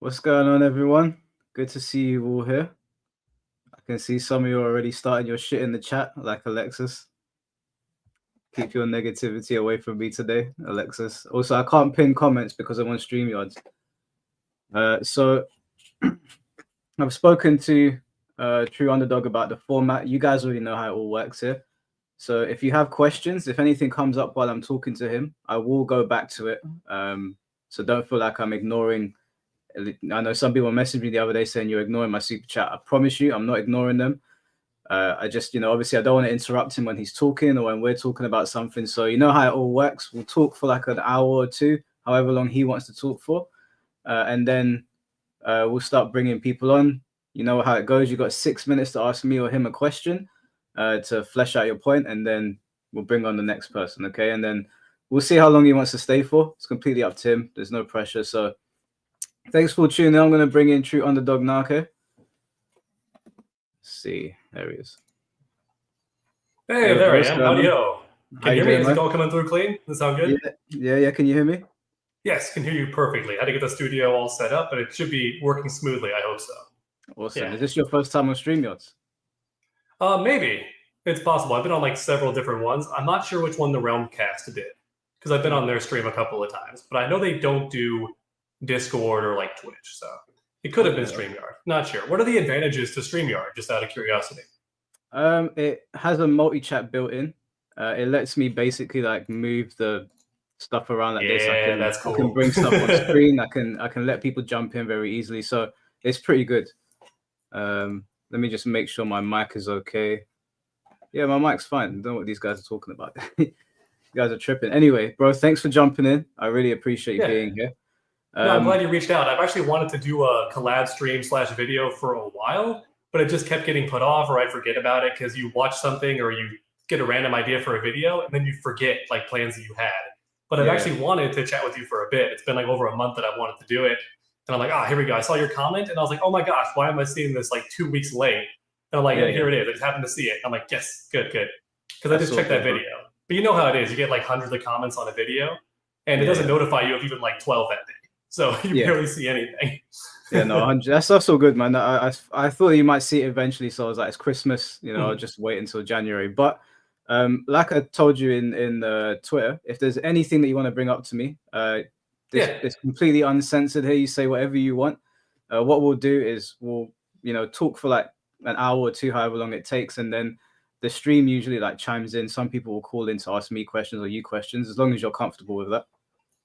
What's going on, everyone? Good to see you all here. I can see some of you already starting your shit in the chat, like Alexis. Keep your negativity away from me today, Alexis. Also, I can't pin comments because I'm on StreamYard. So I've spoken to True Underdog about the format. You guys already know how it all works here. So if you have questions, if anything comes up while I'm talking to him, I will go back to it. So don't feel like I'm ignoring. I know some people messaged me the other day saying you're ignoring my super chat. I promise you, I'm not ignoring them. I just, obviously I don't want to interrupt him when he's talking or when we're talking about something. So you know how it all works. We'll talk for like an hour or two, however long he wants to talk for. And then we'll start bringing people on. You know how it goes. You got 6 minutes to ask me or him a question to flesh out your point, and then we'll bring on the next person. Okay. And then we'll see how long he wants to stay for. It's completely up to him. There's no pressure. So thanks for tuning in. I'm going to bring in True Underdog now, okay? Let's see. There he is. Hey, there I am. Howdy-ho. Can you hear me? Is it all coming through clean? Does that sound good? Yeah. Can you hear me? Yes, can hear you perfectly. I had to get the studio all set up, but it should be working smoothly. I hope so. Awesome. Yeah. Is this your first time on StreamYards? Maybe. It's possible. I've been on like several different ones. I'm not sure which one the Realmcast did, because I've been on their stream a couple of times, but I know they don't do Discord or like Twitch, so it could have been StreamYard. Not sure. What are the advantages to StreamYard, just out of curiosity? It has a multi-chat built in. It lets me basically like move the stuff around like this. That's cool. I can bring stuff on screen. I can let people jump in very easily. So it's pretty good. Let me just make sure my mic is okay. Yeah, my mic's fine. I don't know what these guys are talking about. You guys are tripping. Anyway, bro, thanks for jumping in. I really appreciate you being here. No, I'm glad you reached out. I've actually wanted to do a collab stream / video for a while, but it just kept getting put off, or I'd forget about it because you watch something or you get a random idea for a video and then you forget like plans that you had. But I've actually wanted to chat with you for a bit. It's been like over a month that I've wanted to do it. And I'm like, here we go. I saw your comment and I was like, oh my gosh, why am I seeing this like 2 weeks late? And I'm like, here it is. I just happened to see it. I'm like, yes, good. Because I just checked that video. But you know how it is. You get like hundreds of comments on a video and it doesn't notify you of even like 12 that day. So you barely see anything. Yeah, no, that's also good, man. I thought you might see it eventually. So I was like, it's Christmas, I'll just wait until January. But like I told you in Twitter, if there's anything that you want to bring up to me, it's completely uncensored here. You say whatever you want. What we'll do is we'll, talk for like an hour or two, however long it takes. And then the stream usually like chimes in. Some people will call in to ask me questions or you questions, as long as you're comfortable with that.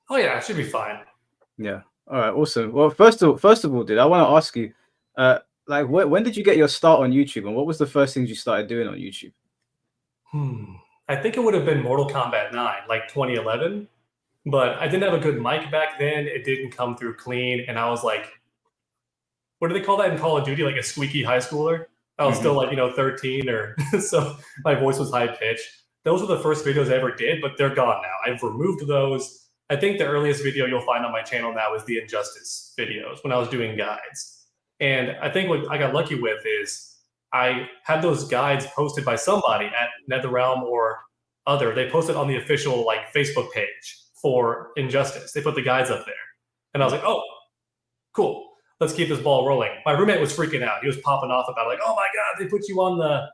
Oh yeah, it should be fine. Yeah. All right. Awesome. Well, first of all, dude, I want to ask you, like, when did you get your start on YouTube, and what was the first things you started doing on YouTube? I think it would have been Mortal Kombat 9, like 2011. But I didn't have a good mic back then. It didn't come through clean, and I was like, what do they call that in Call of Duty? Like a squeaky high schooler. I was still like 13, or so my voice was high pitched. Those were the first videos I ever did, but they're gone now. I've removed those. I think the earliest video you'll find on my channel now is the Injustice videos when I was doing guides. And I think what I got lucky with is I had those guides posted by somebody at NetherRealm or other. They posted on the official like Facebook page for Injustice. They put the guides up there. And I was like, oh, cool. Let's keep this ball rolling. My roommate was freaking out. He was popping off about like, oh my God, they put you on the,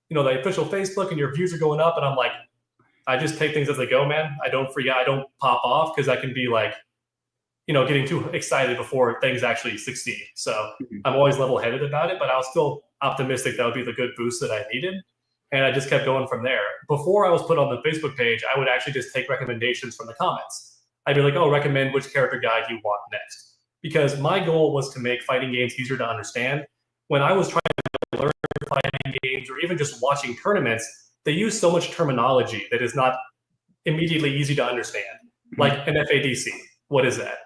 the official Facebook and your views are going up. And I'm like, I just take things as they go, man. I don't forget. I don't pop off because I can be like, getting too excited before things actually succeed. So I'm always level-headed about it, but I was still optimistic that would be the good boost that I needed. And I just kept going from there. Before I was put on the Facebook page, I would actually just take recommendations from the comments. I'd be like, oh, recommend which character guide you want next. Because my goal was to make fighting games easier to understand. When I was trying to learn fighting games or even just watching tournaments, they use so much terminology that is not immediately easy to understand. Like an FADC, what is that?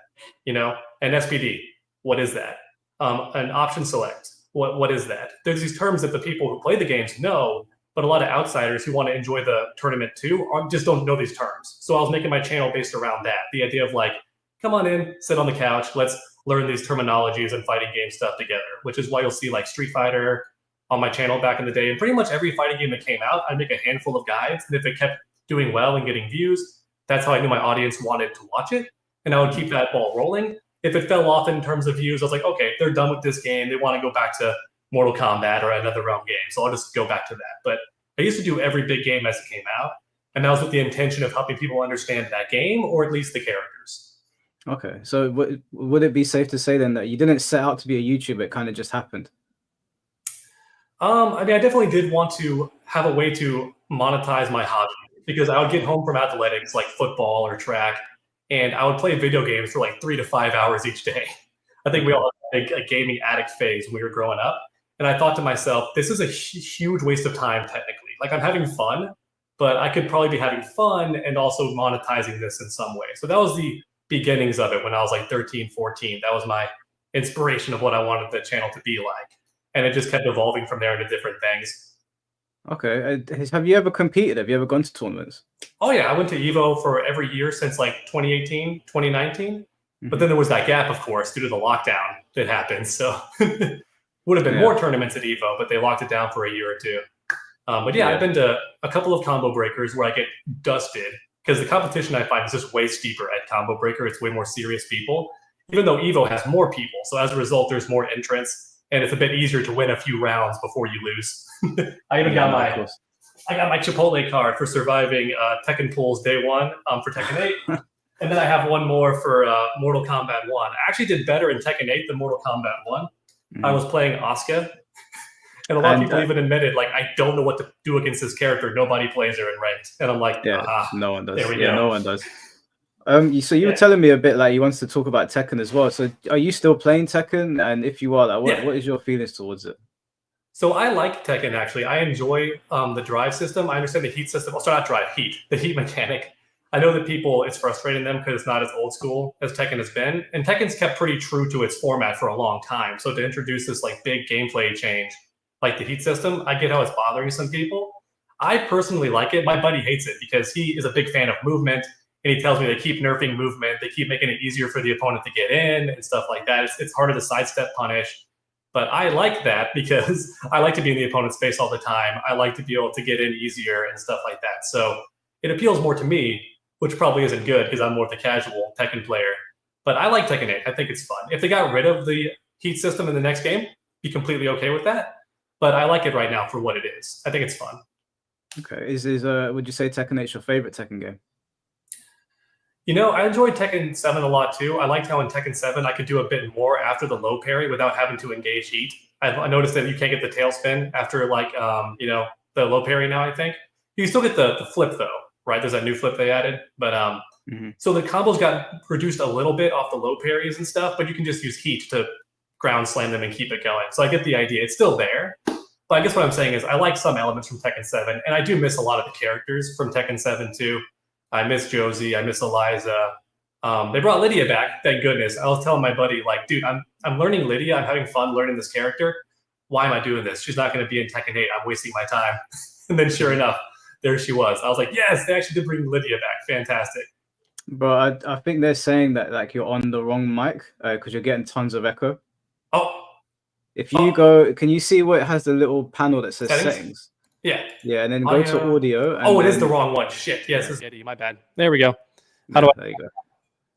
An SPD, what is that? An option select, what is that? There's these terms that the people who play the games know, but a lot of outsiders who want to enjoy the tournament too just don't know these terms. So I was making my channel based around that. The idea of like, come on in, sit on the couch, let's learn these terminologies and fighting game stuff together, which is why you'll see like Street Fighter on my channel back in the day. And pretty much every fighting game that came out, I'd make a handful of guides. And if it kept doing well and getting views, that's how I knew my audience wanted to watch it. And I would keep that ball rolling. if it fell off in terms of views, I was like, okay, they're done with this game. They want to go back to Mortal Kombat or another Realm game. So I'll just go back to that. But I used to do every big game as it came out. And that was with the intention of helping people understand that game or at least the characters. Okay. So would it be safe to say then that you didn't set out to be a YouTuber, it kind of just happened? I mean, I definitely did want to have a way to monetize my hobby because I would get home from athletics like football or track, and I would play video games for like 3 to 5 hours each day. I think we all had a gaming addict phase when we were growing up. And I thought to myself, this is a huge waste of time technically. Like I'm having fun, but I could probably be having fun and also monetizing this in some way. So that was the beginnings of it when I was like 13, 14. That was my inspiration of what I wanted the channel to be like. And it just kept evolving from there into different things. Okay. Have you ever competed? Have you ever gone to tournaments? Oh yeah, I went to Evo for every year since like 2018, 2019. But then there was that gap, of course, due to the lockdown that happened. So would have been more tournaments at Evo, but they locked it down for a year or two. But yeah, I've been to a couple of combo breakers where I get dusted because the competition I find is just way steeper at combo breaker. It's way more serious people, even though Evo has more people. So as a result, there's more entrants and it's a bit easier to win a few rounds before you lose. I even got my Chipotle card for surviving Tekken pools day one for Tekken 8. And then I have one more for Mortal Kombat 1. I actually did better in Tekken 8 than Mortal Kombat 1. I was playing Asuka. And a lot of people even admitted, like, I don't know what to do against this character. Nobody plays her in ranked. And I'm like, no one does. There we go. No one does. So you were telling me a bit like you wanted to talk about Tekken as well. So are you still playing Tekken? And if you are, like, what is your feelings towards it? So I like Tekken, actually. I enjoy the drive system. I understand the heat system. Oh, sorry, not drive, heat. The heat mechanic. I know that people, it's frustrating them because it's not as old school as Tekken has been. And Tekken's kept pretty true to its format for a long time. So to introduce this like big gameplay change, like the heat system, I get how it's bothering some people. I personally like it. My buddy hates it because he is a big fan of movement. And he tells me they keep nerfing movement. They keep making it easier for the opponent to get in and stuff like that. It's harder to sidestep punish. But I like that because I like to be in the opponent's face all the time. I like to be able to get in easier and stuff like that. So it appeals more to me, which probably isn't good because I'm more of the casual Tekken player. But I like Tekken 8. I think it's fun. If they got rid of the heat system in the next game, be completely okay with that. But I like it right now for what it is. I think it's fun. Okay. Would you say Tekken 8 is your favorite Tekken game? You know, I enjoyed Tekken 7 a lot too. I liked how in Tekken 7 I could do a bit more after the low parry without having to engage heat. I noticed that you can't get the tail spin after like the low parry now, I think. You can still get the flip though, right? There's that new flip they added. But so the combos got reduced a little bit off the low parries and stuff, but you can just use heat to ground slam them and keep it going. So I get the idea. It's still there. But I guess what I'm saying is I like some elements from Tekken 7, and I do miss a lot of the characters from Tekken 7 too. I miss Josie. I miss Eliza. They brought Lydia back, thank goodness. I was telling my buddy, like, dude, I'm learning Lydia. I'm having fun learning this character. Why am I doing this? She's not going to be in Tekken 8. I'm wasting my time. And then sure enough, there she was. I was like, yes, they actually did bring Lydia back. Fantastic. But I think they're saying that like you're on the wrong mic because you're getting tons of echo. Oh. If you go, can you see where it has the little panel that says settings? Yeah. Yeah, and then go to audio. And it is the wrong one. Shit. Yes, it's Eddie. My bad. There we go. There you go.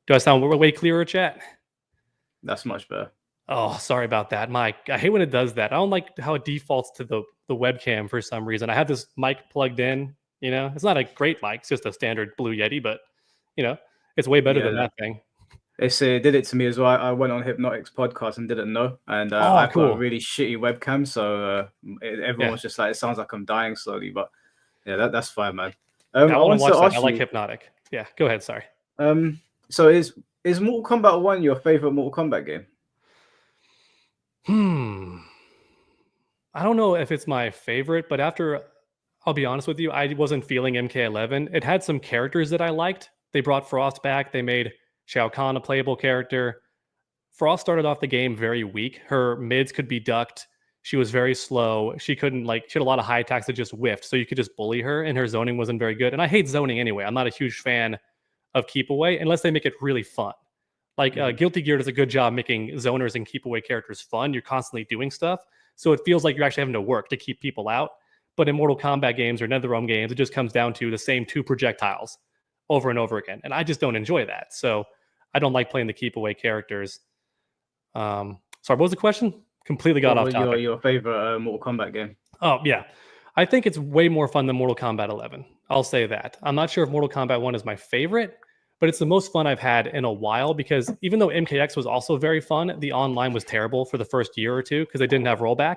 Do I sound way clearer, chat? That's much better. Oh, sorry about that, Mike. I hate when it does that. I don't like how it defaults to the webcam for some reason. I have this mic plugged in. You know, it's not a great mic. It's just a standard Blue Yeti, but you know, it's way better than that thing. They say it did it to me as well. I went on Hypnotic's podcast and didn't know, and I got a really shitty webcam, so everyone was just like, "It sounds like I'm dying slowly." But yeah, that's fine, man. I want to watch that. I like Hypnotic. Yeah, go ahead. Sorry. So is Mortal Kombat 1 your favorite Mortal Kombat game? I don't know if it's my favorite, but I'll be honest with you, I wasn't feeling MK11. It had some characters that I liked. They brought Frost back. They made Shao Kahn a playable character. Frost started off the game very weak. Her mids could be ducked. She was very slow. She couldn't she had a lot of high attacks that just whiffed. So you could just bully her, and her zoning wasn't very good. And I hate zoning anyway. I'm not a huge fan of keep away unless they make it really fun. Like Guilty Gear does a good job making zoners and keep away characters fun. You're constantly doing stuff. So it feels like you're actually having to work to keep people out. But in Mortal Kombat games or NetherRealm games, it just comes down to the same 2 projectiles over and over again. And I just don't enjoy that. So I don't like playing the keep away characters. Sorry, what was the question? Completely got off topic. Your favorite Mortal Kombat game? Oh, yeah. I think it's way more fun than Mortal Kombat 11. I'll say that. I'm not sure if Mortal Kombat 1 is my favorite, but it's the most fun I've had in a while because even though MKX was also very fun, the online was terrible for the first year or two because they didn't have rollback.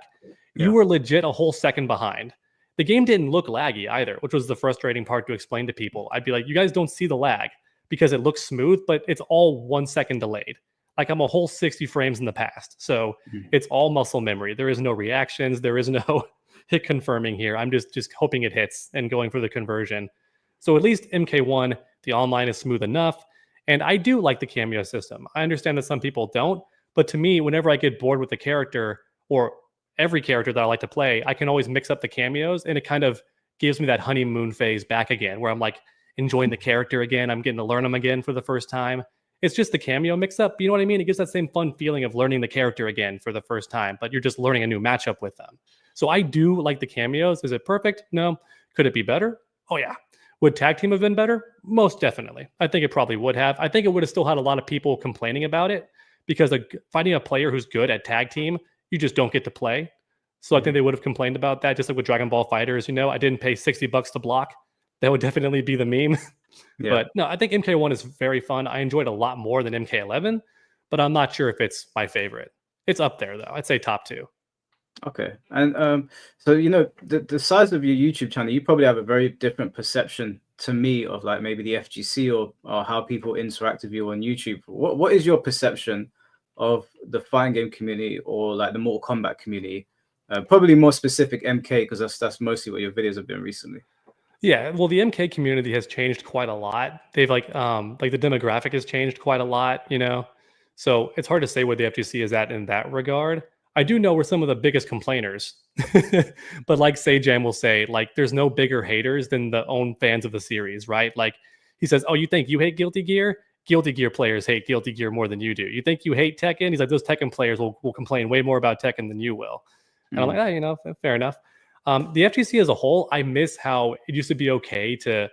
Yeah. You were legit a whole second behind. The game didn't look laggy either, which was the frustrating part to explain to people. I'd be like, you guys don't see the lag because it looks smooth, but it's all 1 second delayed. Like I'm a whole 60 frames in the past. So it's all muscle memory. There is no reactions. There is no hit confirming here. I'm just hoping it hits and going for the conversion. So at least MK1, the online is smooth enough. And I do like the cameo system. I understand that some people don't, but to me, whenever I get bored with the character or every character that I like to play, I can always mix up the cameos and it kind of gives me that honeymoon phase back again where I'm like enjoying the character again. I'm getting to learn them again for the first time. It's just the cameo mix up. You know what I mean? It gives that same fun feeling of learning the character again for the first time, but you're just learning a new matchup with them. So I do like the cameos. Is it perfect? No. Could it be better? Oh, yeah. Would tag team have been better? Most definitely. I think it probably would have. I think it would have still had a lot of people complaining about it because finding a player who's good at tag team, you just don't get to play. So I think they would have complained about that, just like with Dragon Ball Fighters. You know, I didn't pay $60 to block. That would definitely be the meme. Yeah. But no, I think MK1 is very fun. I enjoyed a lot more than MK11, but I'm not sure if it's my favorite. It's up there, though. I'd say top 2. Okay. And so, you know, the size of your YouTube channel, you probably have a very different perception to me of like maybe the FGC or how people interact with you on YouTube. What is your perception of the fighting game community or like the Mortal Kombat community? Probably more specific MK because that's mostly what your videos have been recently. Yeah, well, the MK community has changed quite a lot. They've like the demographic has changed quite a lot, you know. So it's hard to say where the FGC is at in that regard. I do know we're some of the biggest complainers, but like Sajam will say, like there's no bigger haters than the own fans of the series, right? Like he says, "Oh, you think you hate Guilty Gear? Guilty Gear players hate Guilty Gear more than you do. You think you hate Tekken?" He's like, "Those Tekken players will complain way more about Tekken than you will." And I'm like, "Oh, you know, fair enough." The FGC as a whole, I miss how it used to be okay to.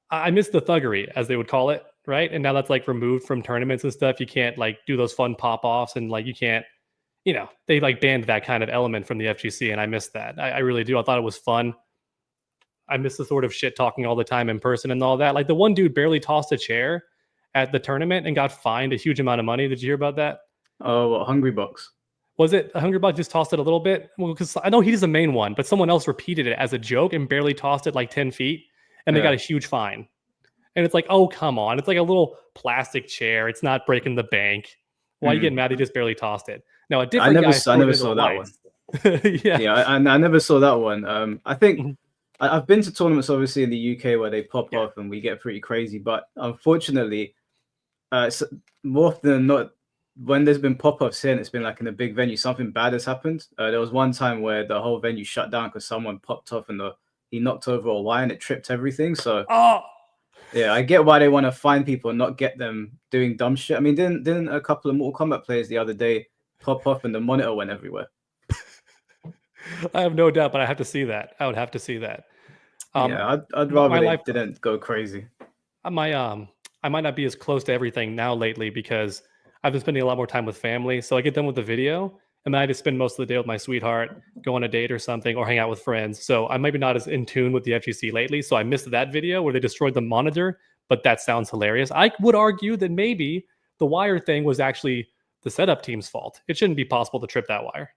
I miss the thuggery, as they would call it, right? And now that's like removed from tournaments and stuff. You can't like do those fun pop-offs and like you can't, you know, they like banned that kind of element from the FGC, and I miss that. I really do. I thought it was fun. I miss the sort of shit talking all the time in person and all that. Like the one dude barely tossed a chair at the tournament and got fined a huge amount of money. Did you hear about that? Oh, Hungry Box. Was it $100 just tossed it a little bit? Well, because I know he's the main one, but someone else repeated it as a joke and barely tossed it like 10 feet, and they got a huge fine. And it's like, oh, come on. It's like a little plastic chair. It's not breaking the bank. Why are you getting mad? He just barely tossed it. Now, a different I never guy saw that one. Yeah, I never saw that one. I think I've been to tournaments, obviously, in the UK where they pop off and we get pretty crazy. But unfortunately, more often than not, when there's been pop-offs here and it's been like in a big venue, something bad has happened. There was one time where the whole venue shut down because someone popped off and he knocked over a wire and it tripped everything. So yeah, I get why they want to find people and not get them doing dumb shit. I mean, didn't a couple of Mortal Kombat players the other day pop off and the monitor went everywhere? I have no doubt, but I have to see that. I would have to see that. Yeah, I'd rather they didn't go crazy. I might not be as close to everything now lately because I've been spending a lot more time with family. So I get done with the video and then I just spend most of the day with my sweetheart, go on a date or something, or hang out with friends. So I might be not as in tune with the FGC lately. So I missed that video where they destroyed the monitor, but that sounds hilarious. I would argue that maybe the wire thing was actually the setup team's fault. It shouldn't be possible to trip that wire.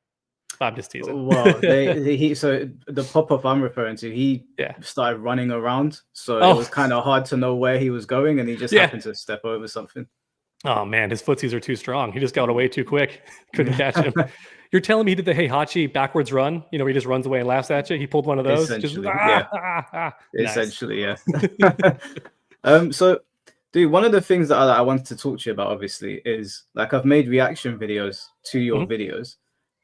I'm just teasing. Well, so the pop-off I'm referring to, he started running around. So it was kind of hard to know where he was going and he just happened to step over something. Oh, man, his footsies are too strong. He just got away too quick. Couldn't catch him. You're telling me he did the Heihachi backwards run? You know, he just runs away and laughs at you? He pulled one of those? Essentially, Nice. Essentially, yeah. So, dude, one of the things that I wanted to talk to you about, obviously, is, like, I've made reaction videos to your videos.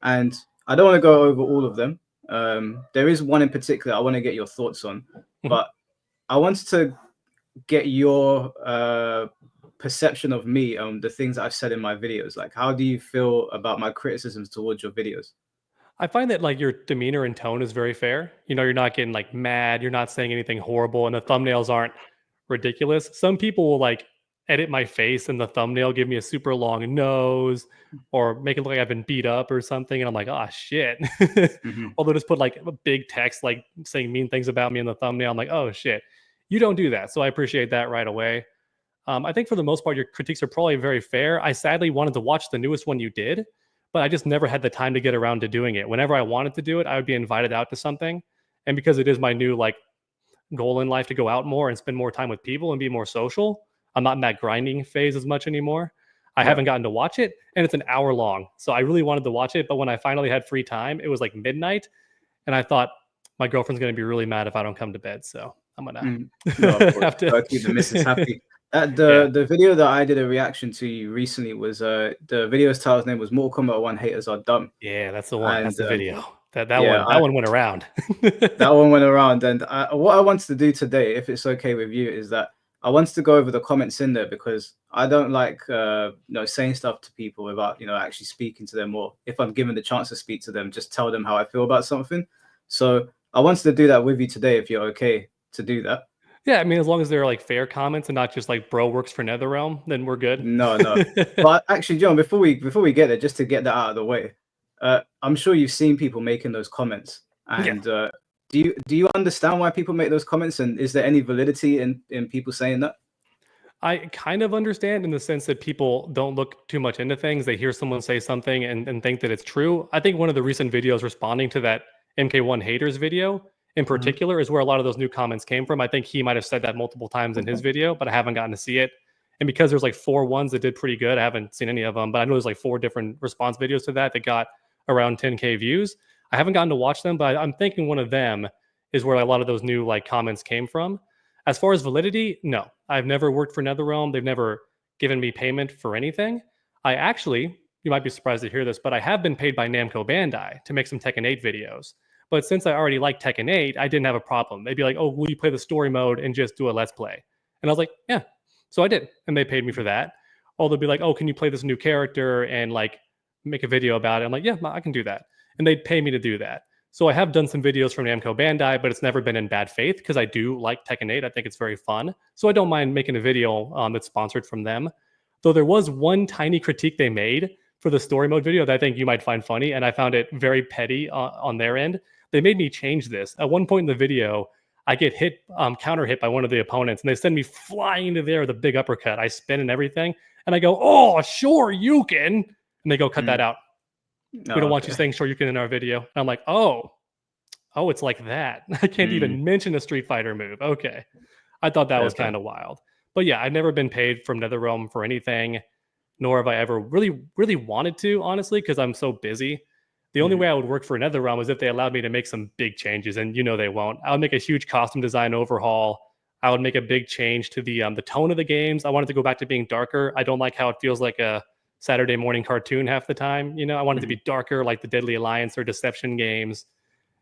And I don't want to go over all of them. There is one in particular I want to get your thoughts on. But I wanted to get your perception of me the things I've said in my videos. Like, how do you feel about my criticisms towards your videos? I find that like your demeanor and tone is very fair. You know, you're not getting like mad, you're not saying anything horrible, and the thumbnails aren't ridiculous. Some people will like edit my face in the thumbnail, give me a super long nose, or make it look like I've been beat up or something. And I'm like, oh shit. Hmm. Or they'll just put like a big text like saying mean things about me in the thumbnail. I'm like, oh shit. You don't do that. So I appreciate that right away. I think for the most part, your critiques are probably very fair. I sadly wanted to watch the newest one you did, but I just never had the time to get around to doing it. Whenever I wanted to do it, I would be invited out to something. And because it is my new like goal in life to go out more and spend more time with people and be more social, I'm not in that grinding phase as much anymore. I Yeah. haven't gotten to watch it, and it's an hour long. So I really wanted to watch it, but when I finally had free time, it was like midnight, and I thought my girlfriend's going to be really mad if I don't come to bed. So I'm gonna No, of course. have to. Gotta keep the missus happy. Yeah, The video that I did a reaction to recently was the video's title's name was Mortal Kombat 1 Haters Are Dumb. yeah, that's the one. That's And the video. That yeah, one went around. that one went around. And what I wanted to do today, if it's okay with you, is that I wanted to go over the comments in there because I don't like saying stuff to people without actually speaking to them, or if I'm given the chance to speak to them, just tell them how I feel about something. So I wanted to do that with you today, if you're okay to do that. Yeah, I mean, as long as they're like fair comments and not just like bro works for NetherRealm, then we're good. No, no. But actually, John, before we get there, just to get that out of the way, I'm sure you've seen people making those comments, and do you understand why people make those comments, and is there any validity in people saying that? I kind of understand in the sense that people don't look too much into things. They hear someone say something and think that it's true. I think one of the recent videos responding to that MK1 haters video in particular is where a lot of those new comments came from. I think he might have said that multiple times in his video, but I haven't gotten to see it. And because there's like 4 ones that did pretty good, I haven't seen any of them, but I know there's like 4 different response videos to that got around 10K views. I haven't gotten to watch them, but I'm thinking one of them is where a lot of those new like comments came from. As far as validity, no. I've never worked for NetherRealm. They've never given me payment for anything. I actually, you might be surprised to hear this, but I have been paid by Namco Bandai to make some Tekken 8 videos. But since I already like Tekken 8, I didn't have a problem. They'd be like, oh, will you play the story mode and just do a let's play? And I was like, yeah. So I did. And they paid me for that. Or they'll be like, oh, can you play this new character and like make a video about it? I'm like, yeah, I can do that. And they'd pay me to do that. So I have done some videos from Namco Bandai, but it's never been in bad faith because I do like Tekken 8. I think it's very fun. So I don't mind making a video that's sponsored from them. Though there was one tiny critique they made for the story mode video that I think you might find funny, and I found it very petty on their end. They made me change this. At one point in the video, I get hit, counter hit by one of the opponents, and they send me flying into the air with a big uppercut. I spin and everything, and I go, oh, sure, you can. And they go, cut that out. We don't want you saying sure you can in our video. And I'm like, oh, it's like that. I can't even mention a Street Fighter move. Okay. I thought that was kind of wild. But yeah, I've never been paid from NetherRealm for anything, nor have I ever really, really wanted to, honestly, because I'm so busy. The only way I would work for NetherRealm is if they allowed me to make some big changes, and they won't. I would make a huge costume design overhaul. I would make a big change to the tone of the games. I wanted to go back to being darker. I don't like how it feels like a Saturday morning cartoon half the time. I wanted to be darker, like the Deadly Alliance or Deception games.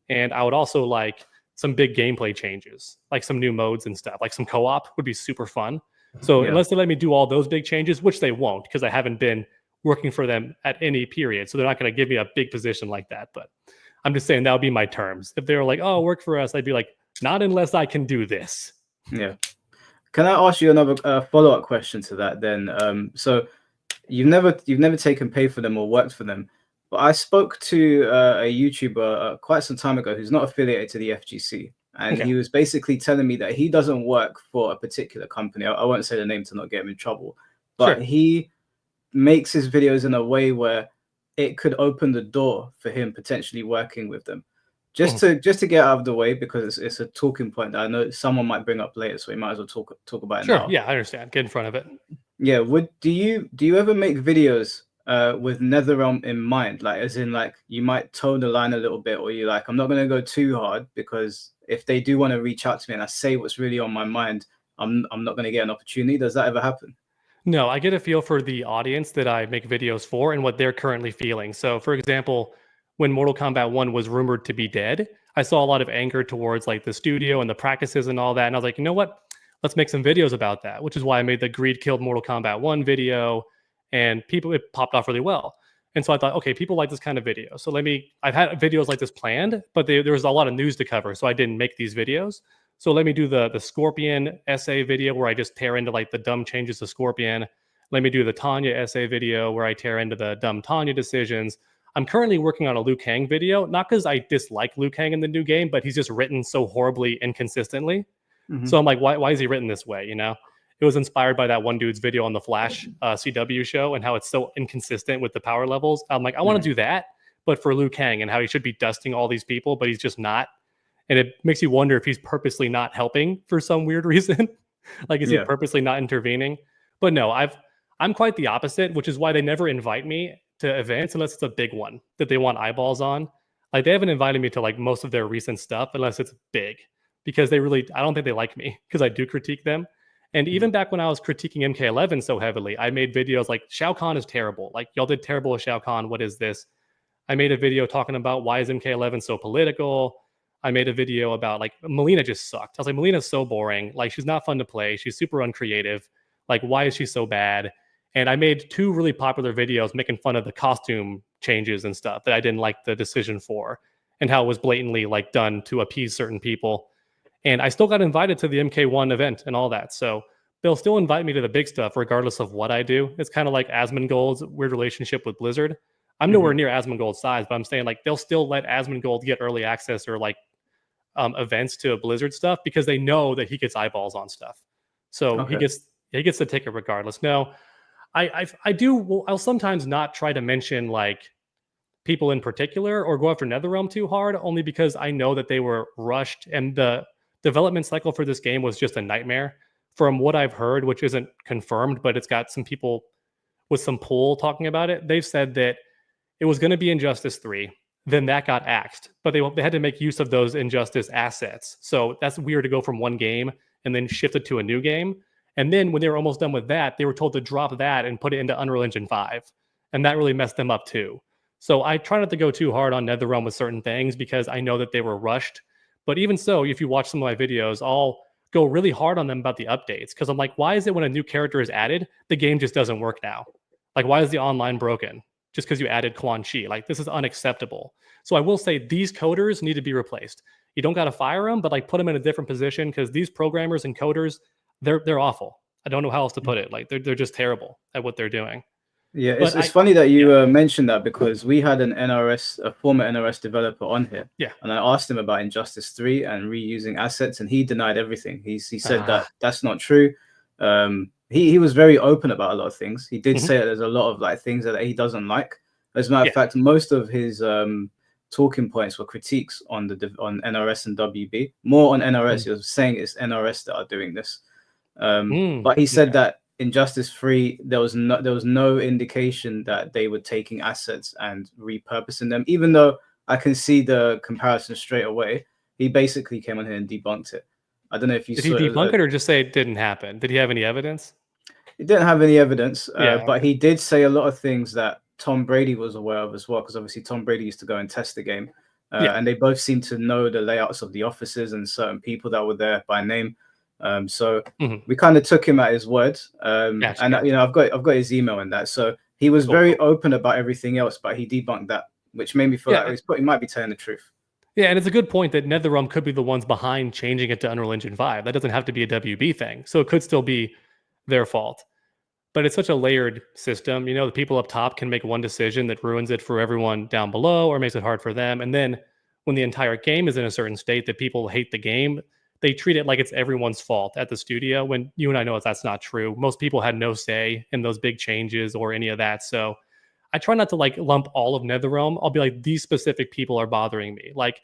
And I would also like some big gameplay changes, like some new modes and stuff, like some co-op would be super fun. So unless they let me do all those big changes, which they won't, because I haven't been working for them at any period. So they're not going to give me a big position like that. But I'm just saying that would be my terms. If they were like, oh, work for us, I'd be like, not unless I can do this. Yeah. Can I ask you another follow-up question to that then? So you've never taken pay for them or worked for them, but I spoke to a YouTuber quite some time ago who's not affiliated to the FGC, and he was basically telling me that he doesn't work for a particular company. I won't say the name to not get him in trouble, but he makes his videos in a way where it could open the door for him potentially working with them. Just to get out of the way, because it's a talking point that I know someone might bring up later, so we might as well talk about it now. Yeah, I understand. Get in front of it. Yeah, do you ever make videos with NetherRealm in mind? Like, as in, like, you might toe the line a little bit, or you're like, I'm not going to go too hard, because if they do want to reach out to me and I say what's really on my mind, I'm not going to get an opportunity. Does that ever happen? No, I get a feel for the audience that I make videos for and what they're currently feeling. So, for example, when Mortal Kombat 1 was rumored to be dead, I saw a lot of anger towards like the studio and the practices and all that. And I was like, you know what? Let's make some videos about that, which is why I made the Greed Killed Mortal Kombat 1 video, and it popped off really well. And so I thought, okay, people like this kind of video. So I've had videos like this planned, but there was a lot of news to cover, so I didn't make these videos. So let me do the Scorpion essay video where I just tear into like the dumb changes to Scorpion. Let me do the Tanya essay video where I tear into the dumb Tanya decisions. I'm currently working on a Liu Kang video, not because I dislike Liu Kang in the new game, but he's just written so horribly inconsistently. So I'm like, why is he written this way? You know, it was inspired by that one dude's video on the Flash CW show and how it's so inconsistent with the power levels. I'm like, I want to do that, but for Liu Kang and how he should be dusting all these people, but he's just not. And it makes you wonder if he's purposely not helping for some weird reason. Like, is he purposely not intervening? But no, I'm quite the opposite, which is why they never invite me to events unless it's a big one that they want eyeballs on. Like, they haven't invited me to like most of their recent stuff unless it's big, because I don't think they like me because I do critique them. And even back when I was critiquing MK11 so heavily, I made videos like, Shao Kahn is terrible. Like, y'all did terrible with Shao Kahn. What is this? I made a video talking about why is MK11 so political. I made a video about like Melina just sucked. I was like, Melina's so boring. Like, she's not fun to play. She's super uncreative. Like, why is she so bad? And I made 2 really popular videos making fun of the costume changes and stuff that I didn't like the decision for, and how it was blatantly like done to appease certain people. And I still got invited to the MK1 event and all that. So they'll still invite me to the big stuff regardless of what I do. It's kind of like Asmongold's weird relationship with Blizzard. I'm nowhere near Asmongold's size, but I'm saying like they'll still let Asmongold get early access or like events to Blizzard stuff because they know that he gets eyeballs on stuff. So he gets the ticket regardless. No, I'll sometimes not try to mention like people in particular or go after NetherRealm too hard, only because I know that they were rushed and the development cycle for this game was just a nightmare. From what I've heard, which isn't confirmed, but it's got some people with some pull talking about it. They've said that it was going to be Injustice 3. Then that got axed, but they had to make use of those Injustice assets. So that's weird to go from one game and then shift it to a new game. And then when they were almost done with that, they were told to drop that and put it into Unreal Engine 5. And that really messed them up too. So I try not to go too hard on NetherRealm with certain things because I know that they were rushed. But even so, if you watch some of my videos, I'll go really hard on them about the updates because I'm like, why is it when a new character is added, the game just doesn't work now? Like, why is the online broken? Just because you added Quan Chi. Like, this is unacceptable. So I will say these coders need to be replaced. You don't got to fire them, but like put them in a different position because these programmers and coders, they're awful. I don't know how else to put it. Like, they're just terrible at what they're doing. Yeah, it's funny that you mentioned that because we had a former NRS developer on here. Yeah. And I asked him about Injustice 3 and reusing assets, and he denied everything. He said that that's not true. He was very open about a lot of things. He did say that there's a lot of like things that he doesn't like. As a matter of fact, most of his talking points were critiques on NRS and WB. More on NRS. He was saying it's NRS that are doing this. But he said that Injustice 3, there was no indication that they were taking assets and repurposing them. Even though I can see the comparison straight away, he basically came on here and debunked it. I don't know if you did he debunk it or just say it didn't happen? Did he have any evidence? He didn't have any evidence, but he did say a lot of things that Tom Brady was aware of as well, because obviously Tom Brady used to go and test the game, and they both seemed to know the layouts of the offices and certain people that were there by name. So we kind of took him at his word, and you know, I've got his email and that. So he was very open about everything else, but he debunked that, which made me feel like he might be telling the truth. Yeah, and it's a good point that NetherRealm could be the ones behind changing it to Unreal Engine 5. That doesn't have to be a WB thing, so it could still be their fault. But it's such a layered system. You know, the people up top can make one decision that ruins it for everyone down below or makes it hard for them. And then when the entire game is in a certain state that people hate the game, they treat it like it's everyone's fault at the studio, when you and I know that's not true. Most people had no say in those big changes or any of that. So I try not to like lump all of NetherRealm. I'll be like, these specific people are bothering me. Like,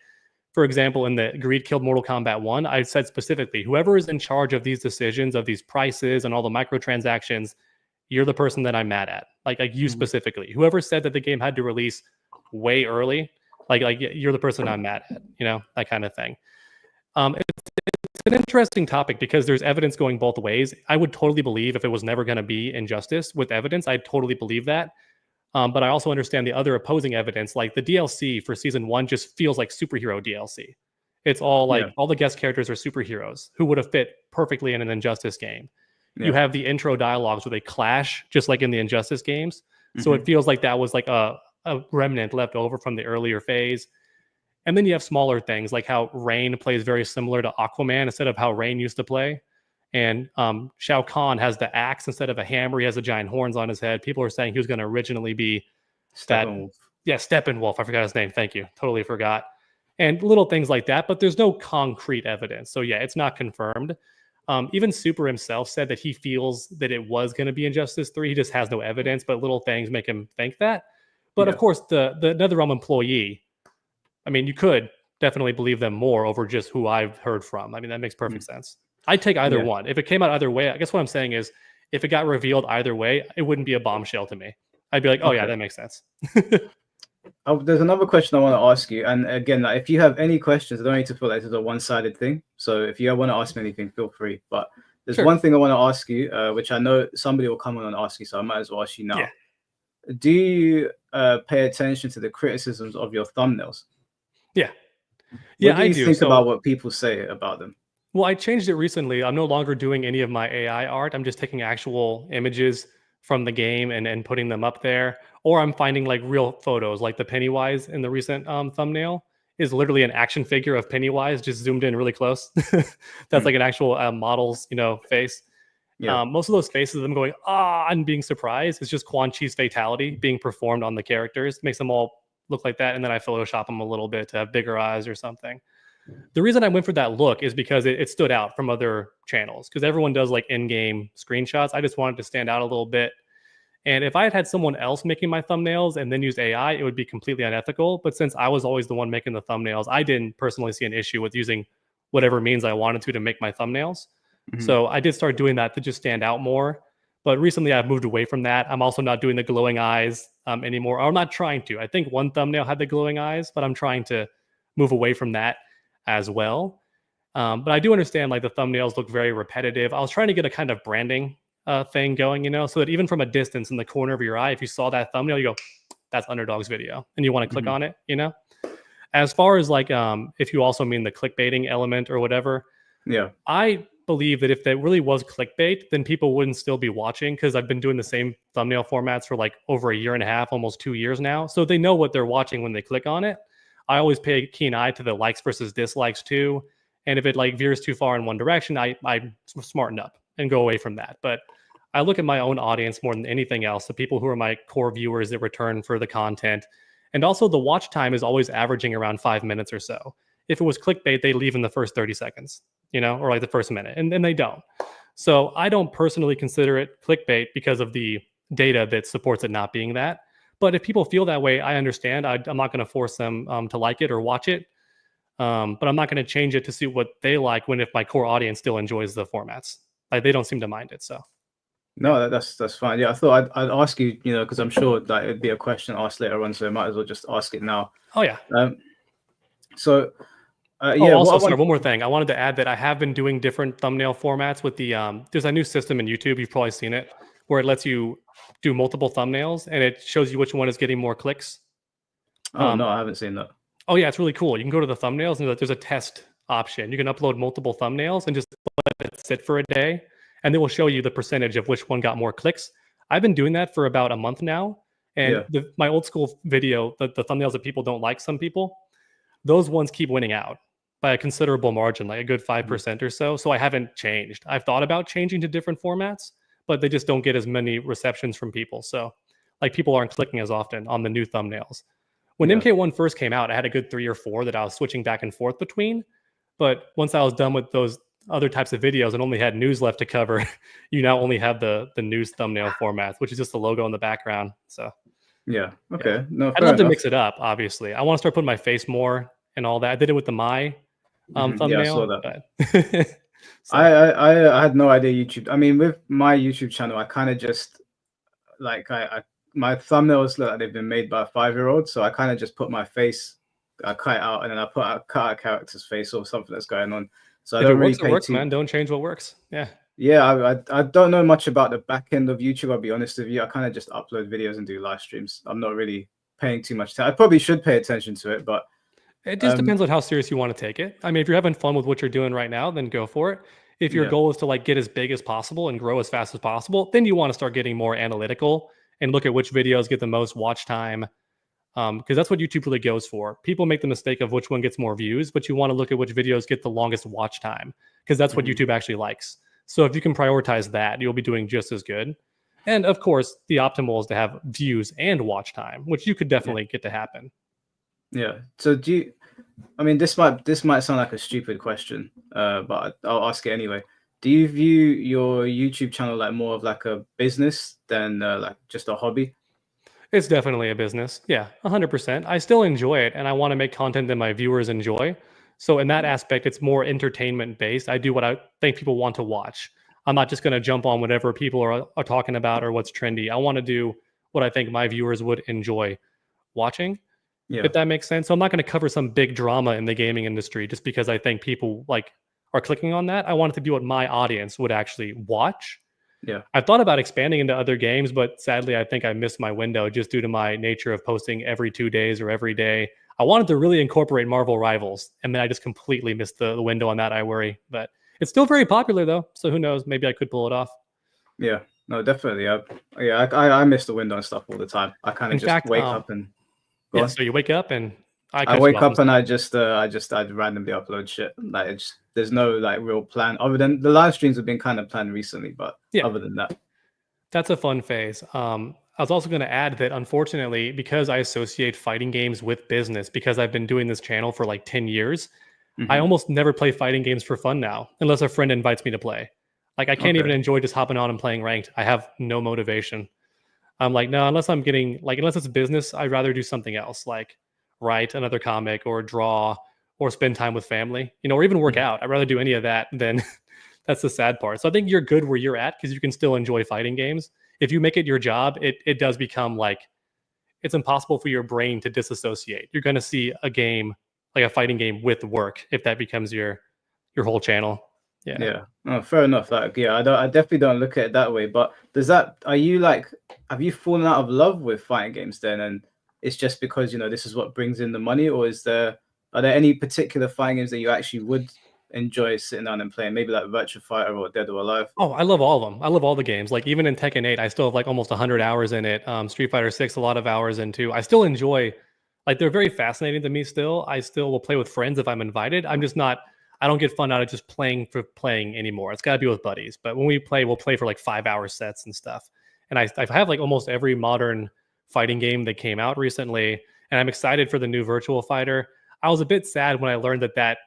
for example, in the Greed Killed Mortal Kombat 1, I said specifically, whoever is in charge of these decisions, of these prices and all the microtransactions, you're the person that I'm mad at. Like you specifically. Whoever said that the game had to release way early, like you're the person I'm mad at, you know, that kind of thing. It's an interesting topic because there's evidence going both ways. I would totally believe if it was never going to be Injustice with evidence, I'd totally believe that. But I also understand the other opposing evidence, like the DLC for Season 1 just feels like superhero DLC. It's all like all the guest characters are superheroes who would have fit perfectly in an Injustice game. You have the intro dialogues where they clash, just like in the Injustice games. So it feels like that was like a remnant left over from the earlier phase. And then you have smaller things like how Rain plays very similar to Aquaman instead of how Rain used to play. And Shao Kahn has the axe instead of a hammer. He has the giant horns on his head. People are saying he was going to originally be Steppenwolf. Steppenwolf. I forgot his name. Thank you. Totally forgot. And little things like that, but there's no concrete evidence. So yeah, it's not confirmed. Even Super himself said that he feels that it was going to be Injustice 3. He just has no evidence, but little things make him think that. But of course, the NetherRealm employee, I mean, you could definitely believe them more over just who I've heard from. I mean, that makes perfect sense. I'd take either one. If it came out either way, I guess what I'm saying is if it got revealed either way, it wouldn't be a bombshell to me. I'd be like, oh yeah, that makes sense. There's another question I want to ask you. And again, like, if you have any questions, I don't need to feel like this is a one-sided thing. So if you want to ask me anything, feel free. But there's one thing I want to ask you, which I know somebody will come on and ask you, so I might as well ask you now. Yeah. Do you pay attention to the criticisms of your thumbnails? Yeah. What do you think about what people say about them? Well, I changed it recently. I'm no longer doing any of my AI art. I'm just taking actual images from the game and putting them up there. Or I'm finding like real photos, like the Pennywise in the recent thumbnail is literally an action figure of Pennywise, just zoomed in really close. That's like an actual model's, face. Yeah. Most of those faces of them going, and being surprised, is just Quan Chi's fatality being performed on the characters. Makes them all look like that. And then I Photoshop them a little bit to have bigger eyes or something. The reason I went for that look is because it stood out from other channels, because everyone does like in-game screenshots. I just wanted to stand out a little bit. And if I had somebone else making my thumbnails and then used AI, it would be completely unethical. But since I was always the one making the thumbnails, I didn't personally see an issue with using whatever means I wanted to make my thumbnails. So I did start doing that to just stand out more. But recently I've moved away from that. I'm also not doing the glowing eyes anymore. Or I'm not trying to. I think one thumbnail had the glowing eyes, but I'm trying to move away from that as well. But I do understand like the thumbnails look very repetitive. I was trying to get a kind of branding thing going, so that even from a distance in the corner of your eye, if you saw that thumbnail, you go, that's Underdog's video, and you want to click on it, As far as like, if you also mean the clickbaiting element or whatever, I believe that if that really was clickbait, then people wouldn't still be watching, because I've been doing the same thumbnail formats for like over a year and a half, almost 2 years now. So they know what they're watching when they click on it. I always pay a keen eye to the likes versus dislikes too. And if it like veers too far in one direction, I smarten up and go away from that. But I look at my own audience more than anything else, the people who are my core viewers that return for the content. And also the watch time is always averaging around 5 minutes or so. If it was clickbait, they leave in the first 30 seconds, or like the first minute, and then they don't. So I don't personally consider it clickbait because of the data that supports it not being that. But if people feel that way, I understand. I'm not going to force them to like it or watch it. But I'm not going to change it to suit what they like if my core audience still enjoys the formats. Like, they don't seem to mind it. So. No, that's fine. Yeah, I thought I'd ask you, because I'm sure that it'd be a question asked later on, so I might as well just ask it now. Oh, yeah. Also, one more thing. I wanted to add that I have been doing different thumbnail formats with the, there's a new system in YouTube, you've probably seen it, where it lets you do multiple thumbnails and it shows you which one is getting more clicks. Oh, no, I haven't seen that. Oh, yeah, it's really cool. You can go to the thumbnails and there's a test option. You can upload multiple thumbnails and just let it sit for a day, and it will show you the percentage of which one got more clicks. I've been doing that for about a month now. And my old school video, the thumbnails that people don't like, some people, those ones keep winning out by a considerable margin, like a good 5% or so. So I haven't changed. I've thought about changing to different formats, but they just don't get as many receptions from people. So like, people aren't clicking as often on the new thumbnails. When MK1 first came out, I had a good 3 or 4 that I was switching back and forth between. But once I was done with those other types of videos and only had news left to cover, you now only have the news thumbnail format, which is just the logo in the background. So okay. No, I'd love to mix it up, obviously. I want to start putting my face more and all that. I did it with the My thumbnail. Yeah, I saw that. So. I had no idea YouTube. I mean, with my YouTube channel, I kind of just like my thumbnails look like they've been made by a 5-year-old, so I kind of just put my face, I cut it out, and then I cut out a character's face or something that's going on. So if it works, it works, man. Don't change what works. Yeah, I don't know much about the back end of YouTube, I'll be honest with you. I kind of just upload videos and do live streams. I'm not really paying too much attention. I probably should pay attention to it, but it just depends on how serious you want to take it. I mean, if you're having fun with what you're doing right now, then go for it. If your goal is to like get as big as possible and grow as fast as possible, then you want to start getting more analytical and look at which videos get the most watch time, because that's what YouTube really goes for. People make the mistake of which one gets more views, but you want to look at which videos get the longest watch time, because that's what YouTube actually likes. So if you can prioritize that, you'll be doing just as good. And of course, the optimal is to have views and watch time, which you could definitely get to happen. Yeah. So do you? I mean, this might sound like a stupid question, but I'll ask it anyway. Do you view your YouTube channel like more of like a business than like just a hobby? It's definitely a business. Yeah, 100%. I still enjoy it, and I want to make content that my viewers enjoy. So in that aspect, it's more entertainment based. I do what I think people want to watch. I'm not just going to jump on whatever people are talking about or what's trendy. I want to do what I think my viewers would enjoy watching, Yeah. if that makes sense. So I'm not going to cover some big drama in the gaming industry just because I think people like are clicking on that. I want it to be what my audience would actually watch. Yeah. I've thought about expanding into other games, but sadly, I think I missed my window just due to my nature of posting every 2 days or every day. I wanted to really incorporate Marvel Rivals, and then I just completely missed the window on that, I worry. But it's still very popular, though, so who knows? Maybe I could pull it off. Yeah. No, definitely. I miss the window and stuff all the time. I kind In of just fact, wake up and go yeah, on. so you wake up and I wake up and I randomly upload shit. Like there's no like real plan other than the live streams have been kind of planned recently, but Yeah. other than that. That's a fun phase. I was also going to add that unfortunately, because I associate fighting games with business, because I've been doing this channel for like 10 years, I almost never play fighting games for fun now, unless a friend invites me to play. Like I can't even enjoy just hopping on and playing ranked. I have no motivation. I'm like, no, unless it's business, I'd rather do something else, like write another comic or draw or spend time with family, or even work out. I'd rather do any of that than that's the sad part. So I think you're good where you're at because you can still enjoy fighting games. If you make it your job, it does become like it's impossible for your brain to disassociate. You're going to see a game like a fighting game with work if that becomes your whole channel. Yeah. Yeah. Oh, fair enough. Like, yeah, I definitely don't look at it that way. But have you fallen out of love with fighting games then? And it's just because, this is what brings in the money, or are there any particular fighting games that you actually would enjoy sitting down and playing? Maybe like Virtua Fighter or Dead or Alive? Oh, I love all of them. I love all the games. Like even in Tekken 8, I still have like almost 100 hours in it. Street Fighter 6, a lot of hours into. I still enjoy, like they're very fascinating to me still. I still will play with friends if I'm invited. I don't get fun out of just playing for playing anymore. It's got to be with buddies. But when we play, we'll play for like 5-hour sets and stuff. And I have like almost every modern fighting game that came out recently. And I'm excited for the new Virtual Fighter. I was a bit sad when I learned that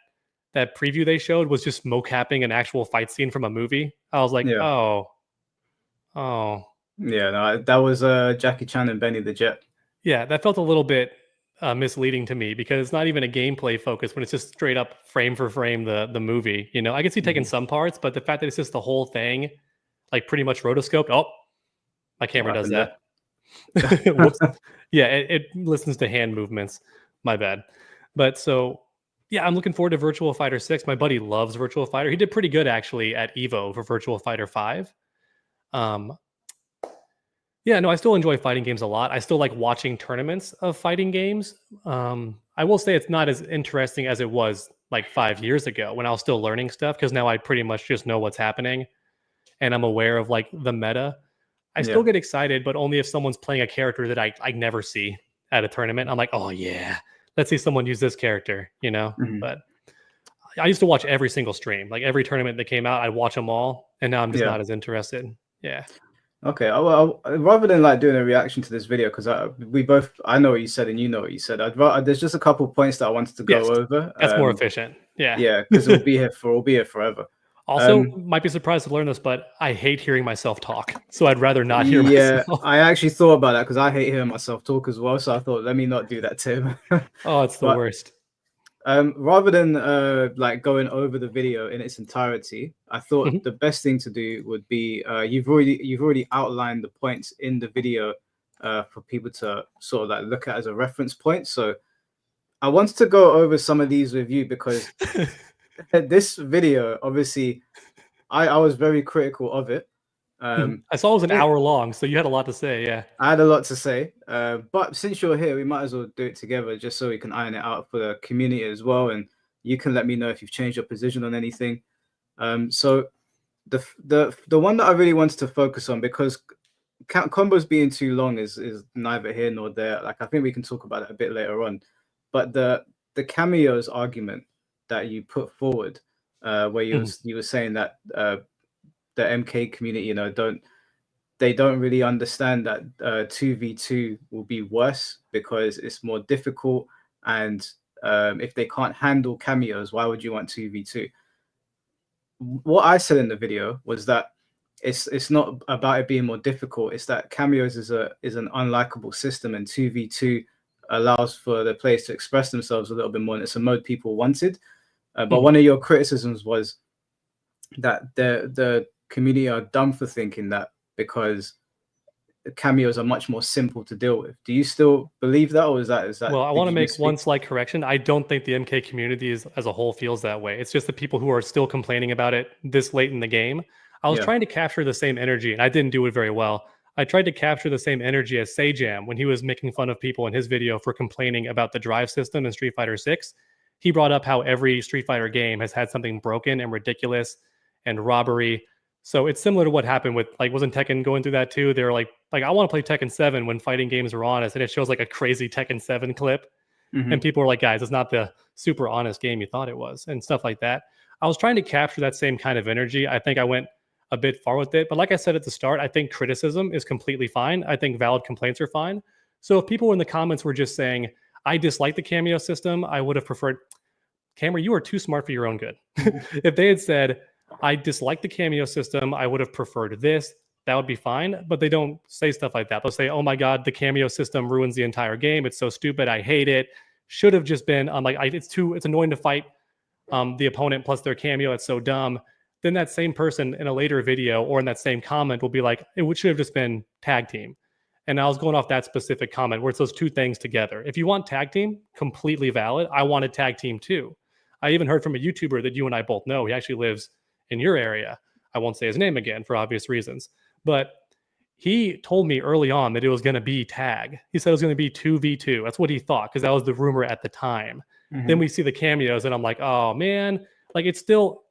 preview they showed was just mocapping an actual fight scene from a movie. I was like, Yeah. oh. Yeah, no, that was Jackie Chan and Benny the Jet. Yeah, that felt a little bit misleading to me because it's not even a gameplay focus when it's just straight up frame for frame the movie. I can see taking some parts, but the fact that it's just the whole thing, like pretty much rotoscoped. Oh, my camera does that. Whoops. Yeah, it listens to hand movements. My bad. But so, yeah, I'm looking forward to Virtual Fighter 6. My buddy loves Virtual Fighter. He did pretty good actually at Evo for Virtual Fighter 5. Yeah, no, I still enjoy fighting games a lot. I still like watching tournaments of fighting games. I will say it's not as interesting as it was like 5 years ago when I was still learning stuff because now I pretty much just know what's happening and I'm aware of like the meta. I still get excited, but only if someone's playing a character that I never see at a tournament. I'm like, oh yeah, let's see someone use this character, But I used to watch every single stream, like every tournament that came out, I'd watch them all, and now I'm just not as interested. Yeah. Okay. Well, rather than like doing a reaction to this video, because I know what you said and you know what you said. There's just a couple points that I wanted to go over. That's more efficient. Yeah. Yeah, because we'll be here forever. Also, might be surprised to learn this, but I hate hearing myself talk, so I'd rather not hear myself. Yeah, I actually thought about that because I hate hearing myself talk as well. So I thought, let me not do that to him. Oh, it's the worst. Rather than like going over the video in its entirety, I thought the best thing to do would be you've already outlined the points in the video for people to sort of like look at as a reference point. So I wanted to go over some of these with you because this video, obviously, I was very critical of it. I saw it was an hour long, so you had a lot to say. Yeah, I had a lot to say, but since you're here, we might as well do it together just so we can iron it out for the community as well, and you can let me know if you've changed your position on anything. So the one that I really wanted to focus on, because combos being too long is neither here nor there. Like, I think we can talk about it a bit later on. But the cameos argument that you put forward, where you were saying that the MK community, you know, don't really understand that 2v2 will be worse because it's more difficult, and if they can't handle cameos, why would you want 2v2? What I said in the video was that it's not about it being more difficult. It's that cameos is an unlikable system, and 2v2 allows for the players to express themselves a little bit more, and it's a mode people wanted. But one of your criticisms was that the community are dumb for thinking that, because cameos are much more simple to deal with. Do you still believe that, or is that Well, I want to make one slight correction. I don't think the MK community as a whole feels that way. It's just the people who are still complaining about it this late in the game. I was trying to capture the same energy, and I didn't do it very well. I tried to capture the same energy as Sajam when he was making fun of people in his video for complaining about the drive system in Street Fighter 6. He brought up how every Street Fighter game has had something broken and ridiculous and robbery. So it's similar to what happened with, like, wasn't Tekken going through that too? They were like I want to play Tekken 7 when fighting games are honest, and it shows like a crazy Tekken 7 clip. And people are like, guys, it's not the super honest game you thought it was, and stuff like that. I was trying to capture that same kind of energy. I think I went a bit far with it. But like I said at the start, I think criticism is completely fine. I think valid complaints are fine. So if people in the comments were just saying, I dislike the cameo system, I would have preferred, Cameron, you are too smart for your own good. If they had said, I dislike the cameo system, I would have preferred this, that would be fine. But they don't say stuff like that. They'll say, oh my God, the cameo system ruins the entire game. It's so stupid. I hate it. Should have just been, I'm like, it's annoying to fight the opponent plus their cameo. It's so dumb. Then that same person in a later video or in that same comment will be like, it should have just been tag team. And I was going off that specific comment where it's those two things together. If you want tag team, completely valid. I wanted tag team too. I even heard from a YouTuber that you and I both know. He actually lives in your area. I won't say his name again for obvious reasons. But he told me early on that it was going to be tag. He said it was going to be 2v2. That's what he thought, because that was the rumor at the time. Then we see the cameos and I'm like, oh man, like it's still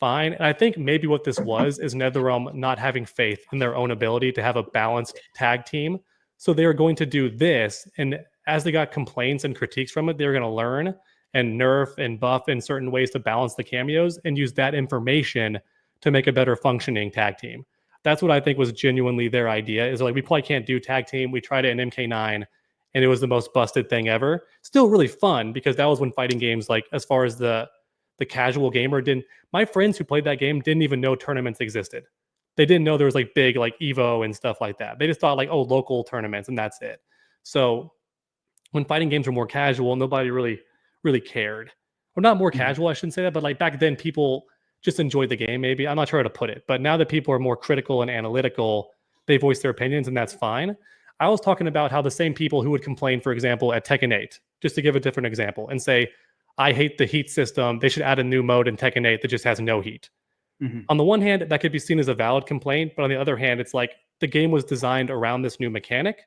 fine. And I think maybe what this was is NetherRealm not having faith in their own ability to have a balanced tag team. So they were going to do this. And as they got complaints and critiques from it, they were going to learn and nerf and buff in certain ways to balance the cameos and use that information to make a better functioning tag team. That's what I think was genuinely their idea, is like, we probably can't do tag team. We tried it in MK9 and it was the most busted thing ever. Still really fun, because that was when fighting games, like as far as the casual gamer didn't, my friends who played that game didn't even know tournaments existed. They didn't know there was like big like Evo and stuff like that. They just thought like, oh, local tournaments and that's it. So when fighting games were more casual, nobody really cared. Or not more casual, I shouldn't say that, but like back then people just enjoyed the game maybe. I'm not sure how to put it. But now that people are more critical and analytical, they voice their opinions and that's fine. I was talking about how the same people who would complain, for example, at Tekken 8, just to give a different example, and say, I hate the heat system, they should add a new mode in Tekken 8 that just has no heat. On the one hand, that could be seen as a valid complaint, but on the other hand, it's like the game was designed around this new mechanic,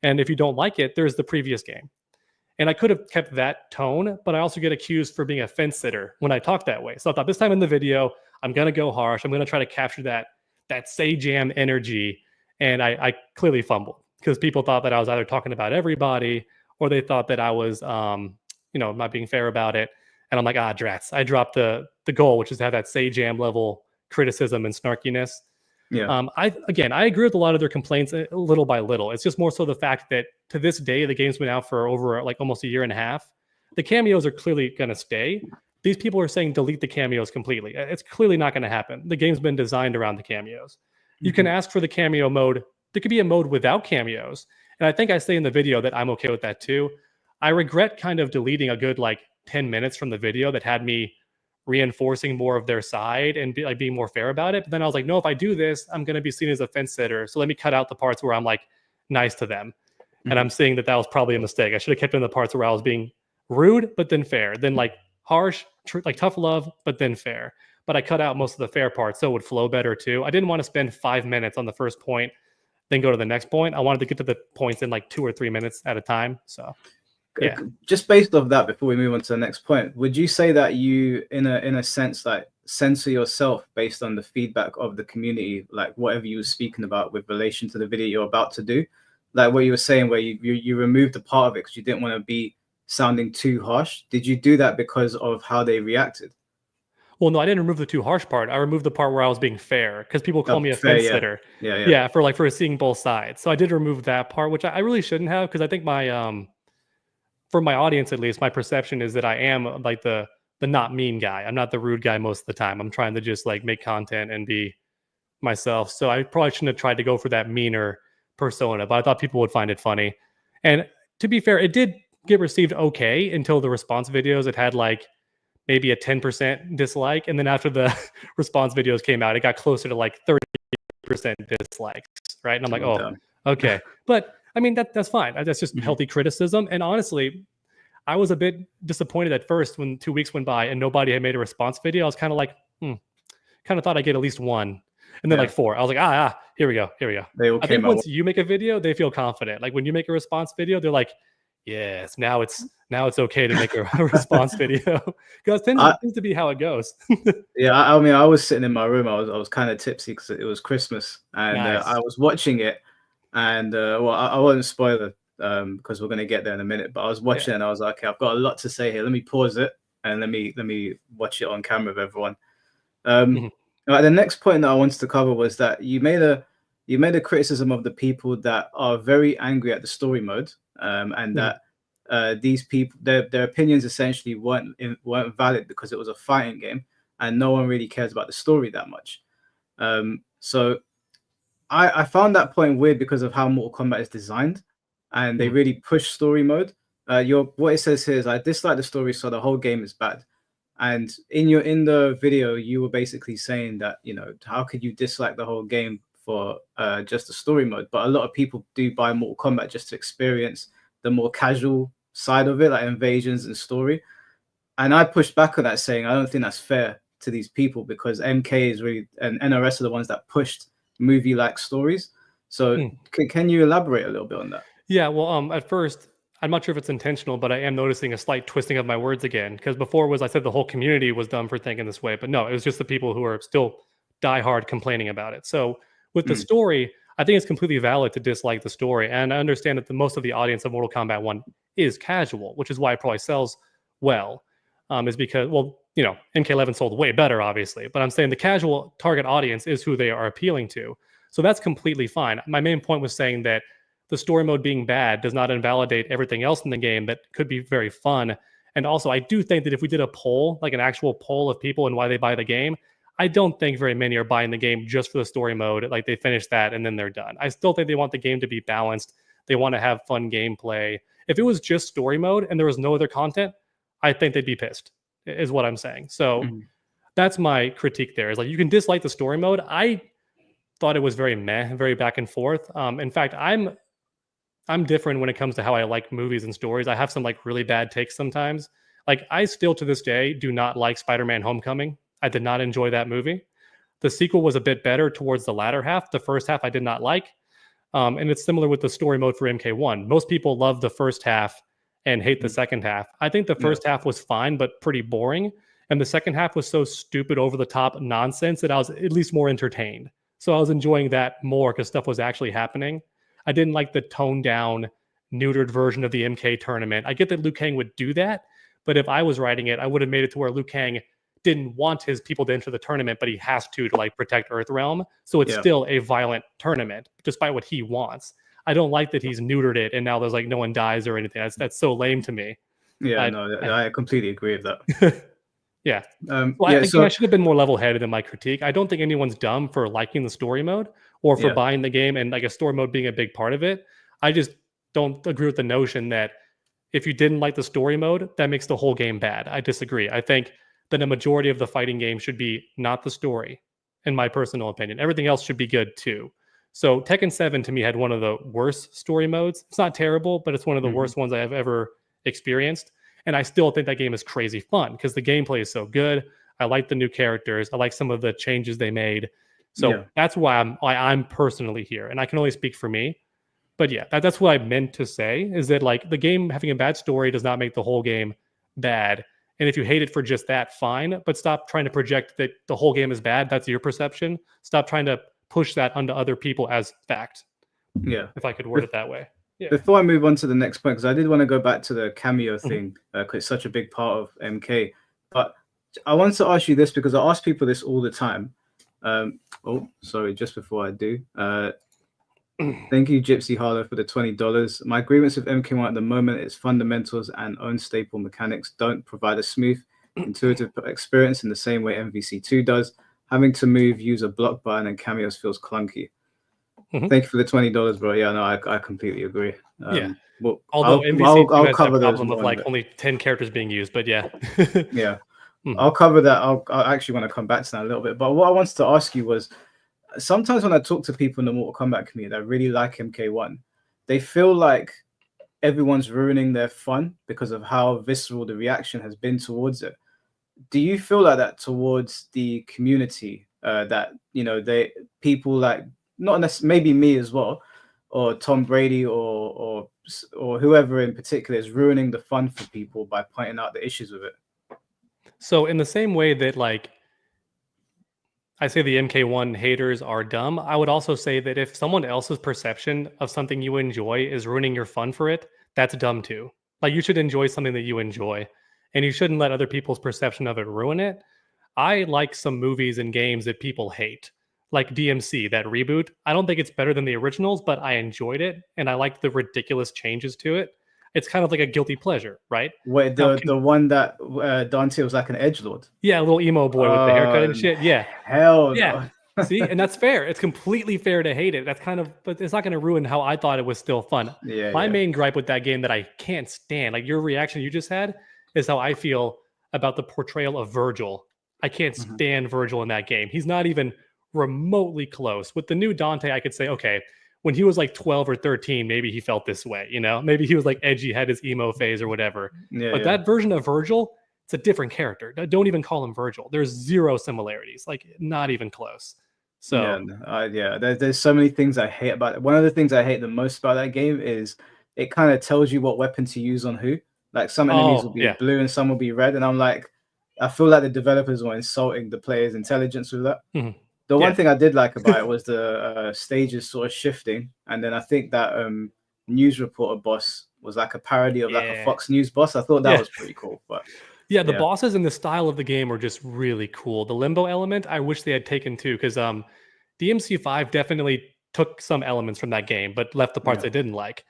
and if you don't like it, there's the previous game. And I could have kept that tone, but I also get accused for being a fence sitter when I talk that way. So I thought this time in the video, I'm going to go harsh. I'm going to try to capture that Sajam energy, and I clearly fumbled, because people thought that I was either talking about everybody or they thought that I was not being fair about it. And I'm like, drats. I dropped the goal, which is to have that Sajam level criticism and snarkiness. Yeah. I agree with a lot of their complaints little by little. It's just more so the fact that to this day, the game's been out for over like almost a year and a half. The cameos are clearly going to stay. These people are saying delete the cameos completely. It's clearly not going to happen. The game's been designed around the cameos. You can ask for the cameo mode. There could be a mode without cameos. And I think I say in the video that I'm okay with that too. I regret kind of deleting a good like 10 minutes from the video that had me reinforcing more of their side and being more fair about it. But then I was like, no, if I do this, I'm going to be seen as a fence sitter. So let me cut out the parts where I'm like nice to them. And I'm seeing that was probably a mistake. I should have kept in the parts where I was being rude, but then fair. Then like harsh, like tough love, but then fair. But I cut out most of the fair parts so it would flow better too. I didn't want to spend 5 minutes on the first point, then go to the next point. I wanted to get to the points in like 2 or 3 minutes at a time. So yeah. Just based off that, before we move on to the next point, would you say that you, in a sense, like censor yourself based on the feedback of the community, like whatever you were speaking about with relation to the video you're about to do? Like what you were saying, where you removed a part of it because you didn't want to be sounding too harsh. Did you do that because of how they reacted? Well, no, I didn't remove the too harsh part. I removed the part where I was being fair because people call me a Fair, fence yeah. sitter. Yeah. Yeah, for seeing both sides. So I did remove that part, which I really shouldn't have, because I think my for my audience at least, my perception is that I am like the not mean guy. I'm not the rude guy most of the time. I'm trying to just like make content and be myself. So I probably shouldn't have tried to go for that meaner persona, but I thought people would find it funny. And to be fair, it did get received okay until the response videos. It had like maybe a 10% dislike. And then after the response videos came out, it got closer to like 30% dislikes, right? And I'm like, oh, okay. But I mean, that's fine. That's just healthy criticism. And honestly, I was a bit disappointed at first when 2 weeks went by and nobody had made a response video. I was kind of like, kind of thought I'd get at least one. And then like 4. I was like, here we go. They all I came think once you make a video, they feel confident. Like when you make a response video, they're like, yes, now it's okay to make a response video. Because tends to be how it goes. Yeah, I mean, I was sitting in my room. I was kind of tipsy because it was Christmas, and Nice. I was watching it. And well, I won't spoil it because we're gonna get there in a minute. But I was watching it, and I was like, okay, I've got a lot to say here. Let me pause it and let me watch it on camera with everyone. The next point that I wanted to cover was that you made a criticism of the people that are very angry at the story mode, and that these people, their opinions essentially weren't valid because it was a fighting game, and no one really cares about the story that much. So I found that point weird because of how Mortal Kombat is designed, and they really push story mode. What it says here is, I dislike the story, so the whole game is bad. And in the video, you were basically saying that, how could you dislike the whole game for just the story mode? But a lot of people do buy Mortal Kombat just to experience the more casual side of it, like invasions and story. And I pushed back on that, saying I don't think that's fair to these people, because MK is really, and NRS are the ones that pushed movie-like stories. So can you elaborate a little bit on that? Yeah, well, at first, I'm not sure if it's intentional, but I am noticing a slight twisting of my words again. Because before I said the whole community was dumb for thinking this way, but no, it was just the people who are still diehard complaining about it. So with the story, I think it's completely valid to dislike the story, and I understand that most of the audience of Mortal Kombat 1 is casual, which is why it probably sells well. Is because, well, MK11 sold way better, obviously, but I'm saying the casual target audience is who they are appealing to. So that's completely fine. My main point was saying that the story mode being bad does not invalidate everything else in the game that could be very fun. And also, I do think that if we did a poll, like an actual poll of people and why they buy the game, I don't think very many are buying the game just for the story mode. Like they finish that and then they're done. I still think they want the game to be balanced. They want to have fun gameplay. If it was just story mode and there was no other content, I think they'd be pissed, is what I'm saying. So that's my critique there. Is like, you can dislike the story mode. I thought it was very meh, very back and forth. In fact, I'm different when it comes to how I like movies and stories. I have some like really bad takes sometimes. Like I still to this day do not like Spider-Man Homecoming. I did not enjoy that movie. The sequel was a bit better towards the latter half. The first half I did not like. And it's similar with the story mode for MK1. Most people love the first half and hate the second half. I think the first half was fine, but pretty boring. And the second half was so stupid, over the top nonsense that I was at least more entertained. So I was enjoying that more because stuff was actually happening. I didn't like the toned down, neutered version of the MK tournament. I get that Liu Kang would do that, but if I was writing it, I would have made it to where Liu Kang didn't want his people to enter the tournament, but he has to like protect Earthrealm. So it's still a violent tournament, despite what he wants. I don't like that he's neutered it and now there's like no one dies or anything. That's so lame to me. Yeah, I completely agree with that. Yeah. I think I should have been more level-headed in my critique. I don't think anyone's dumb for liking the story mode or for buying the game and like a story mode being a big part of it. I just don't agree with the notion that if you didn't like the story mode, that makes the whole game bad. I disagree. I think that a majority of the fighting game should be not the story, in my personal opinion. Everything else should be good too. So Tekken 7 to me had one of the worst story modes. It's not terrible, but it's one of the worst ones I have ever experienced. And I still think that game is crazy fun because the gameplay is so good. I like the new characters. I like some of the changes they made. So that's why I'm personally here. And I can only speak for me. But yeah, that's what I meant to say, is that like the game having a bad story does not make the whole game bad. And if you hate it for just that, fine. But stop trying to project that the whole game is bad. That's your perception. Stop trying to push that onto other people as fact. Yeah. If I could word it that way. Yeah. Before I move on to the next point, because I did want to go back to the cameo thing, because it's such a big part of MK. But I wanted to ask you this because I ask people this all the time. Oh, sorry, just before I do. Thank you, Gypsy Harlow, for the $20. My grievance with MK1 at the moment is fundamentals and own staple mechanics don't provide a smooth, intuitive experience in the same way MVC2 does. Having to move, use a block button, and cameos feels clunky. Thank you for the $20, bro. Yeah, no, I completely agree. Yeah. Well, Although I'll has cover a those problem of like only 10 characters being used, but yeah. Yeah. I'll cover that. I actually want to come back to that a little bit. But what I wanted to ask you was, sometimes when I talk to people in the Mortal Kombat community that really like MK1, they feel like everyone's ruining their fun because of how visceral the reaction has been towards it. Do you feel like that towards the community? That people like, not necessarily, maybe me as well, or Tom Brady, or whoever in particular is ruining the fun for people by pointing out the issues with it? So in the same way that like I say the MK1 haters are dumb, I would also say that if someone else's perception of something you enjoy is ruining your fun for it, that's dumb too. Like you should enjoy something that you enjoy, and you shouldn't let other people's perception of it ruin it. I like some movies and games that people hate, like DMC, that reboot. I don't think it's better than the originals, but I enjoyed it, and I liked the ridiculous changes to it. It's kind of like a guilty pleasure, right? Wait, the one that Dante was like an edgelord? Yeah, a little emo boy with the haircut and shit. Yeah. Hell yeah. no. See, and that's fair. It's completely fair to hate it. That's kind of, but it's not going to ruin how I thought it was still fun. Yeah. My main gripe with that game that I can't stand, like your reaction you just had, is how I feel about the portrayal of Virgil. I can't stand Virgil in that game. He's not even remotely close. With the new Dante, I could say, okay, when he was like 12 or 13, maybe he felt this way, you know? Maybe he was like edgy, had his emo phase or whatever. But that version of Virgil, it's a different character. Don't even call him Virgil. There's zero similarities, like not even close. So there's so many things I hate about it. One of the things I hate the most about that game is it kind of tells you what weapon to use on who. Like some enemies will be blue and some will be red, and I'm like, I feel like the developers were insulting the player's intelligence with that. The one thing I did like about it was the stages sort of shifting, and then I think that news reporter boss was like a parody of like a Fox News boss. I thought that was pretty cool. But the bosses and the style of the game are just really cool. The limbo element, I wish they had taken too, because DMC5 definitely took some elements from that game, but left the parts I didn't like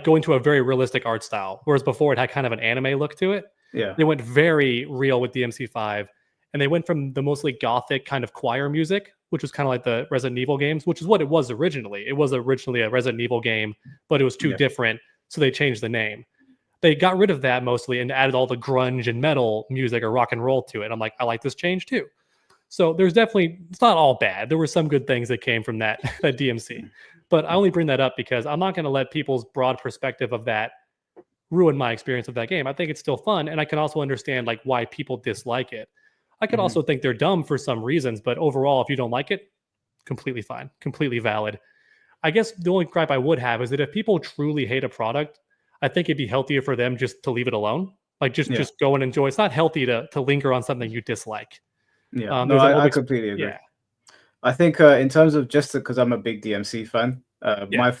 going to a very realistic art style, whereas before it had kind of an anime look to it. They went very real with DMC5, and they went from the mostly gothic kind of choir music, which was kind of like the Resident Evil games, which is what it was originally. It was originally a Resident Evil game, but it was too different, so they changed the name. They got rid of that mostly and added all the grunge and metal music or rock and roll to it. I'm like, I like this change too. So there's definitely, it's not all bad. There were some good things that came from that DMC. But I only bring that up because I'm not going to let people's broad perspective of that ruin my experience of that game. I think it's still fun, and I can also understand like why people dislike it. I could also think they're dumb for some reasons, but overall, if you don't like it, completely fine, completely valid. I guess the only gripe I would have is that if people truly hate a product, I think it'd be healthier for them just to leave it alone. Like just go and enjoy. It's not healthy to linger on something you dislike. Yeah, no, I completely agree. Yeah. I think in terms of just because I'm a big DMC fan, my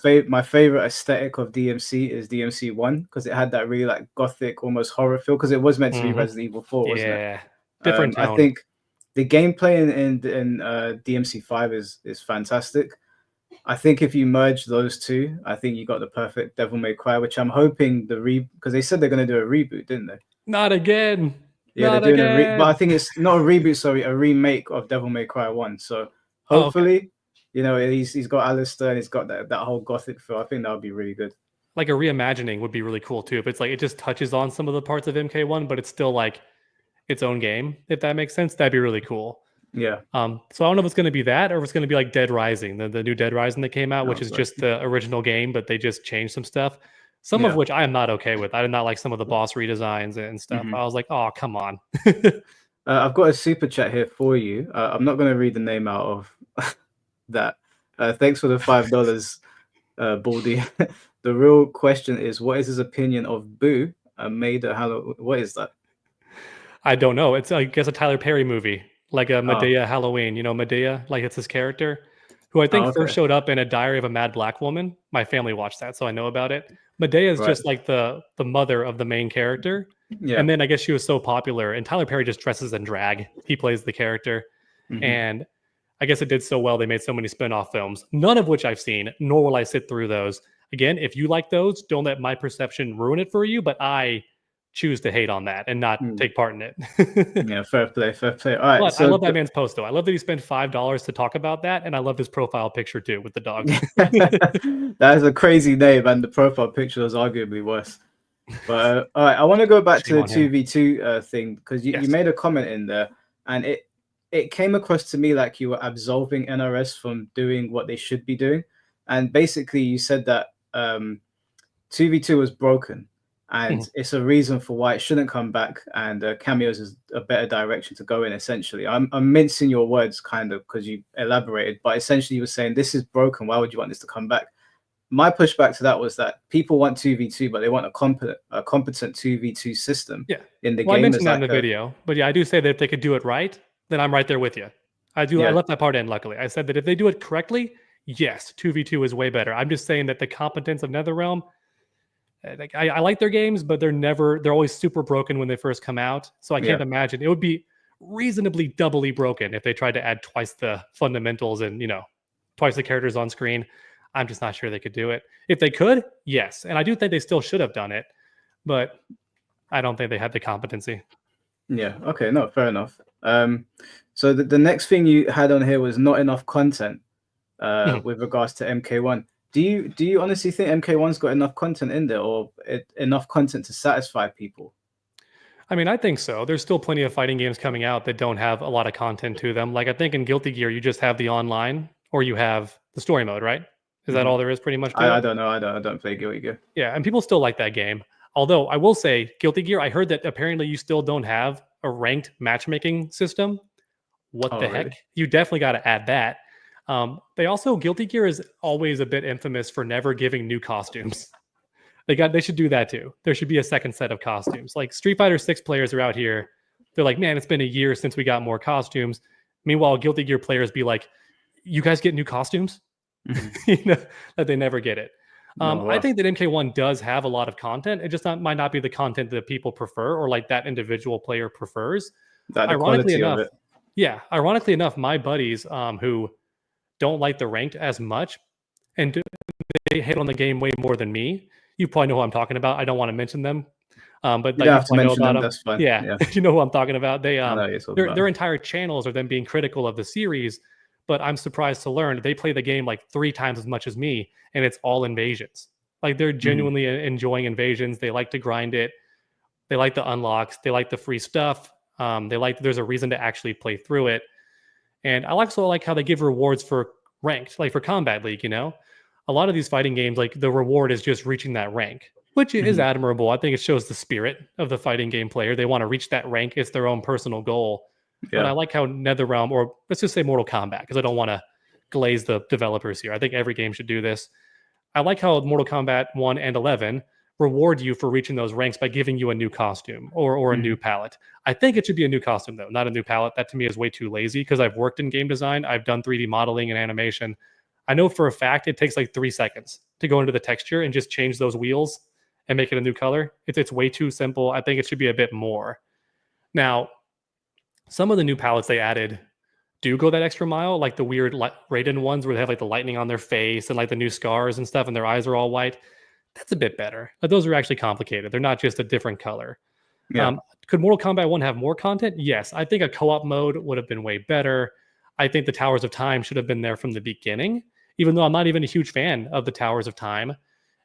favorite aesthetic of DMC is DMC1 because it had that really like gothic, almost horror feel because it was meant to be Resident Evil 4, wasn't it? Different tone. I think the gameplay in DMC5 is fantastic. I think if you merge those two, I think you got the perfect Devil May Cry, which I'm hoping because they said they're going to do a reboot, didn't they? Not again. Yeah, they're doing but I think it's not a reboot, sorry, a remake of Devil May Cry 1. So hopefully, he's got Alistair and he's got that whole gothic feel. I think that would be really good. Like a reimagining would be really cool too. If it's like it just touches on some of the parts of MK1, but it's still like its own game, if that makes sense, that'd be really cool. Yeah. So I don't know if it's going to be that or if it's going to be like Dead Rising, the new Dead Rising that came out, which is just the original game, but they just changed some stuff. Some of which I am not okay with. I did not like some of the boss redesigns and stuff. I was like, oh, come on. I've got a super chat here for you. I'm not going to read the name out of that. Thanks for the $5, Baldy. The real question is, what is his opinion of Boo? What is that? I don't know. It's I guess a Tyler Perry movie, like a Oh, Medea Halloween. You know Medea, like it's his character, who I think oh, first okay. showed up in A Diary of a Mad Black Woman. My family watched that, so I know about it. Medea is Right. just like the mother of the main character, Yeah. and then I guess she was so popular, and Tyler Perry just dresses in drag. He plays the character, Mhm. and I guess it did so well they made so many spin-off films, none of which I've seen, nor will I sit through those. Again, if you like those, don't let my perception ruin it for you, but I choose to hate on that and not Mm. take part in it. Yeah, fair play, fair play. All right, But I so love that man's post though. I love that he spent $5 to talk about that, and I love his profile picture too with the dog. that is a crazy name, and the profile picture is arguably worse. But all right, I want to go back to Shame the on him. 2v2 thing because you Yes. made a comment in there, and it came across to me like you were absolving NRS from doing what they should be doing, and basically you said that 2v2 was broken, and Mhm. it's a reason for why it shouldn't come back, and Cameos is a better direction to go in. Essentially, I'm mincing your words kind of because you elaborated, but essentially you were saying this is broken. Why would you want this to come back? My pushback to that was that people want 2v2, but they want a competent 2v2 system Yeah. in the Well, I game as mentioned that in like the a video, but yeah, I do say that if they could do it right, then I'm right there with you. I do. I yeah, left that part in. Luckily, I said that if they do it correctly, yes, 2v2 is way better. I'm just saying that the competence of NetherRealm, like I like their games, but they're always super broken when they first come out. So I yeah, can't imagine it would be reasonably doubly broken if they tried to add twice the fundamentals and twice the characters on screen. I'm just not sure they could do it. If they could, yes, and I do think they still should have done it, but I don't think they had the competency. yeah. Okay, no, fair enough. So the next thing you had on here was not enough content Mhm. with regards to MK1. Do you honestly think MK1's got enough content in there, or enough content to satisfy people? I mean, I think so. There's still plenty of fighting games coming out that don't have a lot of content to them. Like I think in Guilty Gear, you just have the online or you have the story mode, right? Is that Mhm. all there is pretty much to I it? don't know. I don't play Guilty Gear. Yeah, and people still like that game. Although I will say, Guilty Gear, I heard that apparently you still don't have a ranked matchmaking system. What Oh, the heck? really? You definitely got to add that. They also Guilty Gear is always a bit infamous for never giving new costumes. They should do that too. There should be a second set of costumes. Like Street Fighter 6 players are out here. They're like, man, it's been a year since we got more costumes. Meanwhile, Guilty Gear players be like, you guys get new costumes? Mhm. That they never get it. No, I wow. think that MK1 does have a lot of content. It just might not be the content that people prefer or like that individual player prefers. Like the Ironically quality of enough, it. yeah, ironically enough, my buddies who don't like the ranked as much and they hit on the game way more than me. You probably know who I'm talking about. I don't want to mention them, but You like don't you have to probably know mention about them. them. That's fine. Yeah, Yeah, you know who I'm talking about. I know you're talking about Their 'em. entire channels are them being critical of the series. But I'm surprised to learn they play the game like 3 times as much as me, and it's all invasions. Like they're Mhm. genuinely enjoying invasions. They like to grind it. They like the unlocks. They like the free stuff. They like there's a reason to actually play through it. And I also like how they give rewards for ranked, like for Combat League, A lot of these fighting games, like the reward is just reaching that rank, which is Mhm. admirable. I think it shows the spirit of the fighting game player. They want to reach that rank. It's their own personal goal. But I Yeah. like how NetherRealm, or let's just say Mortal Kombat, because I don't want to glaze the developers here. I think every game should do this. I like how Mortal Kombat 1 and 11 reward you for reaching those ranks by giving you a new costume or a new Mhm. palette. I think it should be a new costume though, not a new palette. That to me is way too lazy because I've worked in game design. I've done 3D modeling and animation. I know for a fact it takes like 3 seconds to go into the texture and just change those wheels and make it a new color. It's way too simple. I think it should be a bit more. Now, some of the new palettes they added do go that extra mile, like the weird Raiden ones where they have like the lightning on their face and like the new scars and stuff, and their eyes are all white. That's a bit better. But those are actually complicated. They're not just a different color. Yeah. Could Mortal Kombat 1 have more content? Yes. I think a co op mode would have been way better. I think the Towers of Time should have been there from the beginning, even though I'm not even a huge fan of the Towers of Time.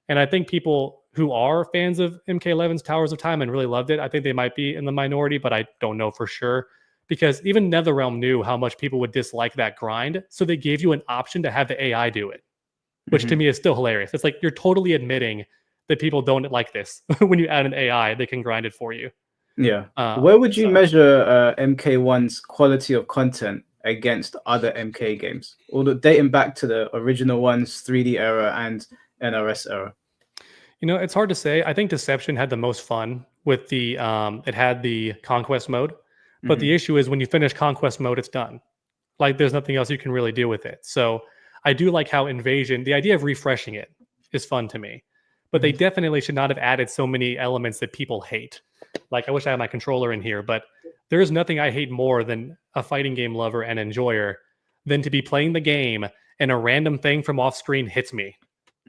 And I think people who are fans of MK11's Towers of Time and really loved it, I think they might be in the minority, but I don't know for sure. Because even NetherRealm knew how much people would dislike that grind. So they gave you an option to have the AI do it, which to Mhm. me is still hilarious. It's like you're totally admitting that people don't like this. When you add an AI, they can grind it for you. Yeah. Where would you So measure MK1's quality of content against other MK games? All the dating back to the original ones, 3D era and NRS era. it's hard to say. I think Deception had the most fun with the it had the conquest mode, but the Mhm. issue is when you finish conquest mode, it's done. Like there's nothing else you can really do with it. So I do like how invasion, the idea of refreshing it is fun to me, but they Mhm. definitely should not have added so many elements that people hate. Like I wish I had my controller in here, but there is nothing I hate more than a fighting game lover and enjoyer than to be playing the game and a random thing from off screen hits me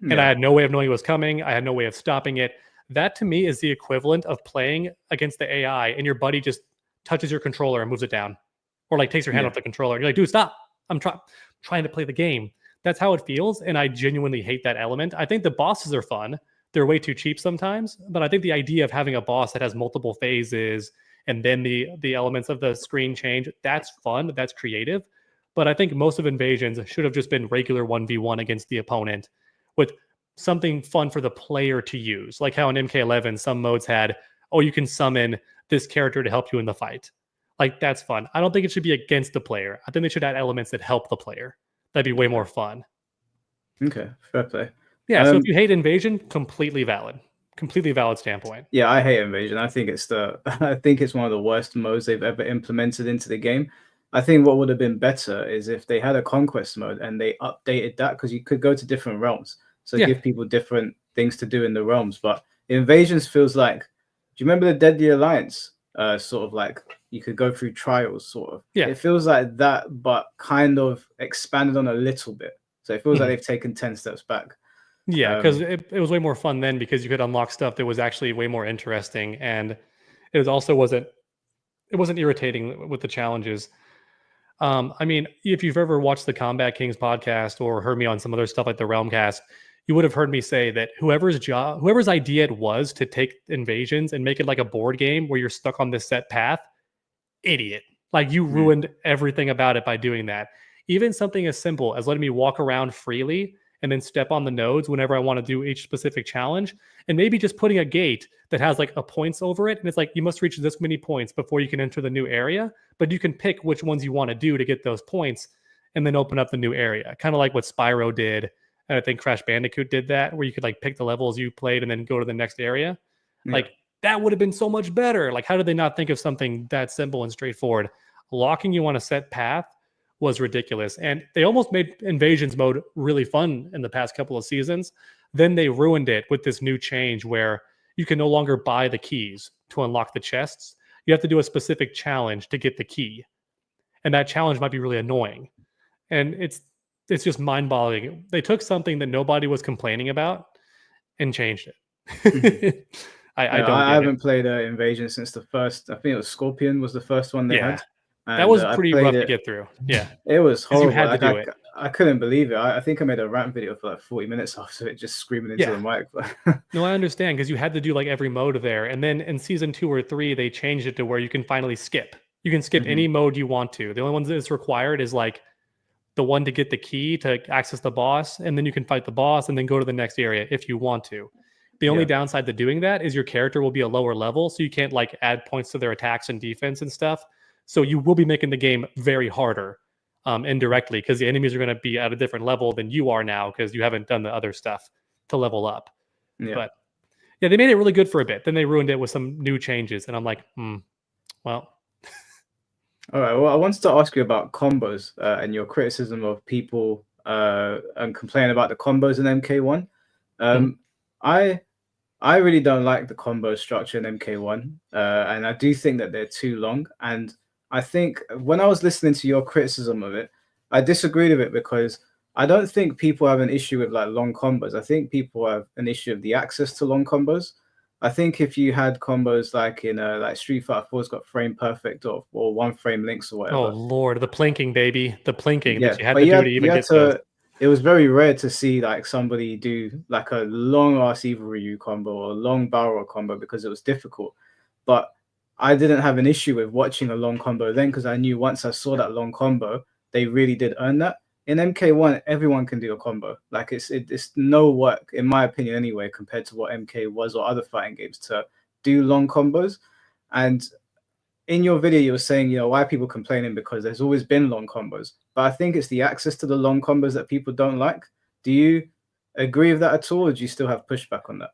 and I Yeah. had no way of knowing it was coming. I had no way of stopping it. That to me is the equivalent of playing against the AI and your buddy just touches your controller and moves it down, or like takes your hand Yeah. off the controller. You're like, dude, stop! I'm trying to play the game. That's how it feels, and I genuinely hate that element. I think the bosses are fun. They're way too cheap sometimes, but I think the idea of having a boss that has multiple phases and then the elements of the screen change, that's fun. That's creative. But I think most of Invasions should have just been regular 1v1 against the opponent with something fun for the player to use. Like how in MK11, some modes had, oh, you can summon this character to help you in the fight. Like that's fun. I don't think it should be against the player. I think they should add elements that help the player. That'd be way more fun. Okay. Fair play. Yeah, so if you hate Invasion, completely valid. Completely valid standpoint. Yeah, I hate Invasion. I think it's I think it's one of the worst modes they've ever implemented into the game. I think what would have been better is if they had a conquest mode and they updated that because you could go to different realms. So Yeah. give people different things to do in the realms. But Invasions feels like, do you remember the Deadly Alliance? Sort of like you could go through trials, sort of. Yeah. It feels like that, but kind of expanded on a little bit. So it feels like Mhm. they've taken 10 steps back. Yeah, because it was way more fun then because you could unlock stuff that was actually way more interesting, and it also wasn't irritating with the challenges. I mean, if you've ever watched the Combat Kings podcast or heard me on some other stuff like the Realmcast, you would have heard me say that whoever's idea it was to take Invasions and make it like a board game where you're stuck on this set path, idiot. Like you ruined everything about it by doing that. Even something as simple as letting me walk around freely and then step on the nodes whenever I want to do each specific challenge, and maybe just putting a gate that has like a points over it, and it's like you must reach this many points before you can enter the new area, but you can pick which ones you want to do to get those points, and then open up the new area. Kind of like what Spyro did, and I think Crash Bandicoot did that, where you could like pick the levels you played and then go to the next area. Yeah. Like that would have been so much better. Like, how did they not think of something that simple and straightforward? Locking you on a set path was ridiculous. And they almost made Invasions mode really fun in the past couple of seasons. Then they ruined it with this new change where you can no longer buy the keys to unlock the chests. You have to do a specific challenge to get the key. And that challenge might be really annoying. And it's just mind-boggling. They took something that nobody was complaining about and changed it. I don't I get it. haven't played Invasion since the first. I think it was Scorpion was the first one they Yeah. had, That and was I pretty played rough to it. get through. Yeah. It was 'Cause you horrible. had to Like do it. I couldn't believe it. I think I made a rant video for like 40 minutes after it, just screaming into the Yeah. mic. No, I understand because you had to do like every mode there. And then in season 2 or 3, they changed it to where you can finally skip. You can skip any mode you want to. The only one that's required is like the one to get the key to access the boss, and then you can fight the boss and then go to the next area if you want to. The only Yeah. downside to doing that is your character will be a lower level, so you can't like add points to their attacks and defense and stuff. So you will be making the game very harder indirectly because the enemies are going to be at a different level than you are now because you haven't done the other stuff to level up. Yeah. But yeah, they made it really good for a bit. Then they ruined it with some new changes, and I'm like, well, All right. Well, I wanted to ask you about combos and your criticism of people and complain about the combos in MK1. I I really don't like the combo structure in MK1, and I do think that they're too long. And I think when I was listening to your criticism of it, I disagreed with it because I don't think people have an issue with like long combos. I think people have an issue with the access to long combos. I think if you had combos like in like Street Fighter 4's got frame perfect or one frame links or oh whatever. Lord, the plinking, baby, the plinking Yeah, that you had but to you do had to even get those. to. It was very rare to see like somebody do like a long ass Evil Ryu combo or a long Balrog combo because it was difficult. But I didn't have an issue with watching a long combo then because I knew once I saw that long combo, they really did earn that. In MK1, everyone can do a combo. Like it's no work, in my opinion, anyway, compared to what MK was or other fighting games to do long combos. And in your video, you were saying, why are people complaining because there's always been long combos. But I think it's the access to the long combos that people don't like. Do you agree with that at all, or do you still have pushback on that?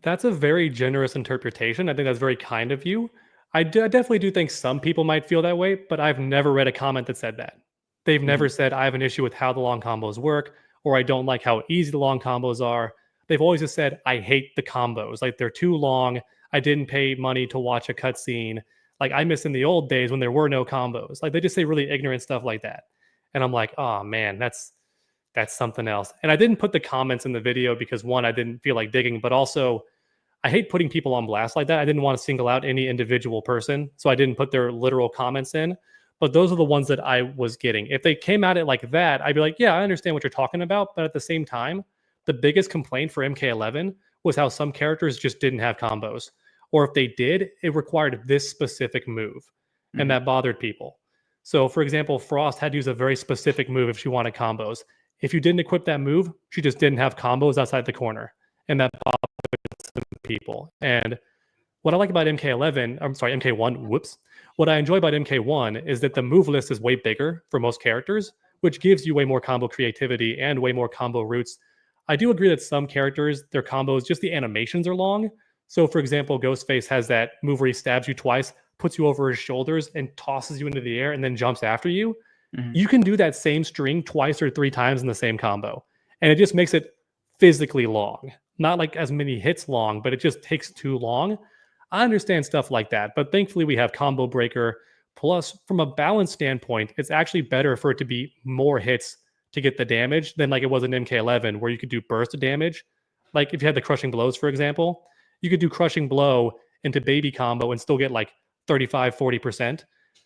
That's a very generous interpretation. I think that's very kind of you. I definitely do think some people might feel that way, but I've never read a comment that said that. They've never said, I have an issue with how the long combos work, or I don't like how easy the long combos are. They've always just said, I hate the combos. Like, they're too long. I didn't pay money to watch a cutscene. Like, I miss in the old days when there were no combos. Like, they just say really ignorant stuff like that. And I'm like, oh man, that's something else. And I didn't put the comments in the video because, one, I didn't feel like digging, but also I hate putting people on blast like that. I didn't want to single out any individual person, so I didn't put their literal comments in. But those are the ones that I was getting. If they came at it like that, I'd be like, yeah, I understand what you're talking about. But at the same time, the biggest complaint for MK11 was how some characters just didn't have combos. Or if they did, it required this specific move. And that bothered people. So, for example, Frost had to use a very specific move if she wanted combos. If you didn't equip that move, she just didn't have combos outside the corner. And that bothered some people. And what I like about MK1, whoops. What I enjoy about MK1 is that the move list is way bigger for most characters, which gives you way more combo creativity and way more combo routes. I do agree that some characters, their combos, just the animations are long. So, for example, Ghostface has that move where he stabs you twice, puts you over his shoulders, and tosses you into the air and then jumps after you. You can do that same string twice or 3 times in the same combo. And it just makes it physically long. Not like as many hits long, but it just takes too long. I understand stuff like that, but thankfully we have Combo Breaker. Plus, from a balance standpoint, it's actually better for it to be more hits to get the damage than like it was in MK11, where you could do burst damage. Like if you had the Crushing Blows, for example, you could do Crushing Blow into Baby Combo and still get like 35, 40%,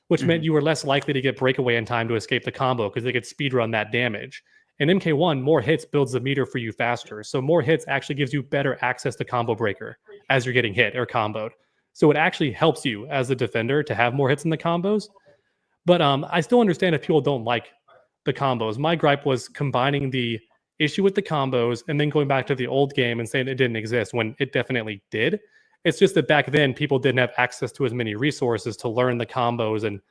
which meant you were less likely to get breakaway in time to escape the combo because they could speedrun that damage. In MK1, more hits builds the meter for you faster. So more hits actually gives you better access to Combo Breaker as you're getting hit or comboed. So it actually helps you as a defender to have more hits in the combos. But I still understand if people don't like the combos. My gripe was combining the issue with the combos and then going back to the old game and saying it didn't exist when it definitely did. It's just that back then people didn't have access to as many resources to learn the combos and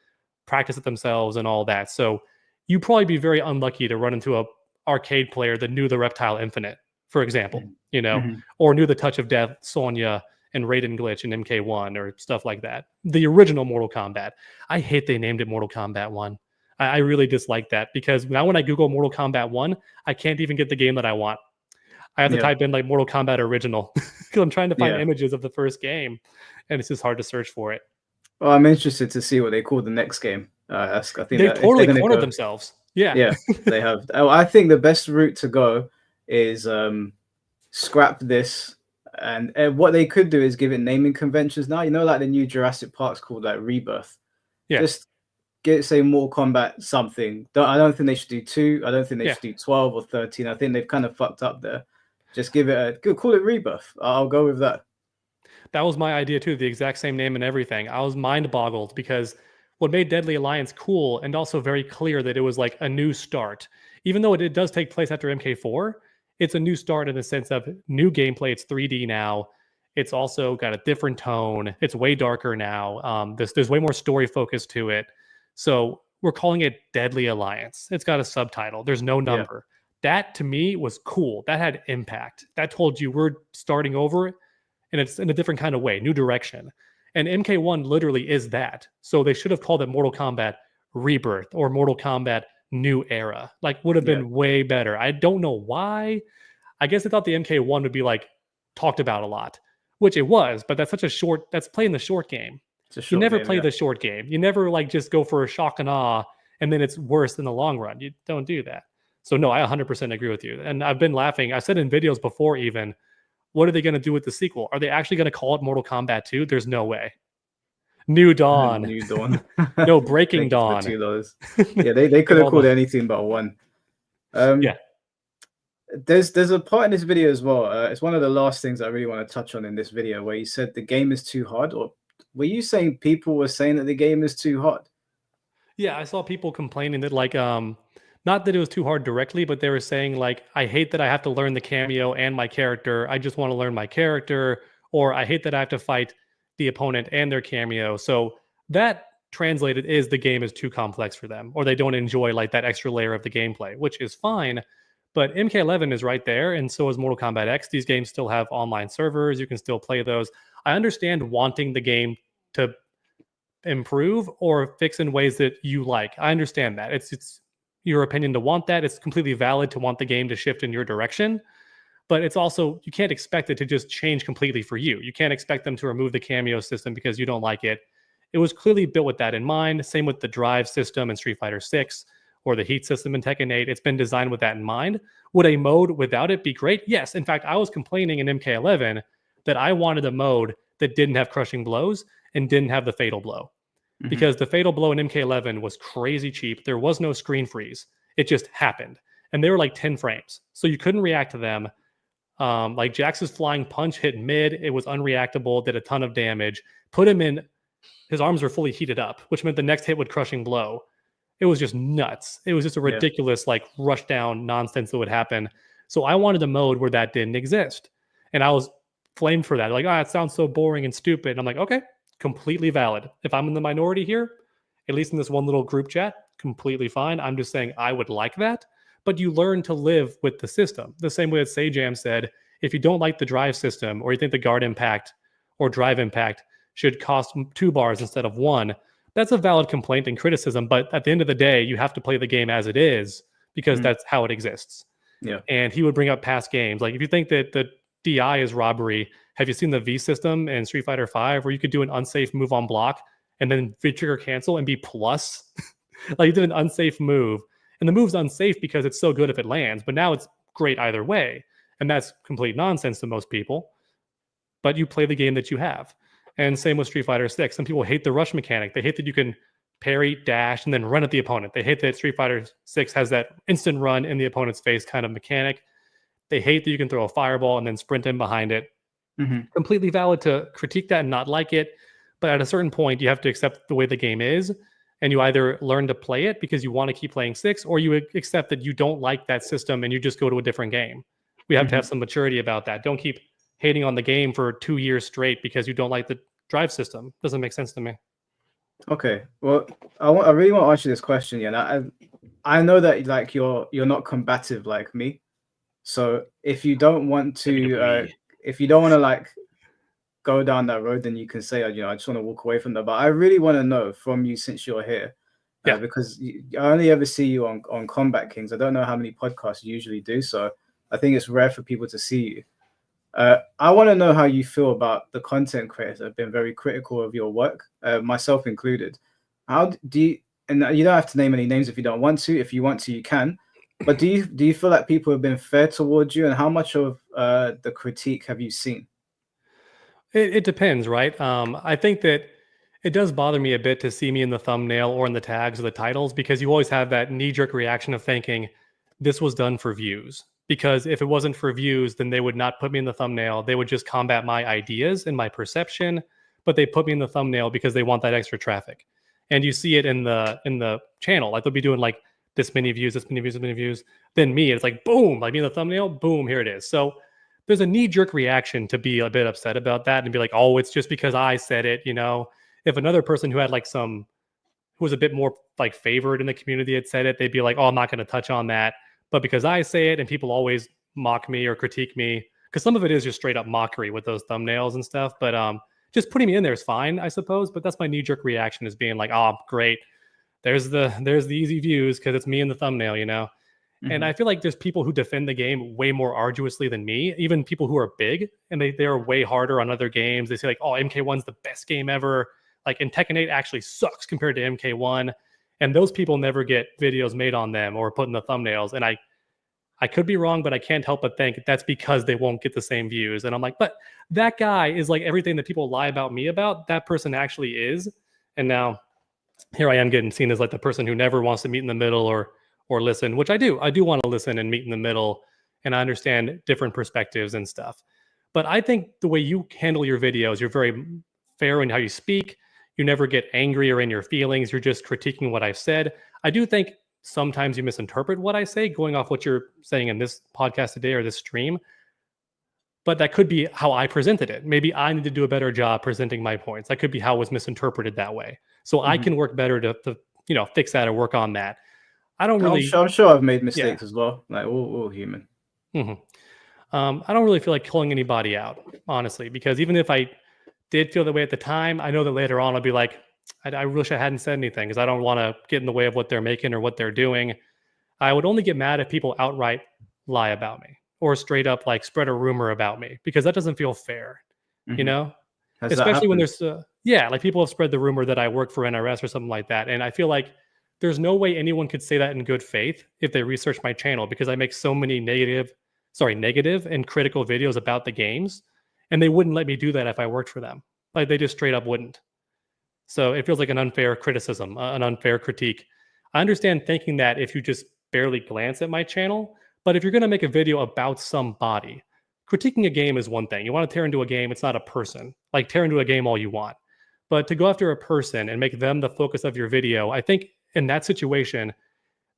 practice it themselves and all that. So you'd probably be very unlucky to run into a arcade player that knew the Reptile Infinite, for example, or knew the Touch of Death, Sonya, and Raiden glitch in MK1 or stuff like that. The original Mortal Kombat. I hate they named it Mortal Kombat 1. I really dislike that because now when I Google Mortal Kombat 1, I can't even get the game that I want. I have to type in like Mortal Kombat Original because I'm trying to find images of the first game, and it's just hard to search for it. Well, I'm interested to see what they call the next game. I think they totally cornered themselves. Yeah, they have. I think the best route to go is scrap this, and what they could do is give it naming conventions now. Like the new Jurassic Park's called like Rebirth. Yeah. Just say Mortal Kombat something. I don't think they should do 2. I don't think they should do 12 or 13. I think they've kind of fucked up there. Just give it call it Rebirth. I'll go with that. That was my idea too. The exact same name and everything. I was mind boggled because what made Deadly Alliance cool and also very clear that it was like a new start. Even though it does take place after MK4, it's a new start in the sense of new gameplay. It's 3D now. It's also got a different tone. It's way darker now. There's way more story focus to it. So we're calling it Deadly Alliance. It's got a subtitle. There's no number. That to me was cool. That had impact. That told you we're starting over and it's in a different kind of way, new direction. And MK1 literally is that. So they should have called it Mortal Kombat Rebirth or Mortal Kombat New Era. Like would have been way better. I don't know why. I guess I thought the MK1 would be like talked about a lot, which it was, but that's that's playing the short game. You never play the short game. You never like just go for a shock and awe and then it's worse in the long run. You don't do that. So no, I 100% agree with you. And I've been laughing. I said in videos before even, what are they going to do with the sequel? Are they actually going to call it Mortal Kombat 2? There's no way. New Dawn. New Dawn. No, Breaking Dawn. Yeah, they could have called it anything but 1. There's a part in this video as well. It's one of the last things I really want to touch on in this video where you said the game is too hard. Or were you saying people were saying that the game is too hard? Yeah, I saw people complaining that like not that it was too hard directly, but they were saying like, I hate that I have to learn the cameo and my character. I just want to learn my character. Or I hate that I have to fight the opponent and their cameo. So that translated is the game is too complex for them, or they don't enjoy like that extra layer of the gameplay, which is fine. But MK11 is right there, and so is Mortal Kombat X. These games still have online servers. You can still play those. I understand wanting the game to improve or fix in ways that you like. I understand that. It's your opinion to want that. It's completely valid to want the game to shift in your direction. But it's also, you can't expect it to just change completely for you. You can't expect them to remove the cameo system because you don't like it. It was clearly built with that in mind. Same with the drive system in Street Fighter 6 or the heat system in Tekken 8. It's been designed with that in mind. Would a mode without it be great? Yes. In fact, I was complaining in MK11 that I wanted a mode that didn't have crushing blows and didn't have the fatal blow. Because the fatal blow in MK11 was crazy cheap. There was no screen freeze. It just happened. And they were like 10 frames. So you couldn't react to them. Like Jax's flying punch hit mid. It was unreactable, did a ton of damage. Put him in, his arms were fully heated up, which meant the next hit would crushing blow. It was just nuts. It was just a ridiculous, like, rush down nonsense that would happen. So I wanted a mode where that didn't exist. And I was flamed for that. Like, it sounds so boring and stupid. And I'm like, okay, completely valid. If I'm in the minority here, at least in this one little group chat, completely fine. I'm just saying I would like that. But you learn to live with the system. The same way that Sajam said, if you don't like the drive system or you think the guard impact or drive impact should cost 2 bars instead of 1, that's a valid complaint and criticism. But at the end of the day, you have to play the game as it is because that's how it exists. Yeah. And he would bring up past games. Like if you think that the DI is robbery, have you seen the V system in Street Fighter 5 where you could do an unsafe move on block and then V-trigger cancel and be plus? Like you did an unsafe move. And the move's unsafe because it's so good if it lands, but now it's great either way. And that's complete nonsense to most people. But you play the game that you have. And same with Street Fighter 6. Some people hate the rush mechanic. They hate that you can parry, dash, and then run at the opponent. They hate that Street Fighter 6 has that instant run in the opponent's face kind of mechanic. They hate that you can throw a fireball and then sprint in behind it. Completely valid to critique that and not like it. But at a certain point, you have to accept the way the game is. And you either learn to play it because you want to keep playing 6, or you accept that you don't like that system and you just go to a different game. We have to have some maturity about that. Don't keep hating on the game for 2 years straight because you don't like the drive system. Doesn't make sense to me. Okay. Well, I really want to answer this question. Yeah, I know that like you're not combative like me. So if you don't want to, like go down that road, then you can say, I just want to walk away from that. But I really want to know from you, since you're here, because I only ever see you on Combat Kings. I don't know how many podcasts you usually do, so I think it's rare for people to see you. I want to know how you feel about the content creators that have been very critical of your work, myself included. How do you, and you don't have to name any names if you don't want to. If you want to, you can. But do you feel like people have been fair towards you, and how much of the critique have you seen? It depends, right? I think that it does bother me a bit to see me in the thumbnail or in the tags or the titles, because you always have that knee-jerk reaction of thinking this was done for views. Because if it wasn't for views, then they would not put me in the thumbnail. They would just combat my ideas and my perception, but they put me in the thumbnail because they want that extra traffic. And you see it in the channel. Like they'll be doing like this many views, this many views, this many views. Then me, it's like boom, like me in the thumbnail, boom, here it is. So there's a knee-jerk reaction to be a bit upset about that and be like, oh, it's just because I said it, you know. If another person who had like who was a bit more like favored in the community had said it, they'd be like, oh, I'm not going to touch on that. But because I say it and people always mock me or critique me, because some of it is just straight up mockery with those thumbnails and stuff. But just putting me in there is fine, I suppose. But that's my knee-jerk reaction, is being like, oh, great. There's the easy views because it's me in the thumbnail, you know. And I feel like there's people who defend the game way more arduously than me, even people who are big, and they are way harder on other games. They say like, oh, MK1's the best game ever. Like, and Tekken 8 actually sucks compared to MK1. And those people never get videos made on them or put in the thumbnails. And I could be wrong, but I can't help but think that's because they won't get the same views. And I'm like, but that guy is like everything that people lie about me about, that person actually is. And now here I am getting seen as like the person who never wants to meet in the middle or listen, which I do. I do want to listen and meet in the middle, and I understand different perspectives and stuff. But I think the way you handle your videos, you're very fair in how you speak. You never get angry or in your feelings. You're just critiquing what I've said. I do think sometimes you misinterpret what I say, going off what you're saying in this podcast today or this stream. But that could be how I presented it. Maybe I need to do a better job presenting my points. That could be how it was misinterpreted that way. So I can work better to fix that or work on that. I don't really. I'm sure I've made mistakes as well. Like we're all human. I don't really feel like calling anybody out, honestly, because even if I did feel that way at the time, I know that later on I'll be like, I wish I hadn't said anything because I don't want to get in the way of what they're making or what they're doing. I would only get mad if people outright lie about me or straight up like spread a rumor about me because that doesn't feel fair, you know? Has that Especially when happened? there's, like people have spread the rumor that I work for NRS or something like that. And I feel like there's no way anyone could say that in good faith if they research my channel because I make so many negative and critical videos about the games. And they wouldn't let me do that if I worked for them. Like they just straight up wouldn't. So it feels like an unfair criticism, an unfair critique. I understand thinking that if you just barely glance at my channel, but if you're going to make a video about somebody, critiquing a game is one thing. You want to tear into a game, it's not a person. Like tear into a game all you want. But to go after a person and make them the focus of your video, I think in that situation,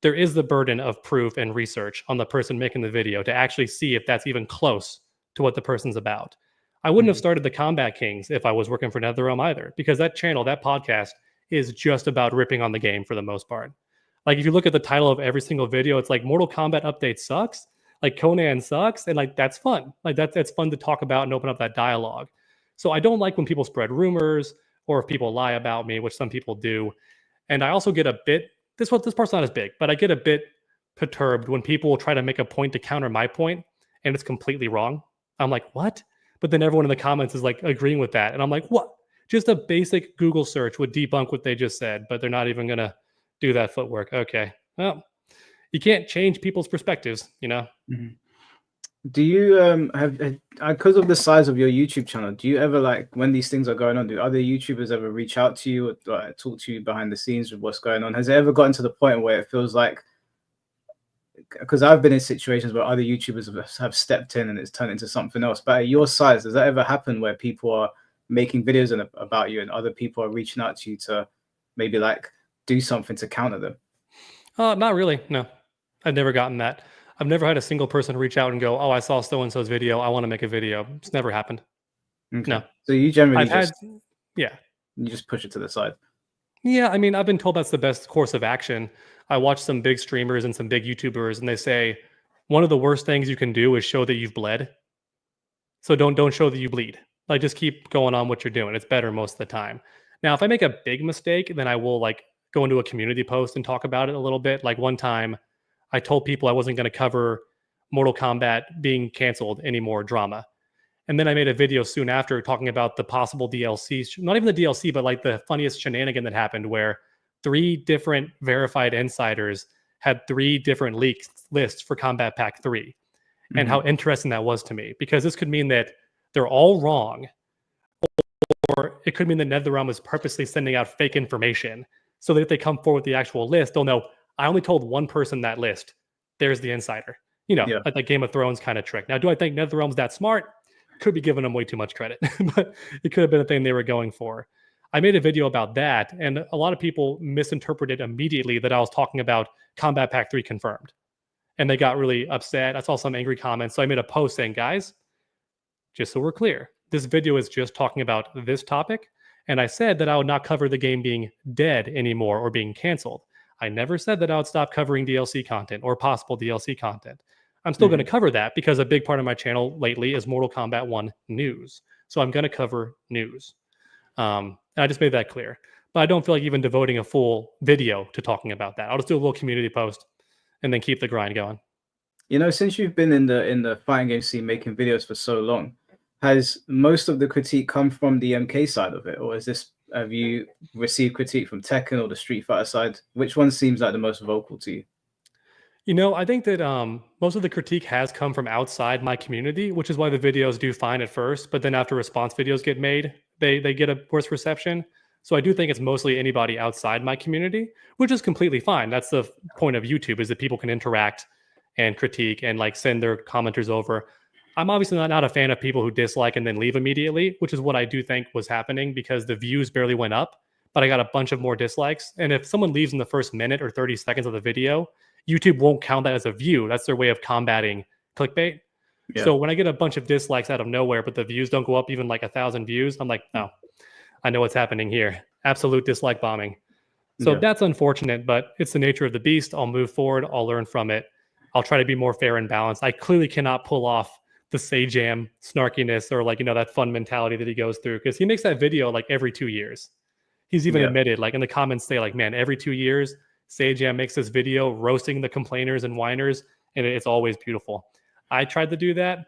there is the burden of proof and research on the person making the video to actually see if that's even close to what the person's about. I wouldn't have started the Combat Kings if I was working for NetherRealm either, because that channel, that podcast, is just about ripping on the game for the most part. Like if you look at the title of every single video, it's like Mortal Kombat update sucks, like Conan sucks, and like that's fun. Like that's fun to talk about and open up that dialogue. So I don't like when people spread rumors or if people lie about me, which some people do. And I also get a bit this part's not as big, but I get a bit perturbed when people will try to make a point to counter my point and it's completely wrong. I'm like, what? But then everyone in the comments is like agreeing with that. And I'm like, what? Just a basic Google search would debunk what they just said, but they're not even going to do that footwork. Okay. Well, you can't change people's perspectives, you know? Do you have because of the size of your YouTube channel, do you ever like when these things are going on, do other YouTubers ever reach out to you or talk to you behind the scenes with what's going on? Has it ever gotten to the point where it feels like, because I've been in situations where other YouTubers have stepped in and it's turned into something else, but at your size, does that ever happen where people are making videos about you and other people are reaching out to you to maybe like do something to counter them? Not really. No, I've never gotten that. I've never had a single person reach out and go, "Oh, I saw so-and-so's video. I want to make a video." It's never happened. Okay. No. So you generally you just push it to the side. Yeah, I mean, I've been told that's the best course of action. I watch some big streamers and some big YouTubers, and they say one of the worst things you can do is show that you've bled. So don't show that you bleed. Like just keep going on what you're doing. It's better most of the time. Now, if I make a big mistake, then I will like go into a community post and talk about it a little bit. Like one time, I told people I wasn't going to cover Mortal Kombat being canceled anymore drama. And then I made a video soon after talking about the possible DLC, not even the DLC, but like the funniest shenanigan that happened where 3 different verified insiders had 3 different lists for Combat Pack 3. And how interesting that was to me, because this could mean that they're all wrong, or it could mean that NetherRealm is purposely sending out fake information so that if they come forward with the actual list, they'll know, I only told one person that list. There's the insider. You know, like that Game of Thrones kind of trick. Now, do I think NetherRealm's that smart? Could be giving them way too much credit, but it could have been a thing they were going for. I made a video about that, and a lot of people misinterpreted immediately that I was talking about Combat Pack 3 confirmed. And they got really upset. I saw some angry comments. So I made a post saying, guys, just so we're clear, this video is just talking about this topic. And I said that I would not cover the game being dead anymore or being canceled. I never said that I would stop covering DLC content or possible DLC content. I'm still going to cover that because a big part of my channel lately is Mortal Kombat 1 news. So I'm going to cover news. And I just made that clear. But I don't feel like even devoting a full video to talking about that. I'll just do a little community post and then keep the grind going. You know, since you've been in the fighting game scene making videos for so long, has most of the critique come from the MK side of it, or have you received critique from Tekken or the Street Fighter side? Which one seems like the most vocal to you? You know, I think that most of the critique has come from outside my community, which is why the videos do fine at first, but then after response videos get made, they get a worse reception. So I do think it's mostly anybody outside my community, which is completely fine. That's the point of YouTube, is that people can interact and critique and like send their commenters over. I'm obviously not a fan of people who dislike and then leave immediately, which is what I do think was happening because the views barely went up, but I got a bunch of more dislikes. And if someone leaves in the first minute or 30 seconds of the video, YouTube won't count that as a view. That's their way of combating clickbait. Yeah. So when I get a bunch of dislikes out of nowhere, but the views don't go up even like 1,000 views, I'm like, no, I know what's happening here. Absolute dislike bombing. So Yeah. that's unfortunate, but it's the nature of the beast. I'll move forward. I'll learn from it. I'll try to be more fair and balanced. I clearly cannot pull off the Sajam snarkiness or like, that fun mentality that he goes through, because he makes that video like every 2 years. He's even Yeah. admitted, like in the comments, say like, man, every 2 years, Sajam makes this video roasting the complainers and whiners, and it's always beautiful. I tried to do that.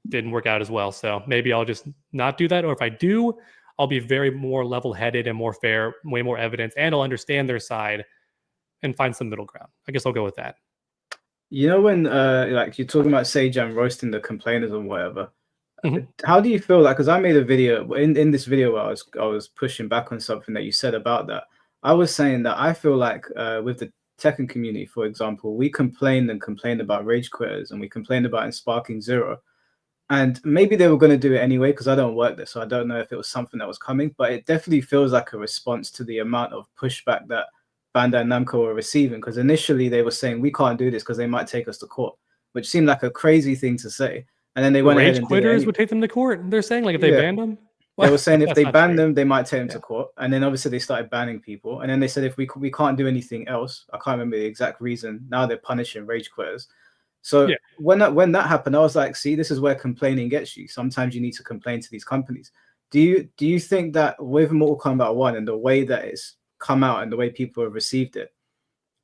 Didn't work out as well. So maybe I'll just not do that. Or if I do, I'll be very more level-headed and more fair, way more evidence, and I'll understand their side and find some middle ground. I guess I'll go with that. When like you're talking about Sajam roasting the complainers and whatever, Mhm. how do you feel like, because I made a video in this video where I was pushing back on something that you said about that. I was saying that I feel like with the Tekken community, for example, we complained about rage quitters, and we complained about in Sparking Zero. And maybe they were going to do it anyway, because I don't work there, so I don't know if it was something that was coming. But it definitely feels like a response to the amount of pushback that Bandai Namco were receiving. Because initially they were saying we can't do this because they might take us to court, which seemed like a crazy thing to say. And then they went ahead Rage and did it quitters anyway. would take them to court. They're saying like if they Yeah. banned them, They were saying if That's they not banned true. them, they might take them Yeah. to court. And then obviously they started banning people. And then they said if we can't do anything else, I can't remember the exact reason. Now they're punishing rage quitters. So Yeah. when that happened, I was like, see, this is where complaining gets you. Sometimes you need to complain to these companies. Do you think that with Mortal Kombat 1 and the way that it's come out and the way people have received it,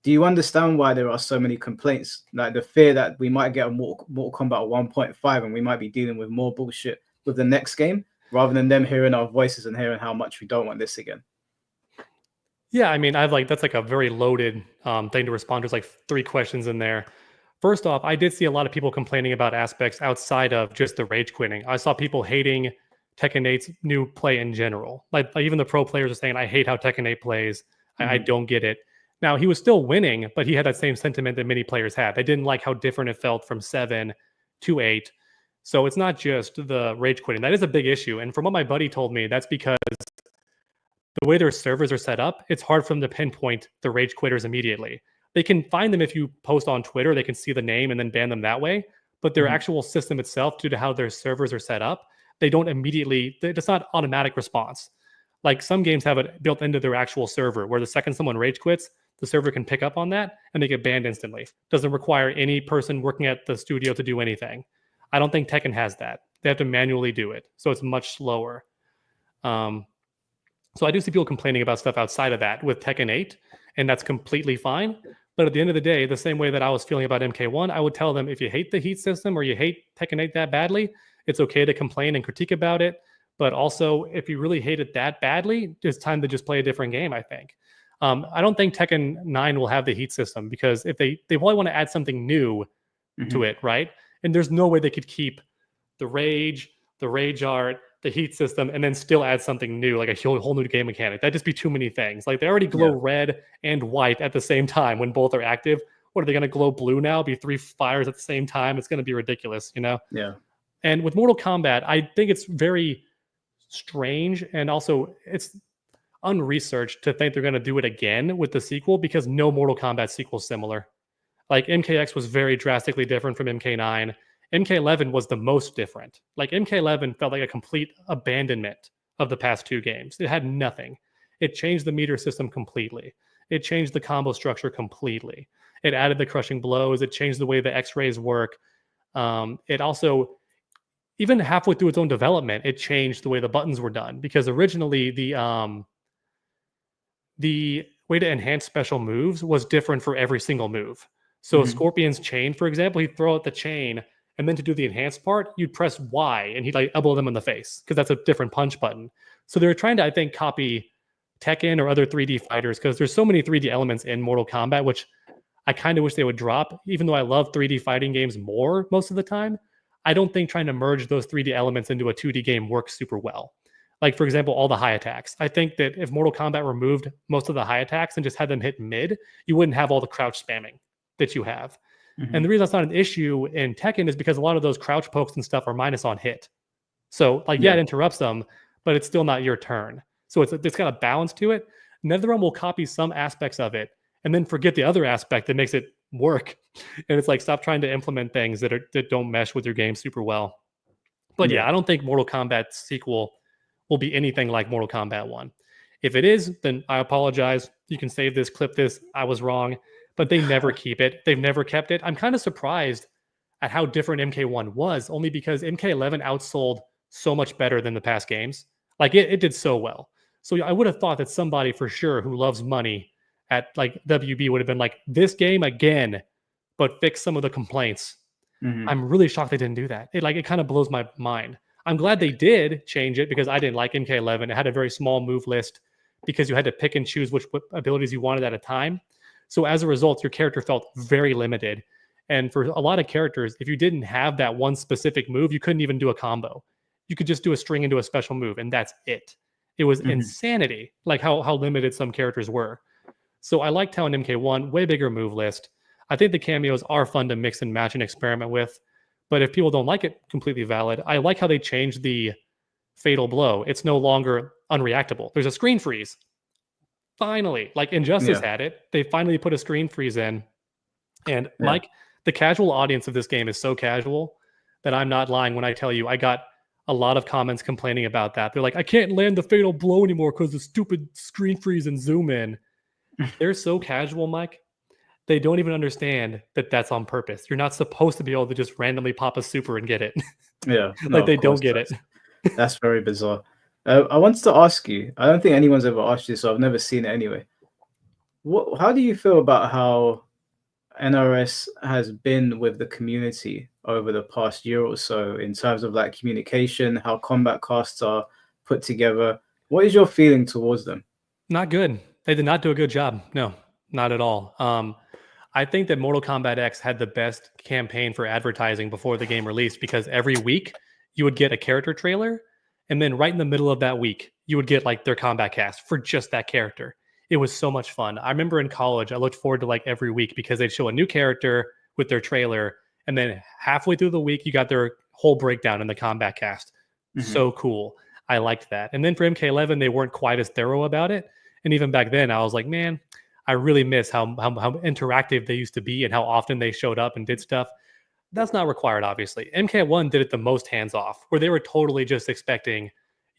do you understand why there are so many complaints? Like the fear that we might get a Mortal Kombat 1.5 and we might be dealing with more bullshit with the next game, rather than them hearing our voices and hearing how much we don't want this again. Yeah, I mean, that's like a very loaded thing to respond. There's like 3 questions in there. First off, I did see a lot of people complaining about aspects outside of just the rage quitting. I saw people hating Tekken 8's new play in general. Like even the pro players are saying, I hate how Tekken 8 plays. I don't get it. Now, he was still winning, but he had that same sentiment that many players had. They didn't like how different it felt from 7 to 8. So it's not just the rage quitting. That is a big issue. And from what my buddy told me, that's because the way their servers are set up, it's hard for them to pinpoint the rage quitters immediately. They can find them if you post on Twitter, they can see the name and then ban them that way. But their actual system itself, due to how their servers are set up, they don't immediately, it's not automatic response. Like some games have it built into their actual server where the second someone rage quits, the server can pick up on that and they get banned instantly. Doesn't require any person working at the studio to do anything. I don't think Tekken has that. They have to manually do it. So it's much slower. So I do see people complaining about stuff outside of that with Tekken 8, and that's completely fine. But at the end of the day, the same way that I was feeling about MK1, I would tell them if you hate the heat system or you hate Tekken 8 that badly, it's okay to complain and critique about it. But also, if you really hate it that badly, it's time to just play a different game, I think. I don't think Tekken 9 will have the heat system because if they probably want to add something new to it, right? And there's no way they could keep the rage art, the heat system, and then still add something new, like a whole new game mechanic. That'd just be too many things. Like they already glow red and white at the same time when both are active. What are they going to glow blue now? Be 3 fires at the same time? It's going to be ridiculous, Yeah. And with Mortal Kombat, I think it's very strange and also it's unresearched to think they're going to do it again with the sequel because no Mortal Kombat sequel is similar. Like MKX was very drastically different from MK9. MK11 was the most different. Like MK11 felt like a complete abandonment of the past 2 games. It had nothing. It changed the meter system completely. It changed the combo structure completely. It added the crushing blows. It changed the way the X-rays work. It also, even halfway through its own development, it changed the way the buttons were done because originally the way to enhance special moves was different for every single move. So Scorpion's chain, for example, he'd throw out the chain, and then to do the enhanced part, you'd press Y, and he'd like elbow them in the face because that's a different punch button. So they were trying to, I think, copy Tekken or other 3D fighters because there's so many 3D elements in Mortal Kombat, which I kind of wish they would drop. Even though I love 3D fighting games more most of the time, I don't think trying to merge those 3D elements into a 2D game works super well. Like, for example, all the high attacks. I think that if Mortal Kombat removed most of the high attacks and just had them hit mid, you wouldn't have all the crouch spamming that you have. And the reason that's not an issue in Tekken is because a lot of those crouch pokes and stuff are minus on hit. So, like, it interrupts them, but it's still not your turn. So it's got a balance to it. NetherRealm will copy some aspects of it and then forget the other aspect that makes it work. And it's like, stop trying to implement things that don't mesh with your game super well. But yeah, I don't think Mortal Kombat sequel will be anything like Mortal Kombat 1. If it is, then I apologize. You can save this, clip this. I was wrong. But they never keep it. They've never kept it. I'm kind of surprised at how different MK1 was, only because MK11 outsold so much better than the past games. Like it did so well. So I would have thought that somebody for sure who loves money at like WB would have been like, this game again, but fix some of the complaints. Mhm. I'm really shocked they didn't do that. It kind of blows my mind. I'm glad they did change it because I didn't like MK11. It had a very small move list because you had to pick and choose which abilities you wanted at a time. So as a result, your character felt very limited. And for a lot of characters, if you didn't have that one specific move, you couldn't even do a combo. You could just do a string into a special move, and that's it. It was insanity, like how limited some characters were. So I liked how in MK1, way bigger move list. I think the cameos are fun to mix and match and experiment with. But if people don't like it, completely valid. I like how they changed the fatal blow. It's no longer unreactable. There's a screen freeze. Finally, like Injustice had it. They finally put a screen freeze in. And Mike, the casual audience of this game is so casual that I'm not lying when I tell you I got a lot of comments complaining about that. They're like, I can't land the fatal blow anymore because the stupid screen freeze and zoom in. They're so casual, Mike. They don't even understand that that's on purpose. You're not supposed to be able to just randomly pop a super and get it. Yeah. Like they don't get it. That's very bizarre. I wanted to ask you, I don't think anyone's ever asked you, so I've never seen it anyway. How do you feel about how NRS has been with the community over the past year or so in terms of like communication, how combat casts are put together? What is your feeling towards them? Not good. They did not do a good job. No, not at all. I think that Mortal Kombat X had the best campaign for advertising before the game released because every week you would get a character trailer, and then right in the middle of that week, you would get like their combat cast for just that character. It was so much fun. I remember in college, I looked forward to like every week because they'd show a new character with their trailer, and then halfway through the week, you got their whole breakdown in the combat cast. So cool. I liked that. And then for MK11, they weren't quite as thorough about it. And even back then, I was like, man, I really miss how interactive they used to be and how often they showed up and did stuff. That's not required, obviously. MK1 did it the most hands-off, where they were totally just expecting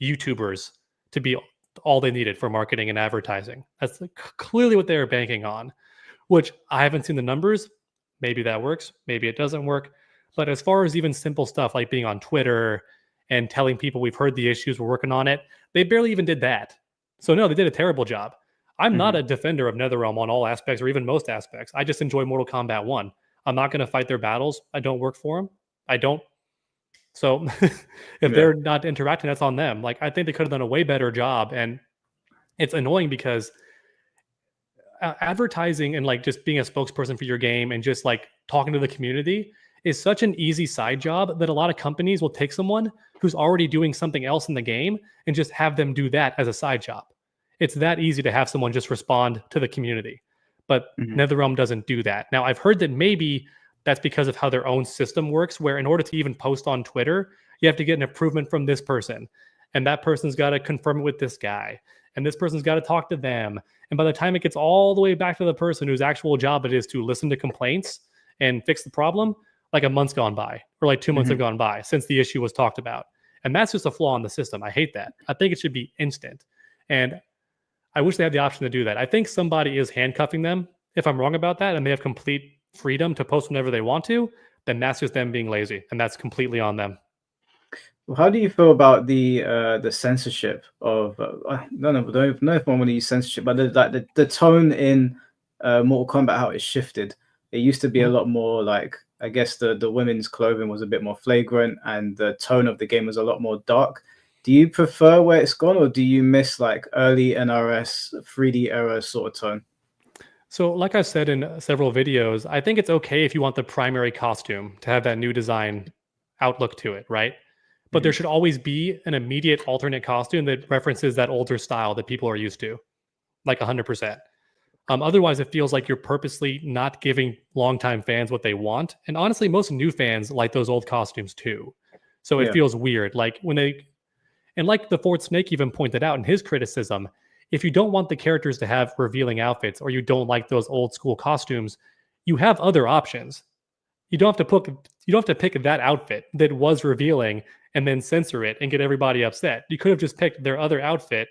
YouTubers to be all they needed for marketing and advertising. That's clearly what they were banking on, which I haven't seen the numbers. Maybe that works. Maybe it doesn't work. But as far as even simple stuff like being on Twitter and telling people we've heard the issues, we're working on it, they barely even did that. So no, they did a terrible job. I'm not a defender of NetherRealm on all aspects or even most aspects. I just enjoy Mortal Kombat 1. I'm not going to fight their battles. I don't work for them. I don't. So if they're not interacting, that's on them. Like, I think they could have done a way better job. And it's annoying because advertising and like just being a spokesperson for your game and just like talking to the community is such an easy side job that a lot of companies will take someone who's already doing something else in the game and just have them do that as a side job. It's that easy to have someone just respond to the community. But NetherRealm doesn't do that. Now, I've heard that maybe that's because of how their own system works, where in order to even post on Twitter, you have to get an approval from this person. And that person's got to confirm it with this guy. And this person's got to talk to them. And by the time it gets all the way back to the person whose actual job it is to listen to complaints and fix the problem, like a month's gone by, or like 2 months have gone by since the issue was talked about. And that's just a flaw in the system. I hate that. I think it should be instant. And I wish they had the option to do that. I think somebody is handcuffing them. If I'm wrong about that and they have complete freedom to post whenever they want to, then that's just them being lazy, and that's completely on them. Well, how do you feel about the censorship of no, don't know if I want to use censorship, but the tone in Mortal Kombat, how it shifted. It used to be a lot more like, I guess the women's clothing was a bit more flagrant and the tone of the game was a lot more dark. Do you prefer where it's gone, or do you miss like early NRS 3D era sort of tone? So like I said in several videos, I think it's okay if you want the primary costume to have that new design outlook to it, right? But there should always be an immediate alternate costume that references that older style that people are used to, like 100%. Otherwise, it feels like you're purposely not giving longtime fans what they want. And honestly, most new fans like those old costumes too. So it feels weird. Like when they, and like the Fort Snake even pointed out in his criticism, if you don't want the characters to have revealing outfits or you don't like those old school costumes, you have other options. You don't have to pick that outfit that was revealing and then censor it and get everybody upset. You could have just picked their other outfit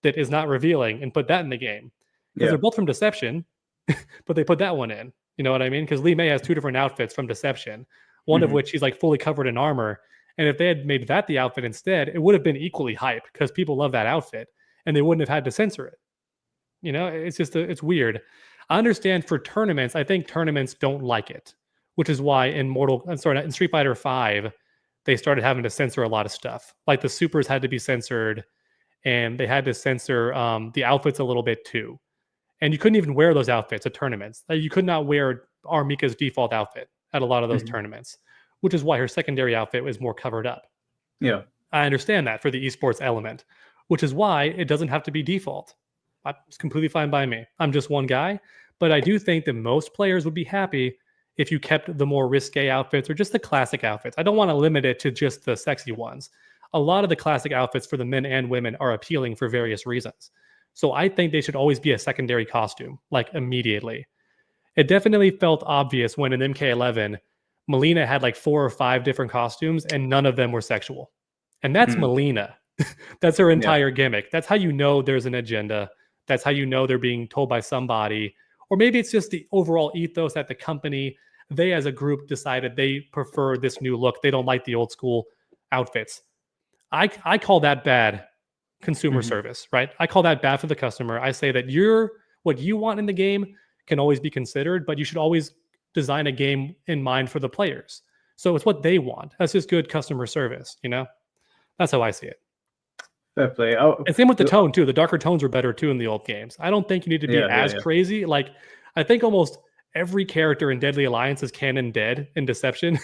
that is not revealing and put that in the game. Because they're both from Deception, but they put that one in. You know what I mean? Because Lee May has 2 different outfits from Deception, one of which he's like fully covered in armor. And if they had made that the outfit instead, it would have been equally hype because people love that outfit and they wouldn't have had to censor it. You know, it's just, it's weird. I understand for tournaments, I think tournaments don't like it, which is why in Street Fighter 5, they started having to censor a lot of stuff. Like the supers had to be censored and they had to censor the outfits a little bit too. And you couldn't even wear those outfits at tournaments. You could not wear Armika's default outfit at a lot of those tournaments, which is why her secondary outfit was more covered up. Yeah. I understand that for the esports element, which is why it doesn't have to be default. It's completely fine by me. I'm just one guy, but I do think that most players would be happy if you kept the more risque outfits or just the classic outfits. I don't want to limit it to just the sexy ones. A lot of the classic outfits for the men and women are appealing for various reasons. So I think they should always be a secondary costume, like immediately. It definitely felt obvious when in MK11, Melina had like 4 or 5 different costumes and none of them were sexual. And that's Melina. That's her entire gimmick. That's how you know there's an agenda. That's how you know they're being told by somebody. Or maybe it's just the overall ethos at the company. They as a group decided they prefer this new look. They don't like the old school outfits. I call that bad consumer service, right? I call that bad for the customer. I say that what you want in the game can always be considered, but you should always design a game in mind for the players. So it's what they want. That's just good customer service, you know? That's how I see it. Fair play. And same with the tone too. The darker tones were better too in the old games. I don't think you need to be as crazy. Like I think almost every character in Deadly Alliance is canon dead in Deception,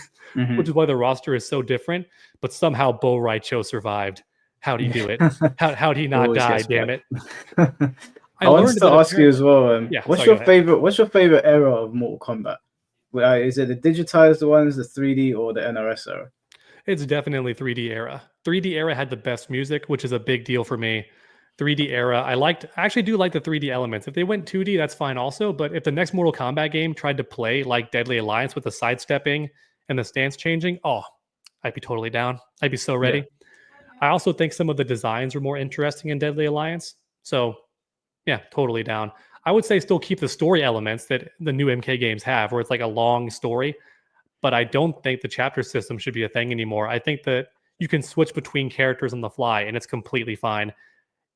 which is why the roster is so different. But somehow Bo Raicho survived. How'd he do it? How'd he not die? Damn it! I wanted to ask you as well. What's your favorite era of Mortal Kombat? Is it the digitized ones, the 3D, or the NRS era? It's definitely 3D era. 3D era had the best music, which is a big deal for me. 3D era, I actually do like the 3D elements. If they went 2D, that's fine also. But if the next Mortal Kombat game tried to play like Deadly Alliance with the sidestepping and the stance changing, I'd be totally down. I'd be so ready. I also think some of the designs were more interesting in Deadly Alliance. So, yeah, totally down. I would say still keep the story elements that the new MK games have, where it's like a long story. But I don't think the chapter system should be a thing anymore. I think that you can switch between characters on the fly, and it's completely fine.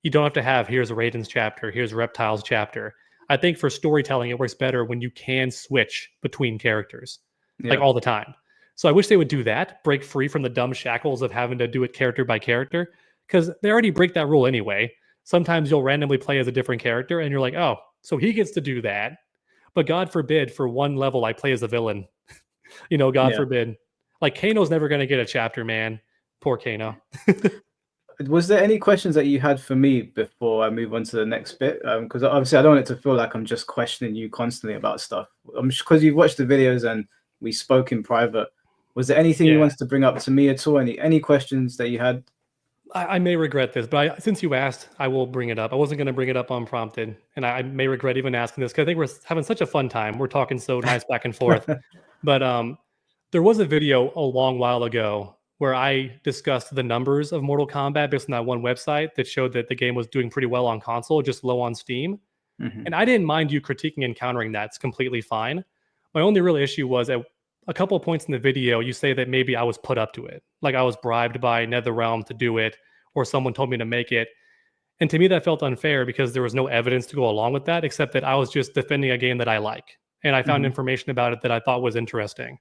You don't have to have, here's Raiden's chapter, here's Reptile's chapter. I think for storytelling, it works better when you can switch between characters, like all the time. So I wish they would do that, break free from the dumb shackles of having to do it character by character, because they already break that rule anyway. Sometimes you'll randomly play as a different character, and you're like, oh, so he gets to do that. But God forbid, for one level, I play as a villain. You know, God forbid. Like, Kano's never going to get a chapter, man. Poor Kano. Was there any questions that you had for me before I move on to the next bit? Because obviously I don't want it to feel like I'm just questioning you constantly about stuff. Because you've watched the videos and we spoke in private. Was there anything you wanted to bring up to me at all? Any questions that you had? I may regret this, but since you asked, I will bring it up. I wasn't going to bring it up unprompted, and I may regret even asking this because I think we're having such a fun time. We're talking so nice back and forth. But there was a video a long while ago where I discussed the numbers of Mortal Kombat based on that one website that showed that the game was doing pretty well on console, just low on Steam. And I didn't mind you critiquing and countering that. It's completely fine. My only real issue was at a couple of points in the video, you say that maybe I was put up to it. Like I was bribed by NetherRealm to do it, or someone told me to make it. And to me, that felt unfair because there was no evidence to go along with that, except that I was just defending a game that I like. And I found information about it that I thought was interesting.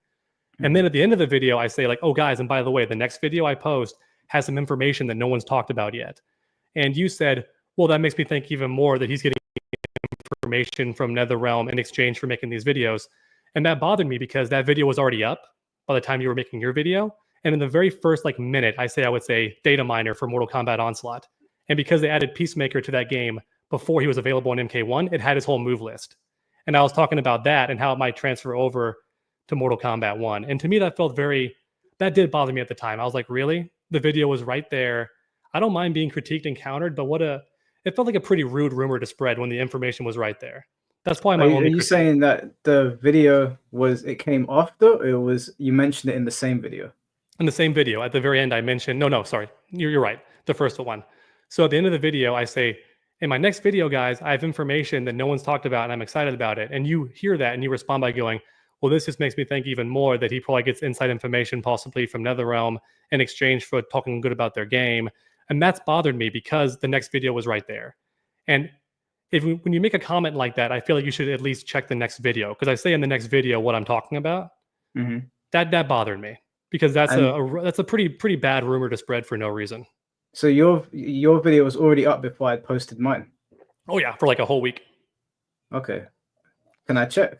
And then at the end of the video, I say like, oh guys, and by the way, the next video I post has some information that no one's talked about yet. And you said, well, that makes me think even more that he's getting information from NetherRealm in exchange for making these videos. And that bothered me because that video was already up by the time you were making your video. And in the very first minute, I would say data miner for Mortal Kombat Onslaught. And because they added Peacemaker to that game before he was available in MK1, it had his whole move list. And I was talking about that and how it might transfer over to Mortal Kombat 1. And to me, that did bother me at the time. I was like, really? The video was right there. I don't mind being critiqued and countered, but it felt like a pretty rude rumor to spread when the information was right there. That's probably my only critique. Are you saying that the video it came after, or you mentioned it in the same video? In the same video, at the very end, I mentioned, no, sorry, you're right, the first one. So at the end of the video, I say, In my next video, guys, I have information that no one's talked about and I'm excited about it. And you hear that and you respond by going, well, this just makes me think even more that he probably gets inside information possibly from NetherRealm in exchange for talking good about their game. And that's bothered me because the next video was right there. And when you make a comment like that, I feel like you should at least check the next video, because I say in the next video what I'm talking about. Mm-hmm. That bothered me because that's a pretty bad rumor to spread for no reason. So your video was already up before I posted mine? Oh yeah, for like a whole week. Okay. Can I check?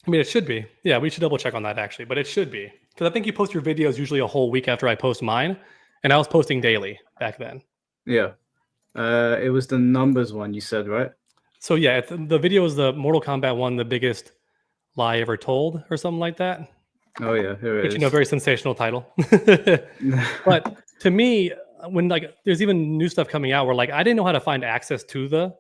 I mean, it should be. Yeah, we should double check on that actually, but it should be. Because I think you post your videos usually a whole week after I post mine, and I was posting daily back then. Yeah. It was the numbers one you said, right? So yeah, the video is the Mortal Kombat one, the biggest lie ever told, or something like that. Oh yeah, here it is. You know, very sensational title. But to me, when like there's even new stuff coming out where like I didn't know how to find access to the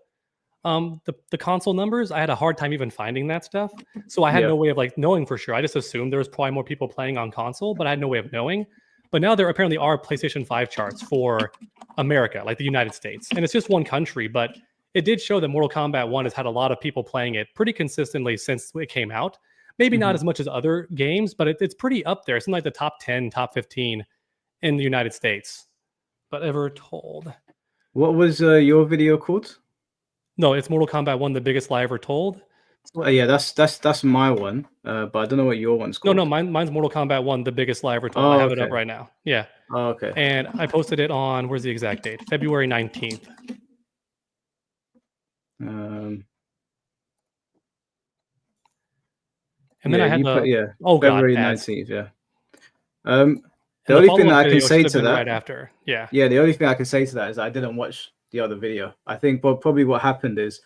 console numbers. I had a hard time even finding that stuff. So I had no way of like knowing for sure. I just assumed there was probably more people playing on console, but I had no way of knowing. But now there apparently are PlayStation 5 charts for America, like the United States. And it's just one country, but it did show that Mortal Kombat 1 has had a lot of people playing it pretty consistently since it came out. Maybe not as much as other games, but it's pretty up there. It's in like the top 10, top 15 in the United States. But ever told. What was your video called? No, it's Mortal Kombat 1, the biggest lie ever told. Yeah, that's my one. But I don't know what your one's called. No, mine's Mortal Kombat 1, the biggest lie ever told. I have it up right now. Yeah. Oh, okay. And I posted it on, where's the exact date? February 19th. And then I had February 19th, yeah. The only thing that I can say to that, right after, yeah, the only thing I can say to that is I didn't watch the other video. I think probably what happened is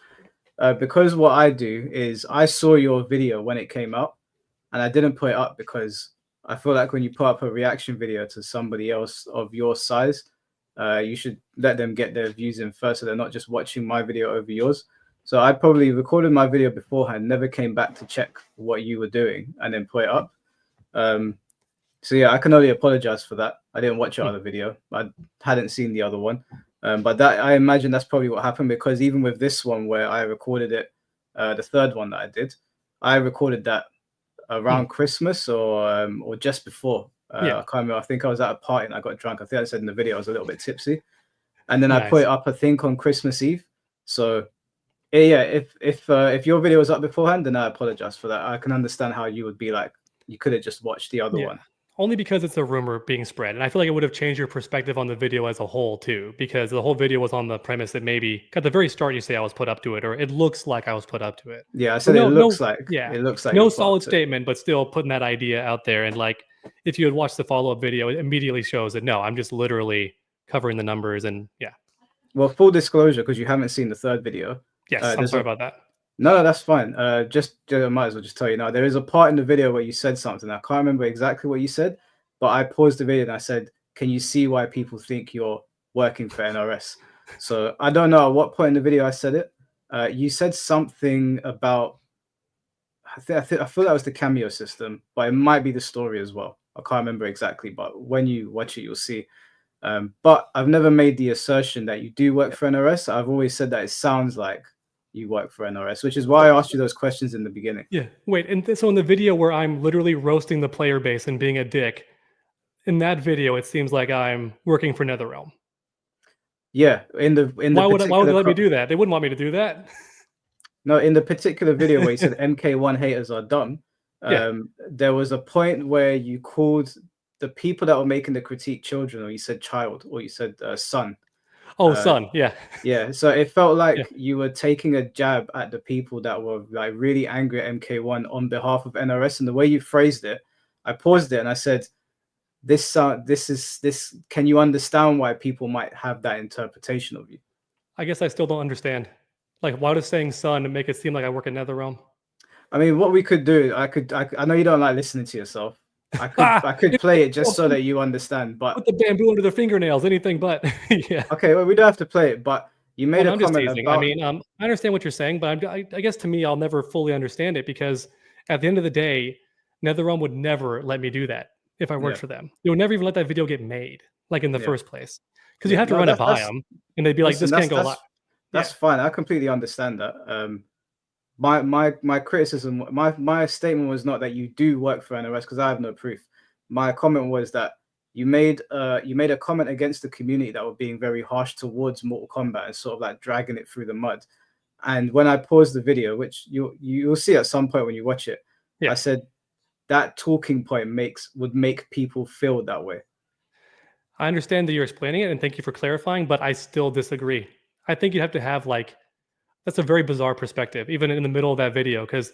because what I do is I saw your video when it came out, and I didn't put it up because I feel like when you put up a reaction video to somebody else of your size, you should let them get their views in first, so they're not just watching my video over yours. So I probably recorded my video beforehand, never came back to check what you were doing, and then put it up. So yeah, I can only apologize for that. I didn't watch your other video. I hadn't seen the other one. But that, I imagine that's probably what happened, because even with this one where I recorded it, the third one that I did, I recorded that around Christmas or just before. I can't remember. I think I was at a party and I got drunk. I think I said in the video I was a little bit tipsy. And then I put it up, I think, on Christmas Eve. So yeah, if your video was up beforehand, then I apologize for that. I can understand how you would be like, you could have just watched the other one. Only because it's a rumor being spread. And I feel like it would have changed your perspective on the video as a whole too, because the whole video was on the premise that maybe at the very start you say I was put up to it, or it looks like I was put up to it. Yeah, I said it looks like. Yeah, it looks like no solid statement, but still putting that idea out there. And like, if you had watched the follow-up video, it immediately shows that no, I'm just literally covering the numbers. And yeah. Well, full disclosure, because you haven't seen the third video. Yes, I'm sorry about that. No, that's fine. Just might as well just tell you now. There is a part in the video where you said something. I can't remember exactly what you said, but I paused the video and I said, "Can you see why people think you're working for NRS?" So I don't know at what point in the video I said it. You said something about. I feel that was the Cameo system, but it might be the story as well. I can't remember exactly, but when you watch it, you'll see. But I've never made the assertion that you do work for NRS. I've always said that it sounds like you work for NRS, which is why I asked you those questions in the beginning. Yeah. Wait, and so in the video where I'm literally roasting the player base and being a dick, in that video it seems like I'm working for NetherRealm. Yeah. Why would they let me do that? They wouldn't want me to do that. No, in the particular video where you said MK1 haters are dumb, there was a point where you called the people that were making the critique children, or you said child, or you said son. Oh, son, yeah. Yeah, so it felt like you were taking a jab at the people that were like really angry at MK1 on behalf of NRS. And the way you phrased it, I paused it and I said, this can you understand why people might have that interpretation of you? I guess I still don't understand. Like, why does saying son make it seem like I work at NetherRealm? I mean, what we could do, I know you don't like listening to yourself. I could play it just so that you understand, but put the bamboo under their fingernails, anything but. Yeah. Okay, well, we don't have to play it, but you made a comment about. I mean, I understand what you're saying, but I guess to me, I'll never fully understand it, because at the end of the day, NetherRealm would never let me do that if I worked for them. They would never even let that video get made, like in the first place, because you have to run it by them, and they'd be like, "This can't go live." That's Yeah. fine. I completely understand that. My criticism, my statement was not that you do work for NOS because I have no proof. My comment was that you made a comment against the community that were being very harsh towards Mortal Kombat and sort of like dragging it through the mud. And when I paused the video, which you'll see at some point when you watch it, I Yeah. said that talking point would make people feel that way. I understand that you're explaining it, and thank you for clarifying, but I still disagree. I think you have to have like that's a very bizarre perspective, even in the middle of that video, because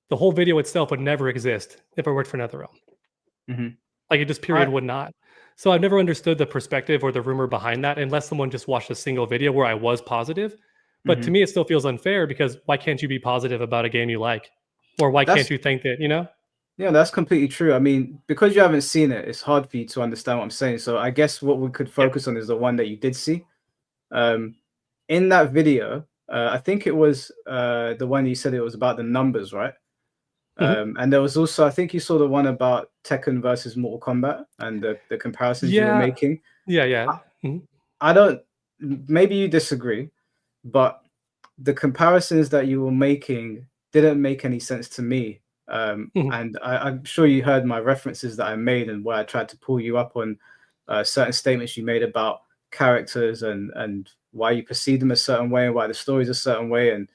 the whole video itself would never exist if it worked for NetherRealm. Mhm. Like it just period would not. So I've never understood the perspective or the rumor behind that unless someone just watched a single video where I was positive. But to Mhm. me, it still feels unfair because why can't you be positive about a game you like? Or why can't That's you think that, you know? Yeah, that's completely true. I mean, because you haven't seen it, it's hard for you to understand what I'm saying. So I guess what we could Yeah. focus on is the one that you did see. Um, in that video, I think it was the one you said it was about the numbers, right? Mhm. And there was also, I think you saw the one about Tekken versus Mortal Kombat and the comparisons you were Yeah. making. Yeah. Yeah. I, Mhm. I don't, maybe you disagree, but the comparisons that you were making didn't make any sense to me. Mhm. And I'm sure you heard my references that I made and where I tried to pull you up on certain statements you made about characters and why you perceive them a certain way and why the story's a certain way and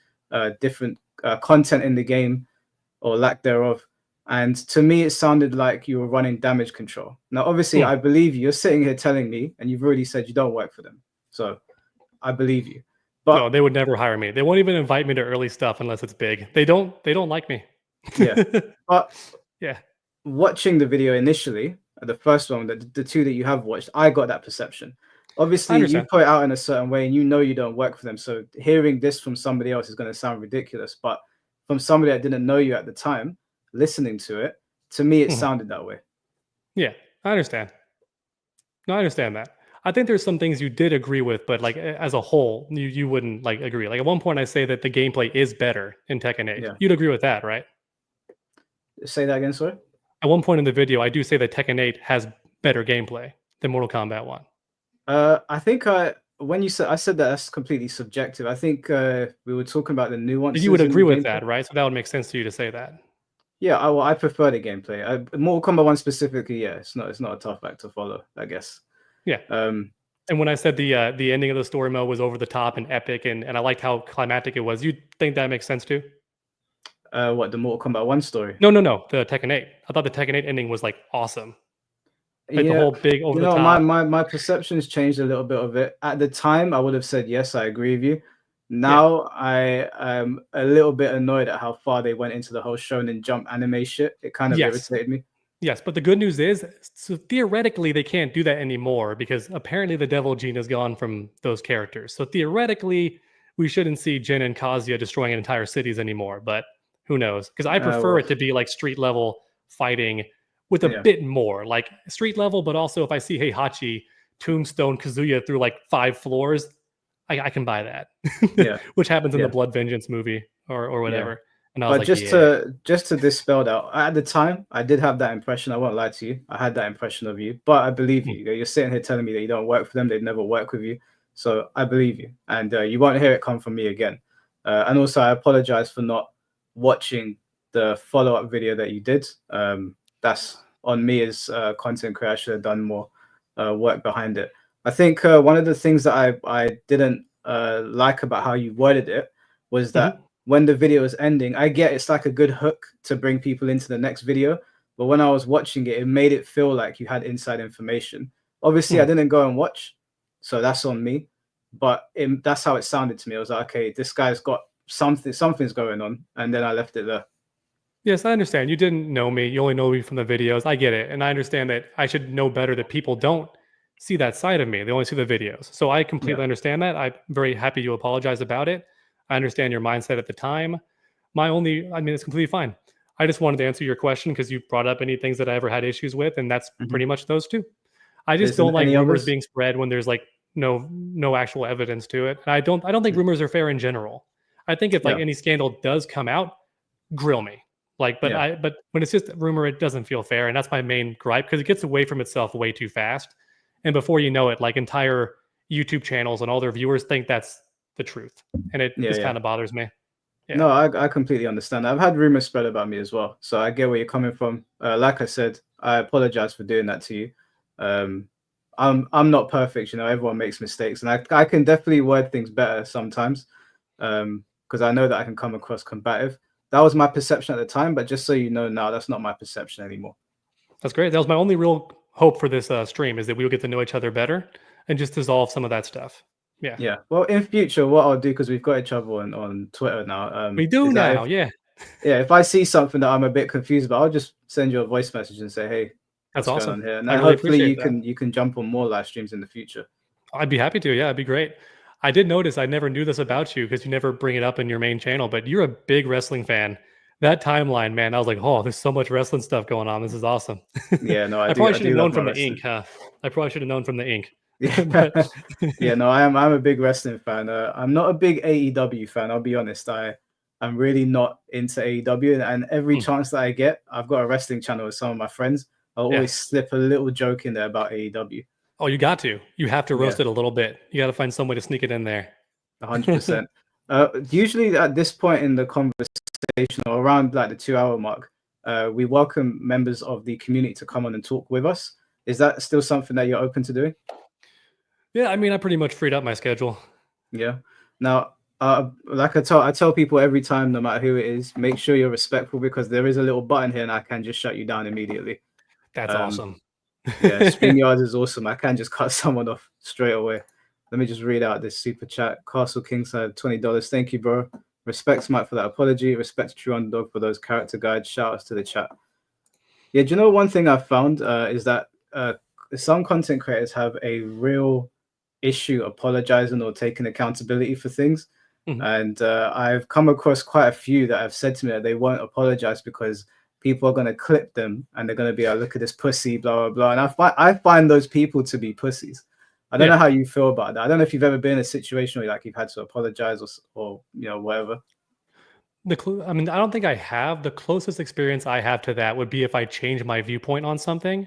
different content in the game or lack thereof. And to me, it sounded like you were running damage control. Now, obviously, Hmm. I believe you. You're sitting here telling me, and you've already said you don't work for them. So I believe you. No, But they would never hire me. They won't even invite me to early stuff unless it's big. They don't like me. yeah, but Yeah. watching the video initially, the first one, the two that you have watched, I got that perception. I Obviously, you understand. put it out in a certain way, and you know you don't work for them. So hearing this from somebody else is going to sound ridiculous. But from somebody that didn't know you at the time, listening to it, to me, it Mhm. sounded that way. Yeah, I understand. No, I understand that. I think there's some things you did agree with, but like as a whole, you wouldn't like agree. Like at one point, I say that the gameplay is better in Tekken 8. Yeah. You'd agree with that, right? Say that again, sorry. At one point in the video, I do say that Tekken 8 has better gameplay than Mortal Kombat 1. I think when I said that that's completely subjective. I think we were talking about the But you would nuances in the agree with gameplay. that, right? So that would make sense to you to say that. Yeah, I prefer the gameplay. Mortal Kombat 1 specifically, yeah, it's not a tough act to follow, I guess. Yeah. Um, And when I said the ending of the story mode was over the top and epic, and I liked how climactic it was, you think that makes sense too? what the Mortal Kombat 1 story? No, no, no. The Tekken 8. I thought the Tekken 8 ending was like awesome. Like the Yeah, whole big over you the know, top. my perceptions changed a little bit of it. At the time, I would have said yes, I agree with you. Yeah. Now I am a little bit annoyed at how far they went into the whole Shonen Jump anime shit. It kind of Yes. irritated me. Yes, but the good news is, so theoretically, they can't do that anymore because apparently the devil gene is gone from those characters. So theoretically, we shouldn't see Jin and Kazuya destroying entire cities anymore. But who knows? Because I prefer Well, it to be like street level fighting with a yeah, bit more, like street level. But also, if I see Heihachi tombstone Kazuya through like 5 floors, I can buy that, yeah, which happens in the yeah, Blood Vengeance movie or yeah. whatever. And I was But like, yeah. just to dispel that, at the time, I did have that impression. I won't lie to you. I had that impression of you, but I believe Hmm. you. You're sitting here telling me that you don't work for them. They've never worked with you. So I believe you, and you won't hear it come from me again. And also, I apologize for not watching the follow-up video that you did. That's on me as content creator. I should have done more work behind it. I think one of the things that I didn't like about how you worded it was that Hmm. when the video is ending, I get it's like a good hook to bring people into the next video. But when I was watching it, it made it feel like you had inside information. Obviously, I Hmm. didn't go and watch, so that's on me. But that's how it sounded to me. I was like, okay, this guy's got something's going on, and then I left it there. Yes, I understand. You didn't know me. You only know me from the videos. I get it. And I understand that I should know better that people don't see that side of me. They only see the videos. So I Yeah. completely understand that. I'm very happy you apologize about it. I understand your mindset at the time. I mean, it's completely fine. I just wanted to answer your question because you brought up any things that I ever had issues with, and that's Hmm. pretty much those two. I just Isn't don't like any rumors others? being spread when there's like no actual evidence to it. And I don't think rumors are fair in general. I think if like Yeah. any scandal does come out, grill me. Like, Yeah. but when it's just a rumor, it doesn't feel fair, and that's my main gripe because it gets away from itself way too fast. And before you know it, like entire YouTube channels and all their viewers think that's the truth, and it Yeah, just yeah. kind of bothers me. Yeah. No, I completely understand. I've had rumors spread about me as well, so I get where you're coming from. Like I said, I apologize for doing that to you. Um, I'm not perfect, you know. Everyone makes mistakes, and I can definitely word things better sometimes, because I know that I can come across combative. That was my perception at the time, but just so you know now, that's not my perception anymore. That's great. That was my only real hope for this stream, is that we will get to know each other better and just dissolve some of that stuff. Yeah. Yeah. Well, in future, what I'll do, because we've got each other on Twitter now, We do is that now. Yeah. if I see something that I'm a bit confused about, I'll just send you a voice message and say, "Hey, That's what's going awesome. on here?" And I then really hopefully appreciate that. you can jump on more live streams in the future. I'd be happy to. Yeah, it'd be great. I did notice, I never knew this about you because you never bring it up in your main channel, but you're a big wrestling fan. That timeline, man, I was like, oh, there's so much wrestling stuff going on. This is awesome. Yeah, no, I probably I should have do known love my from the ink, wrestling. huh? I probably should have known from the ink. Yeah, But yeah, no, I'm a big wrestling fan. I'm not a big AEW fan. I'll be honest. I'm really not into AEW, and every Hmm. chance that I get, I've got a wrestling channel with some of my friends. I'll Yeah. always slip a little joke in there about AEW. Oh, you got to. You have to roast Yeah, it a little bit. You got to find some way to sneak it in there. 100%. Usually at this point in the conversation, or around like the 2 hour mark, we welcome members of the community to come on and talk with us. Is that still something that you're open to doing? Yeah, I mean, I pretty much freed up my schedule. Yeah. Now, like I tell people every time, no matter who it is, make sure you're respectful, because there is a little button here and I can just shut you down immediately. That's Um, awesome. yeah, StreamYard is awesome. I can just cut someone off straight away. Let me just read out this super chat. Castle Kingside, $20. Thank you, bro. Respect Mike for that apology. Respect True Underdog for those character guides. Shout outs to the chat. Yeah, do you know one thing I've found is that some content creators have a real issue apologizing or taking accountability for things. Mhm. And I've come across quite a few that have said to me that they won't apologize because people are going to clip them and they're going to be like, look at this pussy, blah, blah, blah. And I find those people to be pussies. I don't know how you feel about that. I don't know if you've ever been in a situation where like you've had to apologize or you know, whatever. I mean, I don't think I have. The closest experience I have to that would be if I change my viewpoint on something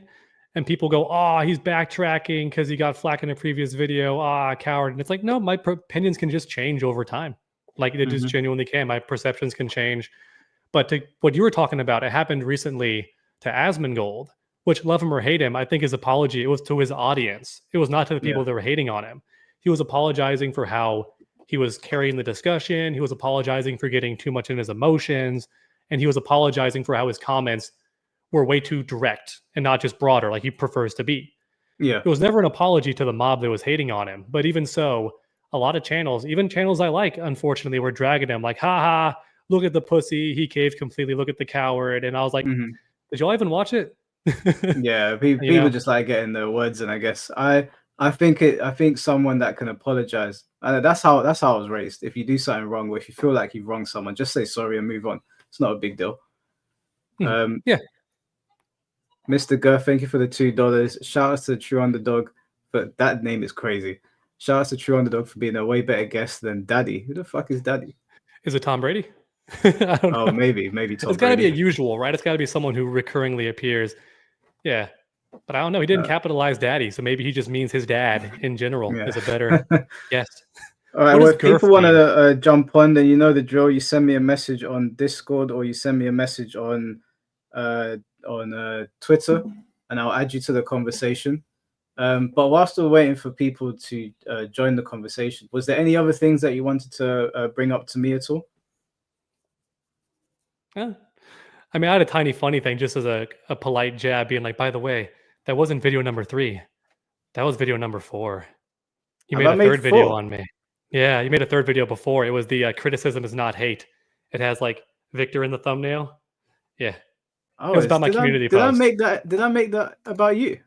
and people go, oh, he's backtracking because he got flack in a previous video. Ah, coward. And it's like, no, my opinions can just change over time. Like it just genuinely can. My perceptions can change. But to what you were talking about, it happened recently to Asmongold, which, love him or hate him, I think his apology, it was to his audience. It was not to the people that were hating on him. He was apologizing for how he was carrying the discussion. He was apologizing for getting too much in his emotions. And he was apologizing for how his comments were way too direct and not just broader, like he prefers to be. Yeah. It was never an apology to the mob that was hating on him. But even so, a lot of channels, even channels I like, unfortunately, were dragging him like, ha, look at the pussy. He caved completely. Look at the coward. And I was like, did y'all even watch it? Yeah, people just like getting their words, and I guess I think someone that can apologize, and that's how I was raised. If you do something wrong, or if you feel like you've wronged someone, just say sorry and move on. It's not a big deal. Yeah. Mr. Gur, thank you for the $2. Shout out to True Underdog, but that name is crazy. Shout out to True Underdog for being a way better guest than Daddy. Who the fuck is Daddy? Is it Tom Brady? I don't know. Maybe Tom It's Brady. got to be a usual, right? It's got to be someone who recurringly appears. Yeah. But I don't know. He didn't capitalize daddy, so maybe he just means his dad in general is a better guest. All right, well, if people want to jump on, then you know the drill. You send me a message on Discord or you send me a message on Twitter, and I'll add you to the conversation. But whilst we're waiting for people to join the conversation, was there any other things that you wanted to bring up to me at all? Yeah. I mean, I had a tiny funny thing just as a polite jab, being like, by the way, that wasn't video number 3. That was video number 4. You made a third video on me. Yeah, you made a third video before. It was the criticism is not hate. It has like Victor in the thumbnail. Yeah. Oh, it was about my community post. Did I make that about you?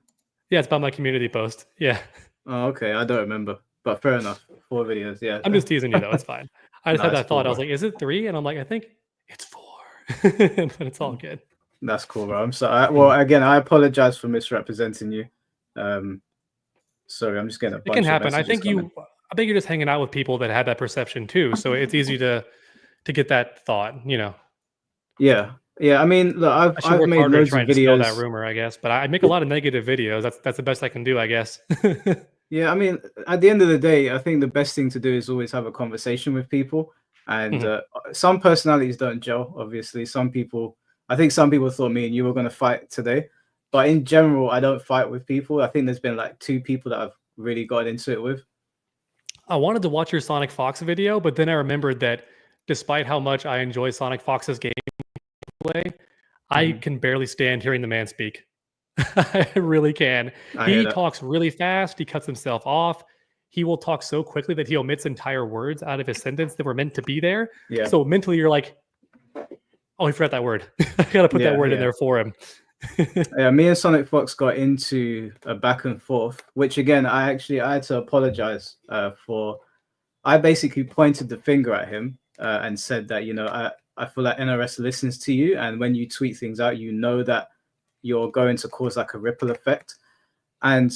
Yeah, it's about my community post. Yeah. Oh, okay. I don't remember, but fair enough. 4 videos. Yeah. I'm just teasing you though. It's fine. I just had that thought. I was like, is it 3? And I'm like, I think it's 4. But it's all good. That's cool, bro. I'm sorry. Well, again, I apologize for misrepresenting you. Sorry, I'm just getting a bunch. It can happen. I think you're just hanging out with people that have that perception too. So it's easy to get that thought, you know. Yeah. I mean, look, I've made loads of videos. That rumor, I guess, but I make a lot of negative videos. That's the best I can do, I guess. Yeah, I mean, at the end of the day, I think the best thing to do is always have a conversation with people. And some personalities don't gel, obviously. I think some people thought me and you were going to fight today. But in general, I don't fight with people. I think there's been like 2 people that I've really got into it with. I wanted to watch your Sonic Fox video, but then I remembered that despite how much I enjoy Sonic Fox's gameplay, I can barely stand hearing the man speak. I really can. I hear He that. talks really fast. He cuts himself off. He will talk so quickly that he omits entire words out of his sentence that were meant to be there. Yeah. So mentally, you're like, oh, I forgot that word. I got to put that word in there for him. Yeah, me and Sonic Fox got into a back and forth, which again, I had to apologize for. I basically pointed the finger at him and said that, I feel like NRS listens to you. And when you tweet things out, you know that you're going to cause like a ripple effect. And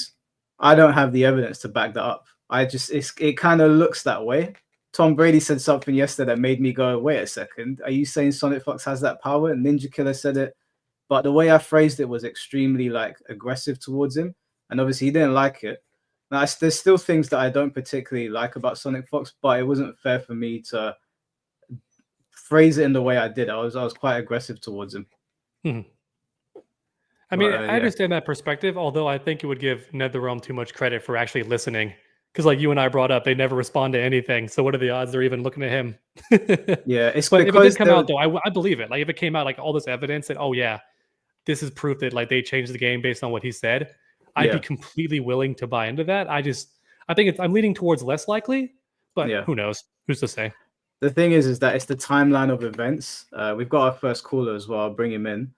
I don't have the evidence to back that up. It kind of looks that way. Tom Brady said something yesterday that made me go, wait a second. Are you saying Sonic Fox has that power? And Ninja Killer said it. But the way I phrased it was extremely like aggressive towards him. And obviously he didn't like it. Now, there's still things that I don't particularly like about Sonic Fox, but it wasn't fair for me to phrase it in the way I did. I was quite aggressive towards him. I mean, I understand that perspective, although I think it would give NetherRealm too much credit for actually listening. Because like you and I brought up, they never respond to anything. So what are the odds they're even looking at him? Yeah, it's but if it because did come out though, I believe it. Like if it came out like all this evidence that, oh yeah, this is proof that like they changed the game based on what he said, I'd be completely willing to buy into that. I think I'm leaning towards less likely, but who knows? Who's to say? The thing is that it's the timeline of events. We've got our first caller as well. I'll bring him in.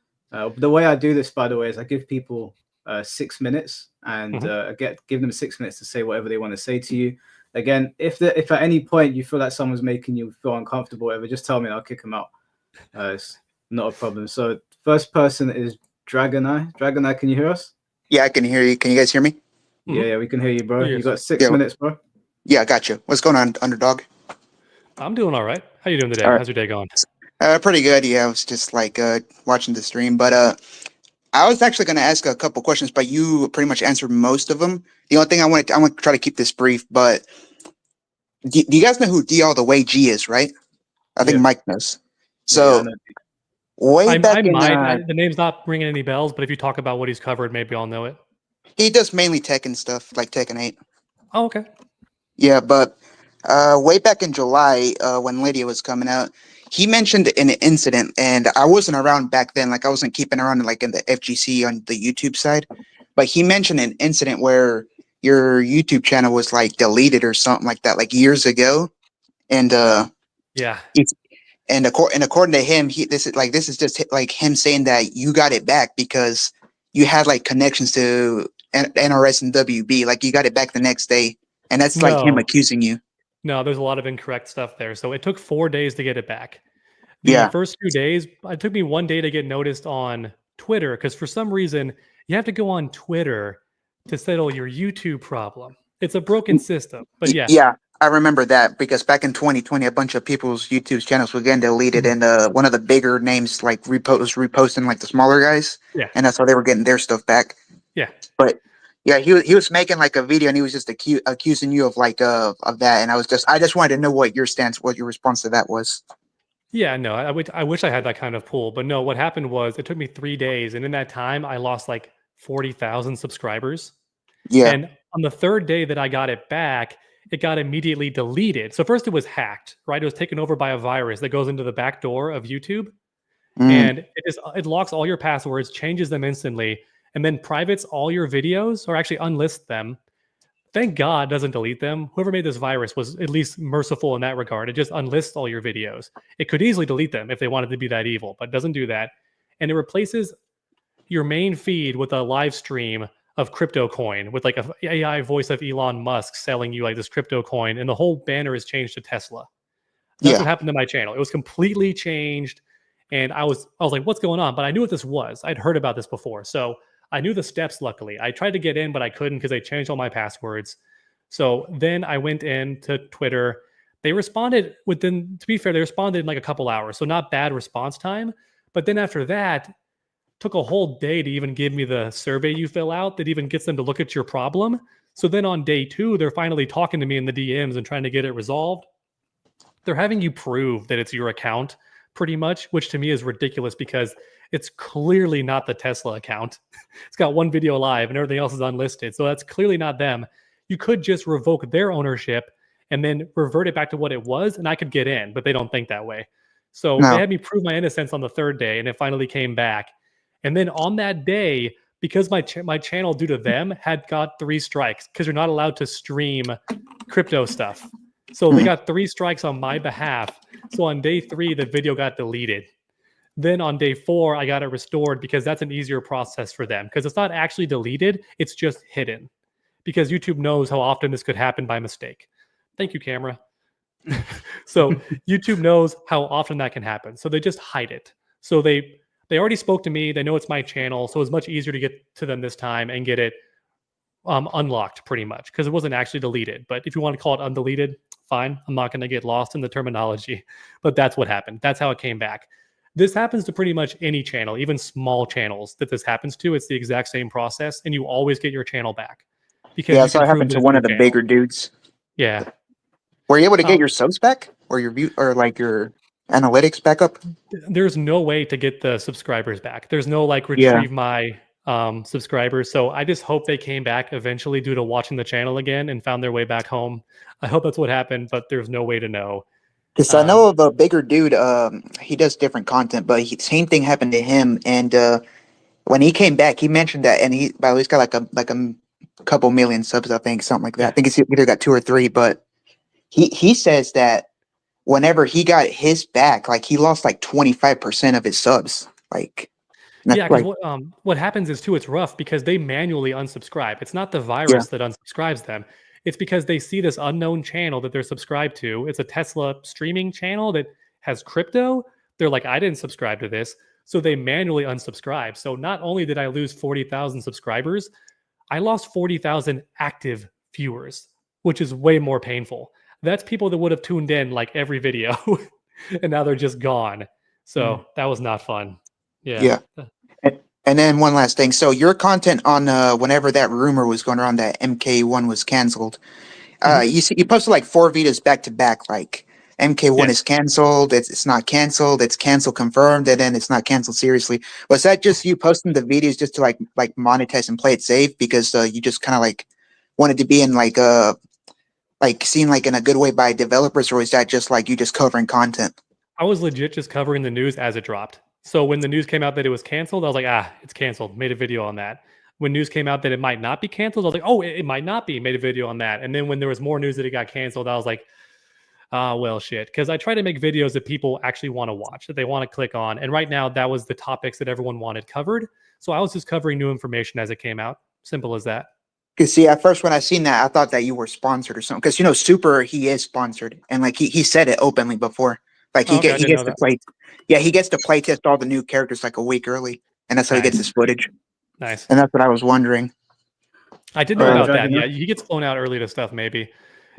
The way I do this, by the way, is I give people 6 minutes and give them 6 minutes to say whatever they want to say to you. Again, if at any point you feel like someone's making you feel uncomfortable, whatever, just tell me and I'll kick them out. It's not a problem. So first person is Dragoneye. Dragoneye, can you hear us? Yeah, I can hear you. Can you guys hear me? Yeah, we can hear you, bro. You got 6 minutes, bro. Yeah, I got you. What's going on, Underdog? I'm doing all right. How you doing today? How's your day going? Pretty good. Yeah, I was just like watching the stream, but I was actually going to ask a couple questions, but you pretty much answered most of them. The only thing I want to try to keep this brief, but do you guys know who D All the Way G is, right? I think Mike knows. So the name's not ringing any bells, but if you talk about what he's covered, maybe I'll know it. He does mainly Tekken stuff, like Tekken 8. Oh, okay. Yeah, but way back in July, when Lydia was coming out, he mentioned an incident, and I wasn't around back then. Like I wasn't keeping around like in the FGC on the YouTube side, but he mentioned an incident where your YouTube channel was like deleted or something like that, like years ago. And according to him, this is just like him saying that you got it back because you had like connections to NRS and WB, like you got it back the next day, and that's like him accusing you. No, there's a lot of incorrect stuff there. So it took 4 days to get it back. The first few days, it took me 1 day to get noticed on Twitter because for some reason you have to go on Twitter to settle your YouTube problem. It's a broken system, but yeah, I remember that because back in 2020, a bunch of people's YouTube channels were getting deleted, and one of the bigger names like was reposting like the smaller guys, and that's how they were getting their stuff back. Yeah, but. Yeah, he was making like a video and he was just accusing you of like of that, and I just wanted to know what your response to that was. Yeah, no, I wish I had that kind of pull, but no, what happened was it took me 3 days, and in that time I lost like 40,000 subscribers. Yeah, and on the 3rd day that I got it back, it got immediately deleted. So first it was hacked, right? It was taken over by a virus that goes into the back door of YouTube, and it locks all your passwords, changes them instantly. And then privates all your videos or actually unlists them. Thank God doesn't delete them. Whoever made this virus was at least merciful in that regard. It just unlists all your videos. It could easily delete them if they wanted to be that evil, but it doesn't do that. And it replaces your main feed with a live stream of crypto coin with like a AI voice of Elon Musk selling you like this crypto coin. And the whole banner is changed to Tesla. That's what happened to my channel. It was completely changed. And I was like, what's going on? But I knew what this was. I'd heard about this before. So I knew the steps, luckily. I tried to get in, but I couldn't because they changed all my passwords. So then I went in to Twitter. They responded to be fair, they responded in like a couple hours. So not bad response time. But then after that, took a whole day to even give me the survey you fill out that even gets them to look at your problem. So then on day 2, they're finally talking to me in the DMs and trying to get it resolved. They're having you prove that it's your account pretty much, which to me is ridiculous because it's clearly not the Tesla account. It's got one video live and everything else is unlisted. So that's clearly not them. You could just revoke their ownership and then revert it back to what it was, and I could get in, but they don't think that way. So they had me prove my innocence on the 3rd day, and it finally came back. And then on that day, because my channel, due to them, had got 3 strikes, because you're not allowed to stream crypto stuff. So they got 3 strikes on my behalf. So on day 3, the video got deleted. Then on day 4, I got it restored because that's an easier process for them, because it's not actually deleted, it's just hidden. Because YouTube knows how often this could happen by mistake. Thank you, camera. So YouTube knows how often that can happen. So they just hide it. So they already spoke to me. They know it's my channel. So it's much easier to get to them this time and get it unlocked pretty much, because it wasn't actually deleted. But if you want to call it undeleted, fine. I'm not going to get lost in the terminology. But that's what happened. That's how it came back. This happens to pretty much any channel, even small channels that this happens to. It's the exact same process, and you always get your channel back. Because yeah, so it happened to one of the bigger dudes. Yeah. Were you able to get your subs back, or your view, or like your analytics back up? There's no way to get the subscribers back. There's no like retrieve my subscribers. So I just hope they came back eventually due to watching the channel again and found their way back home. I hope that's what happened, but there's no way to know. Because I know of a bigger dude. He does different content, but same thing happened to him. And when he came back, he mentioned that, and he's got like a couple million subs, I think, something like that. I think it's either got 2 or 3, but he says that whenever he got his back, like he lost like 25% of his subs. Like, yeah, because what happens is too, it's rough because they manually unsubscribe. It's not the virus that unsubscribes them. It's because they see this unknown channel that they're subscribed to. It's a Tesla streaming channel that has crypto. They're like, I didn't subscribe to this. So they manually unsubscribe. So not only did I lose 40,000 subscribers, I lost 40,000 active viewers, which is way more painful. That's people that would have tuned in like every video and now they're just gone. So that was not fun. Yeah. And then one last thing. So your content on whenever that rumor was going around that MK1 was canceled, you posted like 4 videos back to back, like MK1 is canceled, it's not canceled, it's canceled confirmed, and then it's not canceled seriously. Was that just you posting the videos just to like monetize and play it safe because you just kind of like wanted to be in like seen like in a good way by developers, or was that just like you just covering content? I was legit just covering the news as it dropped. So when the news came out that it was canceled, I was like, it's canceled. Made a video on that. When news came out that it might not be canceled, I was like, oh, it might not be. Made a video on that. And then when there was more news that it got canceled, I was like, well, shit. Because I try to make videos that people actually want to watch, that they want to click on. And right now, that was the topics that everyone wanted covered. So I was just covering new information as it came out. Simple as that. Because see, at first when I seen that, I thought that you were sponsored or something. Because Super, he is sponsored, and like he said it openly before. Like he gets to play. Yeah, he gets to play test all the new characters like a week early, and that's how he gets his footage. Nice. And that's what I was wondering. I didn't know about that. Yeah, he gets flown out early to stuff. Maybe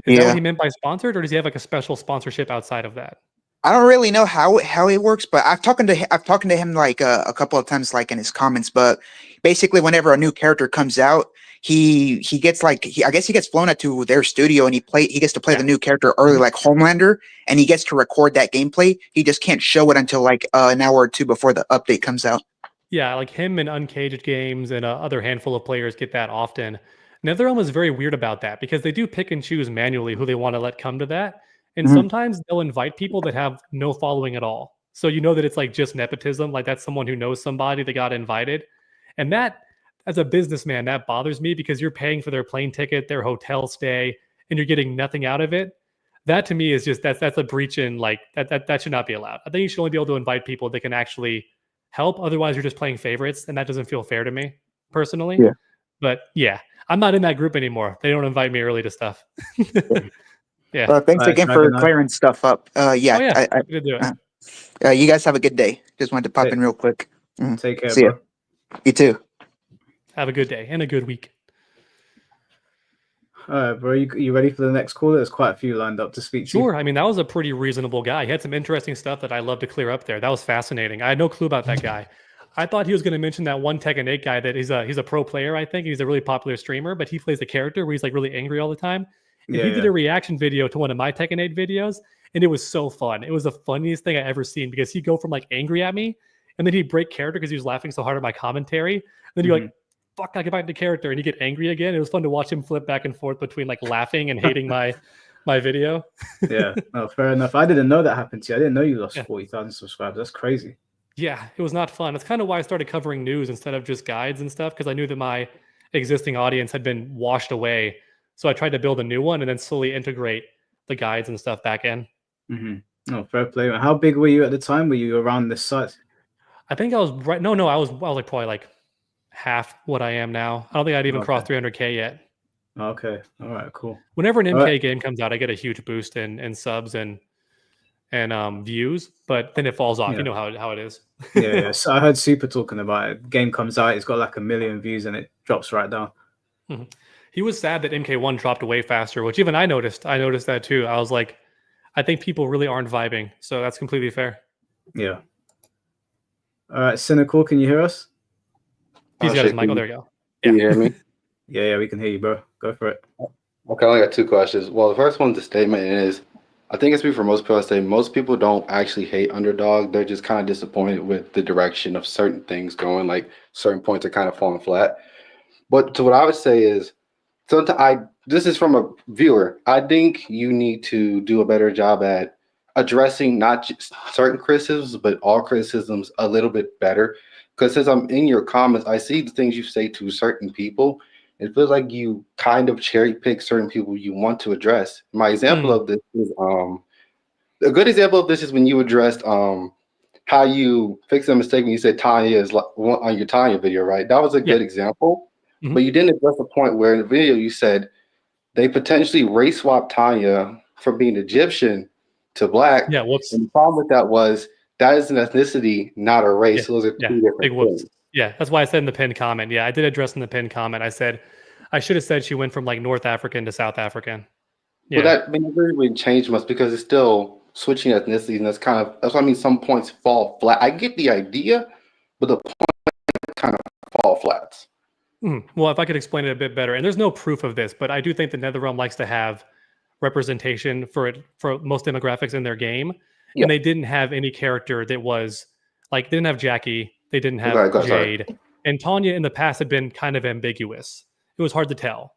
is that what he meant by sponsored, or does he have like a special sponsorship outside of that? I don't really know how it works, but I've talked to him like a couple of times, like in his comments. But basically, whenever a new character comes out, he gets like I guess he gets flown out to their studio, and he gets to play the new character early, like Homelander, and he gets to record that gameplay. He just can't show it until like an hour or 2 before the update comes out. Yeah, like him and Uncaged Games and other handful of players get that often. NetherRealm is very weird about that because they do pick and choose manually who they want to let come to that. And sometimes they'll invite people that have no following at all. So you know that it's like just nepotism, like that's someone who knows somebody that got invited. And that, as a businessman, that bothers me because you're paying for their plane ticket, their hotel stay, and you're getting nothing out of it. That to me is just, that's a breach in like, that should not be allowed. I think you should only be able to invite people that can actually help. Otherwise, you're just playing favorites, and that doesn't feel fair to me personally. Yeah. But yeah, I'm not in that group anymore. They don't invite me early to stuff. Yeah. Thanks again for clearing stuff up. Yeah. I could do it. You guys have a good day. Just wanted to pop in real quick. Take care. See ya. You too. Have a good day and a good week. All right, bro. You ready for the next call? There's quite a few lined up to speak to. Sure. I mean, that was a pretty reasonable guy. He had some interesting stuff that I love to clear up there. That was fascinating. I had no clue about that guy. I thought he was going to mention that one Tekken 8 guy that he's a pro player, I think. He's a really popular streamer, but he plays a character where he's like really angry all the time. And he did a reaction video to one of my Tekken 8 videos, and it was so fun. It was the funniest thing I ever seen because he'd go from like angry at me, and then he'd break character because he was laughing so hard at my commentary. And then you're like, fuck, I get back into character, and he'd get angry again. It was fun to watch him flip back and forth between like laughing and hating my video. Yeah, no, fair enough. I didn't know that happened to you. I didn't know you lost 40,000 subscribers. That's crazy. Yeah, it was not fun. That's kind of why I started covering news instead of just guides and stuff, because I knew that my existing audience had been washed away. So I tried to build a new one and then slowly integrate the guides and stuff back in. Oh, fair play. How big were you at the time? Were you around this size? I think I was right. No, I was like probably like half what I am now. I don't think I'd even crossed 300K yet. Okay. All right, cool. Whenever an MK game comes out, I get a huge boost in subs and views, but then it falls off. You know how it is. Yeah. So I heard Super talking about it. Game comes out, it's got like 1 million views and it drops right down. He was sad that MK1 dropped way faster, which even I noticed. I noticed that too. I was like, I think people really aren't vibing. So that's completely fair. Yeah. All right, Cynical, can you hear us? He's got his mic. Oh, there you go. Can you hear me? Yeah, we can hear you, bro. Go for it. Okay, I only got 2 questions. Well, the first one's the statement is, I think it's for most people. I say most people don't actually hate Underdog. They're just kind of disappointed with the direction of certain things going. Like certain points are kind of falling flat. But to what I would say is, this is from a viewer. I think you need to do a better job at addressing not just certain criticisms, but all criticisms a little bit better. Because since I'm in your comments, I see the things you say to certain people. It feels like you kind of cherry pick certain people you want to address. My example of this is a good example of this is when you addressed how you fixed a mistake when you said Tanya is like on your Tanya video, right? That was a good example. But you didn't address the point where in the video you said they potentially race swapped Tanya from being Egyptian to black. Yeah, whoops. And the problem with that was that is an ethnicity, not a race. Those are 2 different things. Yeah, that's why I said in the pinned comment. Yeah, I did address in the pinned comment. I said I should have said she went from like North African to South African. Yeah. Well, that doesn't really change much because it's still switching ethnicities, and that's what I mean. Some points fall flat. I get the idea, but the point kind of fall flats. Well, if I could explain it a bit better, and there's no proof of this, but I do think the NetherRealm likes to have representation for most demographics in their game, and they didn't have any character that was like they didn't have Jackie, they didn't have Jade, and Tanya in the past had been kind of ambiguous. It was hard to tell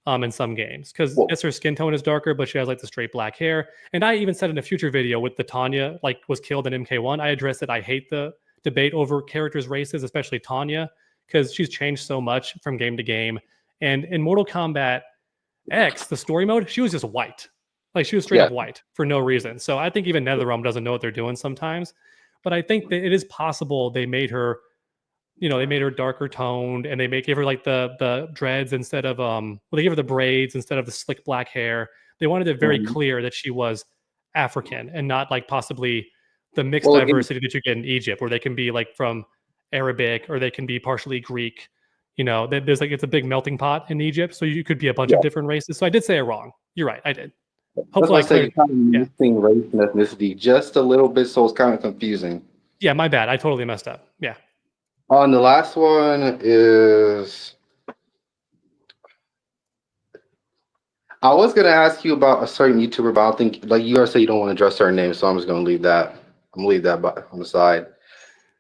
in some games because yes, her skin tone is darker, but she has like the straight black hair. And I even said in a future video with the Tanya like was killed in MK1, I addressed that I hate the debate over characters' races, especially Tanya, because she's changed so much from game to game. And in Mortal Kombat X, the story mode, she was just white. Like she was straight up white for no reason. So I think even NetherRealm doesn't know what they're doing sometimes. But I think that it is possible they made her, they made her darker toned and they gave her like the dreads instead of they gave her the braids instead of the slick black hair. They wanted it very clear that she was African and not like possibly the mixed diversity that you get in Egypt, where they can be like from Arabic or they can be partially Greek. There's like it's a big melting pot in Egypt, so you could be a bunch of different races. So I did say it wrong. You're right, I did. Hopefully, I say kind of mixing race and ethnicity just a little bit, so it's kind of confusing. Yeah, my bad. I totally messed up. Yeah. On the last one is, I was gonna ask you about a certain YouTuber, but I don't think like you already said you don't want to address certain names, so I'm just gonna leave that. I'm gonna leave that on the side.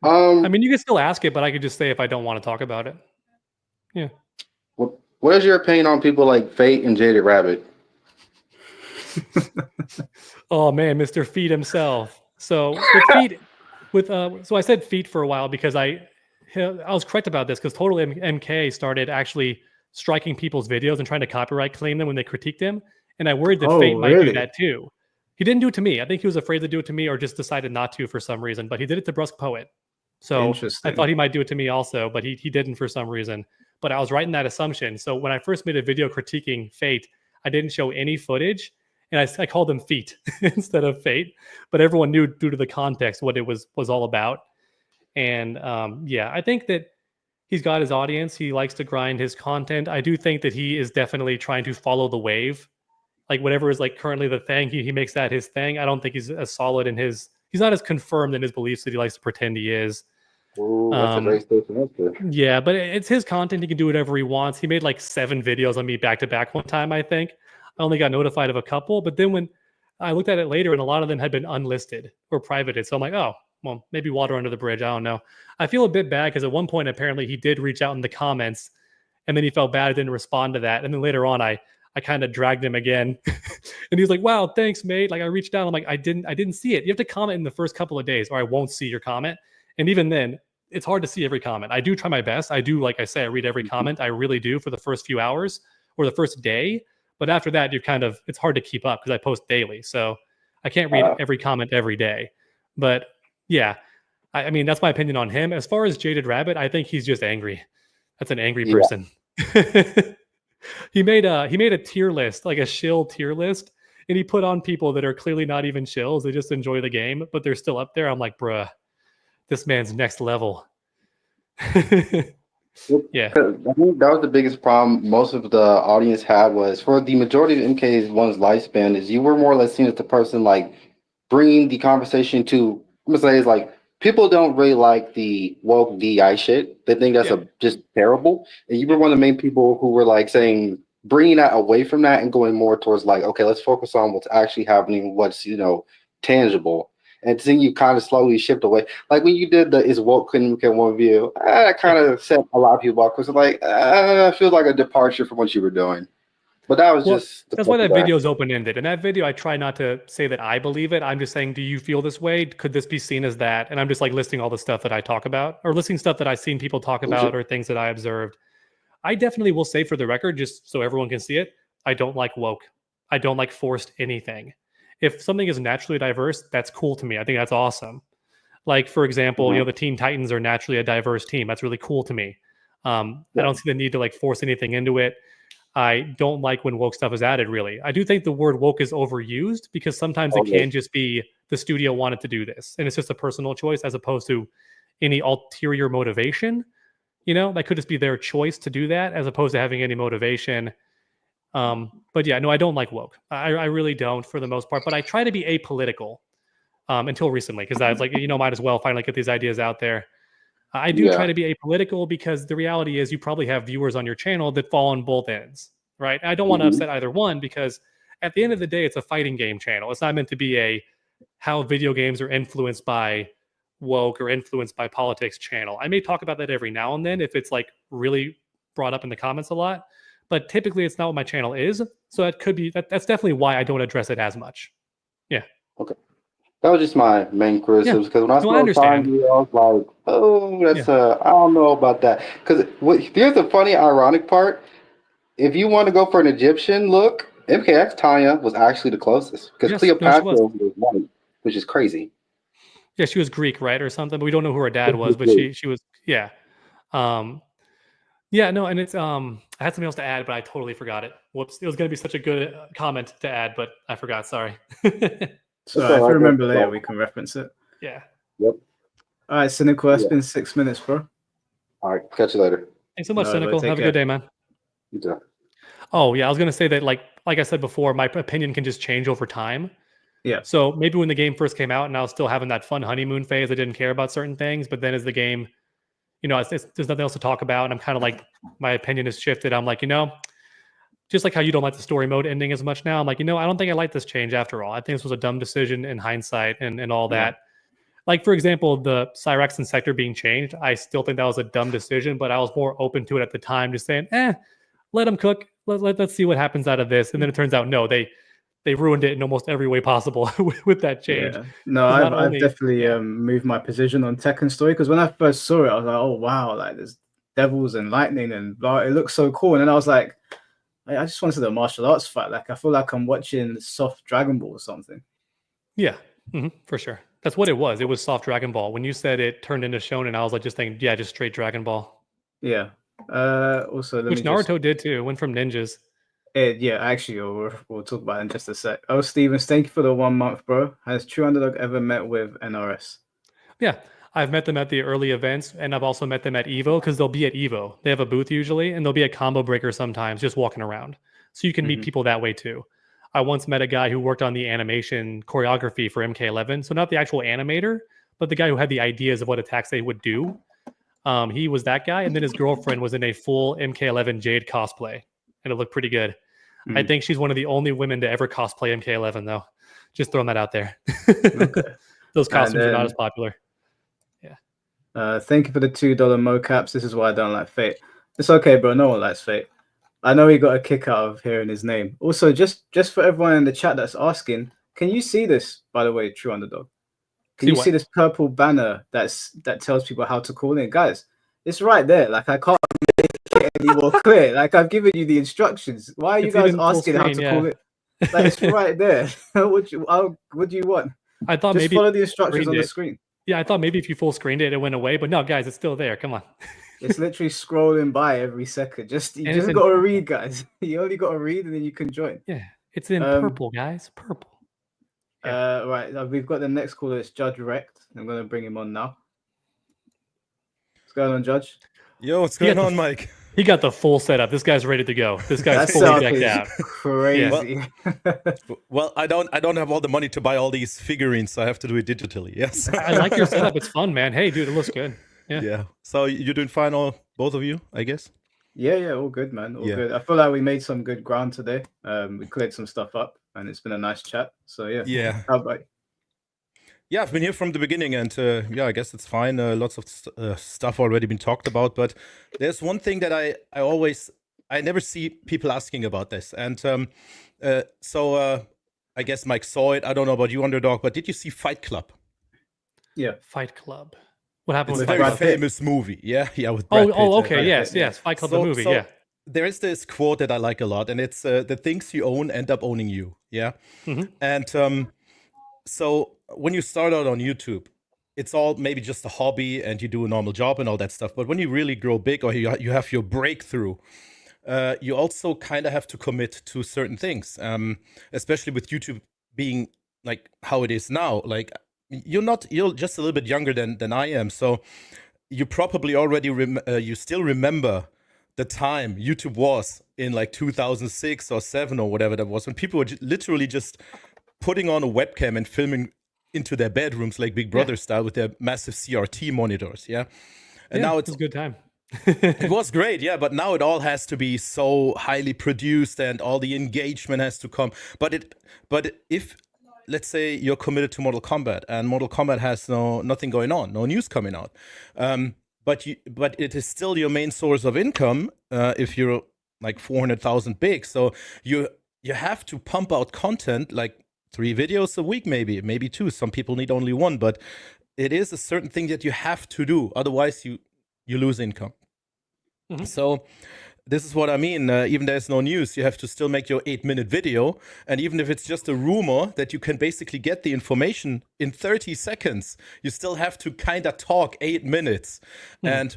I mean, you can still ask it, but I could just say if I don't want to talk about it. Yeah. What is your opinion on people like Fate and Jaded Rabbit? Oh man, Mr. Feet himself. So with Feet, so I said Feet for a while because I was correct about this because Total MK started actually striking people's videos and trying to copyright claim them when they critiqued him, and I worried that Fate might do that too. He didn't do it to me. I think he was afraid to do it to me or just decided not to for some reason, but he did it to Brusque Poet. So I thought he might do it to me also, but he didn't for some reason. But I was right in that assumption. So when I first made a video critiquing Fate, I didn't show any footage, and I called him Feet instead of Fate. But everyone knew due to the context what it was all about. And I think that he's got his audience. He likes to grind his content. I do think that he is definitely trying to follow the wave. Like whatever is like currently the thing, he makes that his thing. I don't think he's as solid in he's not as confirmed in his beliefs that he likes to pretend he is. Ooh, that's a great station answer. Yeah, but it's his content. He can do whatever he wants. He made like 7 videos on me back to back one time, I think. I only got notified of a couple, but then when I looked at it later and a lot of them had been unlisted or privated. So I'm like, oh, well, maybe water under the bridge. I don't know. I feel a bit bad because at one point, apparently he did reach out in the comments and then he felt bad. I didn't respond to that. And then later on, I kind of dragged him again. And he's like, wow, thanks, mate. Like I reached out. I'm like, I didn't see it. You have to comment in the first couple of days or I won't see your comment. And even then, it's hard to see every comment. I do try my best. I do, like I say, I read every comment. I really do for the first few hours or the first day. But after that, it's hard to keep up because I post daily. So I can't read every comment every day. But yeah, I mean, that's my opinion on him. As far as Jaded Rabbit, I think he's just angry. That's an angry person. He made a tier list, like a shill tier list. And he put on people that are clearly not even shills. They just enjoy the game, but they're still up there. I'm like, bruh, this man's next level. Yeah. I think that was the biggest problem most of the audience had was for the majority of MK1's lifespan is you were more or less seen as the person like bringing the conversation to, I'm gonna say is like people don't really like the woke DI shit. They think that's just terrible. And you were one of the main people who were like saying bringing that away from that and going more towards like, okay, let's focus on what's actually happening, what's tangible. And seeing you kind of slowly shift away. Like when you did the is woke couldn't get one view, that kind of set a lot of people off because like it feels like a departure from what you were doing. But that was that's why that video is open-ended. In that video, I try not to say that I believe it. I'm just saying, do you feel this way? Could this be seen as that? And I'm just like listing all the stuff that I talk about or listing stuff that I've seen people talk about or things that I observed. I definitely will say for the record, just so everyone can see it, I don't like woke. I don't like forced anything. If something is naturally diverse, that's cool to me. I think that's awesome. Like, for example, the Teen Titans are naturally a diverse team. That's really cool to me. I don't see the need to like force anything into it. I don't like when woke stuff is added, really. I do think the word woke is overused because sometimes it can just be the studio wanted to do this. And it's just a personal choice as opposed to any ulterior motivation. That could just be their choice to do that as opposed to having any motivation. But yeah, no, I don't like woke. I really don't for the most part, but I try to be apolitical until recently because I was like, might as well finally get these ideas out there. I do try to be apolitical because the reality is you probably have viewers on your channel that fall on both ends, right? I don't want to upset either one because at the end of the day, it's a fighting game channel. It's not meant to be a how video games are influenced by woke or influenced by politics channel. I may talk about that every now and then if it's like really brought up in the comments a lot. But typically, it's not what my channel is. So that could be that's definitely why I don't address it as much. Yeah. Okay. That was just my main criticisms because when I saw you, I was like, oh, that's I don't know about that. Because here's the funny, ironic part. If you want to go for an Egyptian look, MKX Tanya was actually the closest because Cleopatra was white, which is crazy. Yeah, she was Greek, right, or something. But we don't know who her dad was, but she was, yeah. Yeah, no, and it's I had something else to add, but I totally forgot it. Whoops. It was going to be such a good comment to add, but I forgot. Sorry. So if you remember later, we can reference it. Yeah. Yep. All right, Cynical, it's been 6 minutes, bro. All right, catch you later. Thanks so much, Cynical. Have a good day, man. You too. Oh, yeah, I was going to say that, like I said before, my opinion can just change over time. Yeah. So maybe when the game first came out and I was still having that fun honeymoon phase, I didn't care about certain things, but then as the game... there's nothing else to talk about. And I'm kind of like, my opinion has shifted. I'm like, just like how you don't like the story mode ending as much now. I'm like, I don't think I like this change after all. I think this was a dumb decision in hindsight and all that. Like, for example, the Cyrex and sector being changed. I still think that was a dumb decision, but I was more open to it at the time, just saying, let them cook. Let's see what happens out of this. And then it turns out, no, they ruined it in almost every way possible with that change. Yeah. No, I've definitely moved my position on Tekken story because when I first saw it, I was like, oh wow, like there's devils and lightning and blah. It looks so cool. And then I was like, I just wanted a martial arts fight. Like I feel like I'm watching soft Dragon Ball or something. Yeah, for sure. That's what it was. It was soft Dragon Ball. When you said it turned into Shonen, I was like just thinking, just straight Dragon Ball. Yeah. Also, which Naruto did too. It went from ninjas. Actually, we'll talk about it in just a sec. Oh, Stevens, thank you for the 1 month, bro. Has TrueUnderDawg ever met with NRS? Yeah, I've met them at the early events, and I've also met them at EVO because they'll be at EVO. They have a booth usually, and they'll be at Combo Breaker sometimes, just walking around. So you can meet people that way too. I once met a guy who worked on the animation choreography for MK11. So not the actual animator, but the guy who had the ideas of what attacks they would do. He was that guy, and then his girlfriend was in a full MK11 Jade cosplay, and it looked pretty good. I think she's one of the only women to ever cosplay MK11, though. Just throwing that out there. Okay. Those costumes are not as popular. Thank you for the $2 mocaps. This is why I don't like Fate. It's okay, bro. No one likes Fate. I know he got a kick out of hearing his name. Also, just for everyone in the chat that's asking, can you see this, by the way, True Underdog? Can you see this purple banner that tells people how to call in? Guys, it's right there. Like, I can't make it any more clear. Like, I've given you the instructions. Why are you guys asking how to call it? Like, it's right there. What do you want? I thought just maybe follow the instructions on the screen. Yeah, I thought maybe if you full screened it, it went away. But no, guys, it's still there. Come on. It's literally scrling by every second. You just got to read, guys. You only got to read, and then you can join. Yeah, it's in purple, guys. Purple. Yeah. Right, we've got the next caller. It's Judge Wrecked. I'm going to bring him on now. What's going on, Judge? Yo, what's going on, Mike? He got the full setup. This guy's ready to go. This guy's fully decked out. Crazy. Well, I don't have all the money to buy all these figurines, so I have to do it digitally. Yes. I like your setup. It's fun, man. Hey, dude, it looks good. Yeah. So you're doing fine, both of you, I guess. Yeah, all good, man. All good. I feel like we made some good ground today. We cleared some stuff up, and it's been a nice chat. So yeah. How about you? Yeah, I've been here from the beginning, and I guess it's fine. Lots of stuff already been talked about, but there's one thing that I never see people asking about this, and so I guess Mike saw it. I don't know about you, Underdog, but did you see Fight Club? Yeah, Fight Club. What happened? It's a very famous movie. Yeah, with Brad Pitt. Okay, yes, Fight Club, the movie. So there is this quote that I like a lot, and it's the things you own end up owning you. Yeah, and so when you start out on YouTube, it's all maybe just a hobby and you do a normal job and all that stuff. But when you really grow big or you have your breakthrough, you also kind of have to commit to certain things, especially with YouTube being like how it is now. Like you're just a little bit younger than I am. So you probably already, you still remember the time YouTube was in like 2006 or 7 or whatever that was, when people were literally just putting on a webcam and filming into their bedrooms like Big Brother style with their massive CRT monitors, and now it's a good time. It was great, but now it all has to be so highly produced and all the engagement has to come. But if let's say you're committed to Mortal Kombat and Mortal Kombat has nothing going on, no news coming out, but it is still your main source of income if you're like 400,000 big. So you have to pump out content like 3 videos a week, maybe 2. Some people need only 1, but it is a certain thing that you have to do. Otherwise, you lose income. So this is what I mean. Even there's no news, you have to still make your 8-minute video. And even if it's just a rumor that you can basically get the information in 30 seconds, you still have to kind of talk 8 minutes. And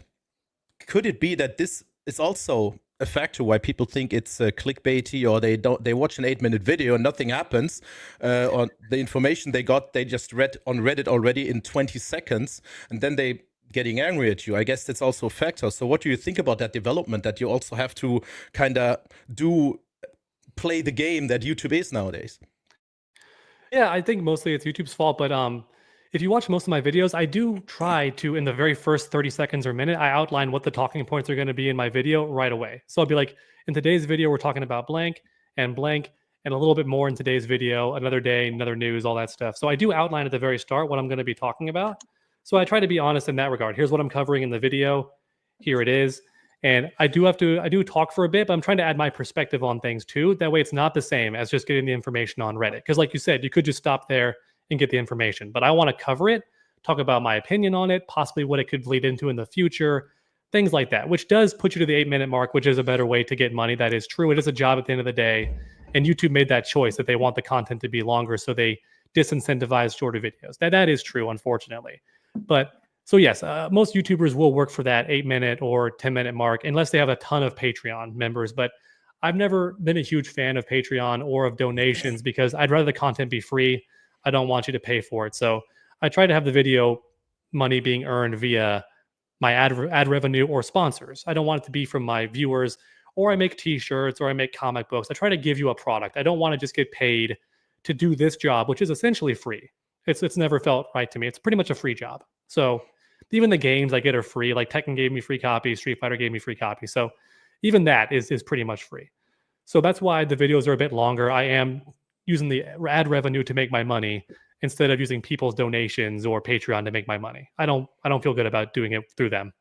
could it be that this is also a factor why people think it's clickbaity, or they watch an 8-minute video and nothing happens, or the information they got, they just read on Reddit already in 20 seconds, and then they getting angry at you. I guess that's also a factor. So what do you think about that development, that you also have to kind of play the game that YouTube is nowadays? Yeah, I think mostly it's YouTube's fault, but if you watch most of my videos, I do try to, in the very first 30 seconds or minute, I outline what the talking points are going to be in my video right away. So I'll be like, in today's video, we're talking about blank, and a little bit more in today's video, another day, another news, all that stuff. So I do outline at the very start what I'm going to be talking about. So I try to be honest in that regard. Here's what I'm covering in the video. Here it is. And I do talk for a bit, but I'm trying to add my perspective on things too. That way it's not the same as just getting the information on Reddit. Because like you said, you could just stop there and get the information. But I want to cover it, talk about my opinion on it, possibly what it could lead into in the future, things like that, which does put you to the 8-minute mark, which is a better way to get money. That is true. It is a job at the end of the day. And YouTube made that choice that they want the content to be longer, so they disincentivize shorter videos. That is true, unfortunately. But so yes, most YouTubers will work for that 8-minute or 10-minute mark unless they have a ton of Patreon members. But I've never been a huge fan of Patreon or of donations because I'd rather the content be free. I don't want you to pay for it. So I try to have the video money being earned via my ad revenue or sponsors. I don't want it to be from my viewers, or I make t-shirts, or I make comic books. I try to give you a product. I don't want to just get paid to do this job, which is essentially free. It's never felt right to me. It's pretty much a free job. So even the games I get are free. Like Tekken gave me free copies, Street Fighter gave me free copies. So even that is pretty much free. So that's why the videos are a bit longer. I am using the ad revenue to make my money instead of using people's donations or Patreon to make my money. I don't feel good about doing it through them.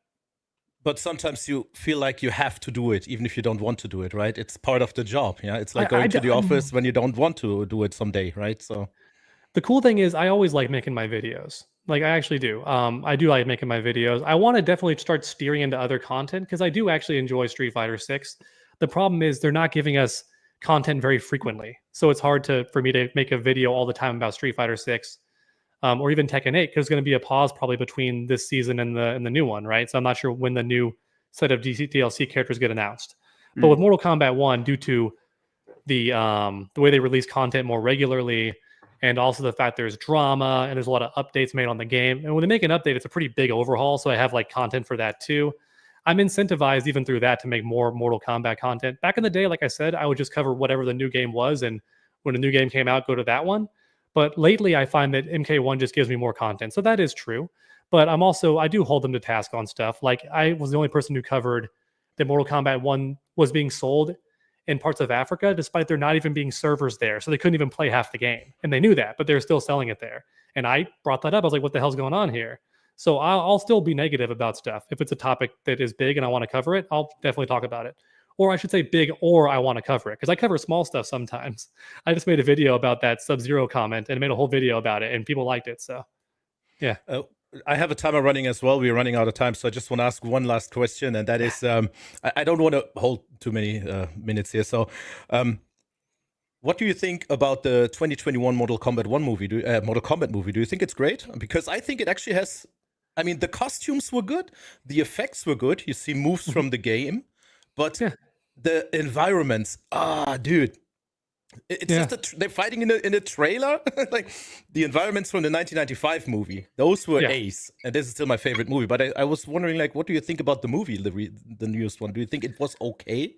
But sometimes you feel like you have to do it, even if you don't want to do it, right? It's part of the job. Yeah, it's like going to the office when you don't want to do it someday, right? So the cool thing is I always like making my videos. Like I actually do. I do like making my videos. I want to definitely start steering into other content because I do actually enjoy Street Fighter 6. The problem is they're not giving us content very frequently. So it's hard for me to make a video all the time about Street Fighter 6 or even Tekken 8 because there's going to be a pause probably between this season and the new one, right? So I'm not sure when the new set of DLC characters get announced. But with Mortal Kombat 1, due to the way they release content more regularly, and also the fact there's drama and there's a lot of updates made on the game. And when they make an update, it's a pretty big overhaul. So I have like content for that too. I'm incentivized even through that to make more Mortal Kombat content. Back in the day, like I said, I would just cover whatever the new game was. And when a new game came out, go to that one. But lately I find that MK1 just gives me more content. So that is true. But I do hold them to task on stuff. Like I was the only person who covered that Mortal Kombat 1 was being sold in parts of Africa, despite there not even being servers there. So they couldn't even play half the game. And they knew that, but they're still selling it there. And I brought that up. I was like, what the hell's going on here? So I'll still be negative about stuff. If it's a topic that is big and I want to cover it, I'll definitely talk about it. Or I should say big, or I want to cover it. Because I cover small stuff sometimes. I just made a video about that Sub-Zero comment and made a whole video about it. And people liked it. So, yeah. I have a timer running as well. We're running out of time, so I just want to ask one last question, and that is, I don't want to hold too many minutes here. So, what do you think about the 2021 Mortal Kombat movie? Do you think it's great? Because I think it actually has. I mean, the costumes were good, the effects were good. You see moves from the game, but the environments, dude. It's just they're fighting in a trailer. Like the environments from the 1995 movie, those were ace, and this is still my favorite movie. But I was wondering, like, what do you think about the movie, the newest one? Do you think it was okay?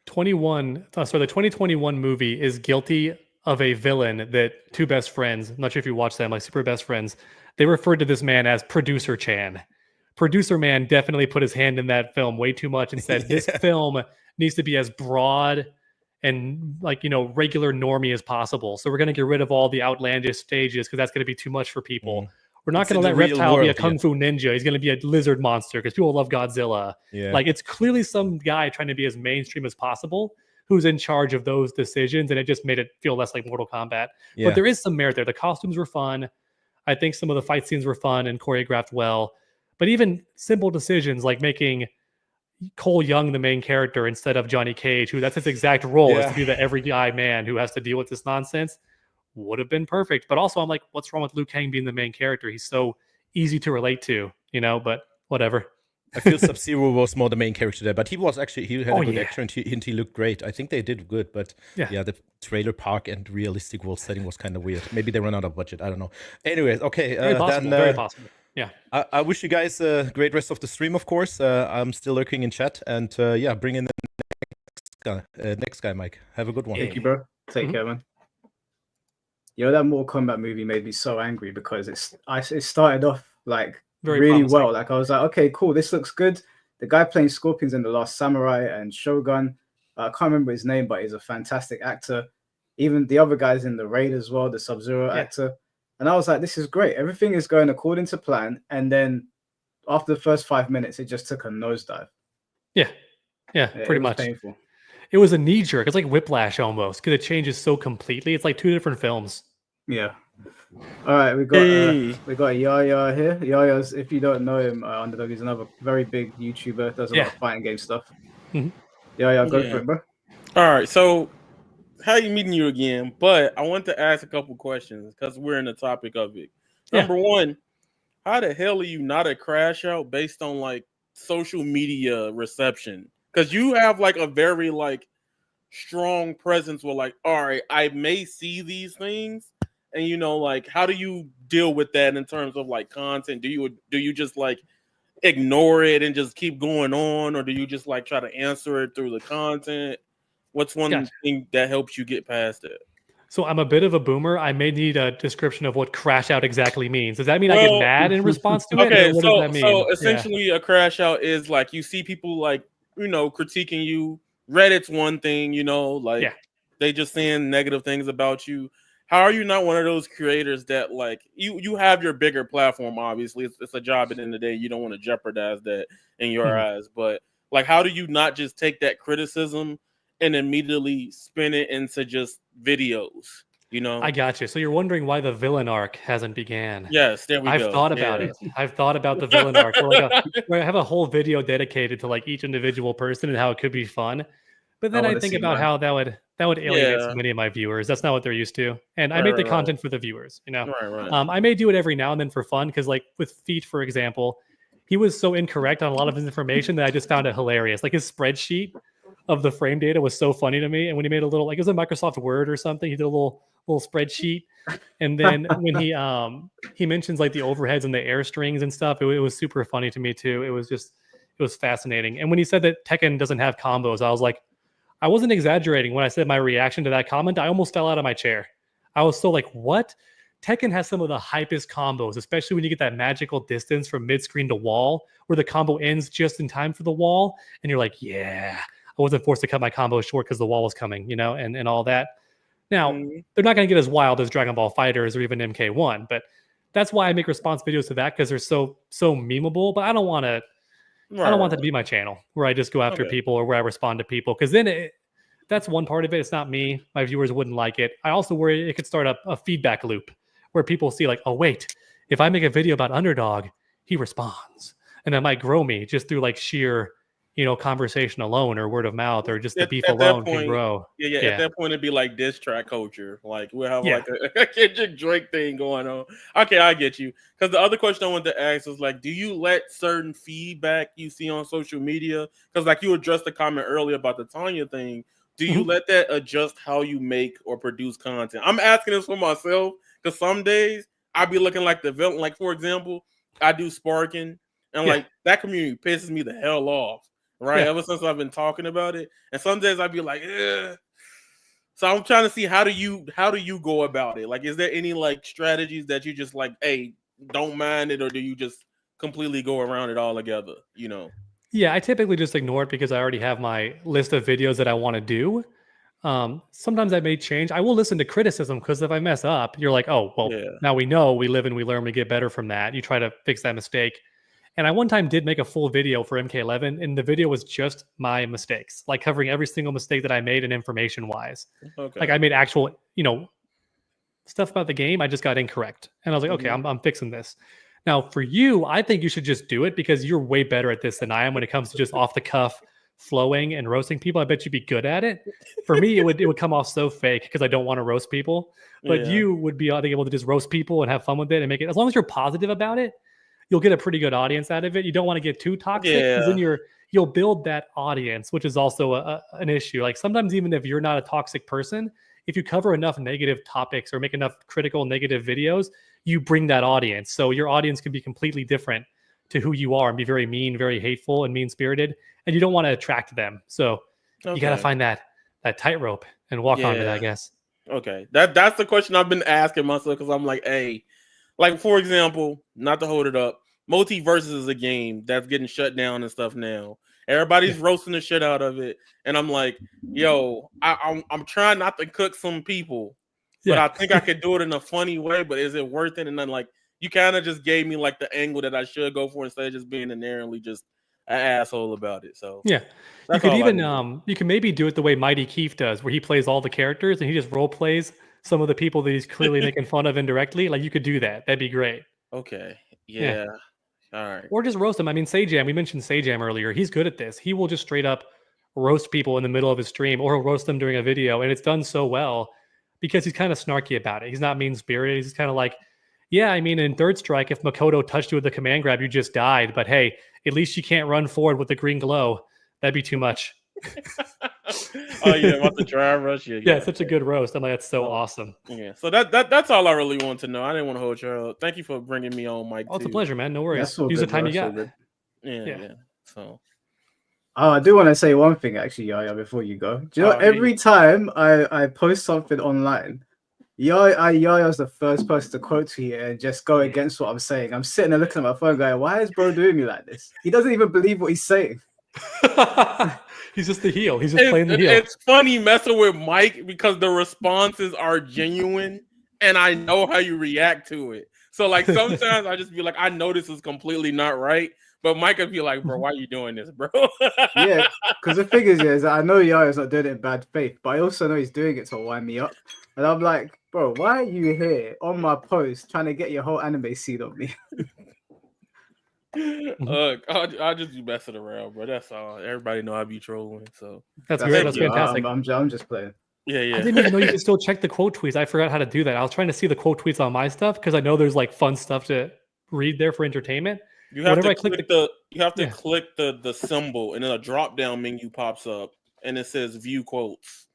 The 2021 movie is guilty of a villain that two best friends, I'm not sure if you watched them, like super best friends, they referred to this man as Producer Chan. Producer Man definitely put his hand in that film way too much and said this film needs to be as broad and like, regular normie as possible. So we're going to get rid of all the outlandish stages because that's going to be too much for people. We're not going to let Reptile be a kung fu ninja. He's going to be a lizard monster because people love Godzilla. Yeah. Like it's clearly some guy trying to be as mainstream as possible who's in charge of those decisions. And it just made it feel less like Mortal Kombat. But there is some merit there. The costumes were fun. I think some of the fight scenes were fun and choreographed well. But even simple decisions like making Cole Young the main character instead of Johnny Cage, who that's his exact role is to be the every guy man who has to deal with this nonsense, would have been perfect. But also I'm like, what's wrong with Liu Kang being the main character? He's so easy to relate to, but whatever. I feel Sub-Zero was more the main character there, but he had a good actor and he looked great. I think they did good, but the trailer park and realistic world setting was kind of weird. Maybe they ran out of budget. I don't know. Anyways, okay. Very possible. Yeah. I wish you guys a great rest of the stream, of course. I'm still lurking in chat. And bring in the next guy, Mike. Have a good one. Thank you, bro. Take care, man. That Mortal Kombat movie made me so angry because it started off like really well. Like I was like, okay, cool. This looks good. The guy playing Scorpions in The Last Samurai and Shogun, I can't remember his name, but he's a fantastic actor. Even the other guys in the Raid as well, the Sub-Zero actor. And I was like, this is great. Everything is going according to plan. And then after the first 5 minutes, it just took a nosedive. Yeah, pretty much. Painful. It was a knee jerk. It's like Whiplash almost because it changes so completely. It's like two different films. Yeah. All right, we got Yaya here. Yaya's, if you don't know him, Underdog, he's another very big YouTuber. Does a lot of fighting game stuff. Yaya, go for it, bro. All right, so how you meeting you again? But I want to ask a couple questions because we're in the topic of it. Number one, how the hell are you not a crash out based on like social media reception? Because you have like a very like strong presence with like, all right, I may see these things, and like how do you deal with that in terms of like content? Do you just like ignore it and just keep going on, or do you just like try to answer it through the content? What's one thing that helps you get past it? So I'm a bit of a boomer. I may need a description of what crash out exactly means. Does that mean I get mad in response to it? Okay, Or what does that mean? so essentially a crash out is like you see people like, critiquing you. Reddit's one thing, like they just saying negative things about you. How are you not one of those creators that like you have your bigger platform? Obviously, it's a job at the end of the day. You don't want to jeopardize that in your eyes, but like, how do you not just take that criticism and immediately spin it into just videos? I got you. So you're wondering why the villain arc hasn't began. Yes, there we go. I've thought about it. I've thought about the villain arc. Where I have a whole video dedicated to like each individual person and how it could be fun. But then I think about how that would alienate so many of my viewers. That's not what they're used to. And I make the content for the viewers, Right. I may do it every now and then for fun because like with Feet, for example, he was so incorrect on a lot of his information that I just found it hilarious. Like his spreadsheet of the frame data was so funny to me. And when he made a little, like it was a Microsoft Word or something, he did a little spreadsheet. And then when he mentions like the overheads and the air strings and stuff, it was super funny to me too. It was fascinating. And when he said that Tekken doesn't have combos, I was like, I wasn't exaggerating when I said my reaction to that comment. I almost fell out of my chair. I was so like, what? Tekken has some of the hypest combos, especially when you get that magical distance from mid-screen to wall, where the combo ends just in time for the wall. And you're like, yeah, I wasn't forced to cut my combo short because the wall was coming, and all that. Now, they're not going to get as wild as Dragon Ball Fighters or even MK1, but that's why I make response videos to that, because they're so memeable. But I don't want to that to be my channel where I just go after people or where I respond to people, because then that's one part of it. It's not me. My viewers wouldn't like it. I also worry it could start a feedback loop where people see like, oh, wait, if I make a video about Underdog, he responds. And that might grow me just through like sheer, conversation alone or word of mouth or just the beef alone can grow. Yeah. At that point, it'd be like diss track culture. Like we'll have like a Kendrick Drake thing going on. Okay, I get you. Because the other question I wanted to ask was like, do you let certain feedback you see on social media? Because like you addressed the comment earlier about the Tanya thing. Do you let that adjust how you make or produce content? I'm asking this for myself because some days I be looking like the villain. Like for example, I do sparking and like that community pisses me the hell off. Right, ever since I've been talking about it, and some days I'd be like, ugh. So I'm trying to see how do you go about it? Like, is there any like strategies that you just like, hey, don't mind it, or do you just completely go around it all together? Yeah, I typically just ignore it because I already have my list of videos that I want to do. Sometimes I may change. I will listen to criticism because if I mess up, you're like, oh, well, now we know, we live and we learn, we get better from that. You try to fix that mistake. And I one time did make a full video for MK11, and the video was just my mistakes, like covering every single mistake that I made and information-wise. Okay. Like I made actual, stuff about the game I just got incorrect. And I was like, okay, I'm fixing this. Now, for you, I think you should just do it because you're way better at this than I am when it comes to just off-the-cuff flowing and roasting people. I bet you'd be good at it. For me, it would come off so fake because I don't want to roast people. But you would be able to just roast people and have fun with it and make it, as long as you're positive about it, you'll get a pretty good audience out of it. You don't want to get too toxic because then you'll build that audience, which is also an issue. Like sometimes even if you're not a toxic person, if you cover enough negative topics or make enough critical negative videos, you bring that audience. So your audience can be completely different to who you are and be very mean, very hateful and mean-spirited. And you don't want to attract them. So you got to find that tightrope and walk on it, I guess. Okay. That's the question I've been asking myself because I'm like, hey, like, for example, not to hold it up, Multiverses is a game that's getting shut down and stuff now. Everybody's roasting the shit out of it. And I'm like, yo, I'm trying not to cook some people, but I think I could do it in a funny way, but is it worth it? And then, like, you kind of just gave me, like, the angle that I should go for instead of just being inherently just an asshole about it. So, you could even, you can maybe do it the way Mighty Keith does, where he plays all the characters and he just role plays some of the people that he's clearly making fun of indirectly. Like, you could do that. That'd be great. Okay. Yeah. All right. Or just roast them. I mean, Sajam, we mentioned Sajam earlier. He's good at this. He will just straight up roast people in the middle of his stream, or he'll roast them during a video. And it's done so well because he's kind of snarky about it. He's not mean-spirited. He's kind of like, yeah, I mean, in Third Strike, if Makoto touched you with the command grab, you just died. But hey, at least you can't run forward with the green glow. That'd be too much. Oh yeah, about the dry rush. Yeah, it's such a good roast. I'm like, that's so awesome. Yeah, so that's all I really want to know. I didn't want to hold you up. Thank you for bringing me on, Mike. Oh, it's a pleasure, man. No worries. Use the time you got. Yeah. So, I do want to say one thing actually, Yaya, before you go. Do you know every time I post something online, Yaya's the first person to quote tweet it and just go against what I'm saying. I'm sitting there looking at my phone going, why is bro doing me like this? He doesn't even believe what he's saying. He's just the heel. He's just playing the heel. It's funny messing with Mike because the responses are genuine and I know how you react to it. So like sometimes I just be like, I know this is completely not right. But Mike would be like, bro, why are you doing this, bro? Yeah, because the thing is I know Yaya's not doing it in bad faith, but I also know he's doing it to wind me up. And I'm like, bro, why are you here on my post trying to get your whole anime seed on me? I'll just be messing around, bro. That's all. Everybody know I be trolling, so that's great. That's you. fantastic. I'm just playing. Yeah. I didn't even know you could still check the quote tweets. I forgot how to do that. I was trying to see the quote tweets on my stuff because I know there's like fun stuff to read there for entertainment. You have Whenever to I click click the symbol, and then a drop down menu pops up, and it says view quotes.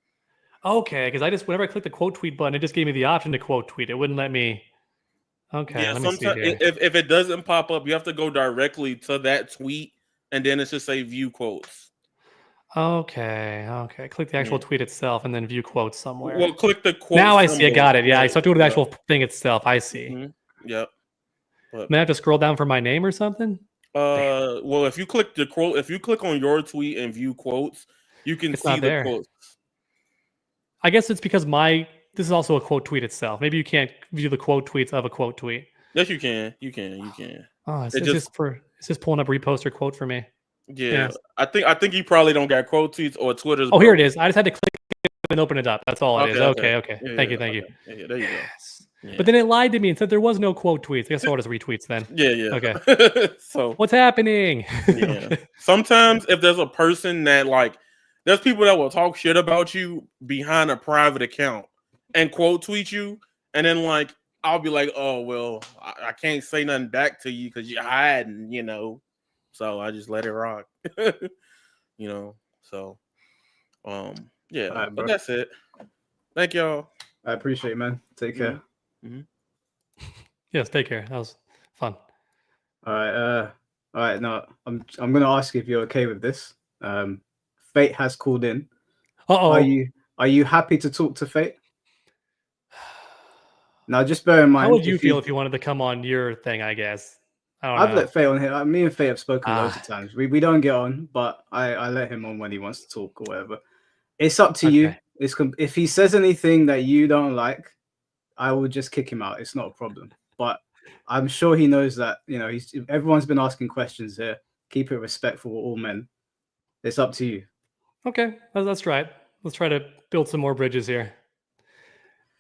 Okay, because whenever I clicked the quote tweet button, it just gave me the option to quote tweet. It wouldn't let me. Okay, Yeah, let me see sometimes here. if it doesn't pop up, you have to go directly to that tweet, and then it's just say view quotes. Okay. Click the actual tweet itself, and then view quotes somewhere. Well, click the quote. Now I see. I got it. Yeah, I start doing the actual thing itself. I see. Mm-hmm. Yep. But, May I have to scroll down for my name or something? well, if you click the quote, if you click on your tweet and view quotes, you can see the quotes. I guess it's because this is also a quote tweet itself. Maybe you can't view the quote tweets of a quote tweet. Yes, you can. You can. Oh, it's just pulling up repost or quote for me. Yeah. I think you probably don't got quote tweets or Twitter's. Oh, here it is. I just had to click it and open it up. That's all it is. Okay. Yeah, thank you. Yeah, there you go. Yeah. But then it lied to me and said there was no quote tweets. I guess I'll just retweets then. Yeah. Okay. So what's happening? Yeah. Sometimes if there's a person that like, there's people that will talk shit about you behind a private account and quote tweet you, and then like I'll be like, oh well, I can't say nothing back to you because you're hiding, So I just let it rock, So, yeah, right, but that's it. Thank y'all. I appreciate it, man. Take care. Mm-hmm. Yes, take care. That was fun. All right. Now I'm gonna ask you if you're okay with this. Fate has called in. Are you happy to talk to Fate? Now, just bear in mind. How would you feel if you wanted to come on your thing? I guess. I've let Fate on here. Me and Fate have spoken loads of times. We don't get on, but I let him on when he wants to talk or whatever. It's up to you. If he says anything that you don't like, I will just kick him out. It's not a problem. But I'm sure he knows that everyone's been asking questions here. Keep it respectful with all men. It's up to you. Okay, let's try it. Let's try to build some more bridges here.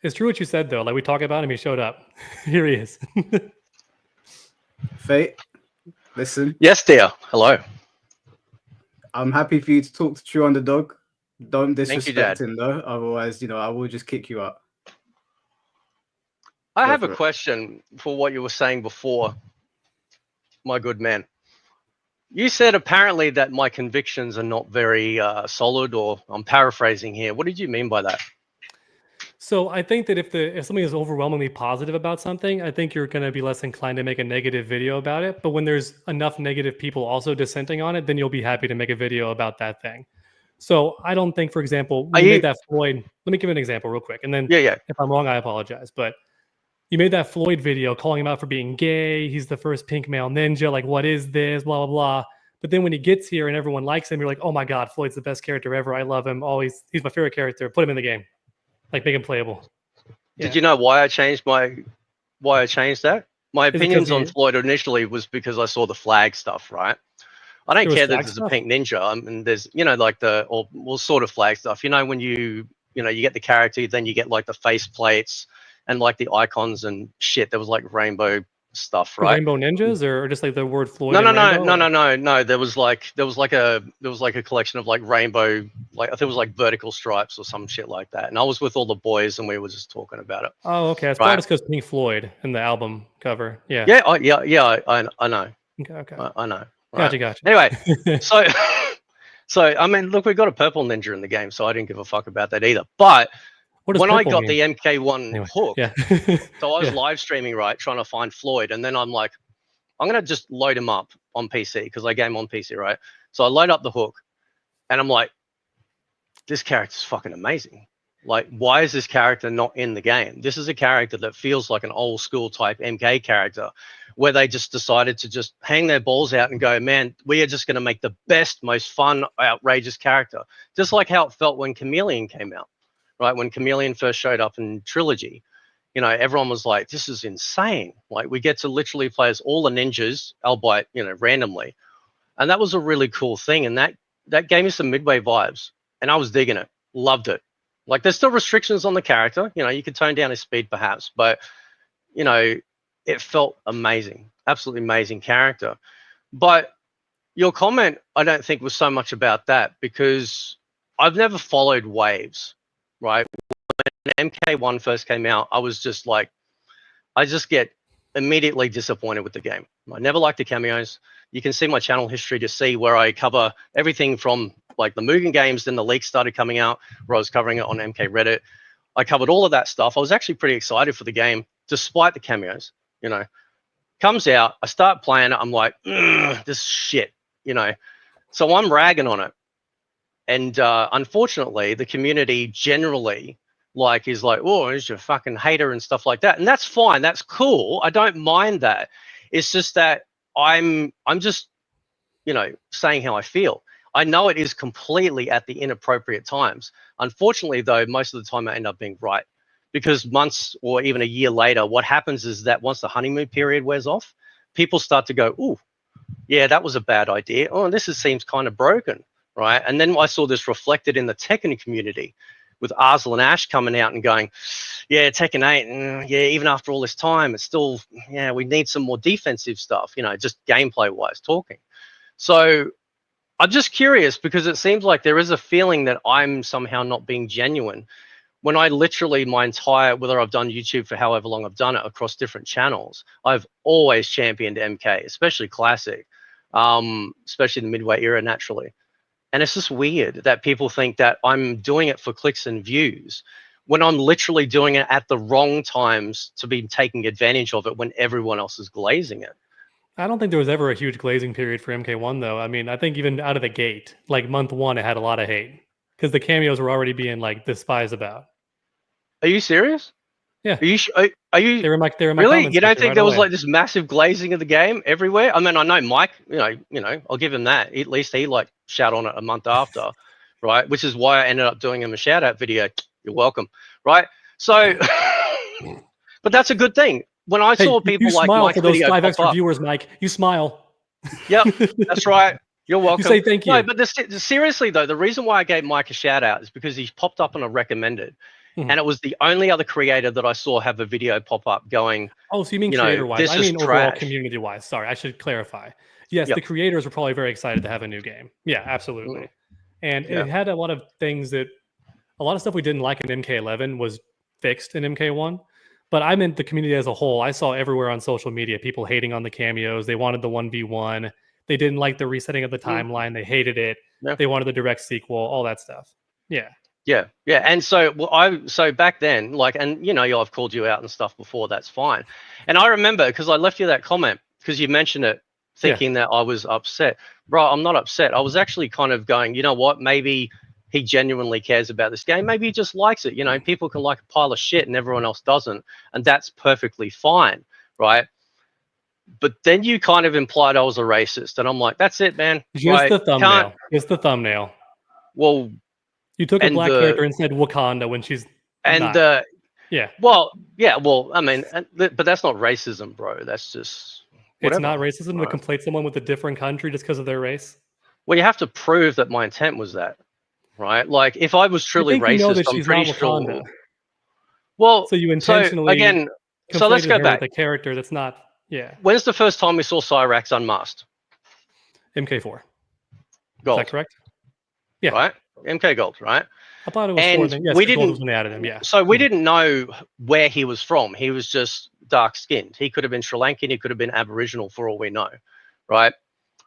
It's true what you said, though. Like, we talk about him, he showed up. Here he is. Fate, listen. Yes, dear. Hello. I'm happy for you to talk to True Underdog. Don't disrespect you, him, though. Otherwise, I will just kick you out. I have a question for what you were saying before, my good man. You said apparently that my convictions are not very solid, or I'm paraphrasing here. What did you mean by that? So I think that if something is overwhelmingly positive about something, I think you're going to be less inclined to make a negative video about it. But when there's enough negative people also dissenting on it, then you'll be happy to make a video about that thing. So I don't think, for example, you made that Floyd. Let me give an example real quick, and then if I'm wrong, I apologize. But you made that Floyd video calling him out for being gay. He's the first pink male ninja. Like, what is this? Blah, blah, blah. But then when he gets here and everyone likes him, you're like, oh my God, Floyd's the best character ever. I love him. Always, he's my favorite character. Put him in the game. Like, make him playable. Did you know why I changed that? My opinions on Floyd initially was because I saw the flag stuff, right? I don't care that there's a pink ninja. I mean, there's, like sort of flag stuff. When you get the character, then you get like the face plates and like the icons and shit. There was like rainbow stuff, right? Rainbow ninjas, or just like the word Floyd? No. There was like a collection of like rainbow, like I think it was like vertical stripes or some shit like that. And I was with all the boys and we were just talking about it. Oh, okay. It's probably just because Pink Floyd in the album cover. Yeah. Yeah. I know. Okay. I know. Right. Gotcha. Anyway, so I mean, look, we got a purple ninja in the game, so I didn't give a fuck about that either. But when I got the MK1 hook, so I was live streaming, right, trying to find Floyd, and then I'm like, I'm gonna just load him up on PC because I game on PC, right? So I load up the hook, and I'm like, this character's fucking amazing. Like, why is this character not in the game? This is a character that feels like an old school type MK character, where they just decided to just hang their balls out and go, man, we are just going to make the best, most fun, outrageous character. Just like how it felt when Chameleon came out, right? When Chameleon first showed up in Trilogy, you know, everyone was like, this is insane. Like, we get to literally play as all the ninjas, albeit, you know, randomly. And that was a really cool thing. And that gave me some Midway vibes. And I was digging it. Loved it. Like, there's still restrictions on the character. You know, you could tone down his speed perhaps. But, you know, it felt amazing. Absolutely amazing character. But your comment, I don't think, was so much about that, because I've never followed waves, right? When MK1 first came out, I was just like, I just get immediately disappointed with the game. I never liked the cameos. You can see my channel history to see where I cover everything from like the Mugen games, then the leaks started coming out where I was covering it on MK Reddit. I covered all of that stuff. I was actually pretty excited for the game, despite the cameos, you know. Comes out, I start playing it, I'm like, this shit, you know. So I'm ragging on it. And unfortunately, the community generally like is like, oh, he's a fucking hater and stuff like that. And that's fine. That's cool. I don't mind that. It's just that I'm just, you know, saying how I feel. I know it is completely at the inappropriate times. Unfortunately, though, most of the time I end up being right, because months or even a year later, what happens is that once the honeymoon period wears off, people start to go, ooh, yeah, that was a bad idea. Oh, this seems kind of broken, right? And then I saw this reflected in the Tekken community with Arzel and Ash coming out and going, yeah, Tekken 8, yeah, even after all this time, it's still, yeah, we need some more defensive stuff, you know, just gameplay-wise talking. So I'm just curious, because it seems like there is a feeling that I'm somehow not being genuine, when I literally, my entire, whether I've done YouTube for however long I've done it across different channels, I've always championed MK, especially Classic, especially the Midway era naturally. And it's just weird that people think that I'm doing it for clicks and views, when I'm literally doing it at the wrong times to be taking advantage of it when everyone else is glazing it. I don't think there was ever a huge glazing period for MK1 though. I mean, I think even out of the gate, like month one, it had a lot of hate because the cameos were already being like despised about. Are you serious? Yeah. Are you? They were in my really? comments You don't think right there was away. like this massive glazing of the game everywhere? I mean, I know Mike. You know, I'll give him that. At least he like shout on it a month after, right? Which is why I ended up doing him a shout out video. You're welcome, right? So, but that's a good thing. When I saw people like smile Mike's for those video 5 pop extra up, viewers, Mike. You smile. Yep, that's right. You're welcome. You say thank you. No, but seriously though, the reason why I gave Mike a shout out is because he popped up on a recommended. And it was the only other creator that I saw have a video pop up going, oh, so you mean creator-wise? I mean overall community-wise. Sorry, I should clarify. Yes, the creators were probably very excited to have a new game. Yeah, absolutely. And it had a lot of things that, a lot of stuff we didn't like in MK11 was fixed in MK1. But I meant the community as a whole. I saw everywhere on social media people hating on the cameos. They wanted the 1v1. They didn't like the resetting of the timeline. They hated it. They wanted the direct sequel, all that stuff. Yeah. Yeah, yeah, and so so back then, like, and you know, I've called you out and stuff before. That's fine. And I remember because I left you that comment because you mentioned it, thinking that I was upset. Bro, I'm not upset. I was actually kind of going, you know what? Maybe he genuinely cares about this game. Maybe he just likes it. You know, people can like a pile of shit and everyone else doesn't, and that's perfectly fine, right? But then you kind of implied I was a racist, and I'm like, that's it, man. Just the thumbnail. Just the thumbnail. Well. You took a black character and said Wakanda when she's not. Yeah. Well, yeah. Well, I mean, but that's not racism, bro. That's just whatever. It's not racism to conflate someone with a different country just because of their race. Well, you have to prove that my intent was that, right? Like, if I was truly racist, I'm pretty sure. Well, so you intentionally again. So let's go back. The character that's not. Yeah. When's the first time we saw Cyrax unmasked? MK4. Gold. Is that correct? Yeah. Right. MK Gold, right? I thought it was and yes, we didn't. When they added him, yeah. So we didn't know where he was from. He was just dark skinned. He could have been Sri Lankan. He could have been Aboriginal for all we know, right?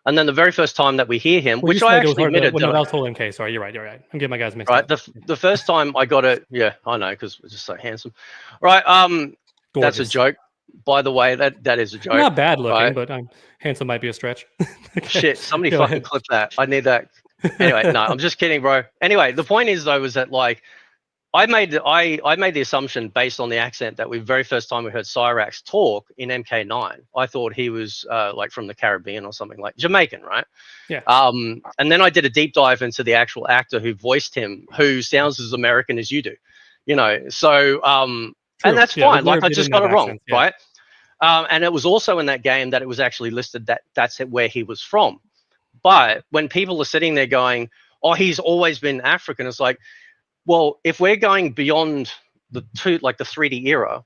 And then the very first time that we hear him, which I actually admitted, that was whole MK. Sorry, you're right. I'm getting my guys mixed up. Right. The first time I got it, yeah, I know because we're just so handsome, right? That's a joke. By the way, that is a joke. Not bad looking, but handsome might be a stretch. Shit, somebody fucking clip that. I need that. Anyway, no, I'm just kidding, bro. Anyway, the point is though, is that like I made the assumption based on the accent that very first time we heard Cyrax talk in MK9, I thought he was like from the Caribbean or something, like Jamaican, right? Yeah. And then I did a deep dive into the actual actor who voiced him, who sounds as American as you do, you know. So and that's fine. Like I just got it wrong, right? And it was also in that game that it was actually listed that that's where he was from. But when people are sitting there going, "Oh, he's always been African," it's like, well, if we're going beyond the 3D era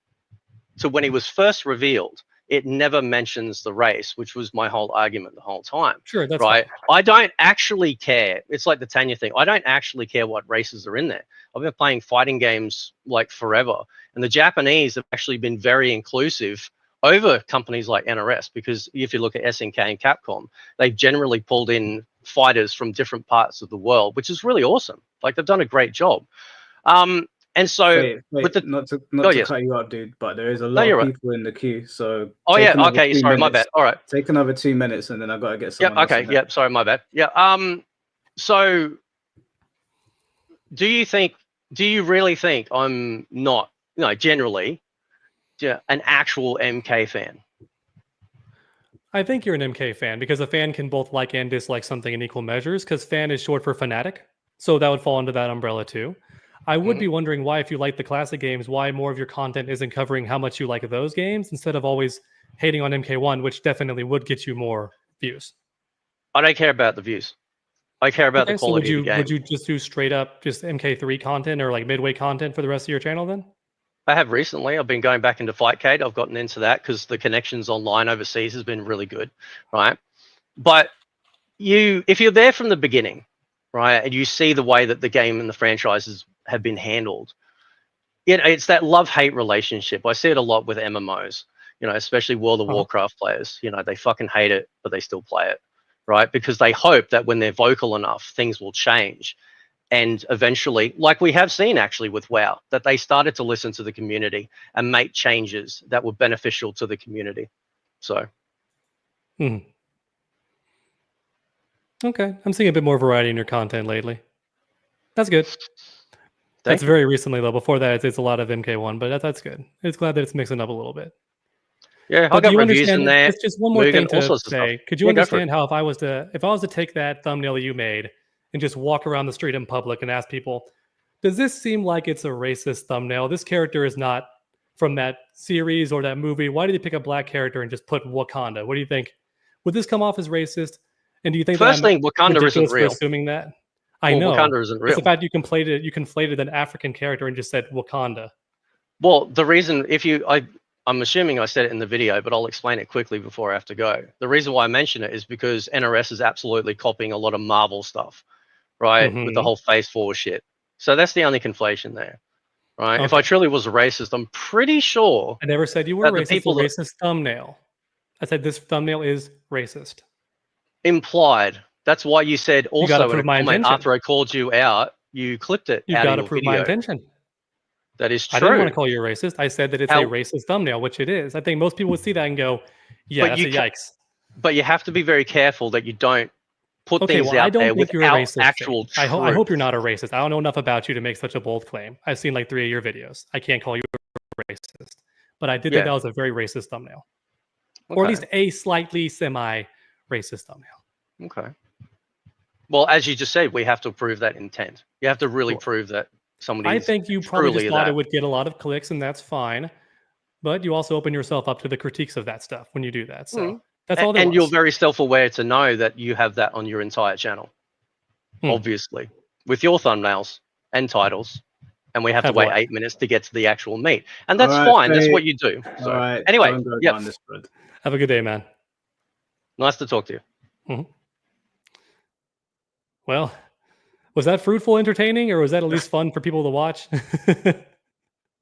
to when he was first revealed, it never mentions the race, which was my whole argument the whole time. Sure, that's right. fine. I don't actually care. It's like the Tanya thing. I don't actually care what races are in there. I've been playing fighting games like forever, and the Japanese have actually been very inclusive over companies like NRS, because if you look at SNK and Capcom, they've generally pulled in fighters from different parts of the world, which is really awesome. Like, they've done a great job. And so with the not to cut you up, dude, but there is a lot of people in the queue. So okay, sorry, my bad. All right, take another 2 minutes, and then I gotta get someone. Okay, sorry, my bad. Yeah. So do you really think I'm not, generally, an actual MK fan? I think you're an MK fan, because a fan can both like and dislike something in equal measures, because fan is short for fanatic. So that would fall under that umbrella too. I would be wondering why, if you like the classic games, why more of your content isn't covering how much you like those games, instead of always hating on MK1, which definitely would get you more views. I don't care about the views. I care about the quality of the game. Would you just do straight up just MK3 content or like midway content for the rest of your channel then? I have recently. I've been going back into Fightcade. I've gotten into that because the connections online overseas has been really good, right? But if you're there from the beginning, right, and you see the way that the game and the franchises have been handled, it's that love-hate relationship. I see it a lot with MMOs, especially World of Warcraft players. They fucking hate it, but they still play it, right? Because they hope that when they're vocal enough, things will change. And eventually, like we have seen actually with WoW, that they started to listen to the community and make changes that were beneficial to the community. So. Okay. I'm seeing a bit more variety in your content lately. That's good. That's very recently, though. Before that, it's a lot of MK1, but that's good. It's glad that it's mixing up a little bit. Yeah, I got reviews in there. It's just one more thing to say. Could you understand how if I was to take that thumbnail you made and just walk around the street in public and ask people, does this seem like it's a racist thumbnail? This character is not from that series or that movie. Why did they pick a black character and just put Wakanda? What do you think? Would this come off as racist? And do you think Wakanda isn't real? Assuming that, I know Wakanda isn't real. It's the fact you conflated an African character and just said Wakanda. Well, the reason, I'm assuming I said it in the video, but I'll explain it quickly before I have to go. The reason why I mention it is because NRS is absolutely copying a lot of Marvel stuff, right? With the whole Phase 4 shit. So that's the only conflation there, right? Okay. If I truly was a racist, I'm pretty sure. I never said you were racist. It's a racist thumbnail. I said this thumbnail is racist. Implied. That's why you said also in a comment after I called you out, you clipped it. You got to prove my intention. That is true. I didn't want to call you a racist. I said that it's a racist thumbnail, which it is. I think most people would see that and go, yeah, that's a yikes. But you have to be very careful that you don't put things out there without actual truth. I hope you're not a racist. I don't know enough about you to make such a bold claim. I've seen like 3 of your videos. I can't call you a racist. But I did think that was a very racist thumbnail. Okay. Or at least a slightly semi-racist thumbnail. Okay. Well, as you just said, we have to prove that intent. You have to really prove that somebody. I think you probably just thought it would get a lot of clicks, and that's fine. But you also open yourself up to the critiques of that stuff when you do that. So that's all. And you're very self-aware to know that you have that on your entire channel, obviously, with your thumbnails and titles. And we have to wait 8 minutes to get to the actual meat, and that's fine. That's what you do. So anyway, have a good day, man. Nice to talk to you. Well, was that fruitful, entertaining, or was that at least fun for people to watch?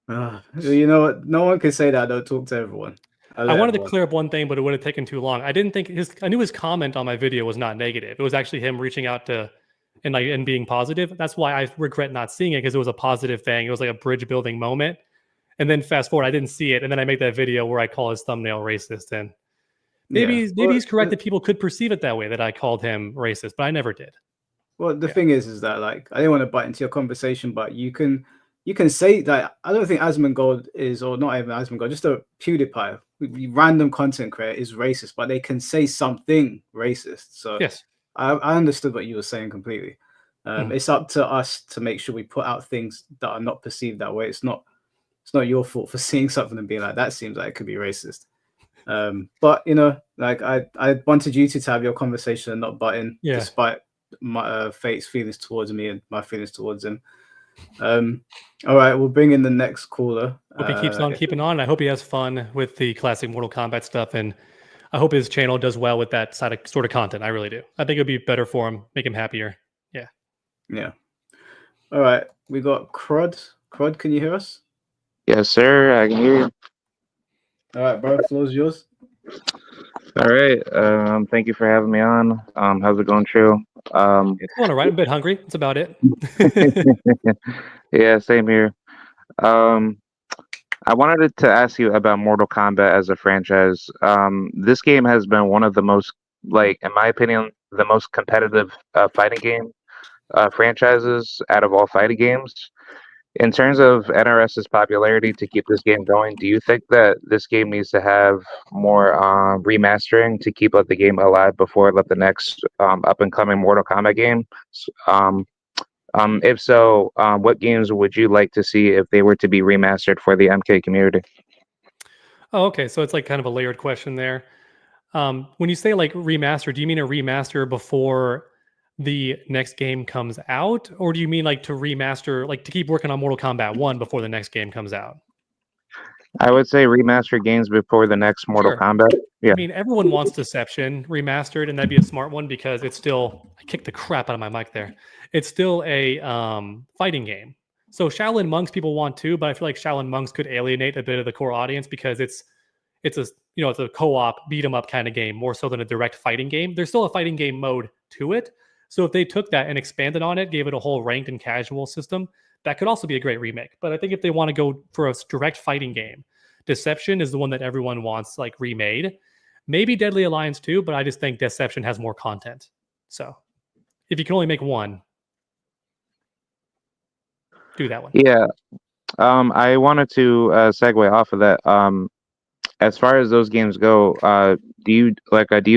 You know what? No one can say that. Don't talk to everyone. I wanted to clear up one thing, but it would have taken too long. I knew his comment on my video was not negative. It was actually him reaching out to and being positive. That's why I regret not seeing it, because it was a positive thing. It was like a bridge building moment. And then fast forward, I didn't see it, and then I made that video where I call his thumbnail racist. And maybe he's correct that people could perceive it that way, that I called him racist, but I never did. Well, the thing is that, like, I didn't want to bite into your conversation, but you can you can say that. I don't think Asmongold is, or not even Asmongold, just a PewDiePie, random content creator is racist, but they can say something racist. So Yes. I understood what you were saying completely. It's up to us to make sure we put out things that are not perceived that way. It's not your fault for seeing something and being like, that seems like it could be racist. But you know, like I wanted you to have your conversation and not butt in, despite my Fate's feelings towards me and my feelings towards him. All right, we'll bring in the next caller. Hope he keeps on keeping on. I hope he has fun with the classic Mortal Kombat stuff, and I hope his channel does well with that sort of content. I really do. I think it would be better for him, make him happier. Yeah. Yeah. All right, we got Crud. Crud, can you hear us? Yes, sir. I can hear you. All right, bro. Floor's yours. All right. Thank you for having me on. How's it going, True? It's going all right. I'm a bit hungry. That's about it. Yeah, same here. I wanted to ask you about Mortal Kombat as a franchise. This game has been one of the most, like, in my opinion, the most competitive fighting game franchises out of all fighting games. In terms of NRS's popularity to keep this game going, do you think that this game needs to have more remastering to keep the game alive before it let the next up and coming Mortal Kombat game? If so, what games would you like to see if they were to be remastered for the MK community? Oh, okay. So it's like kind of a layered question there. When you say like remaster, do you mean a remaster before the next game comes out, or do you mean like to remaster, like to keep working on Mortal Kombat 1 before the next game comes out? I would say remaster games before the next Mortal Kombat. Yeah. I mean, everyone wants Deception remastered, and that'd be a smart one because it's still, I kicked the crap out of my mic there. It's still a fighting game. So Shaolin Monks people want too, but I feel like Shaolin Monks could alienate a bit of the core audience because it's a, you know, it's a co-op beat 'em up kind of game more so than a direct fighting game. There's still a fighting game mode to it. So if they took that and expanded on it, gave it a whole ranked and casual system, that could also be a great remake. But I think if they want to go for a direct fighting game, Deception is the one that everyone wants like remade. Maybe Deadly Alliance too, but I just think Deception has more content. So if you can only make one, do that one. Yeah. I wanted to segue off of that. As far as those games go, do you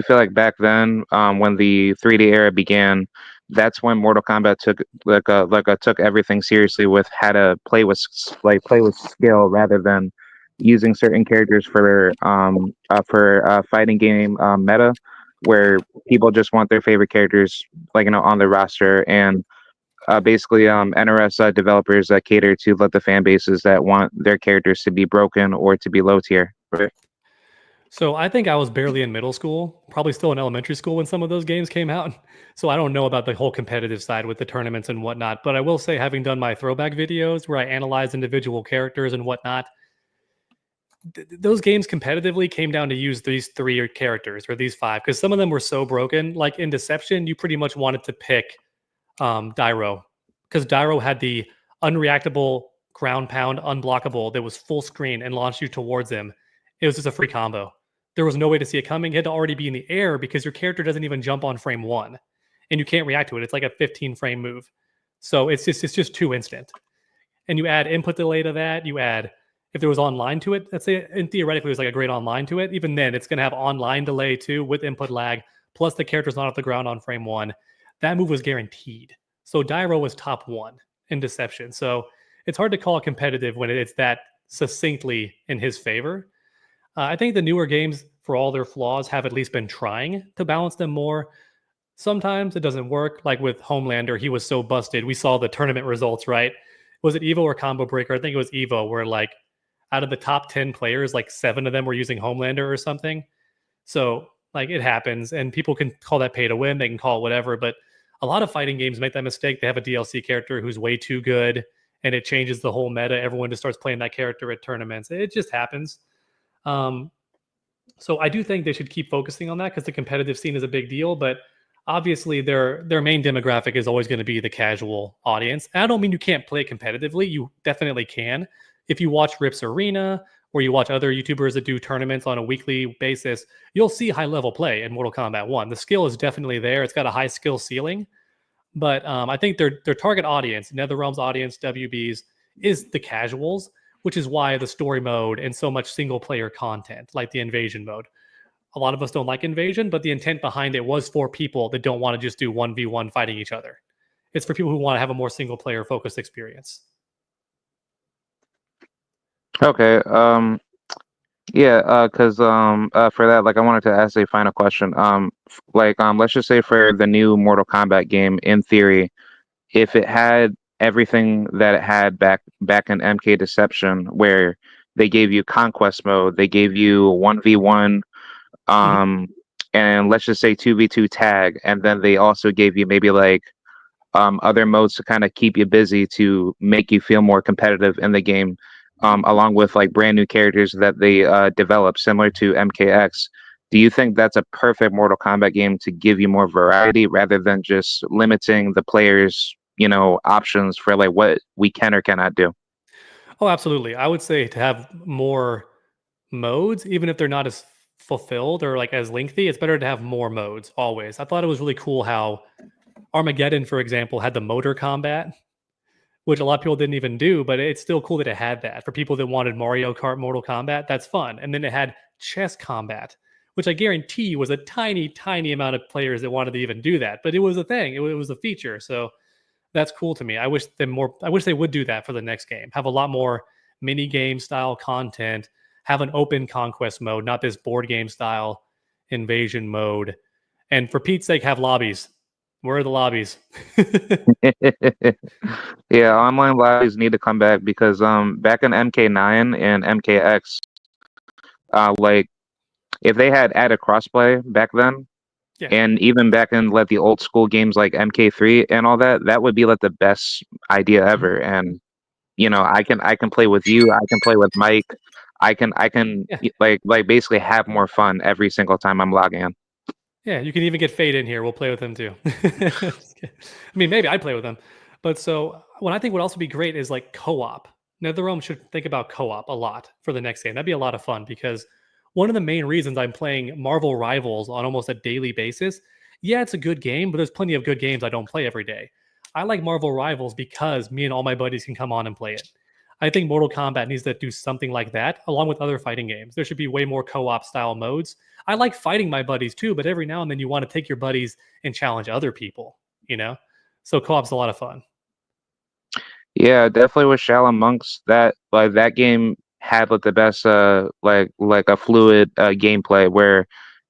feel like back then, when the 3D era began, that's when Mortal Kombat took everything seriously with how to play with skill rather than using certain characters for fighting game meta, where people just want their favorite characters on their roster, and basically NRS developers that cater to the fan bases that want their characters to be broken or to be low tier. Right. So I think I was barely in middle school, probably still in elementary school when some of those games came out. So I don't know about the whole competitive side with the tournaments and whatnot. But I will say, having done my throwback videos where I analyze individual characters and whatnot, those games competitively came down to use these 3 characters or these 5 because some of them were so broken. Like in Deception, you pretty much wanted to pick Dyro because Dyro had the unreactable ground pound unblockable that was full screen and launched you towards him. It was just a free combo. There was no way to see it coming. It had to already be in the air because your character doesn't even jump on frame 1 and you can't react to it. It's like a 15 frame move. So it's just too instant. And you add input delay to that. You add, if there was online to it, let's say, and theoretically there's like a great online to it, even then it's going to have online delay too with input lag, plus the character's not off the ground on frame 1. That move was guaranteed. So Dyro was top 1 in Deception. So it's hard to call it competitive when it's that succinctly in his favor. I think the newer games, for all their flaws, have at least been trying to balance them more. Sometimes it doesn't work. Like with Homelander, he was so busted. We saw the tournament results, right? Was it Evo or Combo Breaker? I think it was Evo, where like out of the top 10 players, like 7 of them were using Homelander or something. So like it happens, and people can call that pay to win. They can call it whatever, but a lot of fighting games make that mistake. They have a DLC character who's way too good, and it changes the whole meta. Everyone just starts playing that character at tournaments. It just happens. So I do think they should keep focusing on that because the competitive scene is a big deal, but obviously their main demographic is always going to be the casual audience. And I don't mean you can't play competitively. You definitely can. If you watch Rips Arena or you watch other YouTubers that do tournaments on a weekly basis, you'll see high level play in Mortal Kombat 1. The skill is definitely there. It's got a high skill ceiling, but I think their target audience, NetherRealm's audience, WB's, is the casuals, which is why the story mode and so much single player content, like the invasion mode. A lot of us don't like invasion, but the intent behind it was for people that don't want to just do 1v1 fighting each other. It's for people who want to have a more single player focused experience. Okay. Yeah. Because for that, like, I wanted to ask a final question. Let's just say for the new Mortal Kombat game, in theory, if it had everything that it had back in MK Deception, where they gave you conquest mode, they gave you 1v1, and let's just say 2v2 tag, and then they also gave you maybe like other modes to kind of keep you busy to make you feel more competitive in the game, along with like brand new characters that they develop similar to MKX. Do you think that's a perfect Mortal Kombat game to give you more variety rather than just limiting the players, options for like what we can or cannot do? Oh, absolutely. I would say to have more modes, even if they're not as fulfilled or like as lengthy, it's better to have more modes always. I thought it was really cool how Armageddon, for example, had the motor combat, which a lot of people didn't even do, but it's still cool that it had that. For people that wanted Mario Kart Mortal Kombat, that's fun. And then it had chess combat, which I guarantee was a tiny, tiny amount of players that wanted to even do that. But it was a thing. It was a feature. So that's cool to me. I wish they would do that for the next game. Have a lot more mini game style content. Have an open conquest mode, not this board game style invasion mode. And for Pete's sake, have lobbies. Where are the lobbies? Yeah, online lobbies need to come back because back in MK9 and MKX, like if they had added crossplay back then, Yeah. and even back in like the old school games like MK3 and all that, that would be like the best idea ever. And I can play with you, I can play with Mike, I can Yeah. like basically have more fun every single time I'm logging in. Yeah, you can even get Fade in here. We'll play with him too. I mean, maybe I'd play with him. But so what I think would also be great is like co-op. NetherRealm should think about co-op a lot for the next game. That'd be a lot of fun because one of the main reasons I'm playing Marvel Rivals on almost a daily basis, yeah, it's a good game, but there's plenty of good games I don't play every day. I like Marvel Rivals because me and all my buddies can come on and play it. I think Mortal Kombat needs to do something like that, along with other fighting games. There should be way more co-op style modes. I like fighting my buddies too, but every now and then you want to take your buddies and challenge other people, So co-op's a lot of fun. Yeah, definitely with Shaolin Monks. That game had like the best like a fluid gameplay where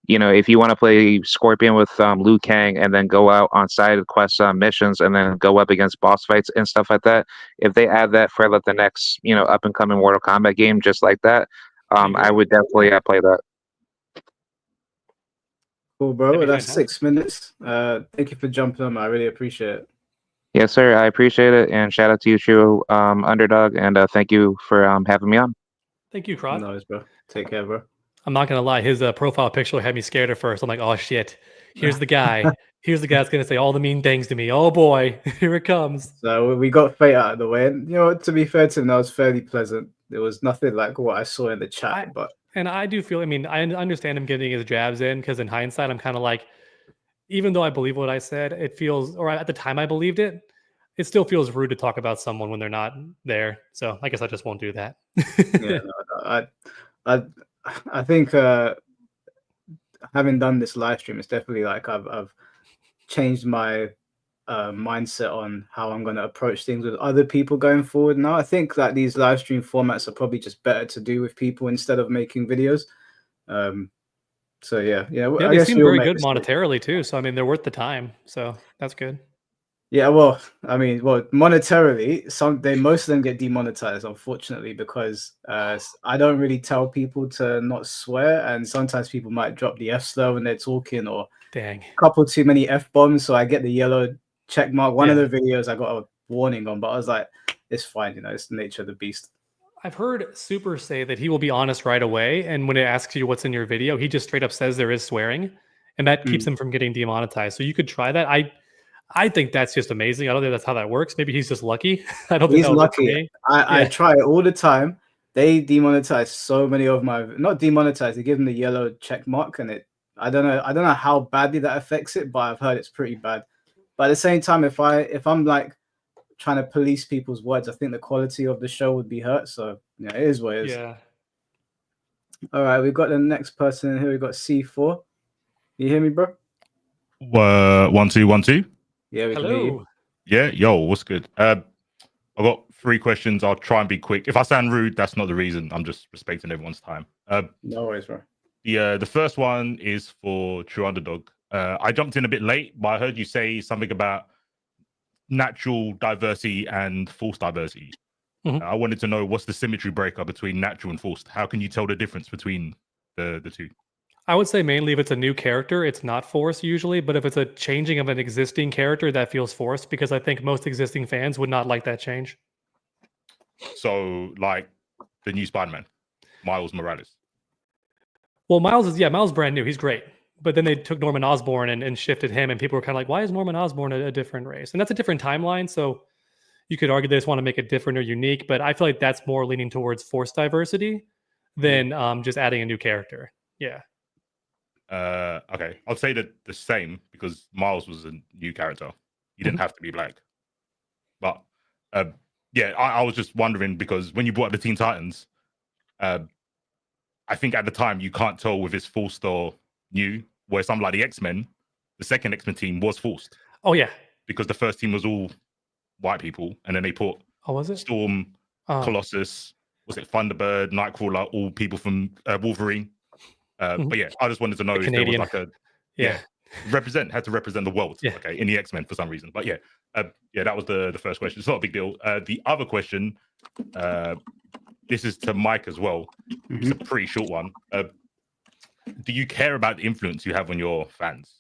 if you want to play Scorpion with Liu Kang and then go out on side quest missions and then go up against boss fights and stuff like that, if they add that for like the next up and coming Mortal Kombat game just like that, I would definitely play that. Cool, bro. That's 6 minutes. Thank you for jumping on. I really appreciate it. Yes, sir. I appreciate it, and shout out to you, True Underdog, and thank you for having me on. Thank you, Crod. No, bro. Take care, bro. I'm not gonna lie. His profile picture had me scared at first. I'm like, oh shit. Here's the guy. Here's the guy that's gonna say all the mean things to me. Oh boy, here it comes. So we got Fate out of the way, and to be fair to him, that was fairly pleasant. There was nothing like what I saw in the chat, And I do feel. I mean, I understand him getting his jabs in because in hindsight, I'm kind of like, even though I believe what I said, it feels, or at the time I believed it, it still feels rude to talk about someone when they're not there. So I guess I just won't do that. I think having done this live stream, it's definitely like I've changed my mindset on how I'm going to approach things with other people going forward. Now I think that these live stream formats are probably just better to do with people instead of making videos. So yeah, they seem very good monetarily too. So I mean, they're worth the time. So that's good. Yeah, well, I mean, monetarily, most of them get demonetized, unfortunately, because I don't really tell people to not swear, and sometimes people might drop the F slur when they're talking, or a couple too many F bombs, so I get the yellow check mark. One of the videos I got a warning on, but I was like, it's fine, it's the nature of the beast. I've heard Super say that he will be honest right away, and when it asks you what's in your video, he just straight up says there is swearing, and that keeps him from getting demonetized. So you could try that. I think that's just amazing. I don't think that's how that works. Maybe he's just lucky. I don't think he's lucky. I try it all the time. They demonetize so many of my, not demonetize, they give them the yellow check mark, and I don't know how badly that affects it, but I've heard it's pretty bad. But at the same time, if I'm like trying to police people's words, I think the quality of the show would be hurt. So yeah, it is what it is. Yeah. All right, we've got the next person in here. We've got C4. You hear me, bro? 1 2 1 2. Yeah, we can hear you. Hello. Yeah, yo, what's good? I've got 3 questions. I'll try and be quick. If I sound rude, that's not the reason. I'm just respecting everyone's time. No worries, bro. The first one is for True Underdog. I jumped in a bit late, but I heard you say something about natural diversity and false diversity. I wanted to know, what's the symmetry breaker between natural and forced? How can you tell the difference between the two? I would say mainly if it's a new character, it's not forced usually, but if it's a changing of an existing character, that feels forced, because I think most existing fans would not like that change. So, like the new Spider-Man, Miles Morales. Well, Miles is brand new. He's great. But then they took Norman Osborn and shifted him, and people were kind of like, why is Norman Osborn a different race? And that's a different timeline, so you could argue they just want to make it different or unique, but I feel like that's more leaning towards forced diversity than just adding a new character. Yeah. Okay, I'll say that the same, because Miles was a new character. He didn't have to be black. But yeah, I was just wondering, because when you brought up the Teen Titans, I think at the time you can't tell if it's forced or new, where something like the X-Men, the second X-Men team was forced. Oh, yeah. Because the first team was all white people, and then they put was it? Storm, Colossus, was it Thunderbird, Nightcrawler, all people from Wolverine. But yeah, I just wanted to know if there was like a had to represent the world, okay, in the X-Men for some reason. But yeah, that was the first question. It's not a big deal. The other question, this is to Mike as well. It's a pretty short one. Do you care about the influence you have on your fans?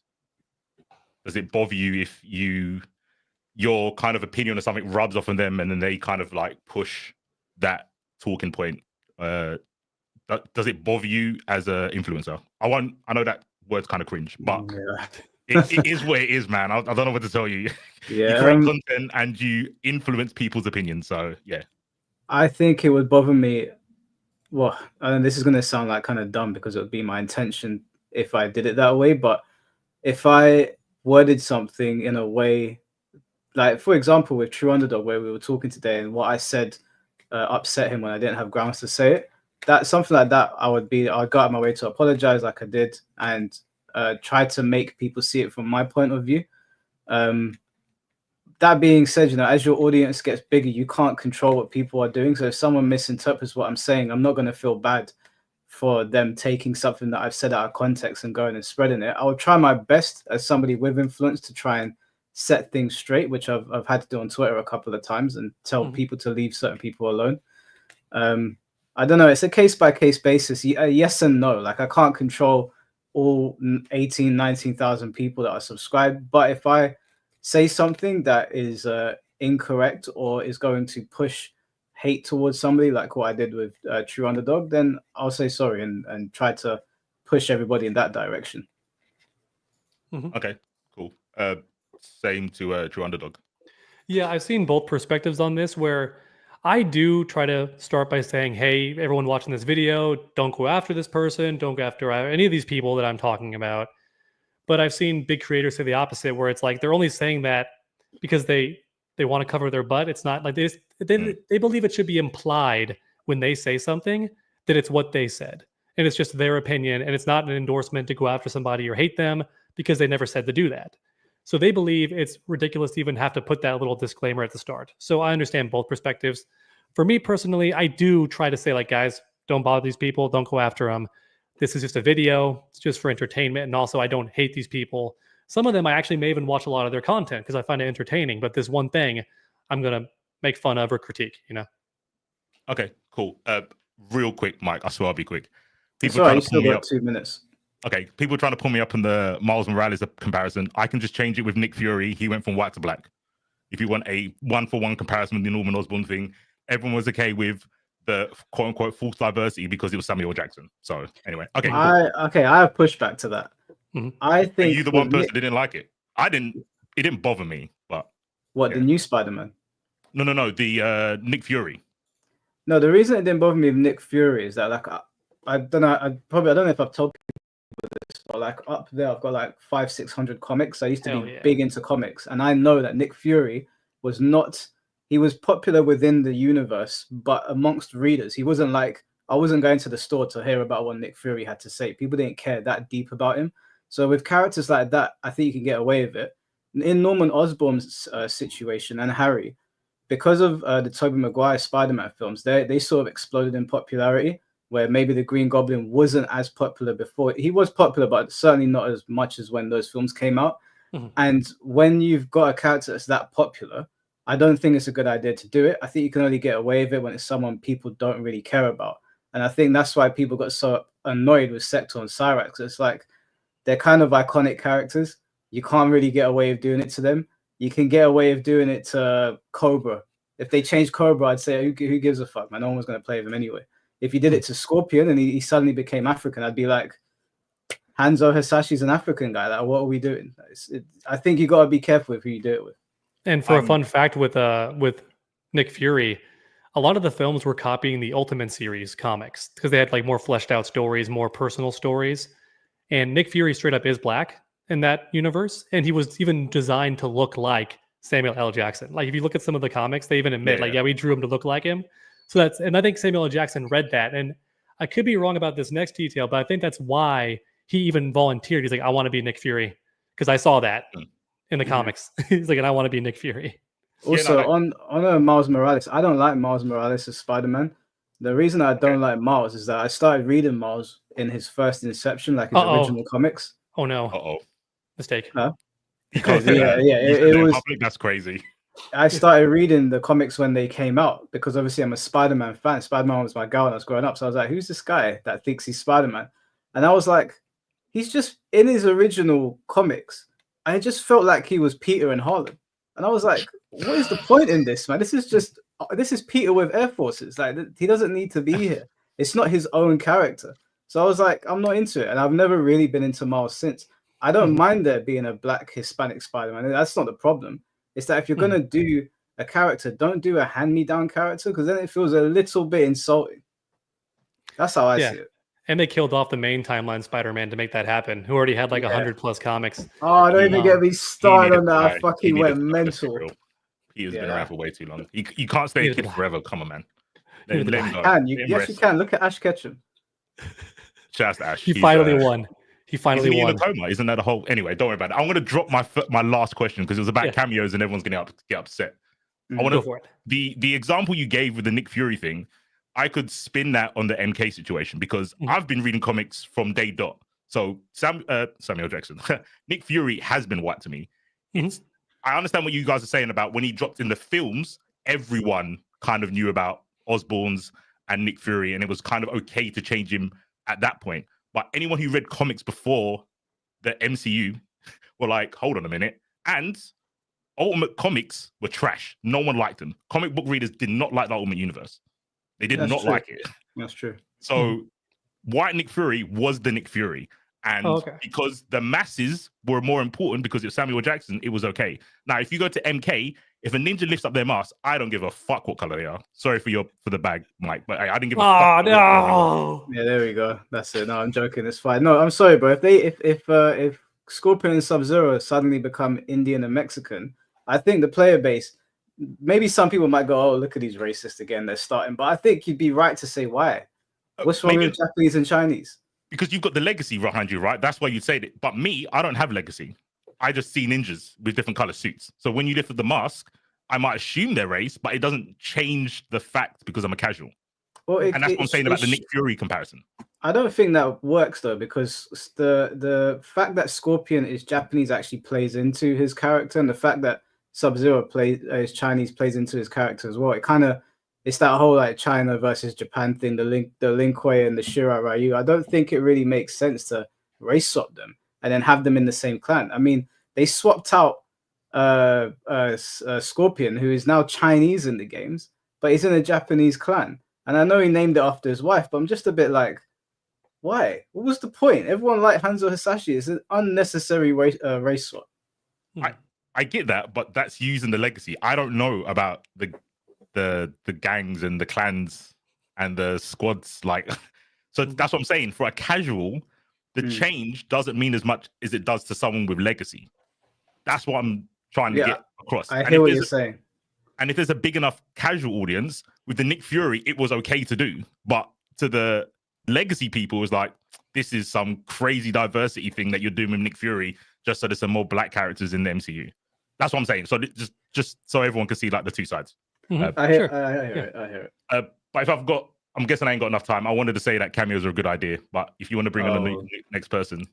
Does it bother you if your kind of opinion or something rubs off on them, and then they kind of like push that talking point? Does it bother you as an influencer? I know that word's kind of cringe, but it is what it is, man. I don't know what to tell you. Yeah, you create content and you influence people's opinions. So yeah, I think it would bother me. Well, and this is going to sound like kind of dumb, because it would be my intention if I did it that way. But if I worded something in a way, like for example with True Underdog, where we were talking today, and what I said upset him when I didn't have grounds to say it, that something like that, I'd go out of my way to apologize, like I did, and try to make people see it from my point of view. That being said, as your audience gets bigger, you can't control what people are doing. So if someone misinterprets what I'm saying, I'm not going to feel bad for them taking something that I've said out of context and going and spreading it. I will try my best as somebody with influence to try and set things straight, which I've had to do on Twitter a couple of times, and tell people to leave certain people alone. I don't know. It's a case-by-case basis. Yes and no. Like, I can't control all 18, 19,000 people that are subscribed. But if I say something that is incorrect or is going to push hate towards somebody, like what I did with True Underdog, then I'll say sorry and try to push everybody in that direction. Okay, cool. Same to True Underdog. Yeah, I've seen both perspectives on this, where I do try to start by saying, hey, everyone watching this video, don't go after this person, don't go after any of these people that I'm talking about. But I've seen big creators say the opposite, where it's like they're only saying that because they want to cover their butt. It's not like they believe it should be implied when they say something that it's what they said. And it's just their opinion, and it's not an endorsement to go after somebody or hate them because they never said to do that. So they believe it's ridiculous to even have to put that little disclaimer at the start. So I understand both perspectives. For me personally, I do try to say, like, guys, don't bother these people. Don't go after them. This is just a video. It's just for entertainment. And also, I don't hate these people. Some of them I actually may even watch a lot of their content because I find it entertaining. But this one thing I'm going to make fun of or critique, Okay, cool. Real quick, Mike. I swear I'll be quick. People trying to pull me up. 2 minutes. Okay, people trying to pull me up in the Miles Morales comparison. I can just change it with Nick Fury. He went from white to black. If you want a one-for-one comparison with the Norman Osborn thing, everyone was okay with the quote-unquote false diversity because it was Samuel Jackson. So anyway, okay. Cool. I have pushback to that. I think Are you the one person that didn't like it? I didn't. It didn't bother me. But what, the new Spider-Man? No. The Nick Fury. No, the reason it didn't bother me with Nick Fury is that, like, I don't know. I don't know if I've told people this, but like up there, I've got like 500-600 comics. I used to be big into comics, and I know that Nick Fury was not he was popular within the universe, but amongst readers, he wasn't like, I wasn't going to the store to hear about what Nick Fury had to say. People didn't care that deep about him. So with characters like that, I think you can get away with it. In Norman Osborn's situation and Harry, because of the Tobey Maguire Spider-Man films, they sort of exploded in popularity, where maybe the Green Goblin wasn't as popular before. He was popular, but certainly not as much as when those films came out. And when you've got a character that's that popular, I don't think it's a good idea to do it. I think you can only get away with it when it's someone people don't really care about. And I think that's why people got so annoyed with Sector and Cyrax. It's like, they're kind of iconic characters. You can't really get away with doing it to them. You can get away with doing it to Cobra. If they changed Cobra, I'd say, who gives a fuck, man? No one was going to play with him anyway. If you did it to Scorpion and he suddenly became African, I'd be like, Hanzo Hasashi's an African guy. Like, what are we doing? I think you got to be careful with who you do it with. And for a fun fact with Nick Fury, a lot of the films were copying the Ultimate series comics because they had like more fleshed out stories, more personal stories. And Nick Fury straight up is black in that universe, and he was even designed to look like Samuel L. Jackson. Like if you look at some of the comics, they even admit, we drew him to look like him. So and I think Samuel L. Jackson read that, and I could be wrong about this next detail, but I think that's why he even volunteered. He's like, I want to be Nick Fury because I saw that in the comics. He's like, and I want to be Nick Fury. Also, on Miles Morales, I don't like Miles Morales as Spider-Man. The reason I don't like Miles is that I started reading Miles in his first Inception, like his original comics. Oh no! Mistake. Huh? It was. Public, that's crazy. I started reading the comics when they came out because obviously I'm a Spider-Man fan. Spider-Man was my girl when I was growing up, so I was like, "Who's this guy that thinks he's Spider-Man?" And I was like, "He's just in his original comics." I just felt like he was Peter in Harlem, and I was like, "What is the point in this, man? This is Peter with Air Forces. Like he doesn't need to be here. It's not his own character." So I was like, I'm not into it, and I've never really been into Miles since. I don't mind there being a black Hispanic Spider-Man. That's not the problem. It's that if you're gonna do a character, don't do a hand-me-down character because then it feels a little bit insulting. That's how I see it. And they killed off the main timeline Spider-Man to make that happen, who already had like 100+ comics. Oh, don't even get me started on that. I fucking went mental. Peter's been around for way too long. You can't stay a kid forever. Come on, man. Yes, you can. Look at Ash Ketchum. Shout out to Ash. He finally won. He finally won. Isn't that a whole? Anyway, don't worry about it. I'm going to drop my last question because it was about cameos and everyone's going to get upset. I want to go for it. The example you gave with the Nick Fury thing, I could spin that on the MK situation because I've been reading comics from day dot. So Samuel Jackson, Nick Fury has been white to me. I understand what you guys are saying about when he dropped in the films, everyone kind of knew about Osborn's and Nick Fury, and it was kind of okay to change him at that point. But anyone who read comics before the MCU were like, hold on a minute. And Ultimate comics were trash. No one liked them. Comic book readers did not like the Ultimate Universe. They did not like it. That's true. So white Nick Fury was the Nick Fury. And because the masses were more important because it's Samuel Jackson, it was okay. Now, if you go to MK, if a ninja lifts up their mask, I don't give a fuck what color they are. Sorry for the bag, Mike, but I didn't give a fuck. No. Yeah, there we go. That's it. No, I'm joking. It's fine. No, I'm sorry, bro. If Scorpion and Sub-Zero suddenly become Indian and Mexican, I think the player base, maybe some people might go, "Oh, look at these racists again. They're starting." But I think you'd be right to say why. What's wrong with Japanese and Chinese? Because you've got the legacy behind you, right? That's why you say it. But me, I don't have legacy. I just see ninjas with different color suits. So when you lift up the mask, I might assume their race, but it doesn't change the fact because I'm a casual. Well, and that's what I'm saying about the Nick Fury comparison. I don't think that works though, because the fact that Scorpion is Japanese actually plays into his character, and the fact that Sub-Zero is Chinese plays into his character as well. It's that whole like China versus Japan thing, the Lin Kuei and the Shirai Ryu. I don't think it really makes sense to race swap them and then have them in the same clan. I mean, they swapped out Scorpion, who is now Chinese in the games, but he's in a Japanese clan. And I know he named it after his wife, but I'm just a bit like, why? What was the point? Everyone liked Hanzo Hasashi. It's an unnecessary race swap. I get that, but that's using the legacy. I don't know about the gangs and the clans and the squads, so that's what I'm saying. For a casual, the change doesn't mean as much as it does to someone with legacy. That's what I'm trying to get across. I hear what you're saying. And if there's a big enough casual audience with the Nick Fury, it was okay to do. But to the legacy people, it was like, this is some crazy diversity thing that you're doing with Nick Fury just so there's some more black characters in the MCU. That's what I'm saying. So just so everyone can see like the two sides. I hear it. But if I'm guessing I ain't got enough time. I wanted to say that cameos are a good idea, but if you want to bring on the next person,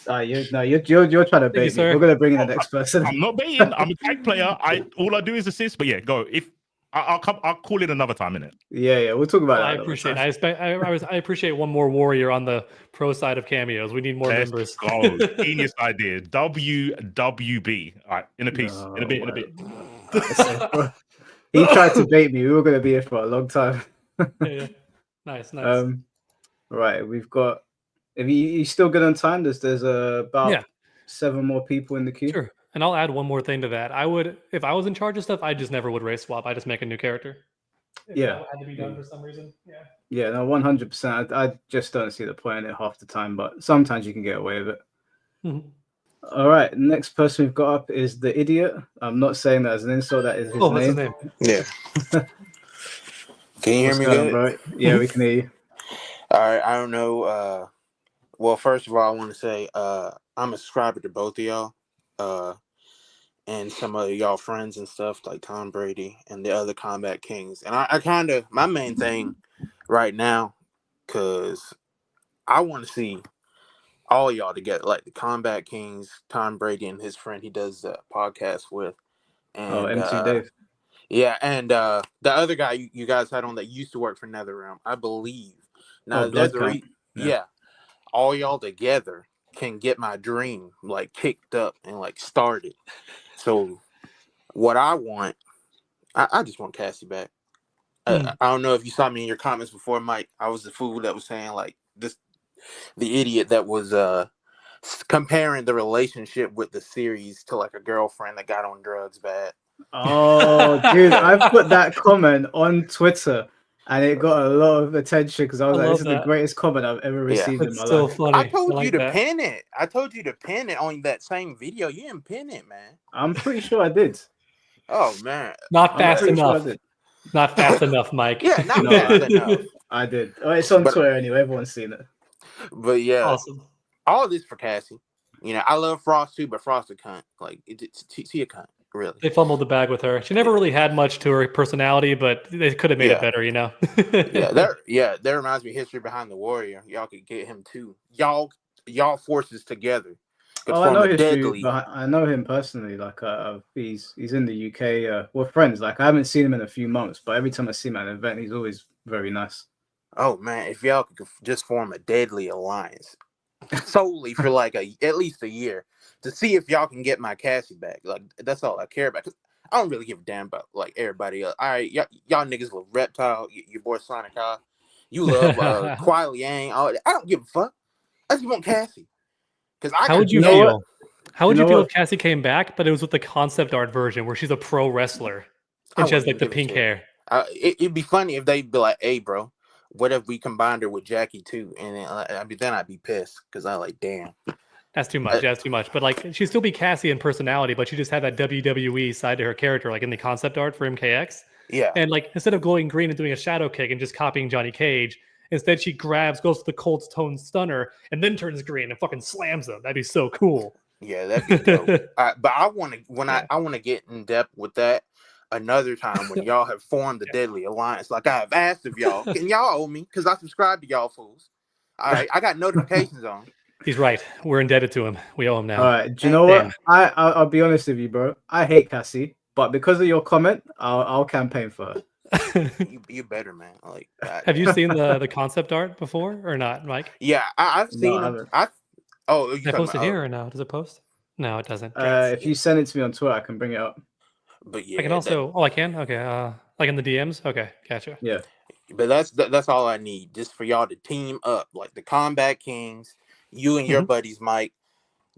you're trying to bait me. We're gonna bring in the next person. I'm not baiting. I'm a tank player. All I do is assist. But yeah, go. If I'll call it another time, innit? Yeah, we'll talk about that. I appreciate one more warrior on the pro side of cameos. We need more members. Oh, genius idea. WWB. All right, in a piece. In a bit. He tried to bait me. We were gonna be here for a long time. Yeah. Nice. Right, we've got. If you still good on time, there's about 7 more people in the queue. Sure. And I'll add one more thing to that. I would, if I was in charge of stuff, I just never would race swap. I just make a new character. If that had to be done for some reason. Yeah. Yeah, no, 100%. I just don't see the point in it half the time, but sometimes you can get away with it. Mm-hmm. All right, next person we've got up is the idiot. I'm not saying that as an insult. That is his name. That's his name. Yeah. Can you hear me good? Bro? Yeah, we can hear you. All right. I don't know. Well, first of all, I want to say I'm a subscriber to both of y'all. And some of y'all friends and stuff like Tom Brady and the other Combat Kings. And I kind of, my main thing right now, because I want to see all y'all together, like the Combat Kings, Tom Brady and his friend he does the podcast with. And, MC Dave. Yeah, and the other guy you guys had on that used to work for NetherRealm, I believe. Now, yeah, all y'all together can get my dream like kicked up and like started. So what I want, I just want Cassie back. I don't know if you saw me in your comments before, Mike. I was the fool that was saying like the idiot that was comparing the relationship with the series to like a girlfriend that got on drugs bad. Oh, dude, I put that comment on Twitter and it got a lot of attention because I was like, this is the greatest comment I've ever received in my life. So funny. I told you to pin it. I told you to pin it on that same video. You didn't pin it, man. I'm pretty sure I did. Oh, man. Not fast enough. Not fast enough, Mike. Yeah, not fast enough. I did. Oh, it's on Twitter anyway. Everyone's seen it. But yeah, awesome. All this for Cassie. You know, I love Frost too, but Frost a cunt. Like, she a cunt. Really. They fumbled the bag with her. She never really had much to her personality, but they could have made it better, you know? That reminds me of History Behind the Warrior. Y'all could get him too. Y'all forces together. I know History. I know him personally. Like, he's in the UK. We're friends. Like, I haven't seen him in a few months, but every time I see him at an event, he's always very nice. Oh man, if y'all could just form a deadly alliance solely for like at least a year to see if y'all can get my Cassie back. Like, that's all I care about. Cause I don't really give a damn about like everybody else. All right, y'all niggas love Reptile, your boy Sonic High. You love Quiet Yang. I don't give a fuck. I just want Cassie. Cause how would you feel? How would you feel if Cassie came back, but it was with the concept art version where she's a pro wrestler and she has like the pink hair? It'd be funny if they'd be like, "Hey, bro, what if we combined her with Jackie too?" And then I'd be pissed because I like, damn. That's too much. That's too much. But like, she'd still be Cassie in personality, but she just had that WWE side to her character, like in the concept art for MKX. Yeah. And like, instead of going green and doing a shadow kick and just copying Johnny Cage, instead she goes to the Colts Tone Stunner and then turns green and fucking slams them. That'd be so cool. Yeah, that'd be dope. But I want to get in depth with that another time when y'all have formed the Deadly Alliance. Like I have asked of y'all, can y'all owe me? Because I subscribe to y'all fools. All right, I got notifications on. He's right. We're indebted to him. We owe him now. All right. Do you know what? I'll be honest with you, bro. I hate Cassie, but because of your comment, I'll campaign for her. You better, man. Like, have you seen the concept art before or not, Mike? Yeah, I've seen them. Did I post it here or no? Does it post? No, it doesn't. If you send it to me on Twitter, I can bring it up. But yeah, I can also. I can. Okay. Like in the DMs. Okay, gotcha. Yeah. But that's all I need, just for y'all to team up, like the Combat Kings. You and your buddies, Mike,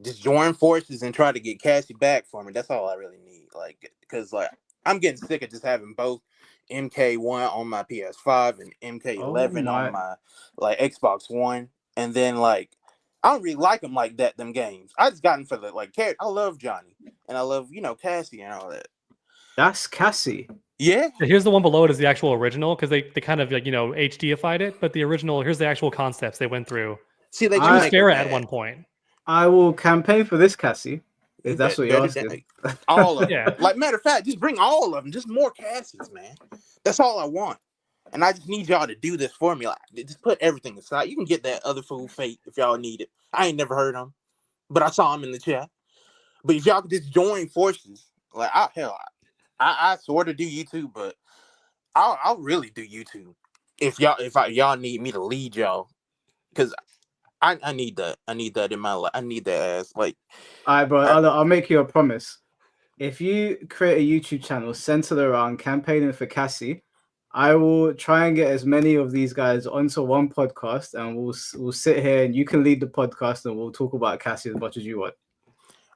just join forces and try to get Cassie back for me. That's all I really need. Like, because like I'm getting sick of just having both MK1 on my PS5 and MK11 on my like Xbox One, and then like I don't really like them like that. Them games I just got them for the like character. I love Johnny and I love Cassie and all that. That's Cassie. Yeah. Here's the one below it is the actual original because they kind of like HDified it, but the original here's the actual concepts they went through. See, they she was Farrah at one point. I will campaign for this Cassie if that's what you're asking. All of them. Like matter of fact, just bring all of them. Just more Cassies, man. That's all I want. And I just need y'all to do this for me. Like, just put everything aside. You can get that other fool Fate if y'all need it. I ain't never heard him, but I saw him in the chat. But if y'all could just join forces, like I sort of do YouTube, but I'll really do YouTube if y'all need me to lead y'all, because I need that. I need that in my life. I need that ass. Like, all right, bro. I'll make you a promise. If you create a YouTube channel centered around campaigning for Cassie, I will try and get as many of these guys onto one podcast, and we'll sit here and you can lead the podcast, and we'll talk about Cassie as much as you want.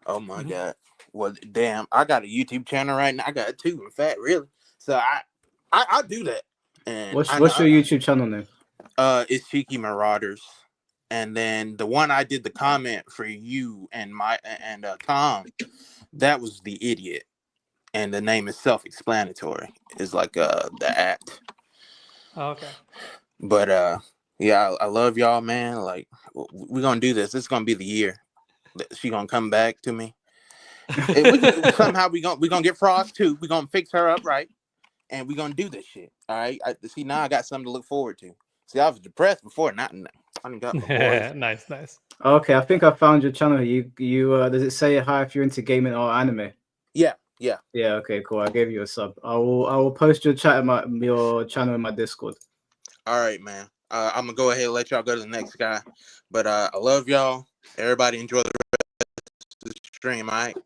Oh my god! Well, damn, I got a YouTube channel right now. I got 2, in fact, really. So I do that. And what's your YouTube channel name? It's Cheeky Marauders, and then the one I did the comment for you and Tom, that was the idiot. And the name is self-explanatory. It's like the act. Oh, okay. But yeah, I love y'all, man. Like, we're gonna do this. This is gonna be the year that she gonna come back to me. Somehow we gonna get Frost too. We're gonna fix her up right, and we're gonna do this shit. All right. See, now I got something to look forward to. See, I was depressed before. I didn't got my boys. Nice. Okay, I think I found your channel. You does it say hi if you're into gaming or anime? Yeah. Okay, cool. I gave you a sub. I will post your your channel in my Discord. All right, man. I'm gonna go ahead and let y'all go to the next guy. But I love y'all. Everybody enjoy the rest of the stream. All right.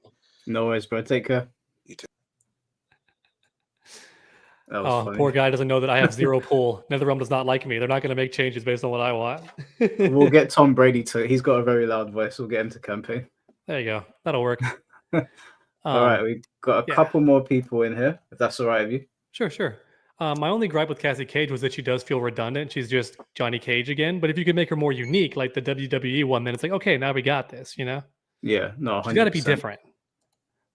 No worries, bro. Take care. You too. Funny. Poor guy doesn't know that I have 0 pull. NetherRealm does not like me. They're not going to make changes based on what I want. We'll get Tom Brady to. He's got a very loud voice. We'll get him to campaign. There you go. That'll work. All right, we got a couple more people in here. If that's all right with you. Sure. My only gripe with Cassie Cage was that she does feel redundant. She's just Johnny Cage again. But if you could make her more unique, like the WWE one, then it's like, okay, now we got this. Yeah. No. 100%. She's got to be different.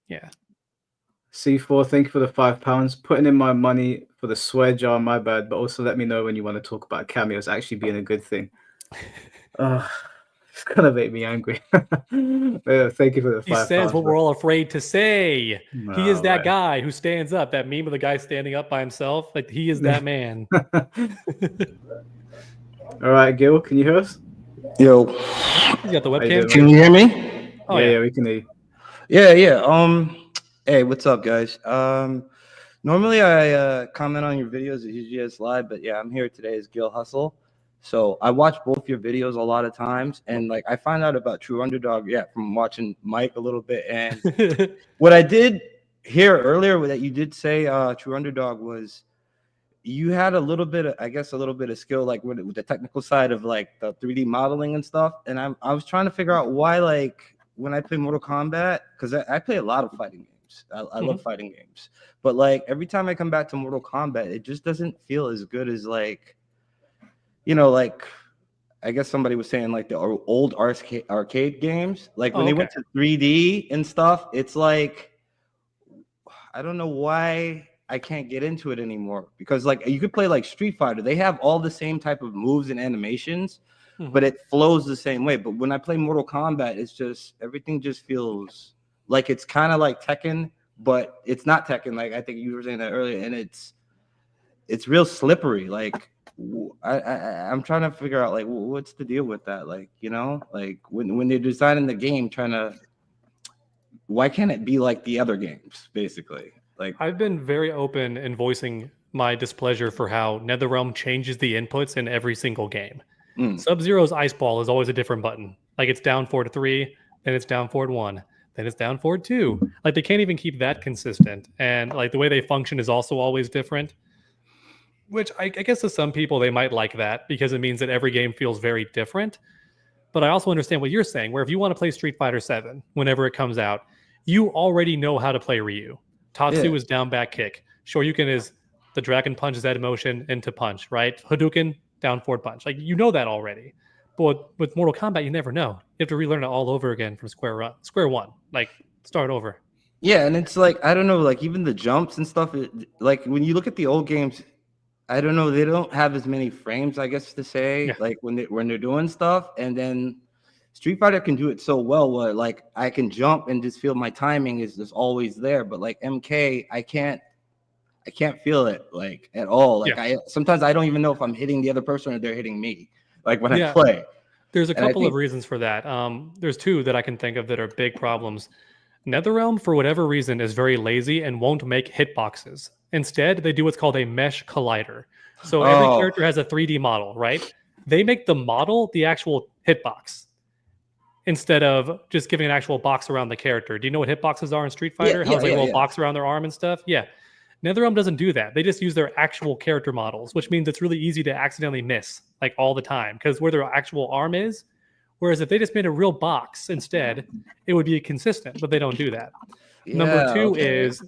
Yeah. C4, thank you for the £5. Putting in my money for the swear jar, my bad. But also let me know when you want to talk about cameos actually being a good thing. It's gonna make me angry. Thank you for the £5. He says what we're all afraid to say. He is that guy who stands up. That meme of the guy standing up by himself. Like, he is that man. All right, Gil, can you hear us? Yo. You got the webcam. Can you hear me? Oh, yeah, we can hear you. Yeah. Hey, what's up, guys? Normally I comment on your videos at UGS Live, but yeah, I'm here today as Gil Hustle. So I watch both your videos a lot of times, and like I find out about True Underdog, from watching Mike a little bit. And what I did hear earlier that you did say True Underdog was you had a little bit of skill like with the technical side of like the 3D modeling and stuff. And I was trying to figure out why, like when I play Mortal Kombat, because I play a lot of fighting games. I love fighting games, but like every time I come back to Mortal Kombat, it just doesn't feel as good as like. Like I guess somebody was saying like the old arcade games, like when they went to 3D and stuff, it's like, I don't know why I can't get into it anymore, because like you could play like Street Fighter. They have all the same type of moves and animations, but it flows the same way. But when I play Mortal Kombat, it's just, everything just feels like it's kind of like Tekken, but it's not Tekken. Like I think you were saying that earlier, and it's real slippery. Like I'm trying to figure out like what's the deal with that, like like when they're designing the game, why can't it be like the other games basically? Like I've been very open in voicing my displeasure for how NetherRealm changes the inputs in every single game. Sub-Zero's ice ball is always a different button. Like it's down forward 3, then it's down forward 1, then it's down forward 2. Like they can't even keep that consistent, and like the way they function is also always different. Which I guess to some people, they might like that because it means that every game feels very different. But I also understand what you're saying, where if you want to play Street Fighter 7, whenever it comes out, you already know how to play Ryu. Tatsu is down back kick. Shoryuken is the dragon punch Z motion into punch, right? Hadouken, down forward punch. Like, you know that already. But with Mortal Kombat, you never know. You have to relearn it all over again from square one. Like, start over. Yeah, and it's like I don't know, like even the jumps and stuff. Like when you look at the old games, I don't know, they don't have as many frames, I guess to say, Yeah. like when they're doing stuff, and then Street Fighter can do it so well where like I can jump and just feel my timing is just always there, but like MK, I can't feel it like at all. Like Yeah. I sometimes I don't even know if I'm hitting the other person or they're hitting me. Like when I Yeah. play. There's a And I couple of think reasons for that. There's two that I can think of that are big problems. NetherRealm, for whatever reason, is very lazy and won't make hitboxes. Instead, they do what's called a mesh collider. So every Oh. character has a 3D model, right? They make the model the actual hitbox instead of just giving an actual box around the character. Do you know what hitboxes are in Street Fighter? How it's like a little box around their arm and stuff? Yeah. NetherRealm doesn't do that. They just use their actual character models, which means it's really easy to accidentally miss like all the time because where their actual arm is. Whereas if they just made a real box instead, it would be consistent, but they don't do that. Number two is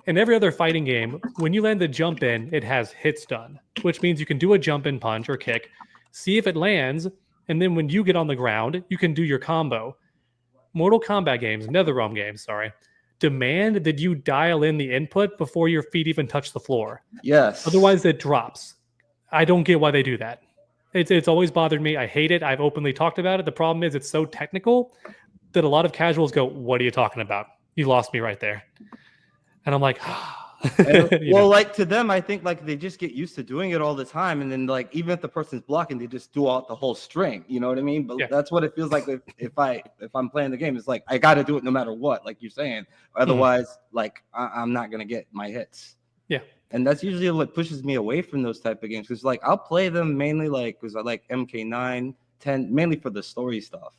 in every other fighting game, when you land the jump in, it has hits done, which means you can do a jump in punch or kick, see if it lands, and then when you get on the ground, you can do your combo. Mortal Kombat games, NetherRealm games, sorry, demand that you dial in the input before your feet even touch the floor. Yes. Otherwise, it drops. I don't get why they do that. It's always bothered me. I hate it. I've openly talked about it. The problem is it's so technical that a lot of casuals go, "What are you talking about? You lost me right there." And I'm like, well, like to them, I think like they just get used to doing it all the time, and then like even if the person's blocking, they just do out the whole string. You know what I mean? But that's what it feels like if I'm playing the game. It's like I got to do it no matter what, like you're saying. Otherwise, like I'm not gonna get my hits. Yeah. And that's usually what pushes me away from those type of games because like I'll play them mainly like because I like MK9, 10, mainly for the story stuff.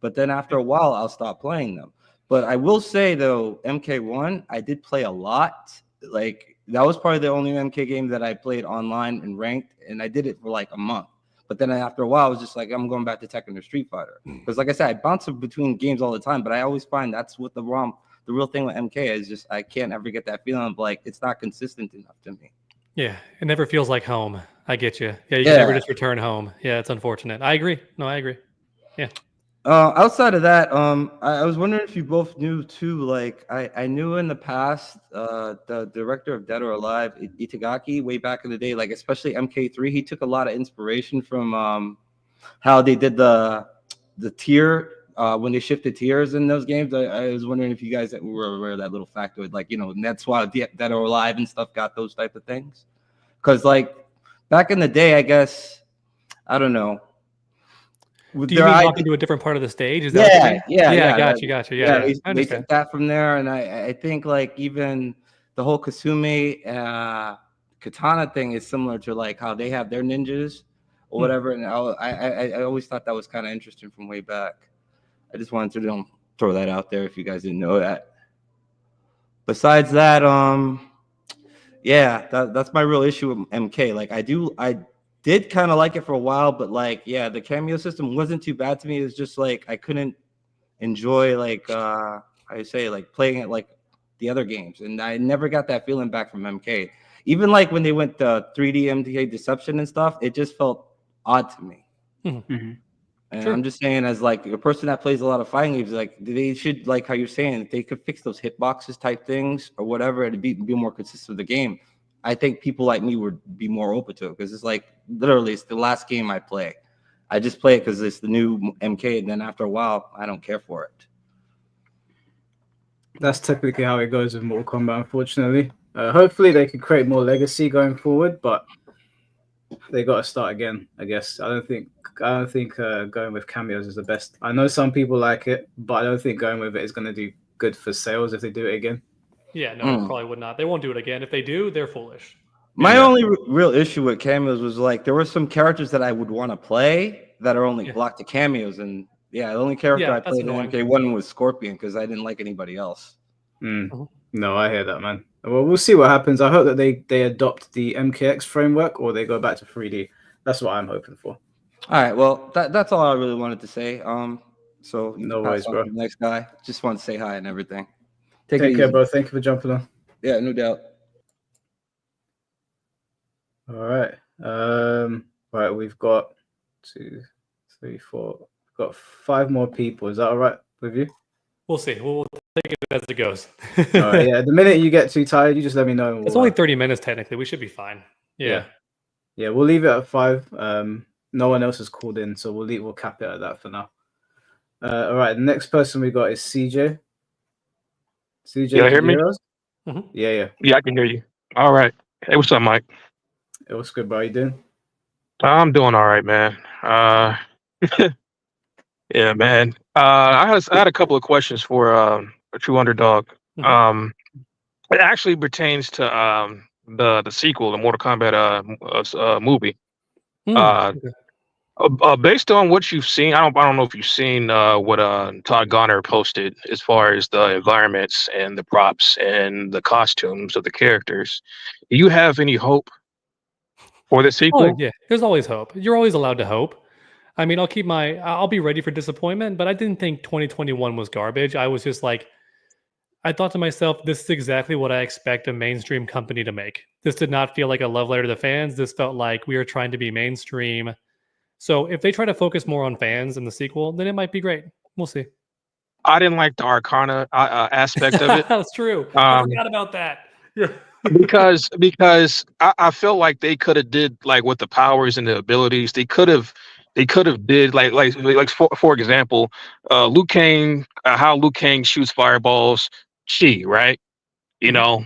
But then after a while, I'll stop playing them. But I will say though, MK1, I did play a lot. Like that was probably the only MK game that I played online and ranked, and I did it for like a month. But then after a while, I was just like, I'm going back to Tekken or Street Fighter because, like I said, I bounce between games all the time. But I always find that's what the real thing with MK is just I can't ever get that feeling of like it's not consistent enough to me. Yeah, it never feels like home. I get you. Yeah, you can never just return home. Yeah, it's unfortunate. I agree. No, I agree. Yeah. Outside of that, I was wondering if you both knew too. Like, I knew in the past, the director of Dead or Alive, Itagaki, way back in the day, like especially MK3, he took a lot of inspiration from how they did the tier when they shifted tiers in those games. I was wondering if you guys were aware of that little factoid, like that's why Dead or Alive and stuff got those type of things. Because like back in the day, I guess I don't know. Do you mean walking to a different part of the stage? Is that what you mean? Yeah. Got you. Yeah, they took that from there, and I think like even the whole Kasumi katana thing is similar to like how they have their ninjas or whatever. And I always thought that was kind of interesting from way back. I just wanted to throw that out there if you guys didn't know that. Besides that, that's my real issue with MK. Like I did kind of like it for a while, but like, yeah, the cameo system wasn't too bad to me. It was just like I couldn't enjoy like I say like playing it like the other games, and I never got that feeling back from MK. Even like when they went 3D MK Deception and stuff, it just felt odd to me. Mm-hmm. And I'm just saying, as like a person that plays a lot of fighting games, like they should, like how you're saying, if they could fix those hitboxes type things or whatever, and be more consistent with the game. I think people like me would be more open to it because it's like literally it's the last game I play. I just play it because it's the new MK, and then after a while, I don't care for it. That's typically how it goes with Mortal Kombat, unfortunately. Hopefully, they can create more legacy going forward, but they got to start again, I guess. I don't think going with cameos is the best. I know some people like it, but I don't think going with it is going to do good for sales if they do it again. Yeah, no, it probably would not. They won't do it again. If they do, they're foolish. My only real issue with cameos was like there were some characters that I would want to play that are only blocked to cameos, and the only character I played in MK1 was Scorpion because I didn't like anybody else. No, I hear that, man. Well, we'll see what happens. I hope that they adopt the MKX framework or they go back to 3D. That's what I'm hoping for. All right, well, that's all I really wanted to say. So no worries, bro. Next guy, just want to say hi and everything. Take care, bro. Thank you for jumping on. Yeah, no doubt. All right. Right, we've got 2, 3, 4. We've got 5 more people. Is that all right with you? We'll see. We'll take it as it goes. All right, yeah. The minute you get too tired, you just let me know. It's only 30 minutes technically. We should be fine. Yeah. Yeah, we'll leave it at 5. No one else has called in, so we'll cap it at that for now. All right, the next person we got is CJ. CJ, you hear me? Mm-hmm. Yeah. Yeah, I can hear you. All right. Hey, what's up, Mike? Hey, what's good, bro? How you doing? I'm doing all right, man. Yeah, man. I had a couple of questions for a True Underdog. Mm-hmm. It actually pertains to the sequel, the Mortal Kombat movie. Based on what you've seen, I don't know if you've seen what Todd Garner posted as far as the environments and the props and the costumes of the characters. Do you have any hope for the sequel? Oh, yeah, there's always hope. You're always allowed to hope. I mean, I'll be ready for disappointment, but I didn't think 2021 was garbage. I was just like, I thought to myself, this is exactly what I expect a mainstream company to make. This did not feel like a love letter to the fans. This felt like we were trying to be mainstream. So if they try to focus more on fans in the sequel, then it might be great. We'll see. I didn't like the Arcana aspect of it. That's true. I forgot about that. Yeah. because I felt like they could have did like with the powers and the abilities. They could have did like for example, Liu Kang, how Liu Kang shoots fireballs. Right? You know,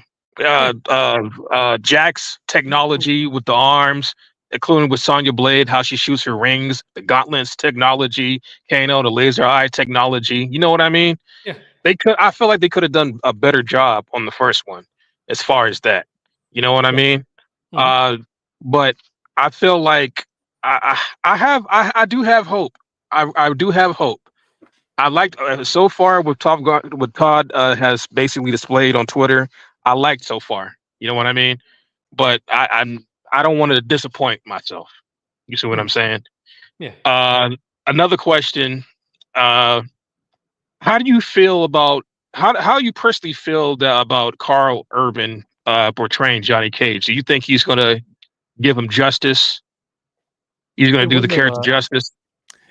Jack's technology with the arms, including with Sonya Blade, how she shoots her rings, the gauntlets technology, Kano, the laser eye technology. You know what I mean? Yeah. I feel like they could have done a better job on the first one as far as that. You know what I mean? Mm-hmm. But I feel like I do have hope. I do have hope. I liked so far what Todd has basically displayed on Twitter. I liked so far. You know what I mean? But I don't want to disappoint myself. You see what I'm saying? Yeah. Another question. How do you feel about how you personally feel about Carl Urban portraying Johnny Cage? Do you think he's going to give him justice? He's going to do the character justice?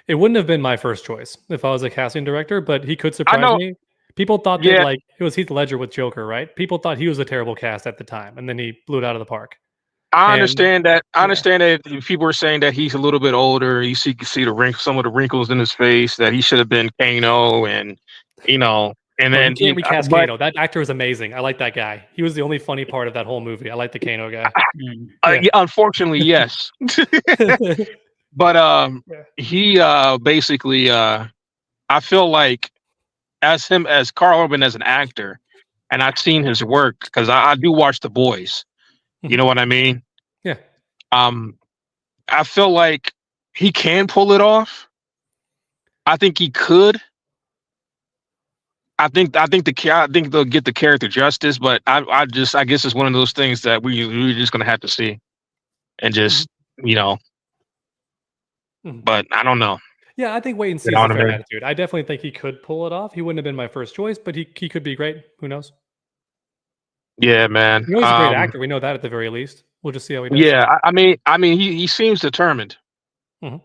It wouldn't have been my first choice if I was a casting director, but he could surprise me. People thought that like it was Heath Ledger with Joker, right? People thought he was a terrible cast at the time, and then he blew it out of the park. I understand that. I understand that people were saying that he's a little bit older. You can see some of the wrinkles in his face. That he should have been Kano, and and then you can't recast Kano. That actor is amazing. I like that guy. He was the only funny part of that whole movie. I like the Kano guy. Unfortunately, yes. But he basically I feel like as Carl Urban as an actor, and I've seen his work because I do watch The Boys. You know what I mean? Yeah. I feel like he can pull it off. I think he could. I think they'll get the character justice, but I guess it's one of those things that we're just gonna have to see, and just But I don't know. Yeah, I think wait and see is a fair attitude. I definitely think he could pull it off. He wouldn't have been my first choice, but he could be great. Who knows? Yeah, man. He's a great actor. We know that at the very least. We'll just see how he does. Yeah, I mean, he seems determined. Mm-hmm.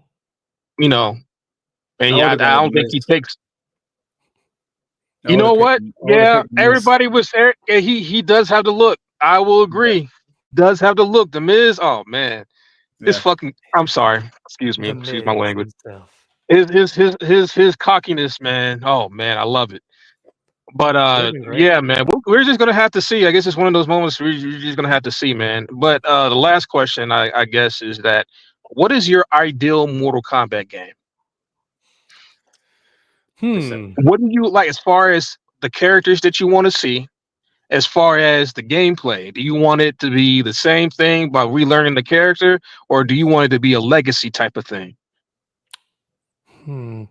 And I don't think he takes. You know what? Yeah, everybody was there. He does have the look. I will agree. Does have the look. The Miz. Oh man, this fucking. I'm sorry. Excuse me. Excuse my language. His cockiness, man. Oh man, I love it. But yeah, man, we're just gonna have to see. I guess it's one of those moments where you're just gonna have to see, man. But the last question, I guess, is that what is your ideal Mortal Kombat game? What do you like as far as the characters that you want to see? As far as the gameplay, do you want it to be the same thing by relearning the character, or do you want it to be a legacy type of thing? From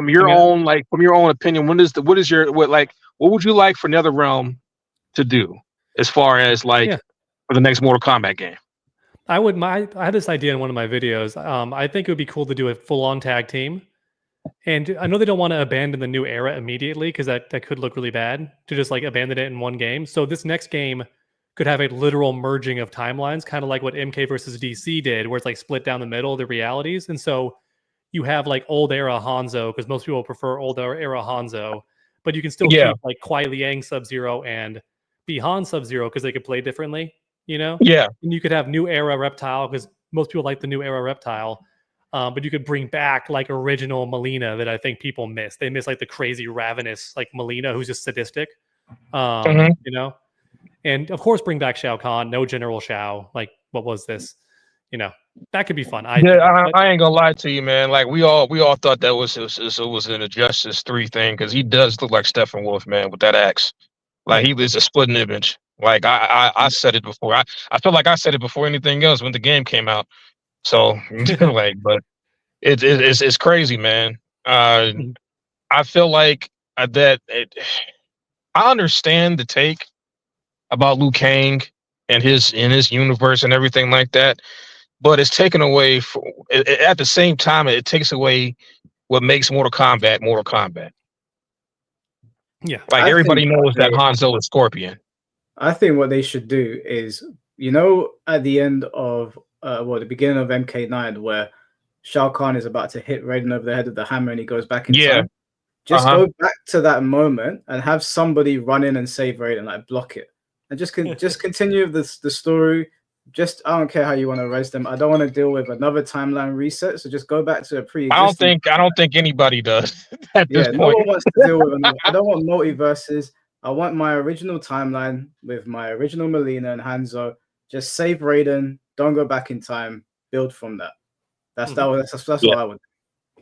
your own opinion, what would you like for NetherRealm to do as far as for the next Mortal Kombat game? I had this idea in one of my videos. I think it would be cool to do a full-on tag team. And I know they don't want to abandon the new era immediately because that could look really bad to just like abandon it in one game. So this next game could have a literal merging of timelines, kind of like what MK versus DC did, where it's like split down the middle, the realities. And so you have like old era Hanzo, because most people prefer old era Hanzo, but you can still keep like Kuai Liang Sub-Zero and Bihan Sub-Zero because they could play differently, you know? Yeah. And you could have New Era Reptile because most people like the New Era Reptile. But you could bring back like original Melina that I think people miss. They miss like the crazy ravenous like Melina who's just sadistic, you know? And of course, bring back Shao Kahn, no General Shao. Like, what was this? You know, that could be fun. I ain't gonna lie to you, man. Like we all thought that was an Injustice 3 thing because he does look like Steppenwolf, man, with that axe. Like he was a splitting image. Like I said it before. I feel like I said it before anything else when the game came out. So like, but it's crazy, man. I feel like I understand the take about Liu Kang and his universe and everything like that, but it's taken away at the same time it takes away what makes Mortal Kombat Mortal Kombat. Yeah, like everybody knows that Hanzo is Scorpion. I think what they should do is, you know, at the end of the beginning of MK9 where Shao Kahn is about to hit Raiden over the head with the hammer and he goes back in time. Just go back to that moment and have somebody run in and save Raiden, like block it. And just continue the story. Just I don't care how you want to erase them. I don't want to deal with another timeline reset. So just go back to a pre-existing. I don't think anybody does at this point. No one wants to deal with another. I don't want multiverses. I want my original timeline with my original Melina and Hanzo. Just save Raiden. Don't go back in time. Build from that. That's what I would.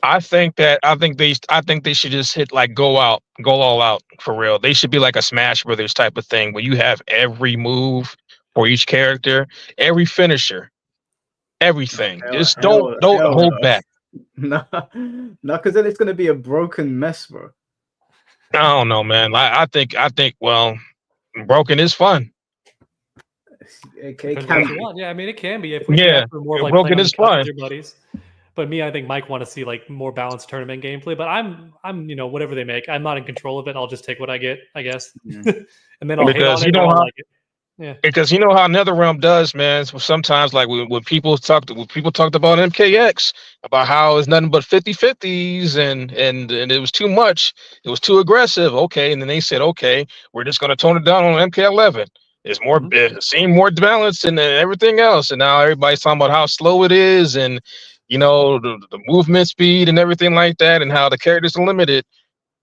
I think they should just hit like go all out for real. They should be like a Smash Brothers type of thing where you have every move for each character, every finisher, everything. Just don't hold back. No, because then it's gonna be a broken mess, bro. I don't know, man. I think well, broken is fun. It can be. Yeah, I mean it can be if we more like broken is fun. With your buddies. But me, I think Mike want to see like more balanced tournament gameplay. But I'm whatever they make, I'm not in control of it. I'll just take what I get, I guess, and then I'll hate on it. Like it. Yeah. Because you know how NetherRealm does, man. So sometimes, like when people talked about MKX, about how it's nothing but 50-50s and it was too much, it was too aggressive. Okay, and then they said, okay, we're just gonna tone it down on MK11. It's more, it seemed more balanced and everything else, and now everybody's talking about how slow it is and you know the movement speed and everything like that, and how the characters are limited.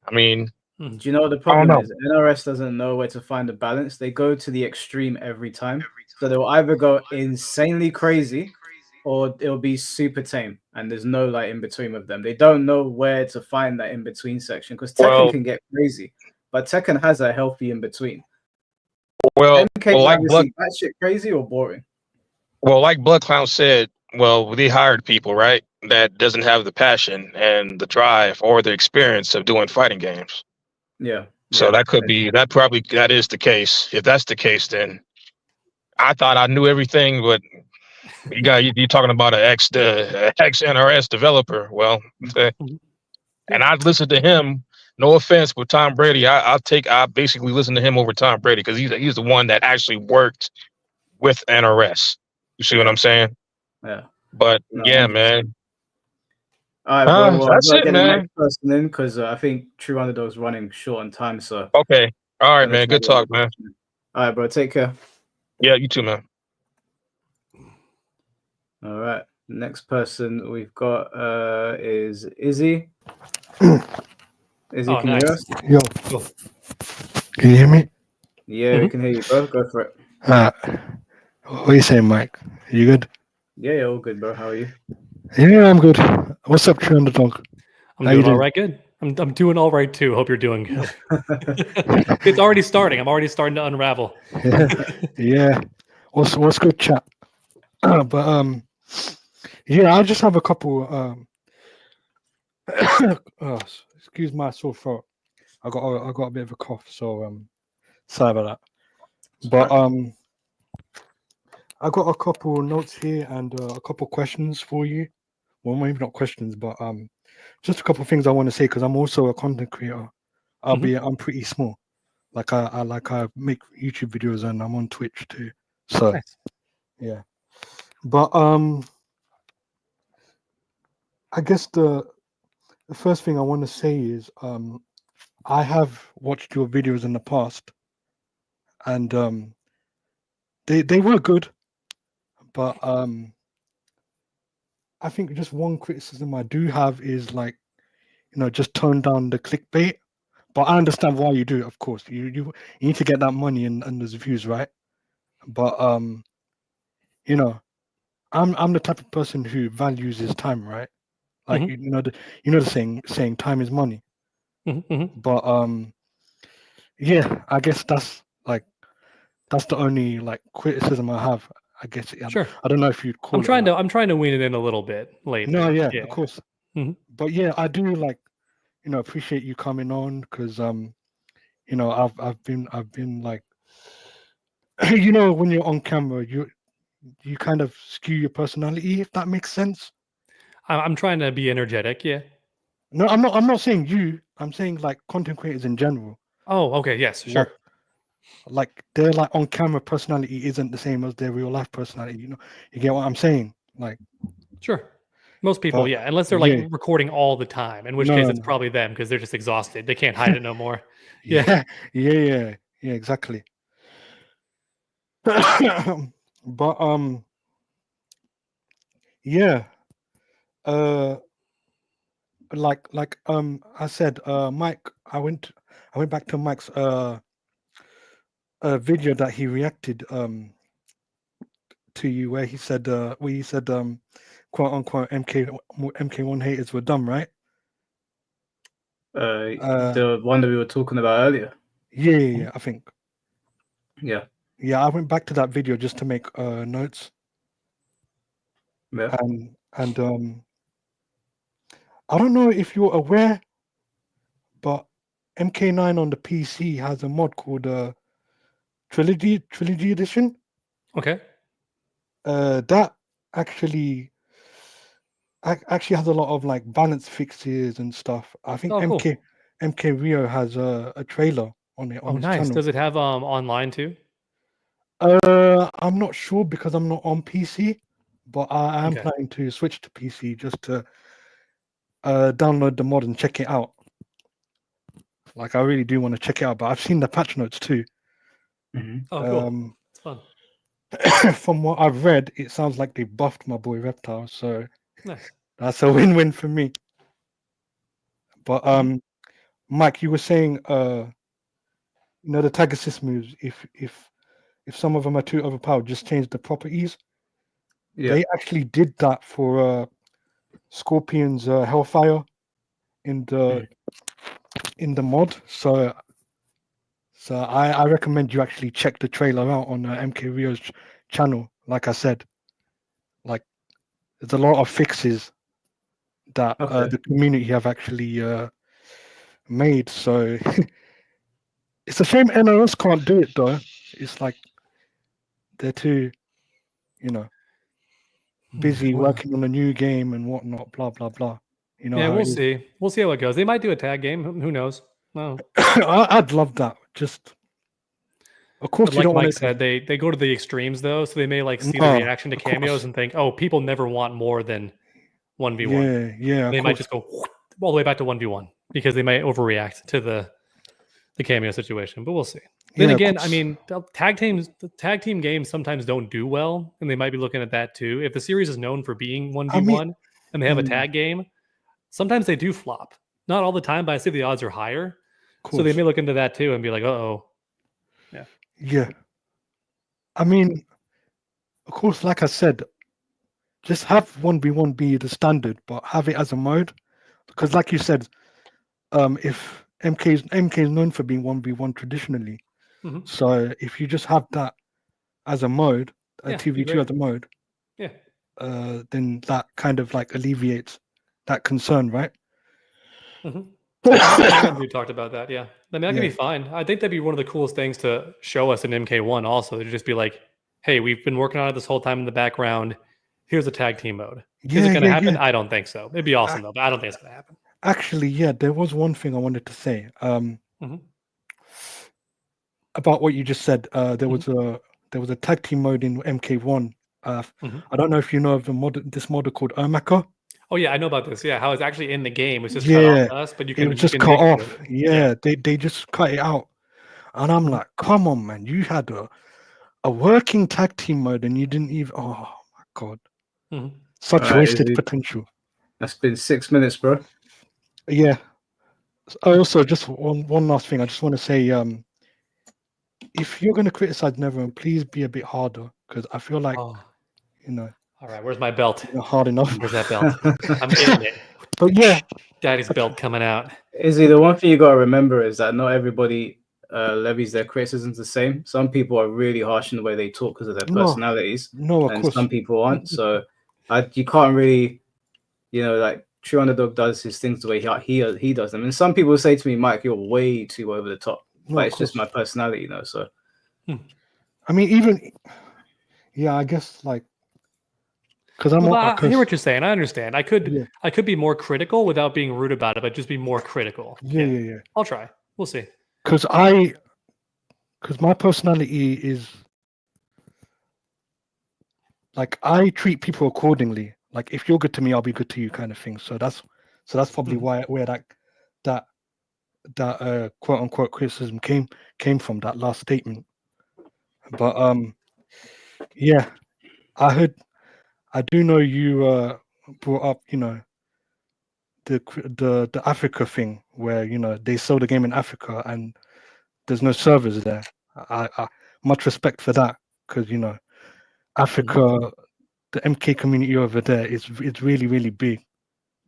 I mean. Do you know what the problem is? NRS doesn't know where to find the balance. They go to the extreme every time. So they'll either go insanely crazy or it'll be super tame. And there's no like in between with them. They don't know where to find that in between section because Tekken can get crazy, but Tekken has a healthy in between. MK like that shit crazy or boring? Well, like Blood Clown said, well, they hired people, right? That doesn't have the passion and the drive or the experience of doing fighting games. Yeah. So that could be that is the case. If that's the case, then I thought I knew everything, but you're talking about an ex NRS developer. Well, and I listened to him. No offense with Tom Brady. I basically listen to him over Tom Brady because he's the one that actually worked with NRS. You see what I'm saying? Yeah. But yeah, man. All right, well, that's it, man. Because I think TrueUnderDawg's running short on time. So okay, all right, man. Good talk, man. All right, bro. Take care. Yeah, you too, man. All right. Next person we've got is Izzy. Izzy, can you hear us? Yo. Can you hear me? Yeah, we can hear you, bro. Go for it. What are you saying, Mike? You good? Yeah, all good, bro. How are you? Yeah, I'm good. What's up, TrueUnderDawg? I'm doing all right. Good. I'm doing all right too. Hope you're doing good. It's already starting. I'm already starting to unravel. Yeah. What's good, chat? But yeah, I just have a couple. Excuse my sore throat. I got a bit of a cough, so sorry about that. But I got a couple notes here and a couple questions for you. Well, maybe not questions, but just a couple of things I want to say because I'm also a content creator. Albeit I'm pretty small. Like I make YouTube videos and I'm on Twitch too. So yeah. But I guess the first thing I want to say is I have watched your videos in the past, and they were good, but I think just one criticism I do have is like, just tone down the clickbait. But I understand why you do it, of course. You need to get that money and those views, right? But I'm the type of person who values his time, right? Like the saying time is money. But yeah, I guess that's the only like criticism I have. I guess Sure. I don't know if you'd call I'm trying to wean it in a little bit lately. No, yeah, of course. But yeah, I do like appreciate you coming on because I've been like when you're on camera you kind of skew your personality, if that makes sense. I'm trying to be energetic, yeah. No, I'm not saying you. I'm saying like content creators in general. Oh, okay, yes, sure. Like their like on camera personality isn't the same as their real life personality. You get what I'm saying? Like, sure. Most people, yeah, unless they're like recording all the time, in which case it's probably them because they're just exhausted. They can't hide it no more. Yeah, exactly. But yeah, like I said, Mike, I went back to Mike's video that he reacted to you where he said quote unquote MK1 haters were dumb, right? The one that we were talking about earlier. Yeah, I think. Yeah, I went back to that video just to make notes. Yeah. And I don't know if you're aware, but MK9 on the PC has a mod called Trilogy Edition. Okay. That actually has a lot of like balance fixes and stuff. I think MK Rio has a trailer on it on his nice. channel. Does it have online too? I'm not sure because I'm not on PC, but I am planning to switch to PC just to download the mod and check it out. Like I really do want to check it out, but I've seen the patch notes too. Oh, cool. It's fun. From what I've read, it sounds like they buffed my boy Reptile, so nice. That's a win-win for me. But Mike, you were saying the tag assist moves, if some of them are too overpowered, just change the properties. Yeah. They actually did that for Scorpion's Hellfire in the mod. So I recommend you actually check the trailer out on MK Rio's channel. Like I said, like there's a lot of fixes that the community have actually made. So it's a shame NOS can't do it though. It's like they're too, busy working on a new game and whatnot, blah blah blah. Yeah, we'll see. We'll see how it goes. They might do a tag game. Who knows? No. I'd love that. Just, of course, but like Mike said, they go to the extremes though, so they may like see the reaction to Cameos and think, oh, people never want more than 1v1. Yeah. They might just go all the way back to 1v1 because they might overreact to the Cameo situation. But we'll see. Then again, I mean, the tag team games sometimes don't do well, and they might be looking at that too. If the series is known for being 1v1 and they have a tag game, sometimes they do flop. Not all the time, but I say the odds are higher. So they may look into that too and be like, uh-oh. Yeah. I mean, of course, like I said, just have 1v1 be the standard, but have it as a mode. Because like you said, if MK is known for being 1v1 traditionally. So if you just have that as a mode, TV2 as a mode, then that kind of like alleviates that concern, right? We talked about that, yeah. I mean, that could be fine. I think that'd be one of the coolest things to show us in MK1 also, to just be like, hey, we've been working on it this whole time in the background. Here's a tag team mode. Is it going to happen? I don't think so. It'd be awesome though, but I don't think it's going to happen. Actually, yeah, there was one thing I wanted to say about what you just said. There was a tag team mode in MK1. I don't know if you know of this mod called Ermaker. Oh yeah, I know about this. Yeah, how it's actually in the game. It's just cut Yeah, off to us, but you it can was just can cut mix off. it. Yeah, they just cut it out, and I'm like, come on, man, you had a working tag team mode, and you didn't even. Oh my god, such Alright, wasted Izzy. potential. That's been 6 minutes, bro. Yeah. I also just one last thing. I just want to say, if you're going to criticize NetherRealm, please be a bit harder, because I feel like, you know. All right, where's my belt? Hard enough. Where's that belt? I'm getting it. But yeah, Daddy's belt coming out. Izzy, the one thing you gotta remember is that not everybody levies their criticisms the same. Some people are really harsh in the way they talk because of their No. personalities, No, of and course. some people aren't. So, you can't really, like True Underdog does his things the way he does them. And some people say to me, Mike, you're way too over the top. No, But of it's just course. my personality, So, I mean, even I guess like, because I'm. Well, I hear what you're saying. I understand. I could be more critical without being rude about it, but just be more critical. Yeah. I'll try. We'll see. Because my personality is like, I treat people accordingly. Like, if you're good to me, I'll be good to you, kind of thing. So that's probably where that quote unquote criticism came from, that last statement. But yeah, I do know you brought up, the Africa thing, where they sell the game in Africa and there's no servers there. I much respect for that, because Africa, the MK community over there is really, really big,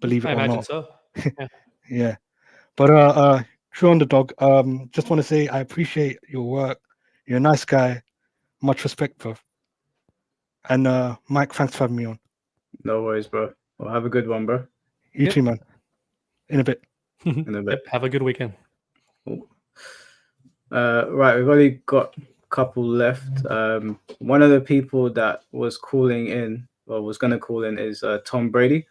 believe it I or imagine not. so. Yeah. Yeah. But True Underdog, just want to say I appreciate your work. You're a nice guy. Much respect, bro. And Mike, thanks for having me on. no worries, bro. Well, have a good one, bro. You too, man. In a bit. In a bit. Have a good weekend. Right, we've only got a couple left. One of the people that was calling in, or was going to call in, is Tom Brady.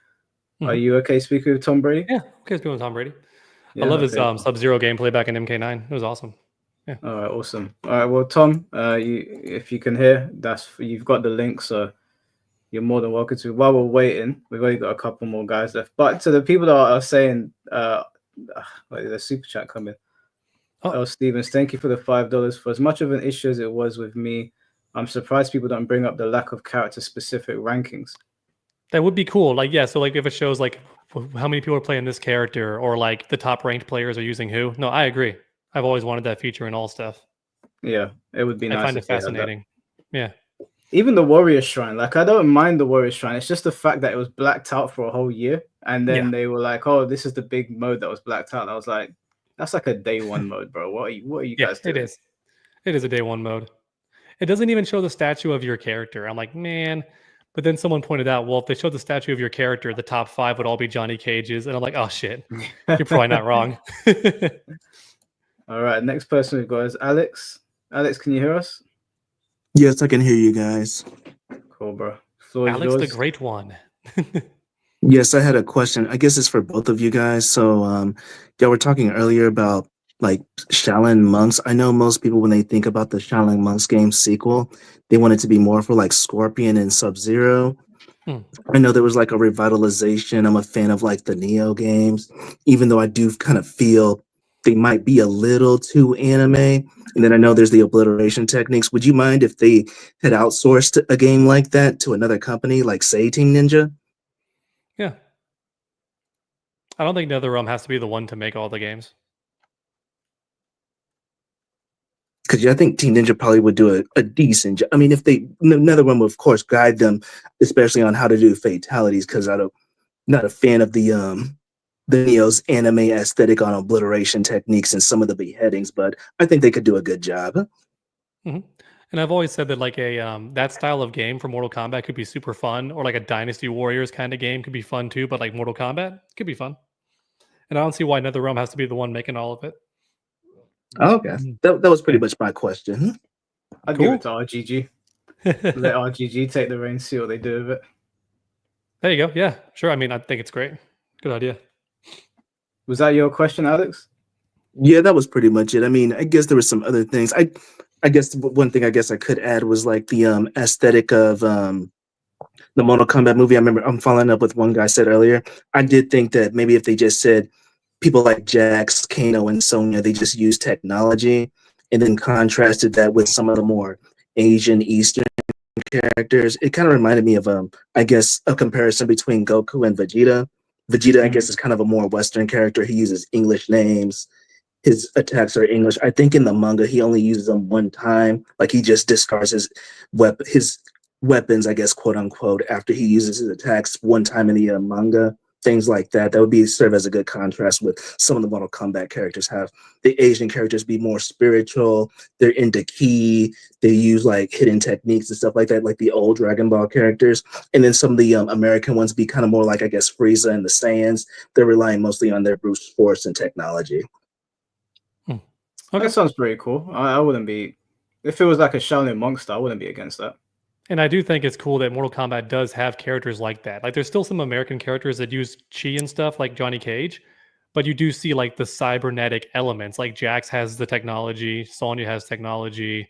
Are you okay speaking with Tom Brady? Yeah, okay speaking with Tom Brady. Yeah, I love his okay. Sub-Zero gameplay back in MK9. It was awesome. Yeah. All right, awesome. All right, well, Tom, if you can hear, you've got the link, so you're more than welcome to. While we're waiting, we've only got a couple more guys left. But to the people that are saying, wait, there's super chat coming. Oh, Stevens, thank you for the $5. For as much of an issue as it was with me, I'm surprised people don't bring up the lack of character-specific rankings. That would be cool. Like, yeah, so like if it shows like how many people are playing this character, or like the top ranked players are using who. No, I agree. I've always wanted that feature in all stuff. Yeah, it would be nice. I find if it they had that. fascinating. Yeah. Even the Warrior Shrine, like I don't mind the Warrior Shrine. It's just the fact that it was blacked out for a whole year, and then they were like, "Oh, this is the big mode that was blacked out." And I was like, "That's like a day one mode, bro. What are you guys doing?" It is. It is a day one mode. It doesn't even show the statue of your character. I'm like, man. But then someone pointed out, well, if they showed the statue of your character, the top 5 would all be Johnny Cage's. And I'm like, oh shit, you're probably not wrong. All right, next person we've got is Alex. Alex, can you hear us? Yes, I can hear you guys. Cool, bro. Floor is Alex, yours. the great one. Yes, I had a question. I guess it's for both of you guys. So, y'all were talking earlier about like Shaolin Monks. I know most people, when they think about the Shaolin Monks game sequel, they want it to be more for like Scorpion and Sub-Zero. I know there was like a revitalization. I'm a fan of like the Neo games, even though I do kind of feel they might be a little too anime. And then I know there's the obliteration techniques. Would you mind if they had outsourced a game like that to another company, like say Team Ninja? Yeah. I don't think NetherRealm has to be the one to make all the games. Because I think Team Ninja probably would do a decent job. I mean, if they, NetherRealm would of course guide them, especially on how to do fatalities. Because I'm not a fan of the Neo's anime aesthetic on obliteration techniques and some of the beheadings, but I think they could do a good job. Mm-hmm. And I've always said that like that style of game for Mortal Kombat could be super fun, or like a Dynasty Warriors kind of game could be fun too. But like Mortal Kombat could be fun, and I don't see why NetherRealm has to be the one making all of it. Okay, that was pretty much my question. I'd give it to RGG. Let RGG take the reins, see what they do with it. There you go. Yeah, sure. I mean, I think it's great. Good idea. Was that your question, Alex? Yeah, that was pretty much it. I mean, I guess there were some other things. I guess one thing I guess I could add was like the aesthetic of the Mortal Kombat movie. I remember I'm following up with one guy said earlier. I did think that maybe if they just said people like Jax, Kano, and Sonya, they just use technology, and then contrasted that with some of the more Asian Eastern characters. It kind of reminded me of I guess a comparison between Goku and Vegeta. Vegeta, I guess, is kind of a more Western character. He uses English names. His attacks are English. I think in the manga he only uses them one time. Like he just discards his weapons, I guess, quote unquote, after he uses his attacks one time in the manga. Things like that. That would be serve as a good contrast with some of the Mortal Kombat characters have. The Asian characters be more spiritual. They're into ki. They use like hidden techniques and stuff like that, like the old Dragon Ball characters. And then some of the American ones be kind of more like, I guess, Frieza and the Saiyans. They're relying mostly on their brute force and technology. Okay. That sounds pretty cool. I wouldn't be, if it was like a Shaolin monk style, I wouldn't be against that. And I do think it's cool that Mortal Kombat does have characters like that. Like there's still some American characters that use chi and stuff like Johnny Cage, but you do see like the cybernetic elements. Like Jax has the technology, Sonya has technology,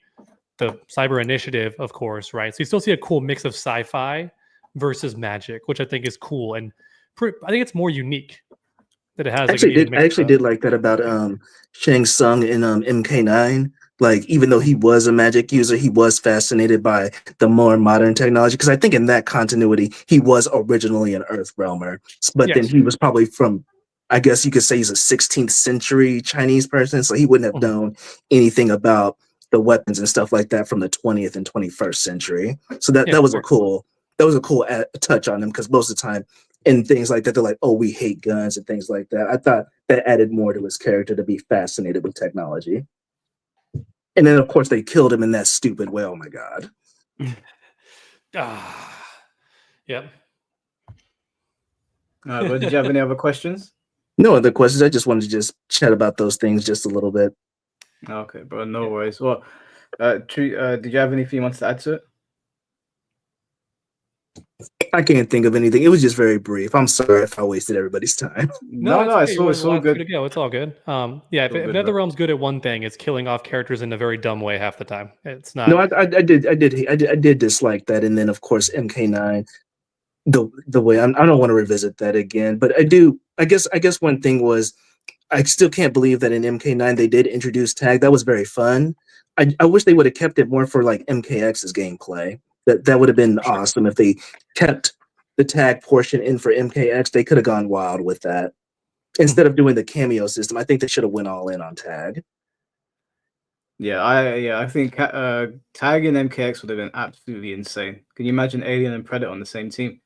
the Cyber Initiative, of course, right? So you still see a cool mix of sci-fi versus magic, which I think is cool. And I think it's more unique that it has. I actually did like that about Shang Tsung in MK9. Like, even though he was a magic user, he was fascinated by the more modern technology. Because I think in that continuity, he was originally an Earth realmer. But then he was probably from, I guess you could say he's a 16th century Chinese person. So he wouldn't have known anything about the weapons and stuff like that from the 20th and 21st century. So that was a cool touch on him, because most of the time in things like that, they're like, oh, we hate guns and things like that. I thought that added more to his character to be fascinated with technology. And then, of course, they killed him in that stupid way. Oh, my God. Yep. But did you have any other questions? No other questions. I just wanted to just chat about those things just a little bit. Okay, bro. No worries. Well, did you have anything you wanted to add to it? I can't think of anything. It was just very brief. I'm sorry if I wasted everybody's time. No, it's all good. To go. It's all good. Yeah, if NetherRealm's good at one thing, it's killing off characters in a very dumb way half the time. It's not. No, I did dislike that, and then of course MK9, the way I don't want to revisit that again, but I do. I guess one thing was, I still can't believe that in MK9 they did introduce tag. That was very fun. I wish they would have kept it more for like MKX's gameplay. That would have been awesome if they kept the tag portion in for MKX. They could have gone wild with that instead of doing the cameo system. I think they should have went all in on tag. Yeah, I think tag and MKX would have been absolutely insane. Can you imagine Alien and Predator on the same team?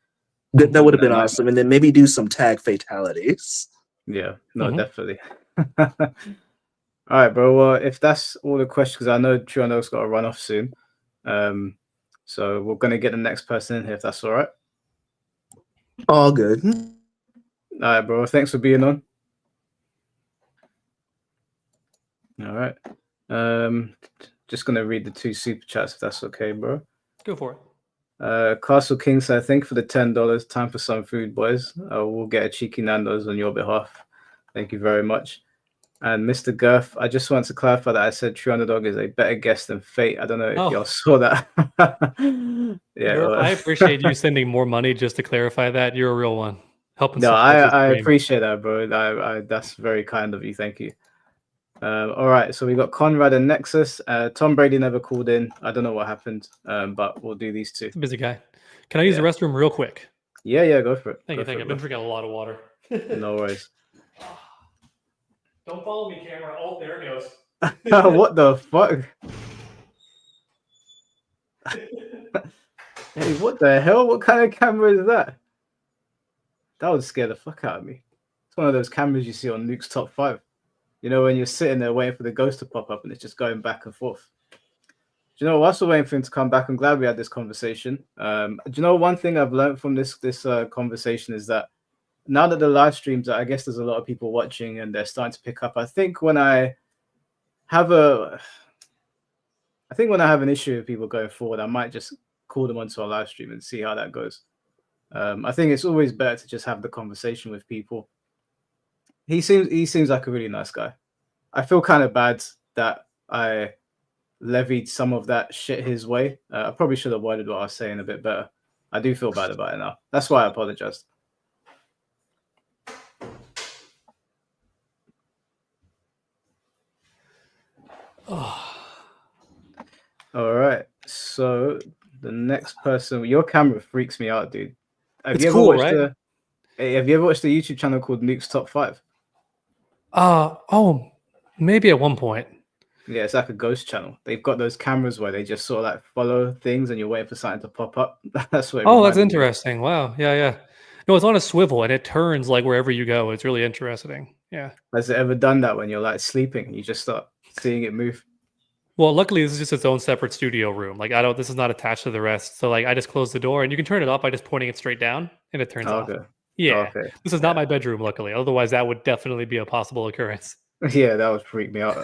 That would have been awesome, and then maybe do some tag fatalities. Yeah, no, definitely. All right, bro. Well, if that's all the questions, because I know TrueUnderDawg's got to run off soon. So we're gonna get the next person in here, if that's all right. All good. All right, bro. Thanks for being on. All right. Just gonna read the 2 super chats, if that's okay, bro. Go for it. Castle King said, "Thank you for the $10. Time for some food, boys. We'll get a cheeky Nando's on your behalf. Thank you very much." And Mr. Girth, I just want to clarify that I said TrueUnderDawg is a better guest than Fate. I don't know if y'all saw that. Yeah, I appreciate you sending more money just to clarify that. You're a real one. Helping. No, I appreciate that, bro. That's very kind of you. Thank you. All right, so we got Conrad and Nexus. Tom Brady never called in. I don't know what happened, but we'll do these two. Busy guy. Can I use the restroom real quick? Yeah, go for it. Thank you. I've been drinking a lot of water. No worries. Don't follow me, camera. Oh, there it goes. What the fuck? Hey, what the hell? What kind of camera is that? That would scare the fuck out of me. It's one of those cameras you see on Nuke's Top 5. You know, when you're sitting there waiting for the ghost to pop up and it's just going back and forth. Do you know, whilst we're waiting for him to come back, I'm glad we had this conversation. Do you know, one thing I've learned from this conversation is that now that the live streams, I guess there's a lot of people watching and they're starting to pick up. I think when I have an issue with people going forward, I might just call them onto a live stream and see how that goes. I think it's always better to just have the conversation with people. He seems like a really nice guy. I feel kind of bad that I levied some of that shit his way. I probably should have worded what I was saying a bit better. I do feel bad about it now. That's why I apologized. All right. So the next person, your camera freaks me out, dude. Have you ever watched have you ever watched the YouTube channel called Nuke's Top 5? Oh, maybe at one point. Yeah, it's like a ghost channel. They've got those cameras where they just sort of like follow things and you're waiting for something to pop up. That's what. That's interesting. Wow. Yeah. No, it's on a swivel and it turns like wherever you go. It's really interesting. Yeah. Has it ever done that when you're like sleeping and you just start seeing it move? Well, luckily this is just its own separate studio room. Like this is not attached to the rest. So like I just close the door and you can turn it off by just pointing it straight down and it turns off. Yeah. Okay. This is not my bedroom, luckily. Otherwise that would definitely be a possible occurrence. Yeah, that would freak me out.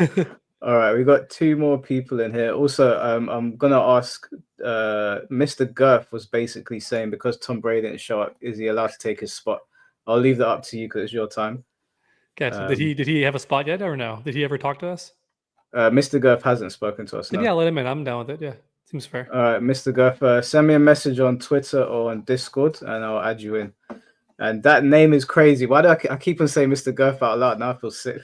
All right, we got 2 more people in here. Also, I'm gonna ask. Mr. Girth was basically saying because Tom Brady didn't show up, is he allowed to take his spot? I'll leave that up to you because it's your time. Gotcha. Did he have a spot yet or no? Did he ever talk to us? Mr. Girth hasn't spoken to us. No. Yeah, let him in. I'm down with it. Yeah, seems fair. All right, Mr. Girth, send me a message on Twitter or on Discord, and I'll add you in. And that name is crazy. Why do I keep on saying Mr. Girth out loud? Now I feel sick.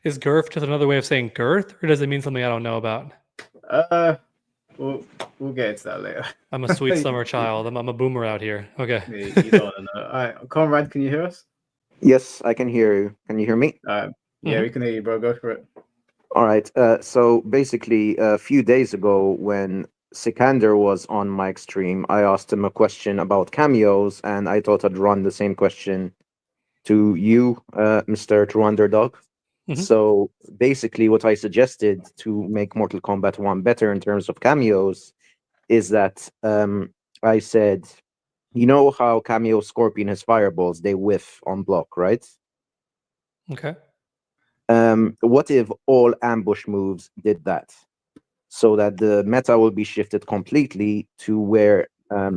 Is girth just another way of saying girth, or does it mean something I don't know about? We'll get into that later. I'm a sweet summer child. I'm a boomer out here. Okay. Yeah, you don't want to know. All right, Conrad, can you hear us? Yes, I can hear you. Can you hear me? Yeah, we can hear you, bro. Go for it. All right. So basically, a few days ago, when Sikander was on my stream, I asked him a question about cameos, and I thought I'd run the same question to you, Mr. TrueUnderDawg. So basically what I suggested to make Mortal Kombat 1 better in terms of cameos is that I said, you know how Cameo Scorpion has fireballs, they whiff on block, right? Okay. What if all ambush moves did that? So that the meta will be shifted completely to where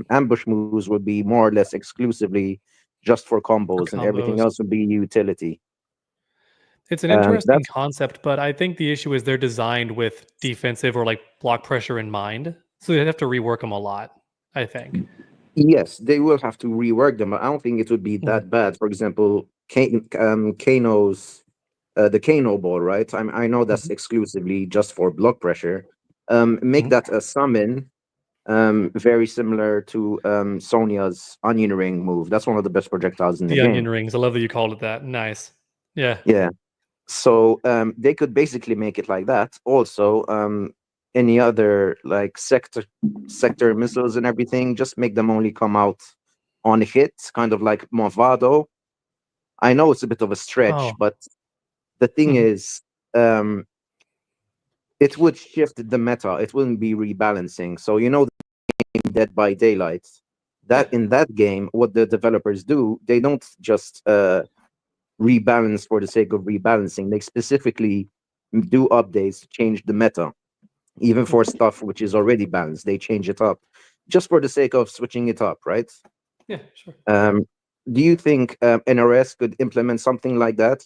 ambush moves would be more or less exclusively just for combos, and everything else would be utility. It's an interesting concept, but I think the issue is they're designed with defensive or like block pressure in mind. So they'd have to rework them a lot, I think. Yes, they will have to rework them, but I don't think it would be that bad. For example, Kano's the Kano ball, right? I know that's exclusively just for block pressure. Make that a summon, very similar to Sonya's onion ring move. That's one of the best projectiles in the game. Onion rings. I love that you called it that. Nice. Yeah. Yeah. So they could basically make it like that. Also, any other like sector missiles and everything, just make them only come out on hit, kind of like Movado. I know it's a bit of a stretch, but the thing is, it would shift the meta. It wouldn't be rebalancing. So the game Dead by Daylight, that in that game, what the developers do, they don't just rebalance for the sake of rebalancing. They specifically do updates to change the meta, even for stuff which is already balanced. They change it up just for the sake of switching it up, right? Yeah, sure. Do you think NRS could implement something like that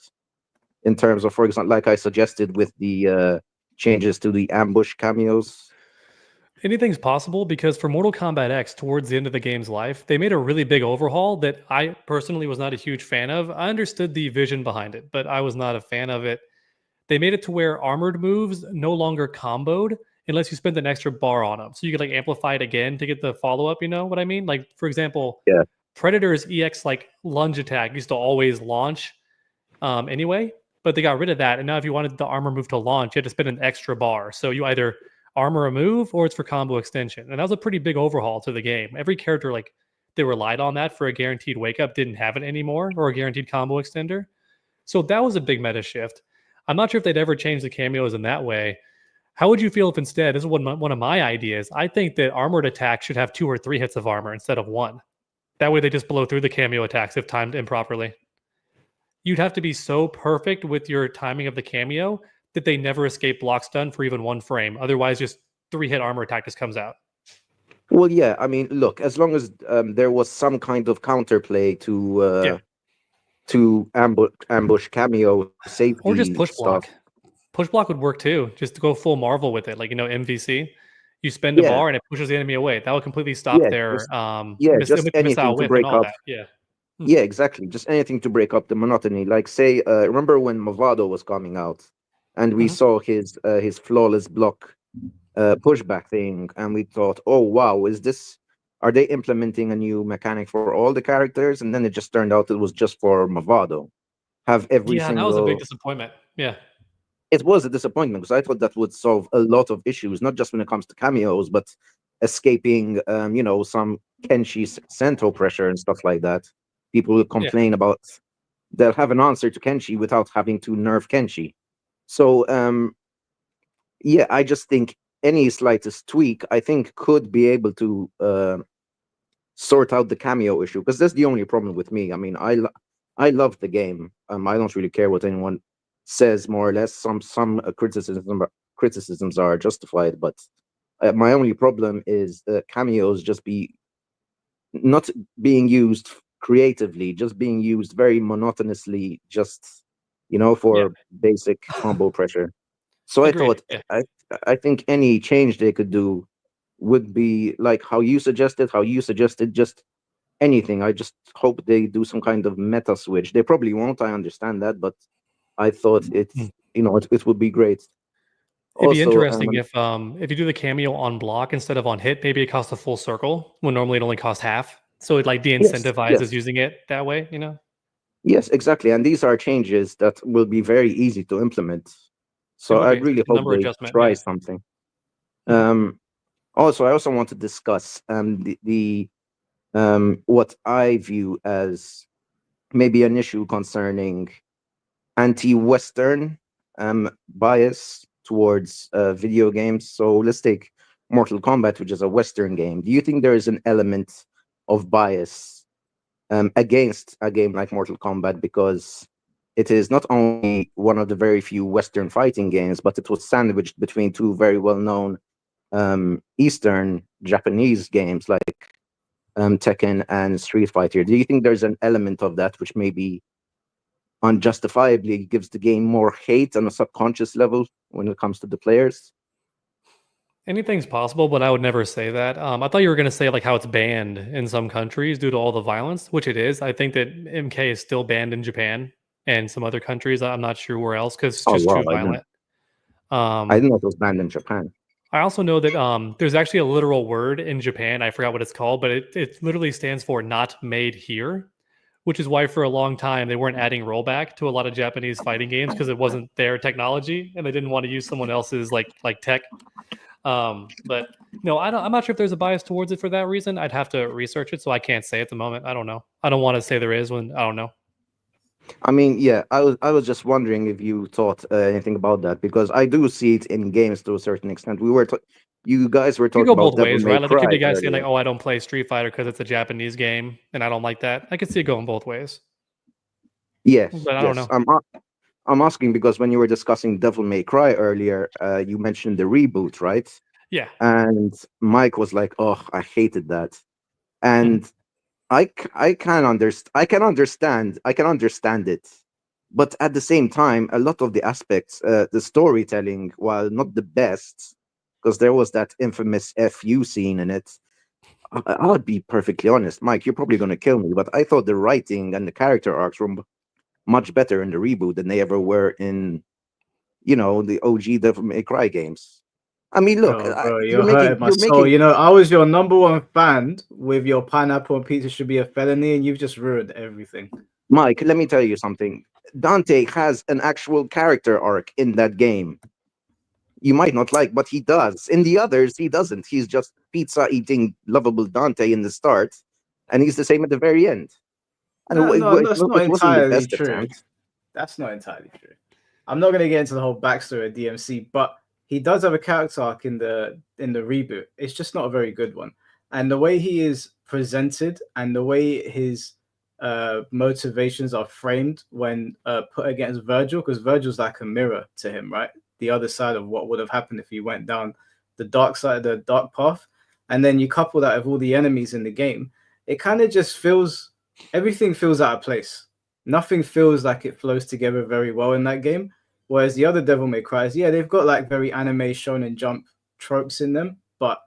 in terms of, for example, like I suggested with the changes to the ambush cameos? Anything's possible, because for Mortal Kombat X, towards the end of the game's life, they made a really big overhaul that I personally was not a huge fan of. I understood the vision behind it, but I was not a fan of it. They made it to where armored moves no longer comboed unless you spent an extra bar on them. So you could like amplify it again to get the follow-up, you know what I mean? Like, for example, Predator's EX like lunge attack used to always launch anyway, but they got rid of that. And now if you wanted the armor move to launch, you had to spend an extra bar. So you either armor a move or it's for combo extension. And that was a pretty big overhaul to the game. Every character, like, they relied on that for a guaranteed wake up, didn't have it anymore, or a guaranteed combo extender. So that was a big meta shift. I'm not sure if they'd ever change the cameos in that way. How would you feel if instead, this is one of my ideas, I think that armored attacks should have 2 or 3 hits of armor instead of 1. That way they just blow through the cameo attacks if timed improperly. You'd have to be so perfect with your timing of the cameo that they never escape block stun for even 1 frame. Otherwise, just 3-hit armor attack just comes out. Well, yeah, I mean, look, as long as there was some kind of counterplay to ambush cameo safety, or just push stuff. block. Push block would work too. Just to go full Marvel with it, like MVC. You spend a bar and it pushes the enemy away. That would completely stop their just anything missile to whip break and all up. that. Yeah. Yeah, exactly. Just anything to break up the monotony. Like, say, remember when Movado was coming out, and we saw his flawless block pushback thing, and we thought, oh wow, are they implementing a new mechanic for all the characters? And then it just turned out it was just for Movado. Have every That was a big single. disappointment. Yeah. It was a disappointment because I thought that would solve a lot of issues, not just when it comes to cameos, but escaping, some Kenshi Sento pressure and stuff like that. People will complain about they'll have an answer to Kenshi without having to nerf Kenshi. So, I just think any slightest tweak, I think, could be able to sort out the cameo issue, because that's the only problem with me. I mean, I love the game. I don't really care what anyone says, more or less. Some criticisms are justified, but my only problem is cameos just not being used creatively, just being used very monotonously, just for basic combo pressure. So Agreed. I think any change they could do would be like how you suggested, just anything. I just hope they do some kind of meta switch. They probably won't, I understand that, but I thought it would be great. It'd be interesting if you do the cameo on block instead of on hit, maybe it costs a full circle when normally it only costs half. So it like de-incentivizes using it that way, Yes, exactly. And these are changes that will be very easy to implement. So I really hope they try something. Also, I also want to discuss the what I view as maybe an issue concerning anti-Western bias towards video games. So let's take Mortal Kombat, which is a Western game. Do you think there is an element of bias against a game like Mortal Kombat, because it is not only one of the very few Western fighting games, but it was sandwiched between two very well-known Eastern Japanese games like Tekken and Street Fighter? Do you think there's an element of that which maybe unjustifiably gives the game more hate on a subconscious level when it comes to the players? Anything's possible, but I would never say that. I thought you were going to say like how it's banned in some countries due to all the violence, which it is. I think that MK is still banned in Japan and some other countries. I'm not sure where else because it's just too violent. I didn't know it was banned in Japan. I also know that there's actually a literal word in Japan. I forgot what it's called, but it literally stands for "not made here," which is why for a long time they weren't adding rollback to a lot of Japanese fighting games because it wasn't their technology and they didn't want to use someone else's like tech. But no, I'm not sure if there's a bias towards it for that reason. I'd have to research it, so I can't say at the moment. I don't know. I don't want to say there is when I don't know. I mean, yeah, I was just wondering if you thought anything about that, because I do see it in games to a certain extent. You guys were talking go about both ways, right? Like there could be guys saying like, earlier. "Oh, I don't play Street Fighter because it's a Japanese game, and I don't like that." I could see it going both ways. Yes, but I don't know. I'm asking because when you were discussing Devil May Cry earlier, you mentioned the reboot, right? Yeah. And Mike was like, "Oh, I hated that," and I can understand it, but at the same time, a lot of the aspects, the storytelling, while not the best, because there was that infamous FU scene in it. I'll be perfectly honest, Mike, you're probably going to kill me, but I thought the writing and the character arcs were much better in the reboot than they ever were in, the OG Devil May Cry games. I mean, look, bro, you're hurting my soul. I was your #1 fan with your pineapple and pizza should be a felony, and you've just ruined everything. Mike, let me tell you something. Dante has an actual character arc in that game. You might not like, but he does. In the others, he doesn't. He's just pizza eating lovable Dante in the start, and he's the same at the very end. And That's not entirely true. That's not entirely true. I'm not going to get into the whole backstory of DMC, but he does have a character arc in the reboot. It's just not a very good one. And the way he is presented and the way his motivations are framed when put against Virgil, because Virgil's like a mirror to him, right? The other side of what would have happened if he went down the dark side, the dark path. And then you couple that with all the enemies in the game, it kind of just everything feels out of place. Nothing feels like it flows together very well in that game. Whereas the other Devil May Cry's, they've got like very anime Shonen Jump tropes in them, but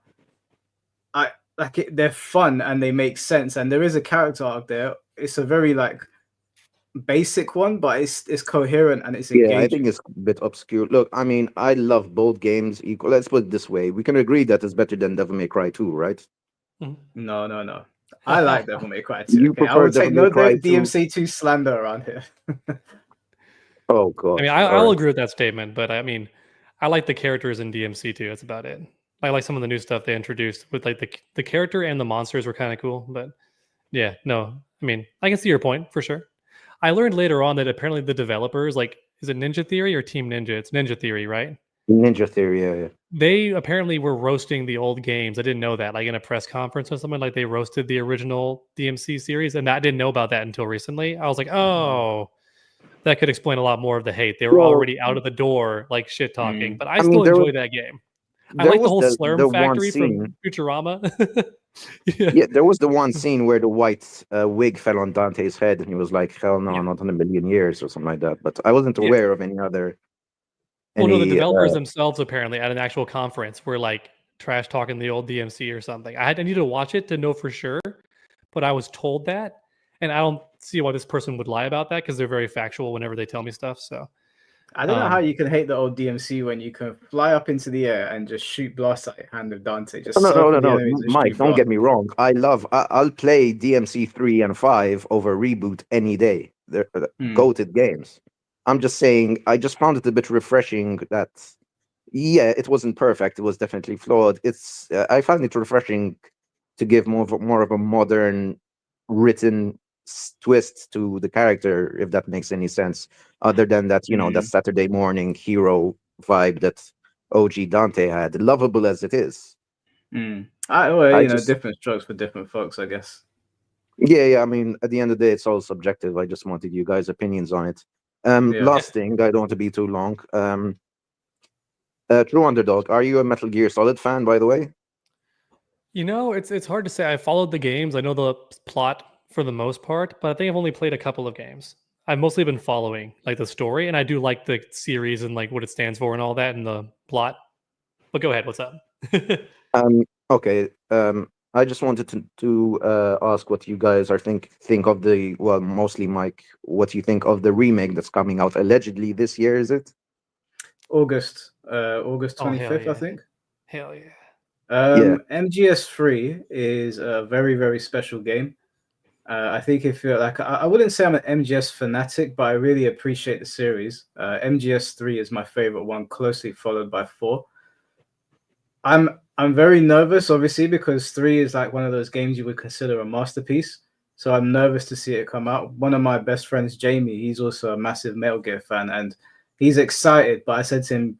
they're fun and they make sense, and there is a character arc there. It's a very like basic one, but it's coherent and it's engaging. Yeah, I think it's a bit obscure. Look, I mean, I love both games equal. Let's put it this way: we can agree that it's better than Devil May Cry 2, right? No. I like Devil May Cry 2. You Okay? I prefer will take Devil May Cry 2? DMC2 slander around here. Oh god. I mean, I'll agree with that statement, but I mean, I like the characters in DMC2. That's about it. I like some of the new stuff they introduced with like the character and the monsters were kind of cool, but yeah, no. I mean, I can see your point for sure. I learned later on that apparently the developers, like, is it Ninja Theory or Team Ninja? It's Ninja Theory, right? Ninja Theory, yeah. They apparently were roasting the old games. I didn't know that. Like in a press conference or something, like they roasted the original DMC series, and I didn't know about that until recently. I was like, oh, that could explain a lot more of the hate. They were already out of the door, like shit talking. But I still enjoy that game. I like the whole Slurm factory from Futurama. Yeah, there was the one scene where the white wig fell on Dante's head, and he was like, "Hell no, not in a million years," or something like that. But I wasn't aware of any other. Well, no, the developers themselves apparently at an actual conference were like trash talking the old DMC or something. I need to watch it to know for sure, but I was told that, and I don't see why this person would lie about that because they're very factual whenever they tell me stuff. So I don't know how you can hate the old DMC when you can fly up into the air and just shoot blasts at your hand with Dante. Just no, Mike, don't get me wrong. I'll play DMC 3 and 5 over Reboot any day. They're goated games. I'm just saying, I just found it a bit refreshing that, yeah, it wasn't perfect. It was definitely flawed. I found it refreshing to give more of a modern written twist to the character, if that makes any sense, other than that, that Saturday morning hero vibe that OG Dante had, lovable as it is. Different strokes for different folks, I guess. Yeah, I mean, at the end of the day, it's all subjective. I just wanted you guys' opinions on it. Last thing, I don't want to be too long. True Underdog, are you a Metal Gear Solid fan, by the way? It's hard to say. I followed the games. I know the plot for the most part, but I think I've only played a couple of games. I've mostly been following like the story, and I do like the series and like what it stands for and all that and the plot. But go ahead, what's up? Okay. I just wanted to ask what you guys think of the, well, mostly Mike, what you think of the remake that's coming out allegedly this year, is it? August 25th, I think. Hell yeah. MGS3 is a very, very special game. I think if you're like, I wouldn't say I'm an MGS fanatic, but I really appreciate the series. MGS3 is my favorite one, closely followed by 4. I'm very nervous, obviously, because 3 is like one of those games you would consider a masterpiece. So I'm nervous to see it come out. One of my best friends, Jamie, he's also a massive Metal Gear fan, and he's excited. But I said to him,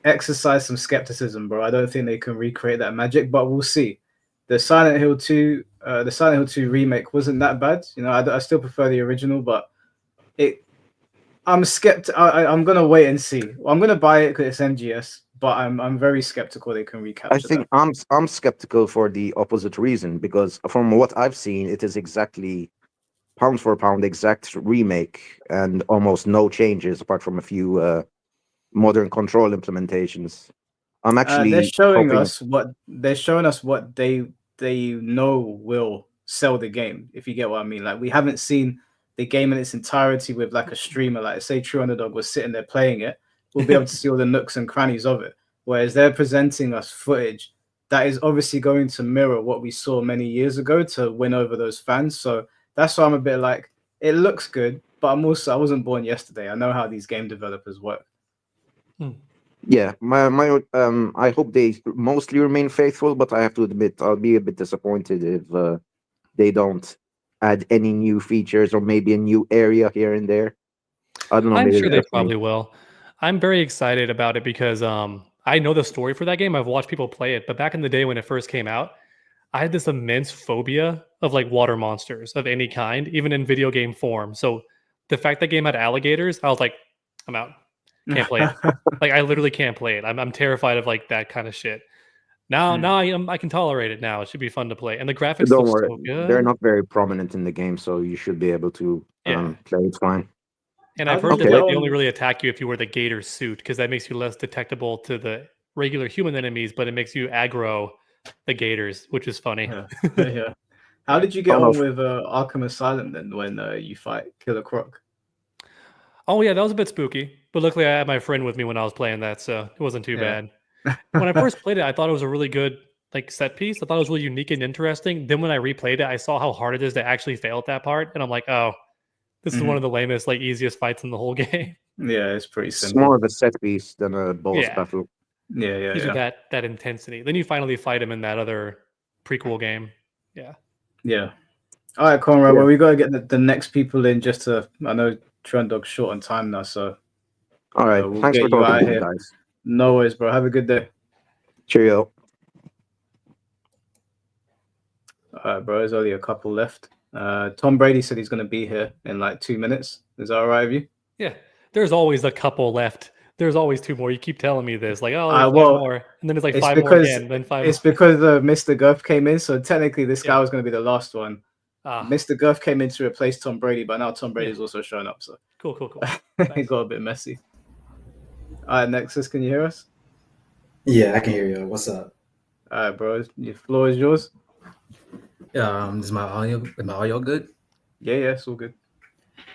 exercise some skepticism, bro. I don't think they can recreate that magic, but we'll see. The Silent Hill 2 remake wasn't that bad. I still prefer the original, but I'm skeptical. I'm gonna wait and see. I'm gonna buy it because it's MGS, but I'm very skeptical they can recapture. I think that. I'm skeptical for the opposite reason, because from what I've seen, it is exactly pound for pound exact remake and almost no changes apart from a few modern control implementations. I'm actually they're showing us what they know will sell the game, if you get what I mean. Like, we haven't seen the game in its entirety with like a streamer, like say True Underdog was sitting there playing it. We'll be able to see all the nooks and crannies of it, whereas they're presenting us footage that is obviously going to mirror what we saw many years ago to win over those fans. So that's why I'm a bit like, it looks good, but I wasn't born yesterday. I know how these game developers work. Yeah, I hope they mostly remain faithful, but I have to admit I'll be a bit disappointed if they don't add any new features or maybe a new area here and there. I don't know. I'm sure they probably will. I'm very excited about it because I know the story for that game. I've watched people play it, but back in the day when it first came out, I had this immense phobia of like water monsters of any kind, even in video game form. So the fact that game had alligators, I was like, I'm out. Can't play it. Like, I literally can't play it. I'm terrified of like that kind of shit. Now I can tolerate it now. It should be fun to play. And the graphics Don't look worry, so good. they're not very prominent in the game, so you should be able to play it fine. And I've heard that like, they only really attack you if you wear the gator suit, because that makes you less detectable to the regular human enemies, but it makes you aggro the gators, which is funny. Yeah. How did you get on with Arkham Asylum then when you fight Killer Croc? Oh yeah, that was a bit spooky, but luckily I had my friend with me when I was playing that, so it wasn't too bad. When I first played it, I thought it was a really good like set piece. I thought it was really unique and interesting. Then when I replayed it, I saw how hard it is to actually fail at that part, and I'm like, oh, this is one of the lamest, like easiest fights in the whole game. Yeah, it's pretty It's simple. more of a set piece than a boss battle. Yeah. Gives you that intensity. Then you finally fight him in that other prequel game. Yeah. All right, Conrad. Well, we got to get the next people in just to. I know TrueUnderDawg's short on time now, so. All right. We'll Thanks get for you out talking to here. me, guys. No worries, bro. Have a good day. Cheerio. All right, bro. There's only a couple left. Tom Brady said he's going to be here in like 2 minutes. Is that all right with you? Yeah. There's always a couple left. There's always 2 more. You keep telling me this, like, oh, there's 5 more, and then it's like 5 more again, then 5 It's more. because Mr. Guff came in, so technically this guy was going to be the last one. Mr. Guff came in to replace Tom Brady, but now Tom Brady's also showing up, so Cool. it got a bit messy. All right, Nexus, can you hear us? Yeah, I can hear you. What's up? All right, bro. Your floor is yours. Is my audio good? Yeah, it's all good.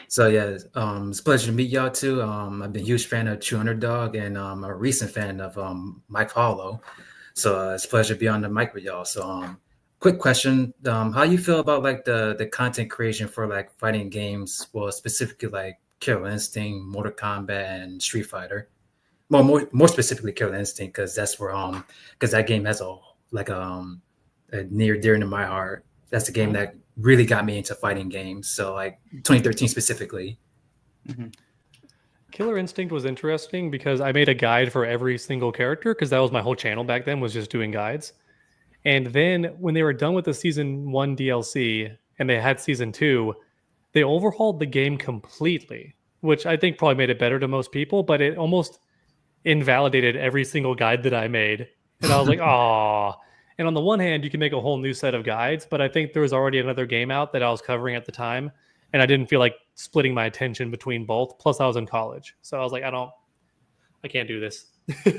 So yeah, it's a pleasure to meet y'all too. I've been a huge fan of TrueUnderDawg and a recent fan of Mike Hollow. So it's a pleasure to be on the mic with y'all. So quick question: how you feel about like the content creation for like fighting games? Well, specifically like Killer Instinct, Mortal Kombat, and Street Fighter. Well, more specifically Killer Instinct, because that's where because that game has a near dear to my heart. That's the game that really got me into fighting games. So like 2013 specifically. Killer Instinct was interesting because I made a guide for every single character because that was my whole channel back then, was just doing guides. And then when they were done with the season 1 DLC and they had season 2, they overhauled the game completely, which I think probably made it better to most people, but it almost invalidated every single guide that I made. And I was like, oh. And on the one hand, you can make a whole new set of guides, but I think there was already another game out that I was covering at the time, and I didn't feel like splitting my attention between both. Plus, I was in college, so I was like, I can't do this.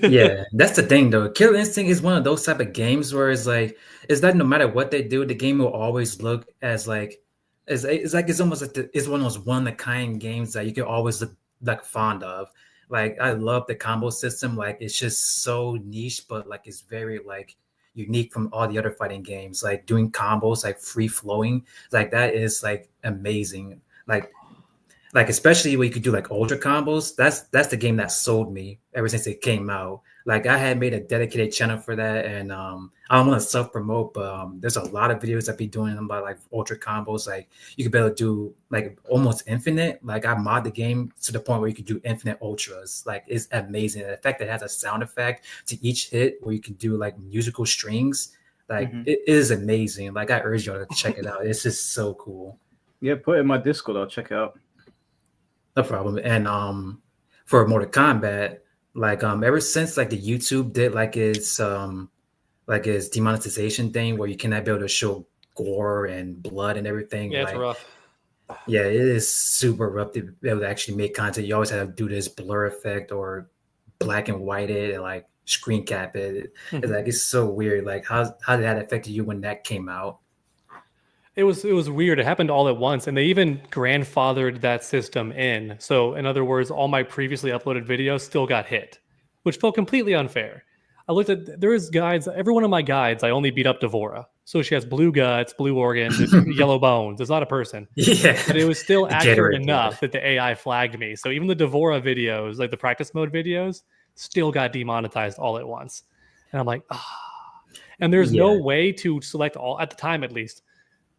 Yeah, that's the thing though. Killer Instinct is one of those type of games where it's like no matter what they do, the game will always look as like it's almost like it's one of those one of a kind games that you can always look like fond of. Like I love the combo system. Like it's just so niche, but like it's very like unique from all the other fighting games. Like doing combos like free flowing, like that is like amazing. Like especially when you could do like ultra combos. That's the game that sold me ever since it came out. Like I had made a dedicated channel for that, and I don't want to self promote, but there's a lot of videos that be doing them about like ultra combos. Like you could be able to do like almost infinite. Like I mod the game to the point where you could do infinite ultras. Like it's amazing. The fact that it has a sound effect to each hit where you can do like musical strings. Like it is amazing. Like I urge you to check it out. It's just so cool. Yeah, put it in my Discord. I'll check it out. No problem. And for Mortal Kombat, like ever since like the YouTube did like its demonetization thing where you cannot be able to show gore and blood and everything. Yeah, like, it's rough. Yeah, it is super rough to be able to actually make content. You always have to do this blur effect or black and white it and like screen cap it. It's like it's so weird. Like how did that affect you when that came out? It was weird. It happened all at once, and they even grandfathered that system in. So, in other words, all my previously uploaded videos still got hit, which felt completely unfair. I looked at there's guides. Every one of my guides, I only beat up Devora. So she has blue guts, blue organs, yellow bones. It's not a person. Yeah, but it was still accurate enough that the AI flagged me. So even the Devora videos, like the practice mode videos, still got demonetized all at once. And I'm like, And there's no way to select all at the time, at least.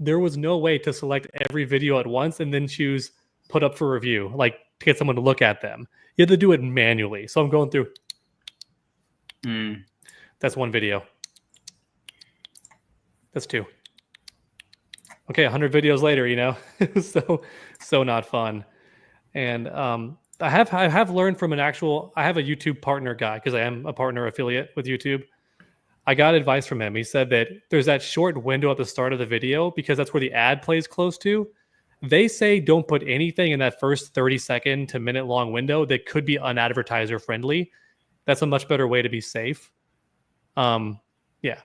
There was no way to select every video at once and then choose put up for review, like to get someone to look at them. You had to do it manually. So I'm going through. That's one video. That's 2. Okay, 100 videos later, you know, so not fun. And I have learned from I have a YouTube partner guy because I am a partner affiliate with YouTube. I got advice from him. He said that there's that short window at the start of the video because that's where the ad plays close to. They say don't put anything in that first 30-second to minute-long window that could be unadvertiser friendly. That's a much better way to be safe. Yeah.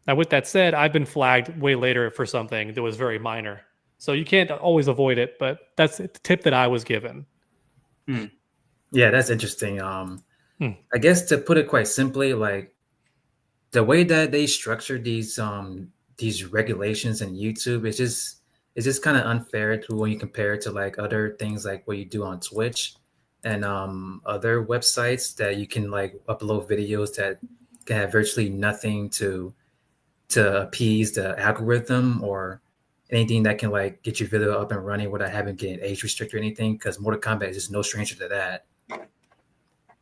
Now, with that said, I've been flagged way later for something that was very minor. So you can't always avoid it, but that's the tip that I was given. Yeah, that's interesting. I guess to put it quite simply, like the way that they structure these regulations in YouTube is just kind of unfair to when you compare it to like other things like what you do on Twitch and other websites that you can like upload videos that can have virtually nothing to appease the algorithm or anything that can like get your video up and running without having to get age restricted or anything, because Mortal Kombat is just no stranger to that.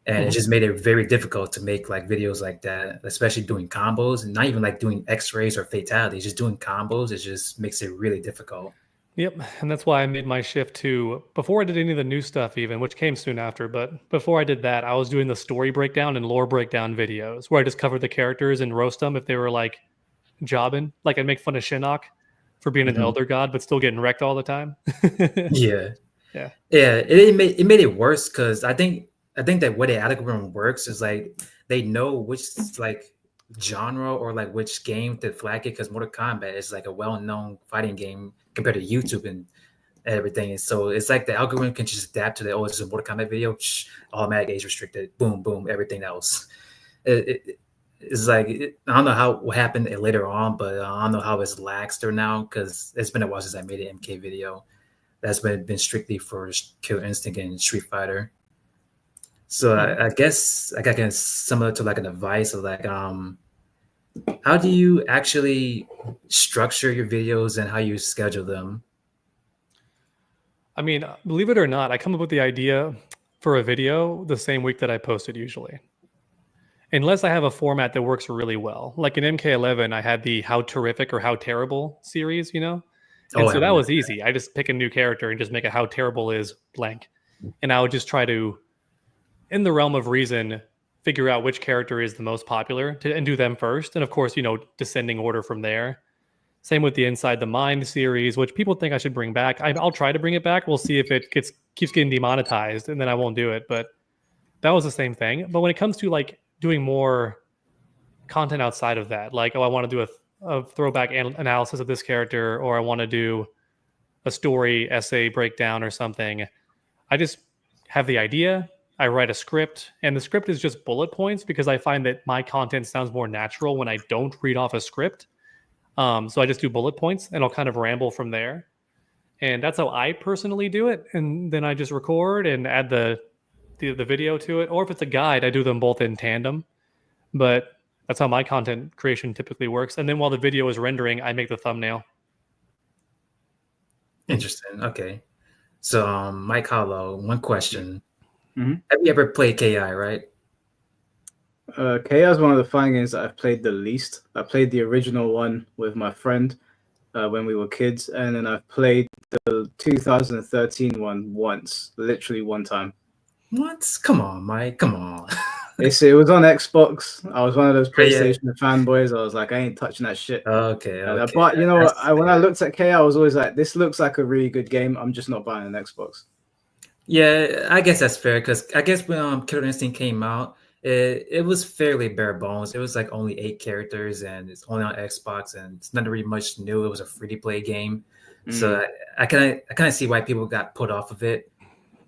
And it just made it very difficult to make like videos like that, especially doing combos and not even like doing x-rays or fatalities, just doing combos. It just makes it really difficult. Yep. And that's why I made my shift to, before I did any of the new stuff even, which came soon after, but before I did that, I was doing the story breakdown and lore breakdown videos where I just covered the characters and roast them if they were like jobbing. Like I'd make fun of Shinnok for being an elder god, but still getting wrecked all the time. Yeah. Yeah. It made it worse because I think that way the algorithm works is like they know which like genre or like which game to flag it, because Mortal Kombat is like a well-known fighting game compared to YouTube and everything. And so it's like the algorithm can just adapt to the, oh, it's a Mortal Kombat video, automatic age restricted, boom, boom, everything else. It's like, I don't know what happened later on, but I don't know how it's laxed now because it's been a while since I made an MK video. That's been strictly for Killer Instinct and Street Fighter. So I guess I got similar to like an advice of like, how do you actually structure your videos and how you schedule them? I mean, believe it or not, I come up with the idea for a video the same week that I post it usually. Unless I have a format that works really well. Like in MK11, I had the How Terrific or How Terrible series, you know? And so that was easy. I just pick a new character and just make a How Terrible is blank. And I would just try to, in the realm of reason, figure out which character is the most popular and do them first. And of course, you know, descending order from there. Same with the Inside the Mind series, which people think I should bring back. I'll try to bring it back. We'll see if it keeps getting demonetized, and then I won't do it. But that was the same thing. But when it comes to like doing more content outside of that, like, oh, I want to do a throwback analysis of this character, or I want to do a story essay breakdown or something, I just have the idea. I write a script, and the script is just bullet points because I find that my content sounds more natural when I don't read off a script. So I just do bullet points, and I'll kind of ramble from there. And that's how I personally do it. And then I just record and add the video to it. Or if it's a guide, I do them both in tandem. But that's how my content creation typically works. And then while the video is rendering, I make the thumbnail. Interesting. Okay. So, Mike Hollow, one question. Mm-hmm. Have you ever played KI, right? KI is one of the fighting games that I've played the least. I played the original one with my friend when we were kids, and then I've played the 2013 one once, literally one time. What? Come on, Mike. Come on. It was on Xbox. I was one of those PlayStation fanboys. I was like, I ain't touching that shit. Okay. But you know, when I looked at KI, I was always like, this looks like a really good game. I'm just not buying an Xbox. Yeah, I guess that's fair because I guess when Killer Instinct came out, it was fairly bare bones. It was like only 8 characters, and it's only on Xbox, and it's not really much new. It was a free-to-play game, so I kind of see why people got put off of it.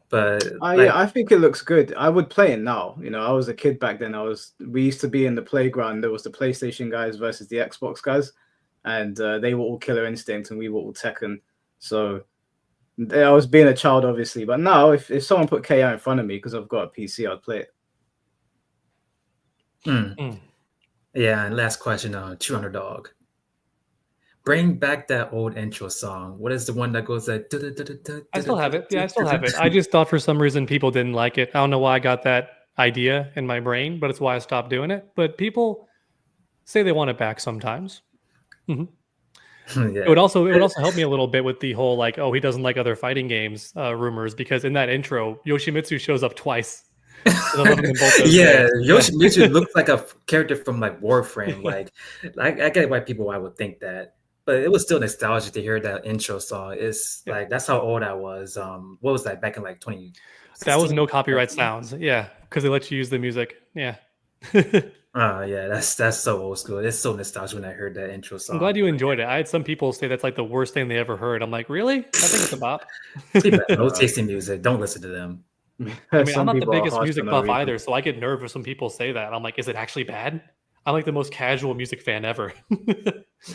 But yeah, I think it looks good. I would play it now. You know, I was a kid back then. We used to be in the playground. There was the PlayStation guys versus the Xbox guys, and they were all Killer Instinct, and we were all Tekken. So I was being a child, obviously. But now, if someone put KI in front of me because I've got a PC, I'd play it. Yeah, and last question on TrueUnderDawg. Bring back that old intro song. What is the one that goes like? I still have it. Yeah, I still have it. I just thought for some reason people didn't like it. I don't know why I got that idea in my brain, but it's why I stopped doing it. But people say they want it back sometimes. It would also help me a little bit with the whole like, oh, he doesn't like other fighting games rumors, because in that intro, Yoshimitsu shows up twice. Yeah, Yoshimitsu looks like a character from like Warframe. Like, I get why people would think that, but it was still nostalgic to hear that intro song. It's like that's how old I was. What was that back in like 20? That was no copyright sounds. Yeah, because they let you use the music. Yeah. Yeah, that's so old school. It's so nostalgic when I heard that intro song. I'm glad you enjoyed it. I had some people say that's like the worst thing they ever heard. I'm like, really? I think it's a bop. No taste in music. Don't listen to them. I mean, I'm not the biggest music buff either, so I get nervous when people say that. I'm like, is it actually bad? I'm like the most casual music fan ever.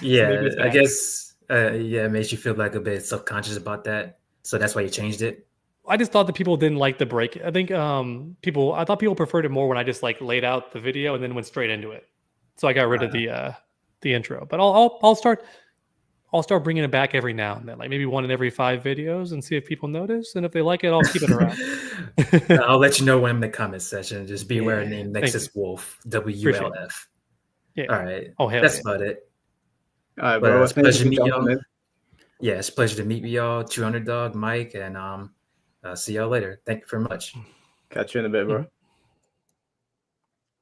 Yeah, I guess. Yeah, it makes you feel like a bit subconscious about that. So that's why you changed it. I just thought that people didn't like the break. I think I thought people preferred it more when I just like laid out the video and then went straight into it. So I got rid of the intro. But I'll start bringing it back every now and then, like maybe one in every 5 videos, and see if people notice. And if they like it, I'll keep it around. I'll let you know when in the comment section. Just be aware of name Nexus Wolf WLF. Yeah. All right. Oh, hell that's yeah. about it. All right, But bro. it's a pleasure to meet y'all. Yeah, it's a pleasure to meet y'all. TrueUnderDawg, Mike, and see y'all later. Thank you very much. Catch you in a bit, bro.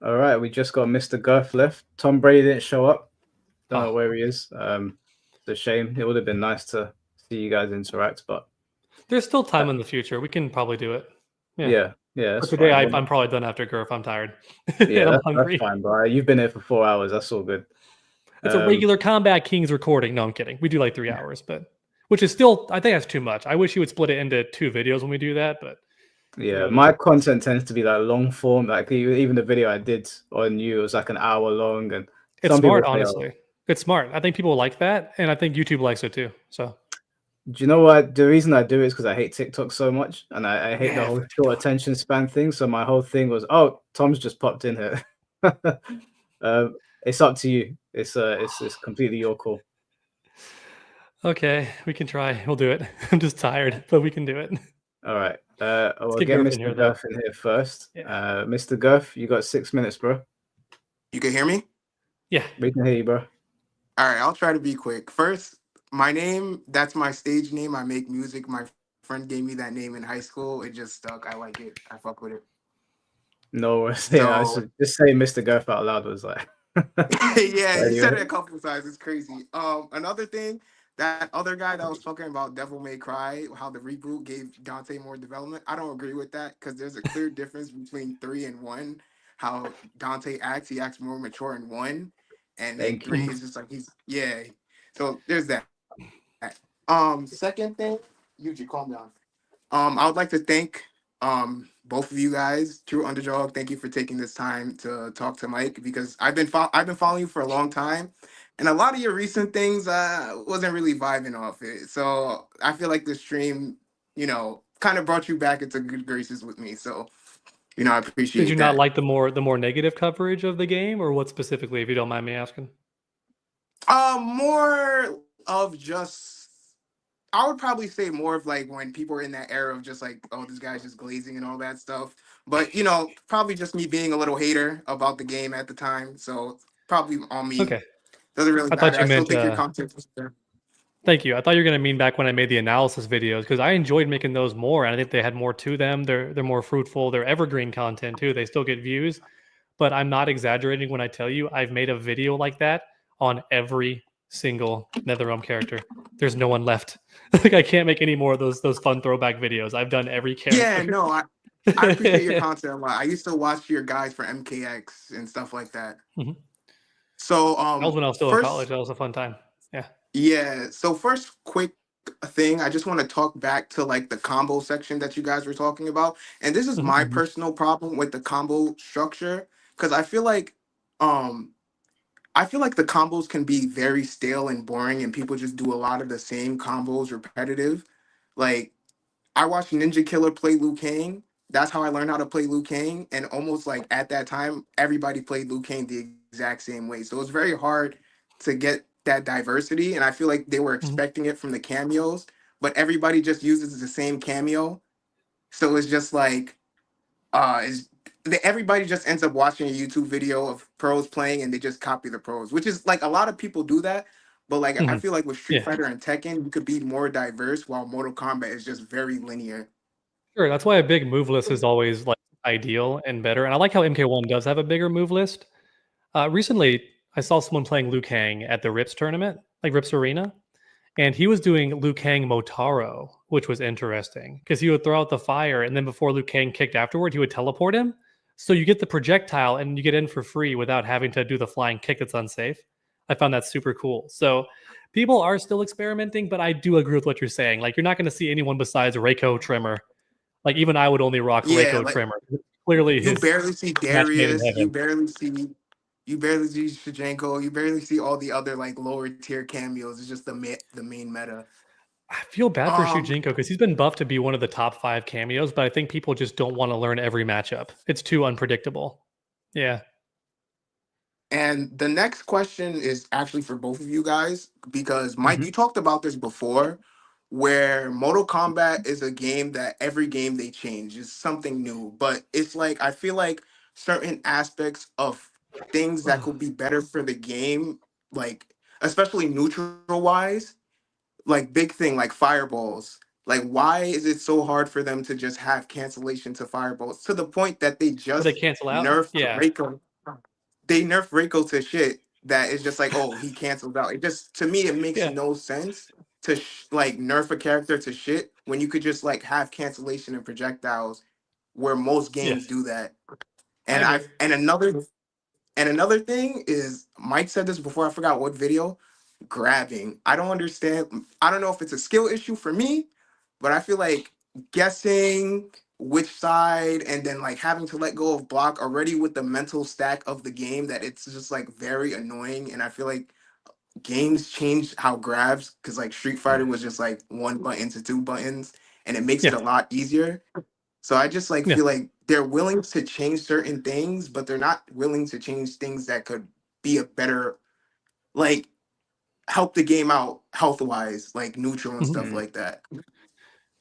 All right, we just got Mr. Guff left. Tom Brady didn't show up. Don't know where he is. It's a shame. It would have been nice to see you guys interact, but there's still time in the future. We can probably do it. Yeah. But today I'm probably done after Gurf. I'm tired. Yeah, I'm hungry. that's fine, bro. You've been here for 4 hours. That's all good. It's a regular Combat Kings recording. No, I'm kidding. We do like 3 hours, but which is still, I think that's too much. I wish you would split it into 2 videos when we do that, but yeah, my content tends to be like long form. Like even the video I did on you was like an hour long, and it's some smart. people say, Honestly, it's smart. I think people like that, and I think YouTube likes it too. So, do you know what? The reason I do it is because I hate TikTok so much, and I hate the whole short attention span thing. So my whole thing was, oh, Tom's just popped in here. It's up to you. It's completely your call. Okay, we can try. We'll do it. I'm just tired, but we can do it. All right. I'll get Gurf in Mr. here, Guff in here first. Mr. Guff, you got 6 minutes, bro. You can hear me? Yeah. We can hear you, bro. All right, I'll try to be quick. First, my name, that's my stage name. I make music. My friend gave me that name in high school. It just stuck. I like it. I fuck with it. No, yeah, just saying Mr. Guff out loud was like... Yeah, he said it a couple of times. It's crazy. Another thing, that other guy that was talking about Devil May Cry, how the reboot gave Dante more development. I don't agree with that because there's a clear difference between 3 and 1. How Dante acts, he acts more mature in 1, and in 3 is just like yeah. So there's that. Second thing, Yuji, calm down. I would like to thank both of you guys, TrueUnderDawg. Thank you for taking this time to talk to Mike, because I've been following you for a long time, and a lot of your recent things wasn't really vibing off it. So I feel like the stream, kind of brought you back into good graces with me. So, I appreciate. Did you not like the more negative coverage of the game, or what specifically, if you don't mind me asking? More of just. I would probably say more of like when people are in that era of just like, oh, this guy's just glazing and all that stuff. But, probably just me being a little hater about the game at the time. So probably on me. Okay. Doesn't really matter. I thought you meant, still think your content was there. Thank you. I thought you were going to mean back when I made the analysis videos, because I enjoyed making those more, and I think they had more to them. They're more fruitful. They're evergreen content too. They still get views. But I'm not exaggerating when I tell you I've made a video like that on every single NetherRealm character. There's no one left. Like I can't make any more of those fun throwback videos. I've done every character. Yeah, no, I appreciate your content a lot. I used to watch your guys for MKX and stuff like that. Mm-hmm. So that was when I was still in college. That was a fun time. Yeah. Yeah. So first, quick thing, I just want to talk back to like the combo section that you guys were talking about, and this is my personal problem with the combo structure, because I feel like the combos can be very stale and boring, and people just do a lot of the same combos repetitive. Like, I watched Ninja Killer play Liu Kang. That's how I learned how to play Liu Kang. And almost like at that time, everybody played Liu Kang the exact same way. So it was very hard to get that diversity. And I feel like they were expecting it from the cameos, but everybody just uses the same cameo. So it's just like, everybody just ends up watching a YouTube video of pros playing, and they just copy the pros, which is like a lot of people do that. But like I feel like with Street Fighter and Tekken, you could be more diverse, while Mortal Kombat is just very linear. Sure, that's why a big move list is always like ideal and better. And I like how MK1 does have a bigger move list. Recently, I saw someone playing Liu Kang at the Rips tournament, like Rips Arena, and he was doing Liu Kang Motaro, which was interesting because he would throw out the fire, and then before Liu Kang kicked afterward, he would teleport him. So you get the projectile and you get in for free without having to do the flying kick that's unsafe. I found that super cool. So people are still experimenting, but I do agree with what you're saying. Like, you're not going to see anyone besides Reiko Trimmer. Like, even I would only rock Yeah, Reiko like Trimmer. Clearly, you his barely see match made in Darius, heaven. you barely see Shajenko, you barely see all the other like lower tier cameos. It's just the main meta. I feel bad for Shujinko because he's been buffed to be one of the top 5 cameos, but I think people just don't want to learn every matchup. It's too unpredictable. Yeah. And the next question is actually for both of you guys because Mike, you talked about this before, where Mortal Kombat is a game that every game they change is something new, but it's like I feel like certain aspects of things that could be better for the game, like especially neutral wise, like big thing like fireballs. Like, why is it so hard for them to just have cancellation to fireballs to the point that they But they just cancel out? nerfed Yeah. Reiko? They nerf Reiko to shit that it's just like, oh, he canceled out. It just, to me, it makes Yeah. no sense to like nerf a character to shit when you could just like have cancellation and projectiles where most games do that. And another thing is Mike said this before, I forgot what video, grabbing. I don't understand. I don't know if it's a skill issue for me, but I feel like guessing which side and then like having to let go of block already with the mental stack of the game that it's just like very annoying. And I feel like games changed how grabs because like Street Fighter was just like 1 button to 2 buttons and it makes it a lot easier. So I just like feel like they're willing to change certain things, but they're not willing to change things that could be a better, like, help the game out health wise, like neutral and stuff like that.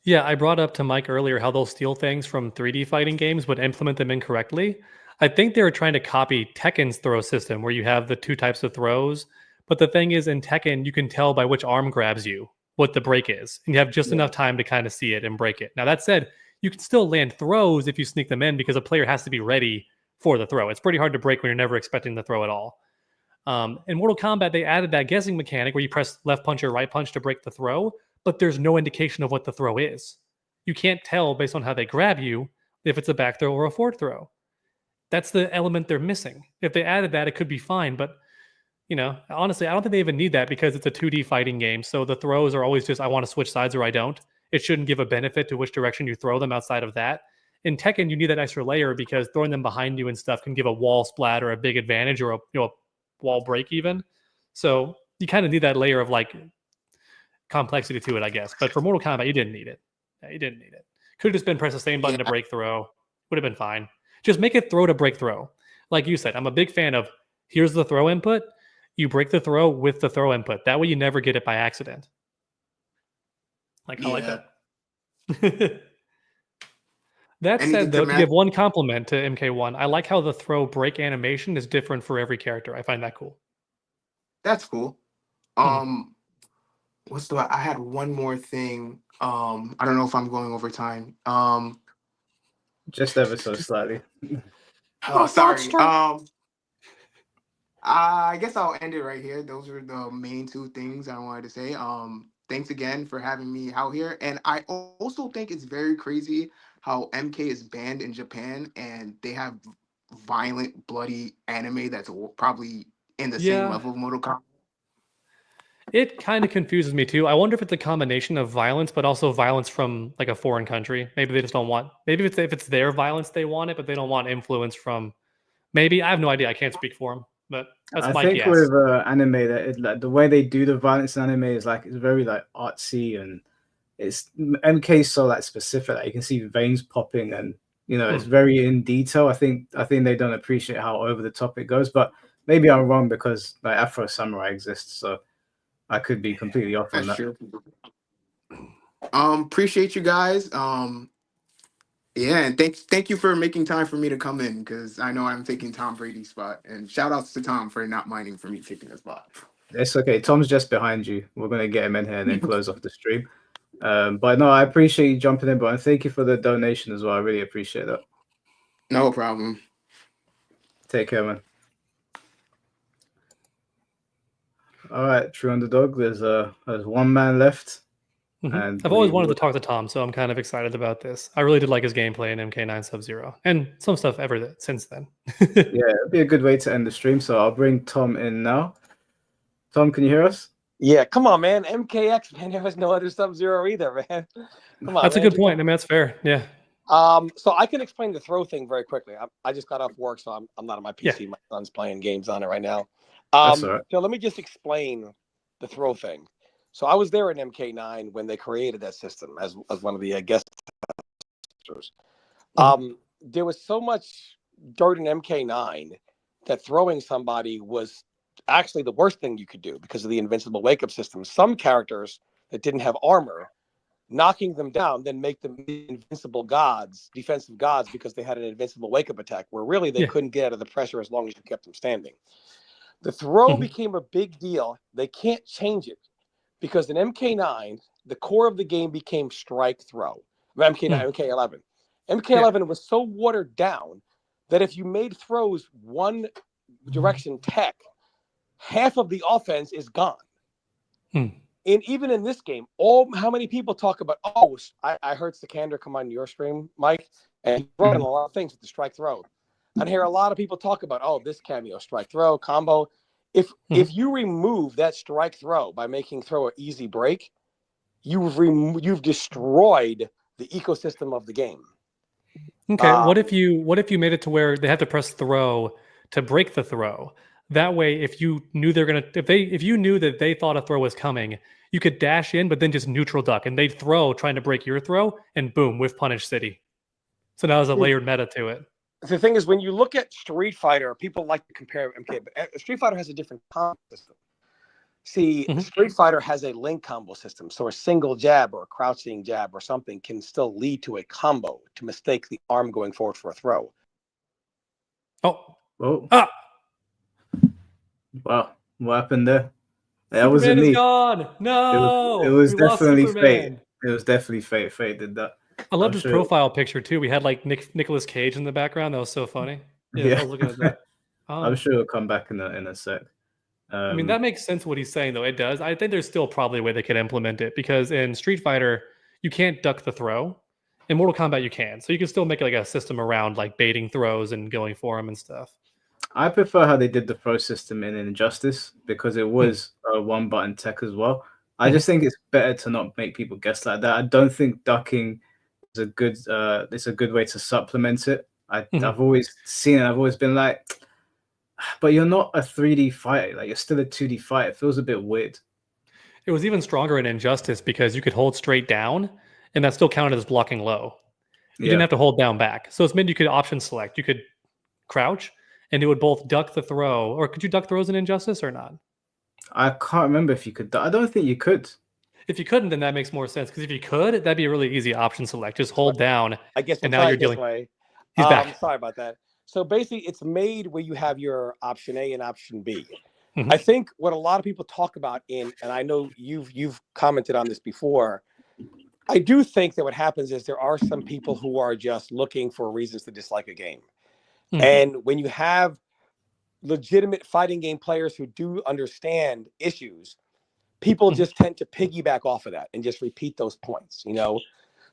Yeah, I brought up to Mike earlier how they'll steal things from 3D fighting games but implement them incorrectly. I think they were trying to copy Tekken's throw system where you have the 2 types of throws. But the thing is, in Tekken, you can tell by which arm grabs you what the break is. And you have just enough time to kind of see it and break it. Now, that said, you can still land throws if you sneak them in because a player has to be ready for the throw. It's pretty hard to break when you're never expecting the throw at all. In Mortal Kombat, they added that guessing mechanic where you press left punch or right punch to break the throw, but there's no indication of what the throw is. You can't tell based on how they grab you if it's a back throw or a forward throw. That's the element they're missing. If they added that, it could be fine, but you know, honestly, I don't think they even need that because it's a 2D fighting game. So the throws are always just, I want to switch sides or I don't. It shouldn't give a benefit to which direction you throw them outside of that. In Tekken, you need that extra layer because throwing them behind you and stuff can give a wall splat or a big advantage or a wall break even. So you kind of need that layer of like complexity to it, I guess. But for Mortal Kombat, you didn't need it. Yeah, you didn't need it. Could have just been press the same button to break throw. Would have been fine. Just make it throw to break throw. Like you said, I'm a big fan of here's the throw input. You break the throw with the throw input. That way you never get it by accident. Like, I like that. That said, though, to give one compliment to MK1, I like how the throw break animation is different for every character. I find that cool. That's cool. I had one more thing. I don't know if I'm going over time. Just ever so slightly. Oh, sorry. I guess I'll end it right here. Those are the main 2 things I wanted to say. Thanks again for having me out here. And I also think it's very crazy how MK is banned in Japan and they have violent, bloody anime that's probably in the same level of Mortal Kombat. It kind of confuses me too. I wonder if it's a combination of violence, but also violence from like a foreign country. Maybe they just don't want. Maybe if it's their violence, they want it, but they don't want influence from. Maybe I have no idea. I can't speak for them, but that's my guess. I think with anime that like the way they do the violence in anime is like it's very like artsy and it's MK so like specific. Like you can see veins popping and it's very in detail. I think they don't appreciate how over the top it goes, but maybe I'm wrong because like Afro Samurai exists, so. I could be completely off on that. True. Appreciate you guys. Yeah, and thank you for making time for me to come in because I know I'm taking Tom Brady's spot. And shout outs to Tom for not minding for me taking his spot. It's okay. Tom's just behind you. We're gonna get him in here and then close off the stream. But no, I appreciate you jumping in, bro, and thank you for the donation as well. I really appreciate that. No problem. Take care, man. All right, True Underdog. There's one man left. And I've always wanted to talk to Tom, so I'm kind of excited about this. I really did like his gameplay in MK9 Sub-Zero, and some stuff since then. Yeah, it'd be a good way to end the stream. So I'll bring Tom in now. Tom, can you hear us? Yeah, come on, man. MKX, man. There was no other Sub-Zero either, man. Come on, That's a man. good point. I mean, that's fair. Yeah. So I can explain the throw thing very quickly. I just got off work, so I'm not on my PC. Yeah. My son's playing games on it right now. That's all right. So let me just explain the throw thing. So I was there in MK9 when they created that system as one of the guest testers. There was so much dirt in MK9 that throwing somebody was actually the worst thing you could do because of the invincible wake-up system. Some characters that didn't have armor, knocking them down then make them invincible gods, defensive gods, because they had an invincible wake-up attack where really they couldn't get out of the pressure as long as you kept them standing. The throw became a big deal. They can't change it because in MK9, the core of the game became strike throw. MK9, MK11. MK11 was so watered down that if you made throws one direction tech, half of the offense is gone. And even in this game, how many people talk about, I heard Sikander come on your stream, Mike, and he brought in a lot of things with the strike throw. I hear a lot of people talk about, this cameo, strike throw, combo. If you remove that strike throw by making throw an easy break, you've destroyed the ecosystem of the game. Okay, what if you made it to where they have to press throw to break the throw? That way, if you knew if you knew that they thought a throw was coming, you could dash in, but then just neutral duck, and they'd throw trying to break your throw, and boom, whiff punish city. So now there's a layered meta to it. The thing is, when you look at Street Fighter, people like to compare MK, but Street Fighter has a different combo system. See, Street Fighter has a link combo system, so a single jab or a crouching jab or something can still lead to a combo to mistake the arm going forward for a throw. Wow, what happened there? That Superman wasn't me. is gone. No, it was we lost definitely Superman. fate. It was definitely fate. Fate did that. I loved his profile picture too. We had like Nicolas Cage in the background. That was so funny. Yeah. I was looking at that. I'm sure it'll come back in a sec. I mean, that makes sense what he's saying, though. It does. I think there's still probably a way they could implement it because in Street Fighter, you can't duck the throw. In Mortal Kombat, you can. So you can still make like a system around like baiting throws and going for them and stuff. I prefer how they did the throw system in Injustice because it was a one-button tech as well. I just think it's better to not make people guess like that. I don't think ducking is a good. It's a good way to supplement it. I've always seen it. I've always been like, but you're not a 3D fighter. Like you're still a 2D fighter. It feels a bit weird. It was even stronger in Injustice because you could hold straight down, and that still counted as blocking low. You didn't have to hold down back. So it's meant you could option select. You could crouch, and it would both duck the throw. Or could you duck throws in Injustice or not? I can't remember if you could. I don't think you could. If you couldn't, then that makes more sense. Because if you could, that'd be a really easy option select. Just hold down. I guess and now you're dealing. He's back. Sorry about that. So basically, it's made where you have your option A and option B. I think what a lot of people talk about and I know you've commented on this before. I do think that what happens is there are some people who are just looking for reasons to dislike a game. And when you have legitimate fighting game players who do understand issues, people just tend to piggyback off of that and just repeat those points, you know?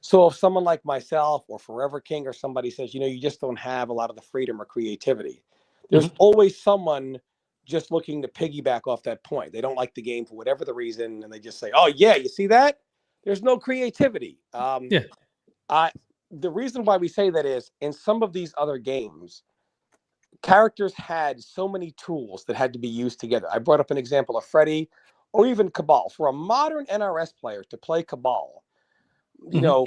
So if someone like myself or Forever King or somebody says, you just don't have a lot of the freedom or creativity, there's always someone just looking to piggyback off that point. They don't like the game for whatever the reason, and they just say, oh, yeah, you see that? There's no creativity. The reason why we say that is in some of these other games, characters had so many tools that had to be used together. I brought up an example of Freddy or even Cabal. For a modern NRS player to play Cabal,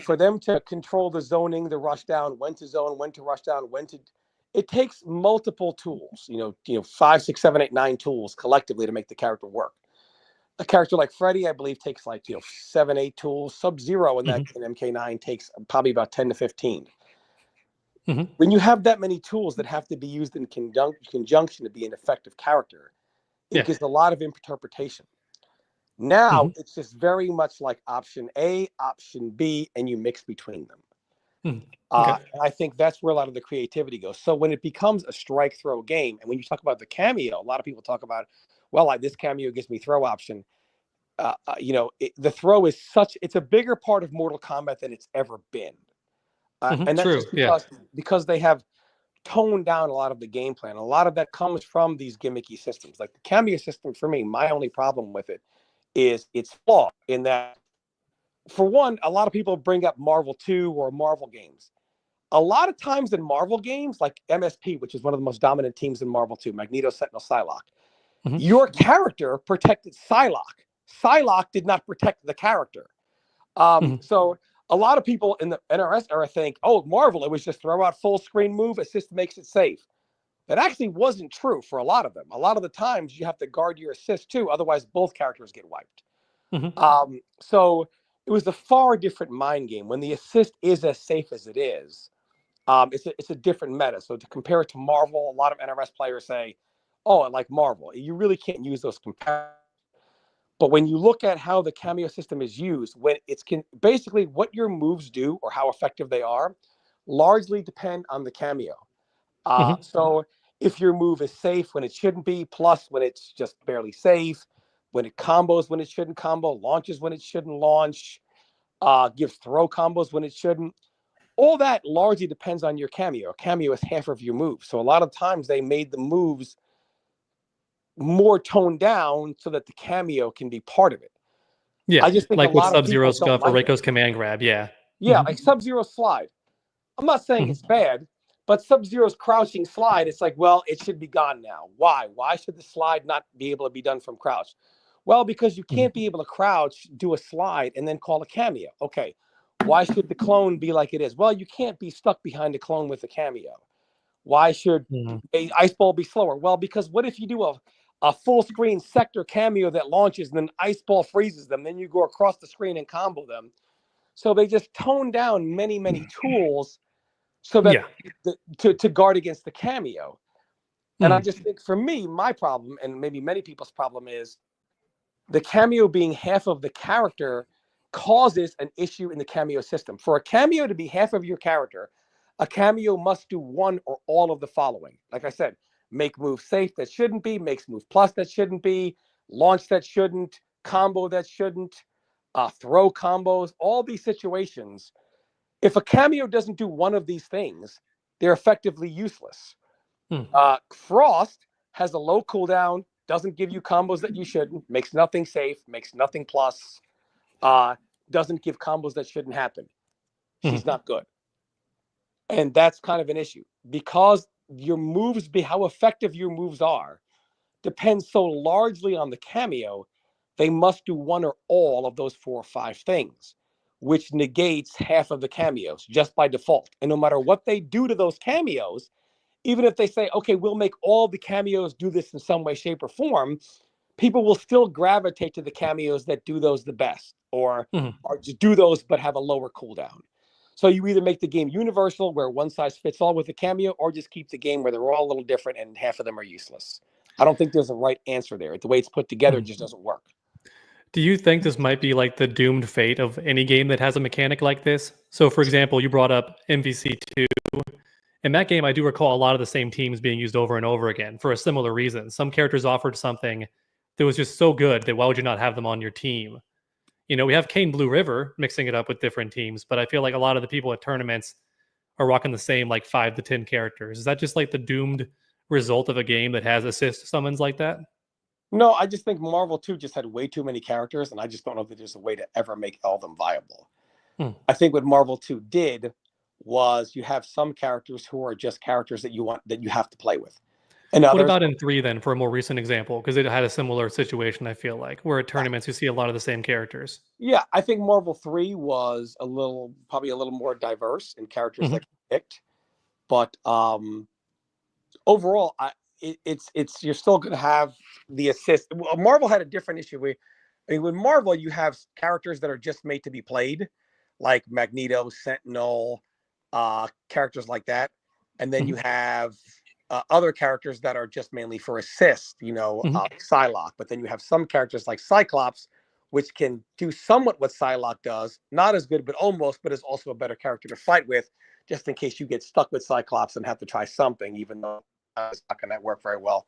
for them to control the zoning, the rush down, when to zone, when to rush down, it takes multiple tools, 5, 6, 7, 8, 9 tools collectively to make the character work. A character like Freddy, I believe, takes 7, 8 tools. Sub-Zero in MK9 takes probably about 10 to 15. When you have that many tools that have to be used in conjunction to be an effective character, it gives a lot of interpretation. Now it's just very much like option A, option B, and you mix between them. And I think that's where a lot of the creativity goes. So when it becomes a strike throw game, and when you talk about the cameo, a lot of people talk about, well, this cameo gives me throw option. the throw is it's a bigger part of Mortal Kombat than it's ever been. And that's just because they have toned down a lot of the game plan. A lot of that comes from these gimmicky systems. Like the cameo system, for me, my only problem with it is it's flawed in that, for one, a lot of people bring up Marvel 2 or Marvel games. A lot of times in Marvel games, like MSP, which is one of the most dominant teams in Marvel 2, Magneto, Sentinel, Psylocke, your character protected Psylocke. Psylocke did not protect the character. So a lot of people in the NRS era think, oh, Marvel, it was just throw out full screen move, assist makes it safe. That actually wasn't true for a lot of them. A lot of the times you have to guard your assist too, otherwise both characters get wiped. So it was a far different mind game. When the assist is as safe as it is, it's a different meta. So to compare it to Marvel, a lot of NRS players say, oh, I like Marvel. You really can't use those comparisons. But when you look at how the cameo system is used, when basically what your moves do or how effective they are largely depend on the cameo. So if your move is safe when it shouldn't be, plus when it's just barely safe, when it combos when it shouldn't combo, launches when it shouldn't launch, gives throw combos when it shouldn't, all that largely depends on your cameo. Cameo is half of your move. So a lot of times they made the moves more toned down so that the cameo can be part of it. Yeah, I just think like a with lot of people Sub-Zero's don't for like Reiko's command grab, yeah. like Sub-Zero slide. I'm not saying it's bad, but Sub-Zero's crouching slide, it's like, well, it should be gone now. Why? Why should the slide not be able to be done from crouch? Well, because you can't be able to crouch, do a slide, and then call a cameo. Okay, why should the clone be like it is? Well, you can't be stuck behind a clone with a cameo. Why should a ice ball be slower? Well, because what if you do a full screen sector cameo that launches and then ice ball freezes them, then you go across the screen and combo them. So they just tone down many, many tools so that to guard against the cameo. And I just think for me, my problem, and maybe many people's problem, is the cameo being half of the character causes an issue in the cameo system. For a cameo to be half of your character, a cameo must do one or all of the following. Like I said, make move safe that shouldn't be, makes move plus that shouldn't be, launch that shouldn't, combo that shouldn't, throw combos, all these situations. If a cameo doesn't do one of these things, they're effectively useless. Frost has a low cooldown, doesn't give you combos that you shouldn't, makes nothing safe, makes nothing plus, doesn't give combos that shouldn't happen. She's not good. And that's kind of an issue because your moves, how effective your moves are, depends so largely on the cameo. They must do one or all of those 4 or 5 things, which negates half of the cameos just by default. And no matter what they do to those cameos, even if they say, okay, we'll make all the cameos do this in some way, shape, or form, people will still gravitate to the cameos that do those the best or just do those but have a lower cooldown. So you either make the game universal where one size fits all with the cameo, or just keep the game where they're all a little different and half of them are useless. I don't think there's a right answer there. The way it's put together just doesn't work. Do you think this might be like the doomed fate of any game that has a mechanic like this? So for example, you brought up MVC 2. In that game, I do recall a lot of the same teams being used over and over again for a similar reason. Some characters offered something that was just so good that why would you not have them on your team? You know, we have Kane Blue River mixing it up with different teams, but I feel like a lot of the people at tournaments are rocking the same like 5 to 10 characters. Is that just like the doomed result of a game that has assist summons like that? No, I just think Marvel 2 just had way too many characters, and I just don't know if there's a way to ever make all of them viable. I think what Marvel 2 did was you have some characters who are just characters that you have to play with. And what about in 3 then, for a more recent example? Because it had a similar situation, I feel like, where at tournaments you see a lot of the same characters. Yeah, I think Marvel 3 was probably a little more diverse in characters that picked. But overall, it's you're still going to have the assist. Marvel had a different issue. With Marvel, you have characters that are just made to be played, like Magneto, Sentinel, characters like that, and then you have other characters that are just mainly for assist, Psylocke. But then you have some characters like Cyclops, which can do somewhat what Psylocke does, not as good, but almost, but is also a better character to fight with, just in case you get stuck with Cyclops and have to try something, even though it's not going to work very well.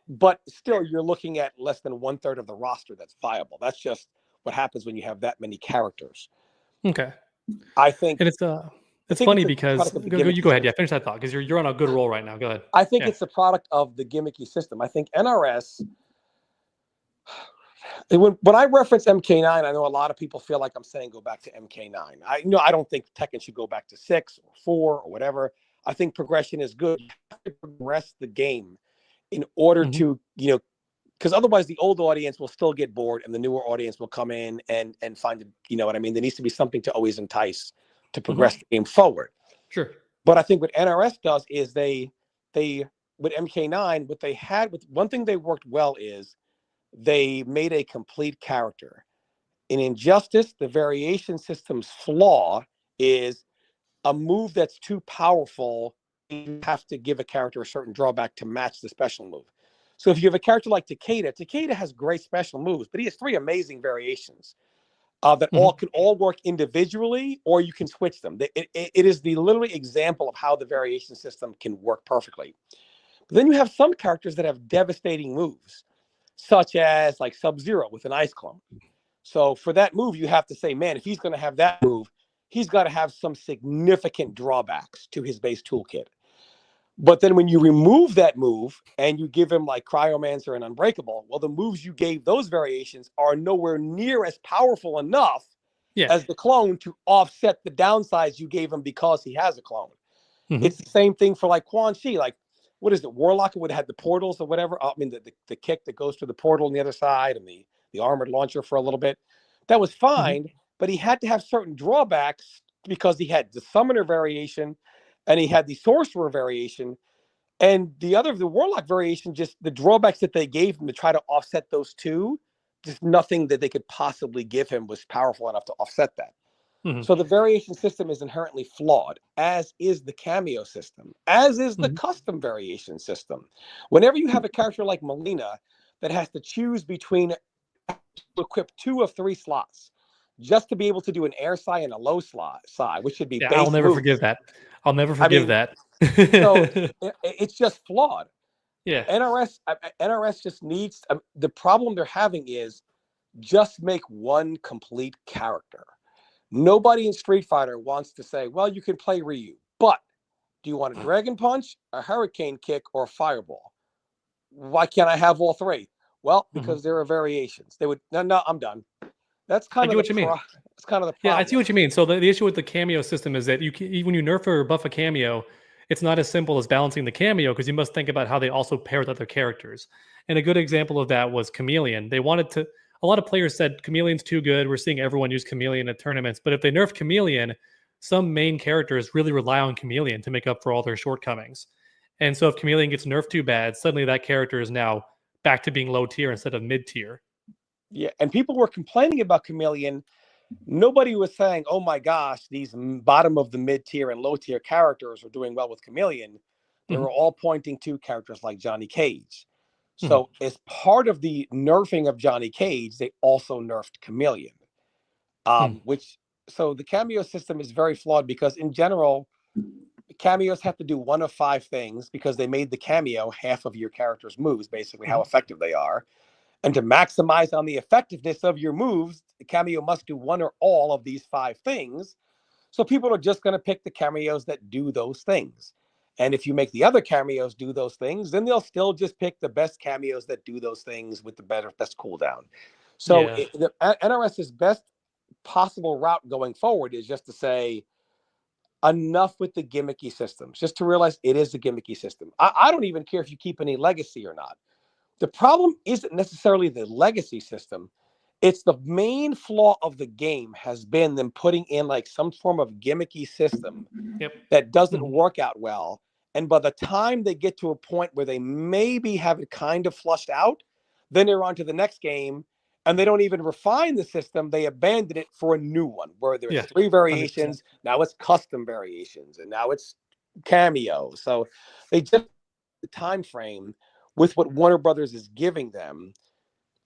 But still, you're looking at less than 1/3 of the roster that's viable. That's just what happens when you have that many characters. Okay. I think, and it's funny because you go ahead. Yeah, finish that thought because you're on a good roll right now. Go ahead. I think it's a product of the gimmicky system. I think NRS. When I reference MK9, I know a lot of people feel like I'm saying go back to MK9. I don't think Tekken should go back to 6 or 4 or whatever. I think progression is good. You have to progress the game in order to, because otherwise the old audience will still get bored and the newer audience will come in and find it, you know what I mean? There needs to be something to always entice to progress the game forward. Sure. But I think what NRS does is they with MK9, what they had with one thing they worked well is they made a complete character. In Injustice, the variation system's flaw is a move that's too powerful. You have to give a character a certain drawback to match the special move. So if you have a character like Takeda has great special moves, but he has 3 amazing variations that all can work individually, or you can switch them. It is the literally example of how the variation system can work perfectly. But then you have some characters that have devastating moves, such as like Sub-Zero with an ice clone. So for that move, you have to say, man, if he's going to have that move, he's got to have some significant drawbacks to his base toolkit. But then when you remove that move and you give him like Cryomancer and Unbreakable, well, the moves you gave those variations are nowhere near as powerful enough as the clone to offset the downsides you gave him because he has a clone. It's the same thing for like Quan Chi. Like, what is it? Warlock would have had the portals or whatever. I mean, the kick that goes to the portal on the other side and the armored launcher for a little bit. That was fine, but he had to have certain drawbacks because he had the summoner variation and he had the sorcerer variation. And the warlock variation, just the drawbacks that they gave him to try to offset those two, just nothing that they could possibly give him was powerful enough to offset that. So the variation system is inherently flawed, as is the cameo system, as is the custom variation system. Whenever you have a character like Melina that has to choose between equip 2 of 3 slots just to be able to do an air psi and a low psi, which should be base I'll never moves. forgive that. I'll never forgive that. So it's just flawed. Yeah. NRS just needs the problem they're having is just make one complete character. Nobody in Street Fighter wants to say, well, you can play Ryu, but do you want a Dragon Punch, a Hurricane Kick, or a Fireball? Why can't I have all 3? Well, because there are variations. They would no, I'm done. That's kind of what you mean. That's kind of the problem. Yeah, I see what you mean. So the issue with the cameo system is that when you nerf or buff a cameo, it's not as simple as balancing the cameo because you must think about how they also pair with other characters. And a good example of that was Chameleon. They wanted to. A lot of players said Chameleon's too good. We're seeing everyone use Chameleon at tournaments. But if they nerf Chameleon, some main characters really rely on Chameleon to make up for all their shortcomings. And so if Chameleon gets nerfed too bad, suddenly that character is now back to being low tier instead of mid tier. Yeah, and people were complaining about Chameleon. Nobody was saying, oh my gosh, these bottom of the mid tier and low tier characters are doing well with Chameleon. They were all pointing to characters like Johnny Cage. So as part of the nerfing of Johnny Cage, they also nerfed Chameleon. So the cameo system is very flawed because in general, cameos have to do 1 of 5 things because they made the cameo half of your character's moves, basically how effective they are. And to maximize on the effectiveness of your moves, the cameo must do 1 or all of these 5 things. So people are just going to pick the cameos that do those things. And if you make the other cameos do those things, then they'll still just pick the best cameos that do those things with the best cooldown. So the NRS's best possible route going forward is just to say enough with the gimmicky systems, just to realize it is a gimmicky system. I don't even care if you keep any legacy or not. The problem isn't necessarily the legacy system. It's the main flaw of the game has been them putting in like some form of gimmicky system that doesn't work out well. And by the time they get to a point where they maybe have it kind of flushed out, then they're on to the next game and they don't even refine the system. They abandon it for a new one where there's 3 variations. 100%. Now it's custom variations and now it's cameo. So they just the time frame with what Warner Brothers is giving them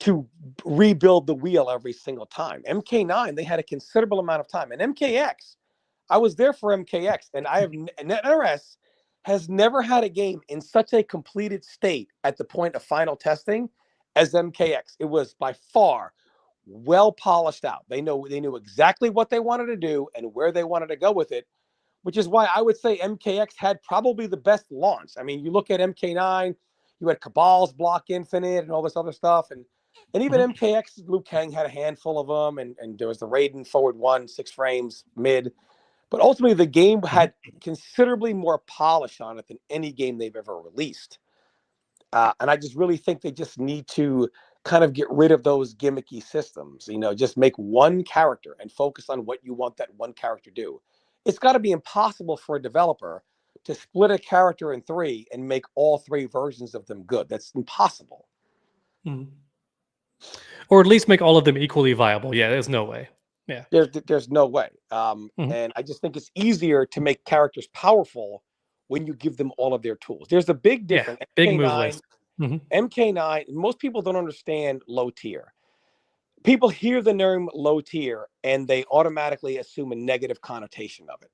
to rebuild the wheel every single time. MK9, they had a considerable amount of time. And MKX, I was there for MKX, and I have NRS has never had a game in such a completed state at the point of final testing as MKX. It was by far well polished out. They knew exactly what they wanted to do and where they wanted to go with it, which is why I would say MKX had probably the best launch. I mean, you look at MK9, you had Cabal's Block Infinite and all this other stuff, and even MKX, Liu Kang had a handful of them, and there was the Raiden forward 1, 6 frames mid. But ultimately, the game had considerably more polish on it than any game they've ever released. And I just really think they just need to kind of get rid of those gimmicky systems. Just make one character and focus on what you want that one character to do. It's got to be impossible for a developer to split a character in 3 and make all 3 versions of them good. That's impossible. Or at least make all of them equally viable. Yeah, there's no way. Yeah, there's no way. And I just think it's easier to make characters powerful when you give them all of their tools. There's a big difference. Yeah, big move list. MK9, most people don't understand low tier. People hear the term low tier and they automatically assume a negative connotation of it.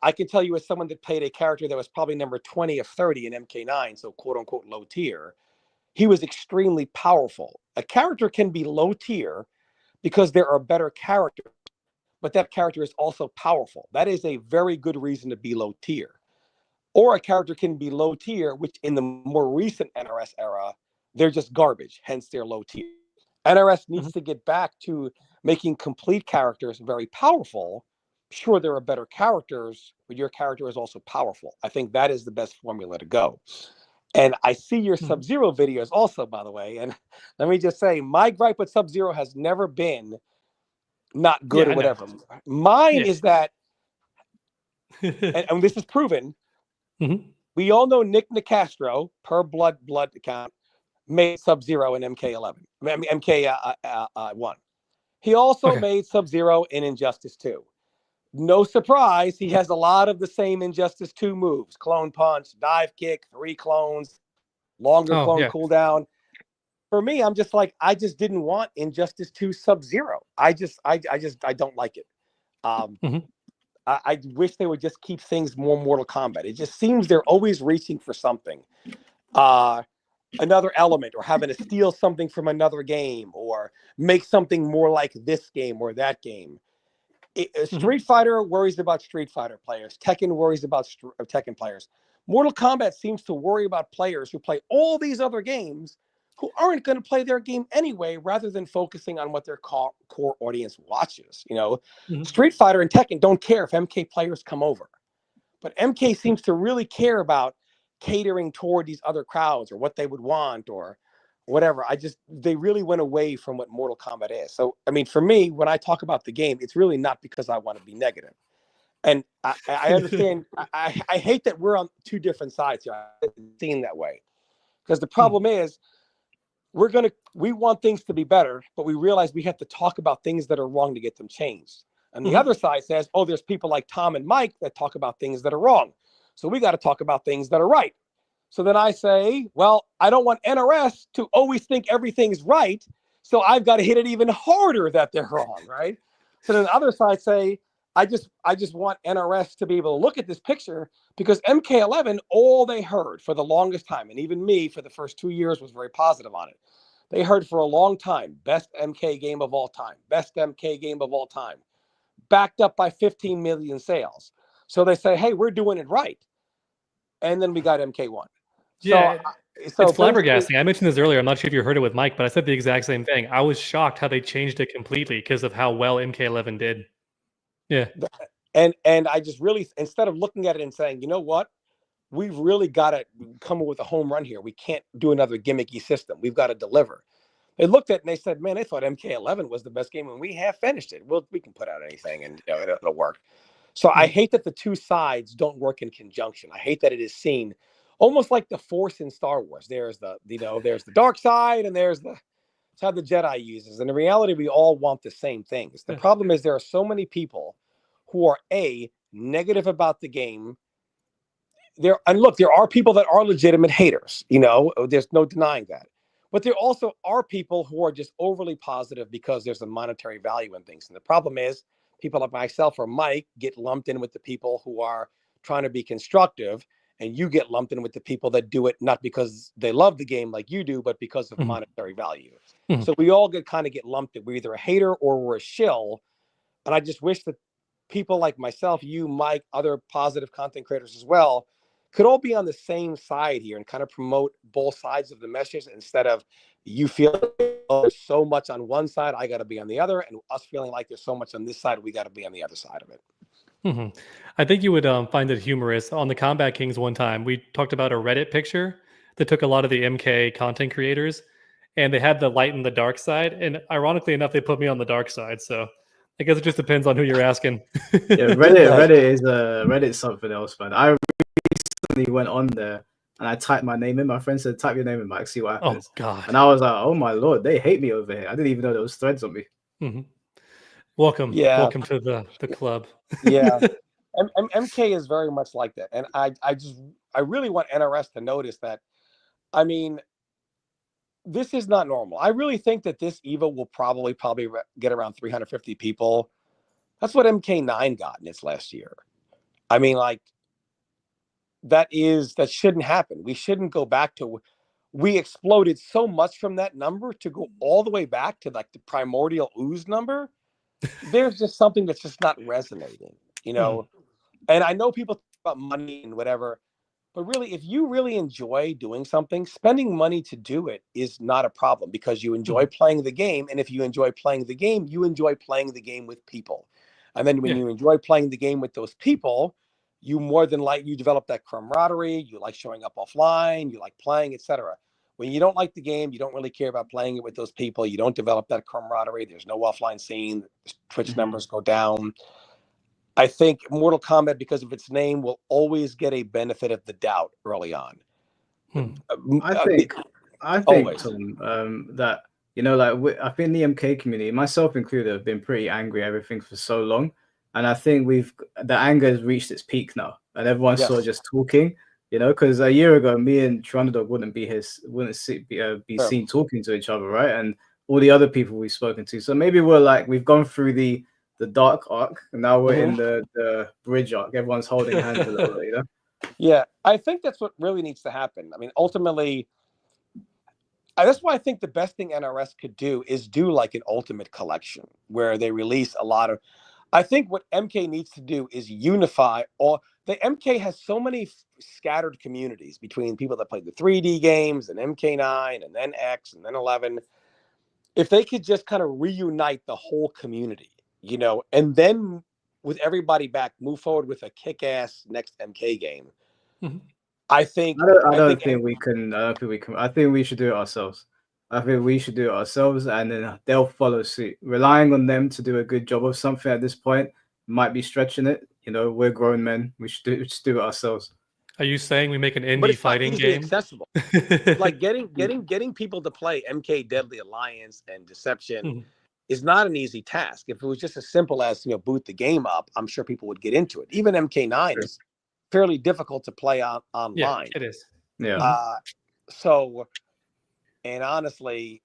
I can tell you as someone that played a character that was probably number 20 of 30 in MK9, so quote unquote low tier, he was extremely powerful. A character can be low tier because there are better characters, but that character is also powerful. That is a very good reason to be low tier. Or a character can be low tier, which in the more recent NRS era, they're just garbage, hence they're low tier. NRS needs to get back to making complete characters very powerful. Sure, there are better characters, but your character is also powerful. I think that is the best formula to go. And I see your Sub-Zero videos also, by the way. And let me just say, my gripe with Sub-Zero has never been not good or whatever. Mine is that, and this is proven, we all know Nick Nicastro, per blood account, made Sub-Zero in MK11. I mean, MK1. He also made Sub-Zero in Injustice 2. No surprise, he has a lot of the same Injustice 2 moves. Clone punch, dive kick, 3 clones, longer clone cooldown. For me, I'm just like, I just didn't want Injustice 2 Sub-Zero. I don't like it. I wish they would just keep things more Mortal Kombat. It just seems they're always reaching for something. Another element, or having to steal something from another game, or make something more like this game or that game. Street Fighter worries about Street Fighter players. Tekken worries about Tekken players. Mortal Kombat seems to worry about players who play all these other games who aren't going to play their game anyway, rather than focusing on what their core audience watches. Street Fighter and Tekken don't care if MK players come over. But MK seems to really care about catering toward these other crowds, or what they would want, or whatever. They really went away from what Mortal Kombat is. So, I mean, for me, when I talk about the game, it's really not because I want to be negative. And I understand, I hate that we're on 2 different sides here. I've seen that way. Because the problem is, we want things to be better, but we realize we have to talk about things that are wrong to get them changed. And the other side says, oh, there's people like Tom and Mike that talk about things that are wrong. So we got to talk about things that are right. So then I say, well, I don't want NRS to always think everything's right. So I've got to hit it even harder that they're wrong, right? So then the other side say, I just want NRS to be able to look at this picture, because MK11, all they heard for the longest time, and even me for the first 2 years was very positive on it. They heard for a long time, best MK game of all time, best MK game of all time, backed up by 15 million sales. So they say, hey, we're doing it right. And then we got MK1. Yeah, so it's flabbergasting. I mentioned this earlier. I'm not sure if you heard it with Mike, but I said the exact same thing. I was shocked how they changed it completely because of how well MK11 did. Yeah. And I just really, instead of looking at it and saying, you know what, we've really got to come up with a home run here. We can't do another gimmicky system. We've got to deliver. They looked at it and they said, man, they thought MK11 was the best game, and we have finished it. We can put out anything and it'll work. So I hate that the 2 sides don't work in conjunction. I hate that it is seen almost like the Force in Star Wars. There's the dark side, and there's how the Jedi uses. And in reality, we all want the same things. The problem is there are so many people who are negative about the game. And look, there are people that are legitimate haters. There's no denying that. But there also are people who are just overly positive because there's a monetary value in things. And the problem is, people like myself or Mike get lumped in with the people who are trying to be constructive, and you get lumped in with the people that do it not because they love the game like you do, but because of monetary value. So we all get lumped in. We're either a hater or we're a shill. And I just wish that people like myself, you, Mike, other positive content creators as well, could all be on the same side here and kind of promote both sides of the message instead of you feel there's so much on one side, I got to be on the other, and us feeling like there's so much on this side, we got to be on the other side of it. I think you would find it humorous. On the Combat Kings one time, we talked about a Reddit picture that took a lot of the MK content creators, and they had the light and the dark side. And ironically enough, they put me on the dark side. So I guess it just depends on who you're asking. Yeah, Reddit's something else, man. I recently went on there and I typed my name in. My friend said, "Type your name in, Mike, see what happens." Oh God! And I was like, "Oh my lord, they hate me over here." I didn't even know there was threads on me. Welcome, Yeah. welcome to the club. Yeah, MK is very much like that, and I really want NRS to notice that. I mean, this is not normal. I really think that this EVO will probably get around 350 people. That's what MK9 got in its last year. I mean, like, that shouldn't happen. We shouldn't go back to. We exploded so much from that number to go all the way back to like the primordial ooze number. There's just something that's just not resonating, you know. And I know people talk about money and whatever, but really, if you really enjoy doing something, spending money to do it is not a problem because you enjoy playing the game. And if you enjoy playing the game, you enjoy playing the game with people. And then when you enjoy playing the game with those people, you develop that camaraderie. You like showing up offline. You like playing, etc. When you don't like the game, you don't really care about playing it with those people. You don't develop that camaraderie. There's no offline scene. Twitch numbers go down. I think Mortal Kombat, because of its name, will always get a benefit of the doubt early on. I think, Tom, that, you know, like I think the MK community, myself included, have been pretty angry at everything for so long, and I think the anger has reached its peak now, and everyone's sort of just talking. You know, because a year ago, me and TrueUnderDawg wouldn't be seen talking to each other, right? And all the other people we've spoken to. So maybe we've gone through the dark arc, and now we're in the bridge arc. Everyone's holding hands a little bit, you know? Yeah, I think that's what really needs to happen. I mean, ultimately, that's why I think the best thing NRS could do is do like an ultimate collection where they release a lot of. I think what MK needs to do is unify all. The MK has so many scattered communities between people that play the 3D games and MK9 and then X and then 11. If they could just kind of reunite the whole community, you know, and then with everybody back, move forward with a kick-ass next MK game. I think we can. I think we should do it ourselves. I think we should do it ourselves, and then they'll follow suit. Relying on them to do a good job of something at this point might be stretching it. You know, we're grown men. We should do it ourselves. Are you saying we make an indie fighting game? Accessible. Like getting people to play MK Deadly Alliance and Deception is not an easy task. If it was just as simple as, you know, boot the game up, I'm sure people would get into it. Even MK9 is fairly difficult to play online. Yeah, it is. Yeah. And honestly,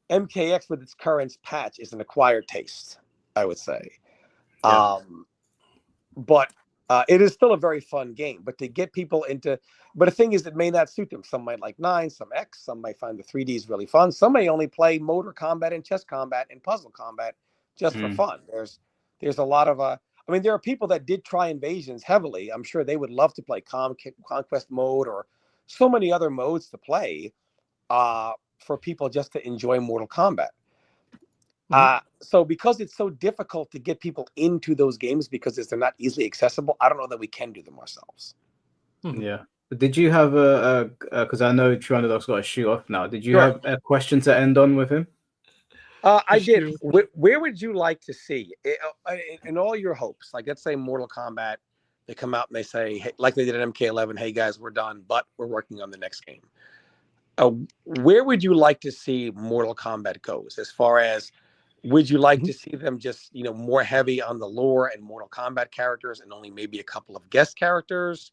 MKX with its current patch is an acquired taste, I would say. Yeah. But it is still a very fun game. But to get people into, but the thing is, it may not suit them. Some might like 9, some X, some might find the 3Ds really fun. Some may only play motor combat and chess combat and puzzle combat just for fun. There's a lot of I mean, there are people that did try Invasions heavily. I'm sure they would love to play Conquest mode or so many other modes to play for people just to enjoy Mortal Kombat. So because it's so difficult to get people into those games because they're not easily accessible, I don't know that we can do them ourselves. Yeah. But did you have because I know TrueUnderDawg's got to shoot off now. Did you have a question to end on with him? I did. Where would you like to see in all your hopes? Like, let's say Mortal Kombat, they come out and they say, hey, like they did at MK11, hey guys, we're done, but we're working on the next game. Where would you like to see Mortal Kombat goes? As far as, would you like to see them just, you know, more heavy on the lore and Mortal Kombat characters and only maybe a couple of guest characters?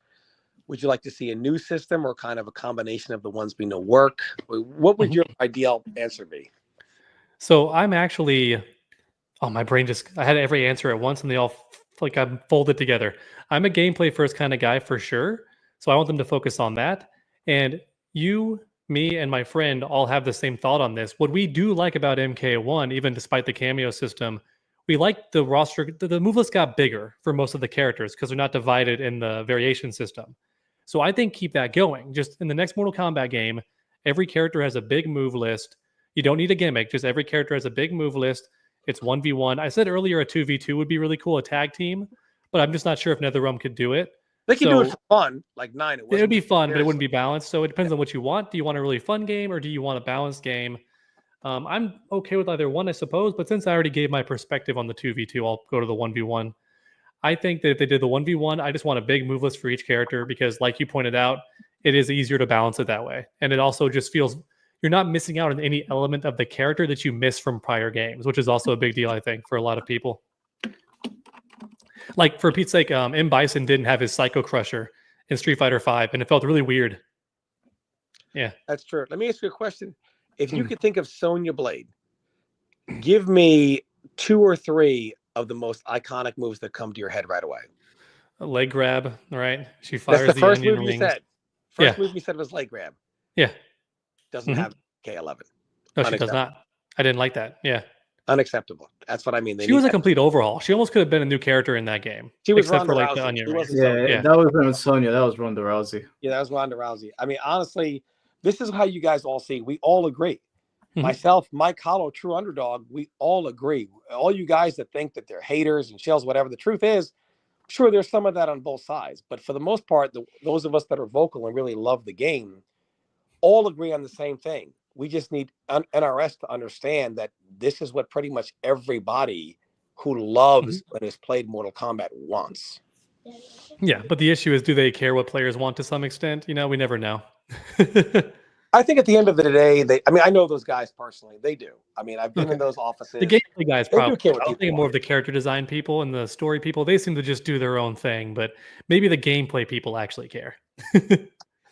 Would you like to see a new system or kind of a combination of the ones we know work? What would your ideal answer be? So I'm actually, my brain I had every answer at once and they all like I'm folded together. I'm a gameplay first kind of guy for sure. So I want them to focus on that. And you, me, and my friend all have the same thought on this. What we do like about MK1, even despite the cameo system, we like the roster. The move list got bigger for most of the characters because they're not divided in the variation system. So I think keep that going. Just in the next Mortal Kombat game, every character has a big move list. You don't need a gimmick. Just every character has a big move list. It's 1v1. I said earlier a 2v2 would be really cool, a tag team, but I'm just not sure if NetherRealm could do it. They can do it for fun, like 9. It would be fun, but it wouldn't be balanced. So it depends on what you want. Do you want a really fun game or do you want a balanced game? I'm okay with either one, I suppose, but since I already gave my perspective on the 2v2, I'll go to the 1v1. I think that if they did the 1v1, I just want a big move list for each character because, like you pointed out, it is easier to balance it that way. And it also just feels you're not missing out on any element of the character that you miss from prior games, which is also a big deal, I think, for a lot of people. Like, for Pete's sake, M. Bison didn't have his Psycho Crusher in Street Fighter V, and it felt really weird. Yeah. That's true. Let me ask you a question. If you could think of Sonya Blade, give me 2 or 3 of the most iconic moves that come to your head right away. A leg grab, right? She fires That's the first onion move rings. you said. First move you said was leg grab. Yeah. Doesn't have K11. No, she does not. I didn't like that. Yeah. Unacceptable. That's what I mean. She was a complete overhaul. She almost could have been a new character in that game. She was except Ronda for like Rousey. the onion She rings. wasn't Yeah, that wasn't Sonya. That was Ronda Rousey. Yeah, that was Ronda Rousey. I mean, honestly, this is how you guys all see. We all agree. Myself, Mike Hollow, True Underdog, we all agree. All you guys that think that they're haters and shells, whatever, the truth is, sure, there's some of that on both sides. But for the most part, those of us that are vocal and really love the game all agree on the same thing. We just need NRS to understand that this is what pretty much everybody who loves and has played Mortal Kombat wants. Yeah, but the issue is, do they care what players want to some extent? You know, we never know. I think at the end of the day, I know those guys personally. They do. I mean, I've been in those offices. The gameplay guys They do probably. care what I people think more of the character design people and the story people. They seem to just do their own thing, but maybe the gameplay people actually care.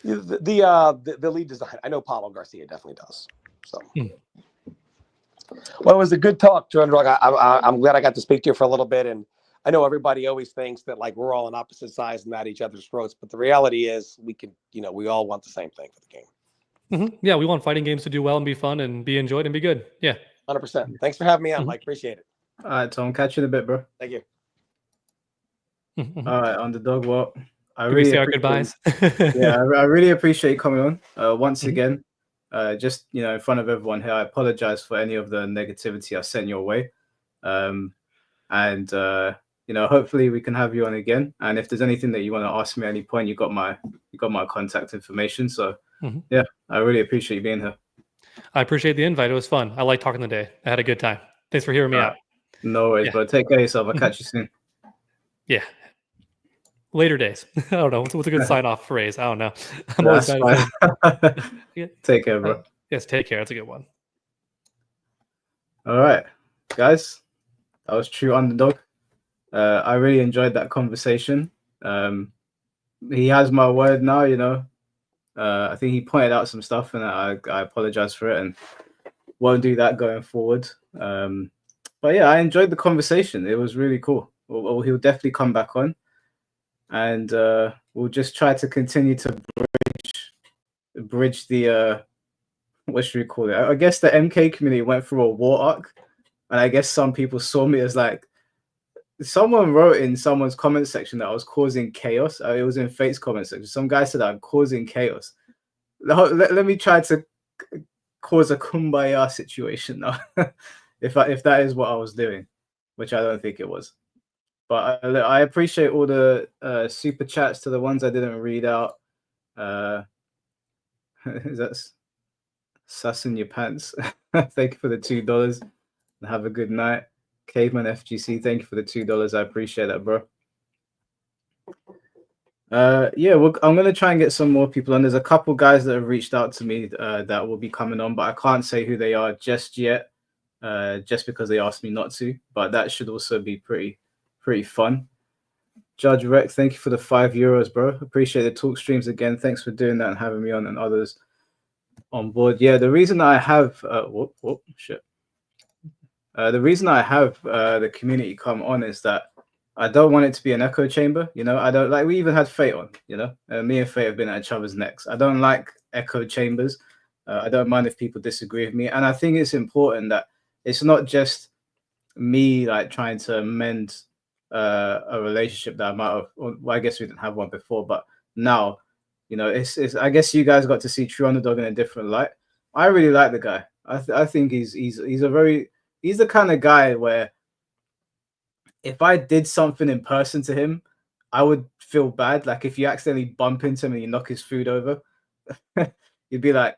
The lead design. I know Paulo Garcia definitely does. So, well, it was a good talk, Joe. I'm glad I got to speak to you for a little bit, and I know everybody always thinks that like we're all on opposite sides and at each other's throats, but the reality is we can, we all want the same thing for the game. Yeah, we want fighting games to do well and be fun and be enjoyed and be good. Yeah, 100%. Thanks for having me on, Mike. Appreciate it. All right, Tom. Catch you in a bit, bro. Thank you. All right, Underdog. Well, I Can we really say our appreciate- goodbyes? yeah, I really appreciate you coming on once again. Just in front of everyone here, I apologize for any of the negativity I sent your way. And hopefully we can have you on again. And if there's anything that you want to ask me at any point, you got my contact information. So yeah, I really appreciate you being here. I appreciate the invite. It was fun. I like talking today. I had a good time. Thanks for hearing me out. No worries, Yeah. bro. Take care of yourself. I'll catch you soon. Yeah. Later days. I don't know. What's a good sign off phrase? I don't know. I'm always That's trying to fine. Take care, bro. Yes, take care. That's a good one. All right, guys. That was True Underdog. I really enjoyed that conversation. He has my word now, I think he pointed out some stuff and I apologize for it and won't do that going forward. But yeah, I enjoyed the conversation. It was really cool. He'll definitely come back on and we'll just try to continue to bridge the what should we call it? I guess the MK community went through a war arc, and I guess some people saw me as like, someone wrote in someone's comment section that I was causing chaos. It was in Fate's comment section. Some guy said I'm causing chaos. Let me try to cause a kumbaya situation now, if that is what I was doing, which I don't think it was. But I appreciate all the super chats to the ones I didn't read out. That's sass in your pants. Thank you for the $2 and have a good night. Caveman FGC, thank you for the $2. I appreciate that, bro. Yeah, I'm gonna try and get some more people on. There's a couple guys that have reached out to me that will be coming on, but I can't say who they are just yet, just because they asked me not to. But that should also be pretty fun. Judge Rex, thank you for the €5, bro. Appreciate the talk streams again. Thanks for doing that and having me on and others on board. Yeah, the reason I have the reason I have the community come on is that I don't want it to be an echo chamber. You know, I don't like. We even had Fate on. You know, me and Fate have been at each other's necks. I don't like echo chambers. I don't mind if people disagree with me, and I think it's important that it's not just me like trying to mend a relationship that I might have. Well, I guess we didn't have one before, but now, you know, it's. I guess you guys got to see True Underdog in a different light. I really like the guy. I think he's the kind of guy where if I did something in person to him, I would feel bad. Like if you accidentally bump into him and you knock his food over, you'd be like,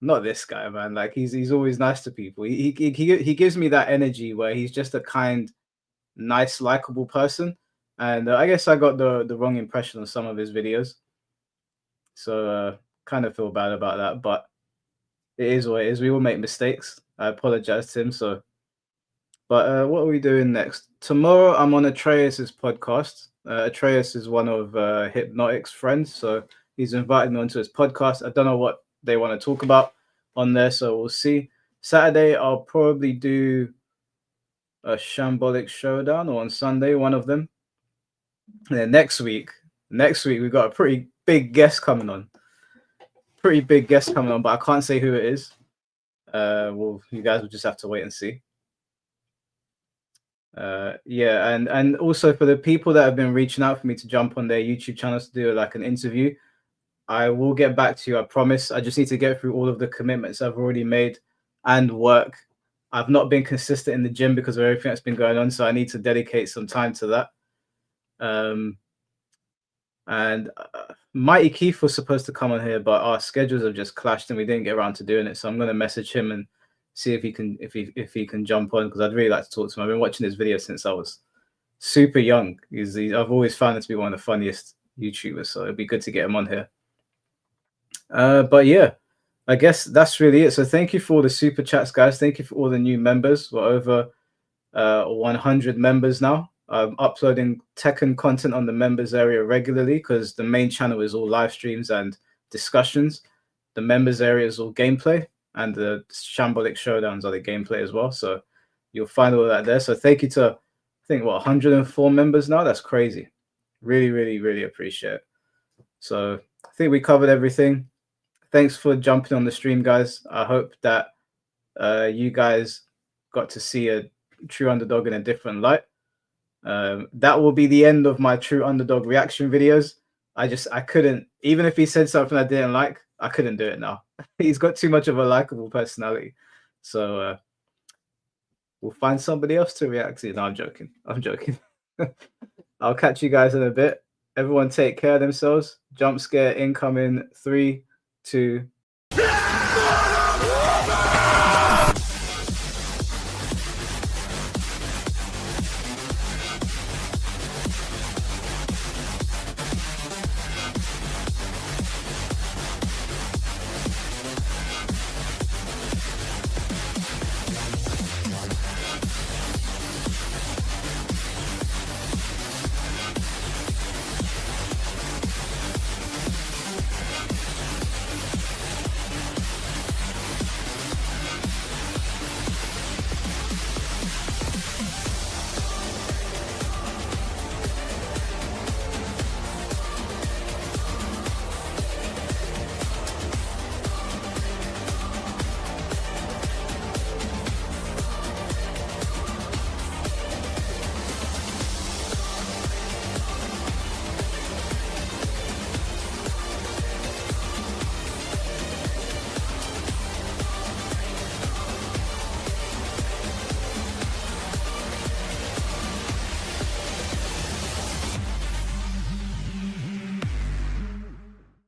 not this guy, man. Like he's always nice to people. He gives me that energy where he's just a kind, nice, likable person. And I guess I got the wrong impression on some of his videos, so kind of feel bad about that. But it is what it is. We will make mistakes. I apologize to him. So, but what are we doing next? Tomorrow I'm on Atreus's podcast. Atreus is one of Hypnotic's friends, so he's invited me onto his podcast. I don't know what they want to talk about on there, so we'll see. Saturday I'll probably do a Shambolic Showdown, or on Sunday, one of them. And then next week we've got a pretty big guest coming on. But I can't say who it is. Well, you guys will just have to wait and see. Yeah, and also for the people that have been reaching out for me to jump on their YouTube channels to do like an interview, I will get back to you, I promise. I just need to get through all of the commitments I've already made and work. I've not been consistent in the gym because of everything that's been going on, so I need to dedicate some time to that. And Mighty Keith was supposed to come on here, but our schedules have just clashed and we didn't get around to doing it. So I'm going to message him and see if he can jump on, because I'd really like to talk to him. I've been watching his videos since I was super young. I've always found him to be one of the funniest YouTubers, so it'd be good to get him on here. But yeah, I guess that's really it. So thank you for all the super chats, guys. Thank you for all the new members. We're over 100 members now. I'm uploading Tekken content on the members area regularly because the main channel is all live streams and discussions. The members area is all gameplay, and the Shambolic Showdowns are the gameplay as well. So you'll find all that there. So thank you to, I think, 104 members now. That's crazy. Really, really, really appreciate it. So I think we covered everything. Thanks for jumping on the stream, guys. I hope that you guys got to see a True Underdog in a different light. That will be the end of my True Underdog reaction videos. I couldn't, even if he said something I didn't like, I couldn't do it now. He's got too much of a likable personality. So we'll find somebody else to react to. No, I'm joking. I'll catch you guys in a bit. Everyone take care of themselves. Jump scare incoming. 3, 2,